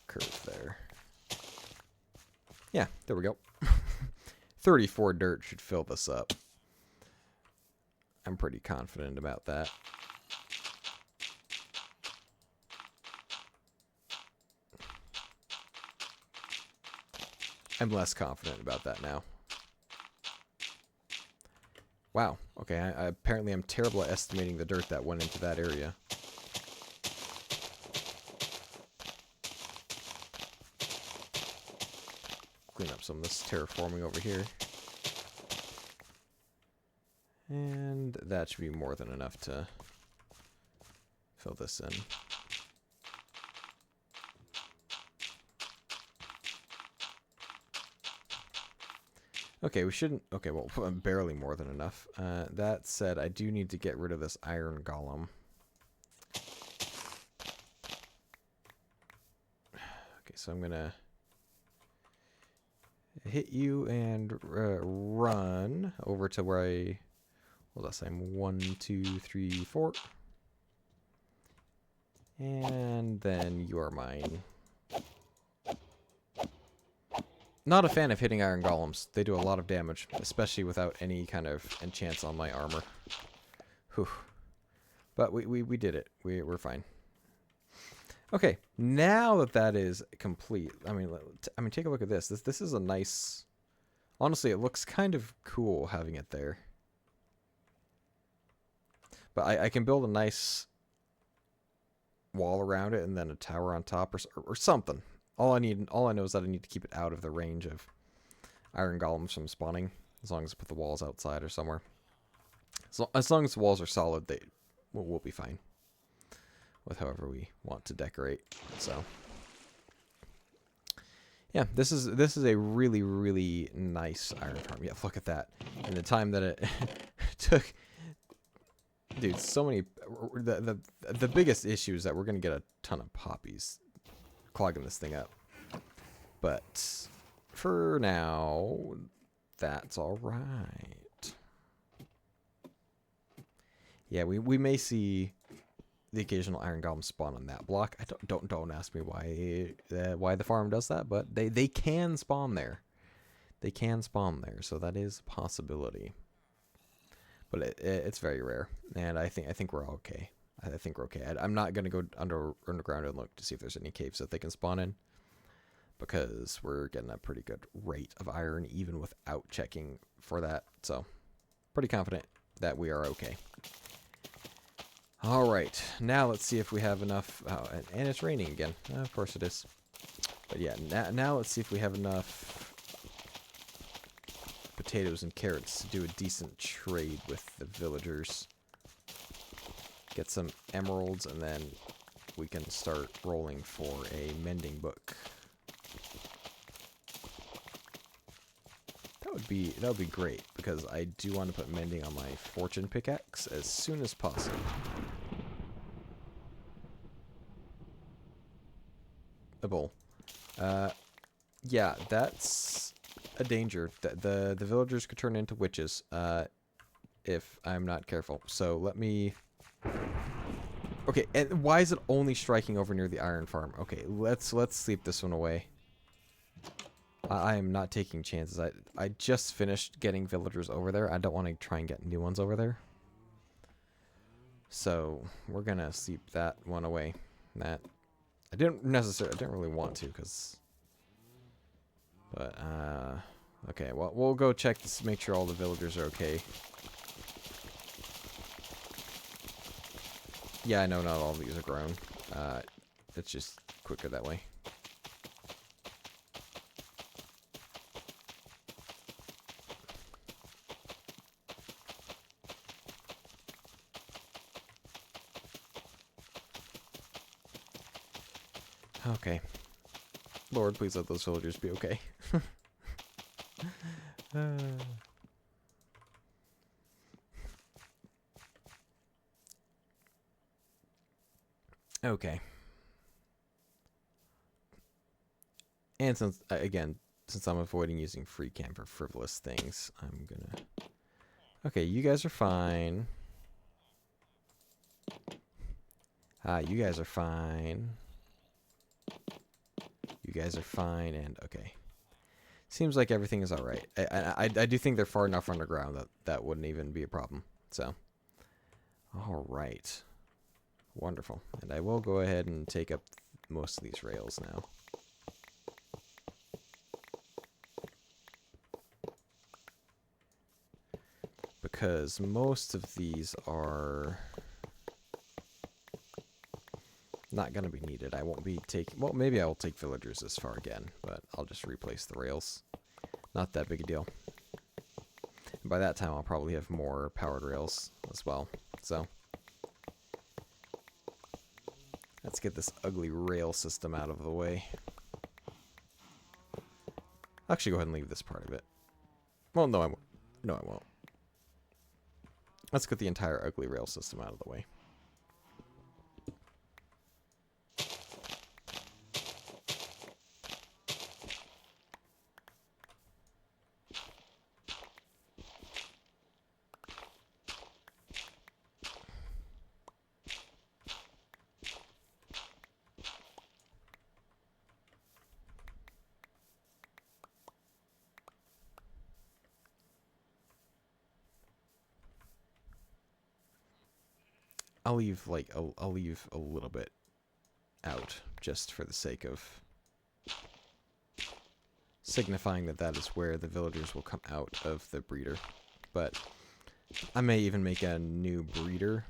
curve there. Yeah, there we go. 34 dirt should fill this up. I'm pretty confident about that. I'm less confident about that now. Wow. Okay, apparently I'm terrible at estimating the dirt that went into that area. Clean up some of this terraforming over here. And that should be more than enough to fill this in. Okay, we shouldn't... Okay, well, barely more than enough. That said, I do need to get rid of this iron golem. Okay, so I'm gonna hit you and run over to where I... Well, that's I'm 1, 2, 3, 4. And then you are mine. Not a fan of hitting iron golems. They do a lot of damage, especially without any kind of enchants on my armor. Whew. But we did it. We're fine. Okay, now that that is complete, I mean, take a look at this. This is a nice. Honestly, it looks kind of cool having it there. But I can build a nice wall around it and then a tower on top or something. All I know is that I need to keep it out of the range of iron golems from spawning. As long as I put the walls outside or somewhere. So as long as the walls are solid, we'll be fine with however we want to decorate. So yeah, this is a really, really nice iron farm. Yeah, look at that. And the time that it took. Dude, so many. The biggest issue is that we're gonna get a ton of poppies clogging this thing up. But for now, that's all right. Yeah, we may see the occasional iron golem spawn on that block. I don't ask me why the farm does that, but they can spawn there. They can spawn there, so that is a possibility. But it's very rare, and I think we're okay. I think we're okay. I'm not gonna go underground and look to see if there's any caves that they can spawn in, because we're getting a pretty good rate of iron even without checking for that. So, pretty confident that we are okay. All right, now let's see if we have enough. Oh, and it's raining again. Of course it is. But yeah, now let's see if we have enough potatoes and carrots to do a decent trade with the villagers. Get some emeralds, and then we can start rolling for a mending book. That would be great, because I do want to put mending on my fortune pickaxe as soon as possible. A bowl. Yeah, that's a danger. The villagers could turn into witches if I'm not careful. So let me. Okay, and why is it only striking over near the iron farm? Okay, let's sleep this one away. I am not taking chances. I just finished getting villagers over there. I don't want to try and get new ones over there. So we're gonna sleep that one away. That I didn't really want to, but okay. Well, we'll go check to make sure all the villagers are okay. Yeah, I know not all of these are grown. It's just quicker that way. Okay. Lord, please let those villagers be okay. Okay. And since I'm avoiding using free cam for frivolous things, I'm gonna. Okay, you guys are fine. You guys are fine. You guys are fine, and okay. Seems like everything is all right. I do think they're far enough underground that wouldn't even be a problem. So, all right, wonderful. And I will go ahead and take up most of these rails now. Because most of these are not going to be needed. I won't be taking. Well, maybe I will take villagers this far again, but I'll just replace the rails. Not that big a deal. And by that time, I'll probably have more powered rails as well. So let's get this ugly rail system out of the way. I'll actually go ahead and leave this part of it. Well, no, I won't. No, I won't. Let's get the entire ugly rail system out of the way. I'll leave like I'll leave a little bit out just for the sake of signifying that that is where the villagers will come out of the breeder. But I may even make a new breeder,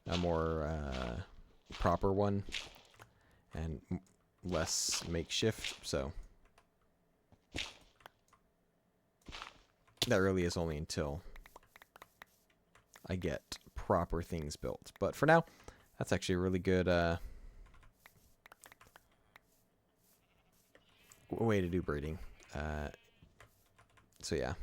a more proper one, and less makeshift, so that really is only until I get proper things built. But for now, that's actually a really good way to do breeding. So yeah.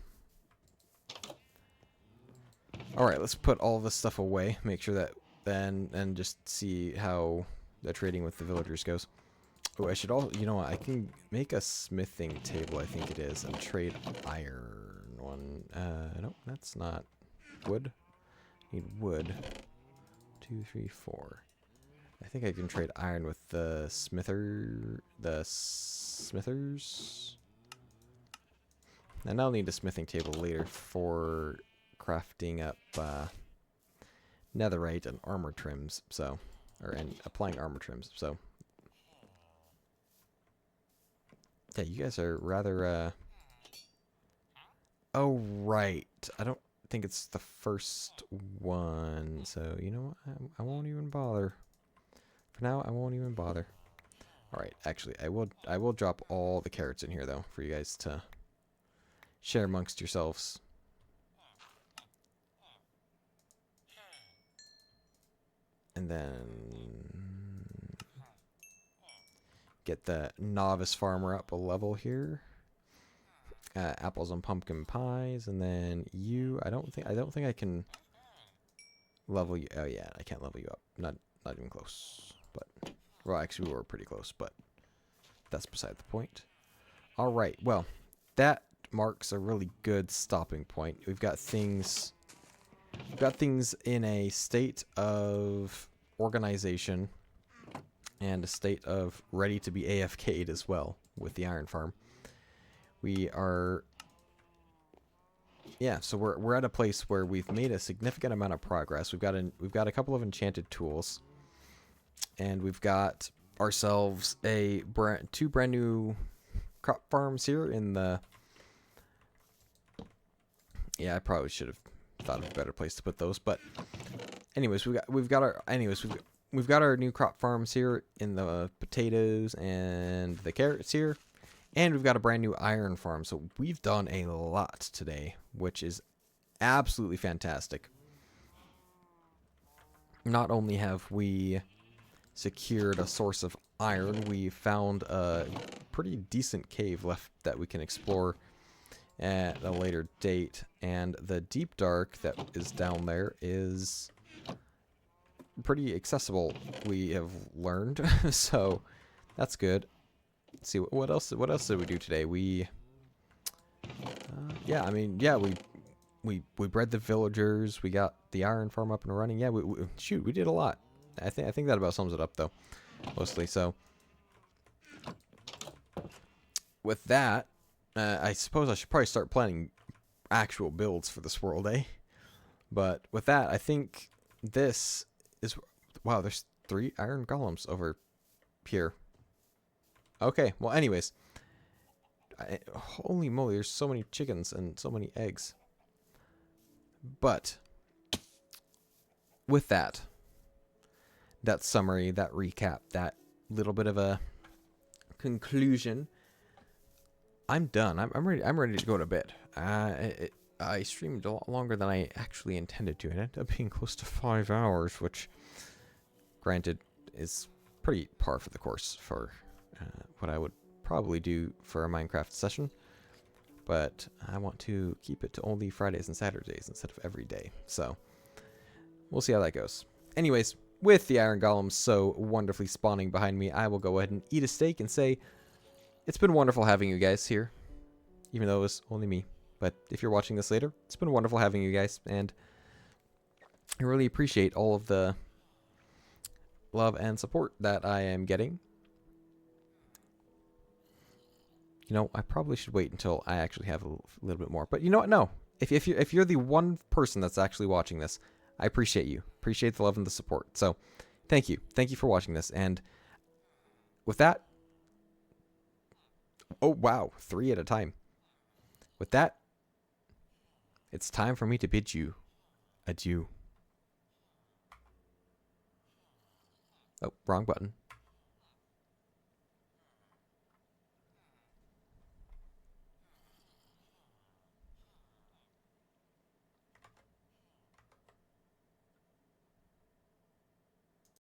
Alright, let's put all this stuff away. Make sure that then, and just see how the trading with the villagers goes. Oh, I should all, you know what, I can make a smithing table, I think it is, and trade iron one. No, that's not wood. Need wood. 2, 3, 4. I think I can trade iron with the smithers. And I'll need a smithing table later for crafting up netherite and armor trims, so, and applying armor trims, so. Yeah, you guys are rather, oh, right. I don't think it's the first one, so, you know what? I won't even bother. For now, I won't even bother. Alright, actually, I will drop all the carrots in here, though, for you guys to share amongst yourselves. And then get the novice farmer up a level here. Apples and pumpkin pies, and then you. I don't think I can level you. Oh yeah, I can't level you up. Not even close. But well, actually, we were pretty close. But that's beside the point. All right. Well, that marks a really good stopping point. We've got things in a state of organization and a state of ready to be AFK'd as well with the iron farm. We are, yeah, so we're at a place where we've made a significant amount of progress. We've got a couple of enchanted tools, and we've got ourselves two brand new crop farms here in the. Yeah, I probably should have thought of a better place to put those, but anyways, we've got our new crop farms here in the potatoes and the carrots here, and we've got a brand new iron farm. So we've done a lot today, which is absolutely fantastic. Not only have we secured a source of iron, we found a pretty decent cave left that we can explore at a later date, and the deep dark that is down there is pretty accessible, we have learned. So that's good. Let's see what else did we do today. We yeah, I mean, yeah, we bred the villagers, we got the iron farm up and running. Yeah, we did a lot. I think that about sums it up, though, mostly. So with that, I suppose I should probably start planning actual builds for this world, eh? But with that, I think this is... Wow, there's 3 iron golems over here. Okay, well, anyways. Holy moly, there's so many chickens and so many eggs. But with that summary, that recap, that little bit of a conclusion, I'm done. I'm ready to go to bed. I streamed a lot longer than I actually intended to. It ended up being close to 5 hours, which, granted, is pretty par for the course for what I would probably do for a Minecraft session. But I want to keep it to only Fridays and Saturdays instead of every day. So we'll see how that goes. Anyways, with the iron golems so wonderfully spawning behind me, I will go ahead and eat a steak and say it's been wonderful having you guys here, even though it was only me. But if you're watching this later, it's been wonderful having you guys, and I really appreciate all of the love and support that I am getting. You know, I probably should wait until I actually have a little bit more. But you know what? No. If you're the one person that's actually watching this, I appreciate you. Appreciate the love and the support. So thank you. Thank you for watching this. And with that, oh, wow, 3 at a time. With that, it's time for me to bid you adieu. Oh, wrong button.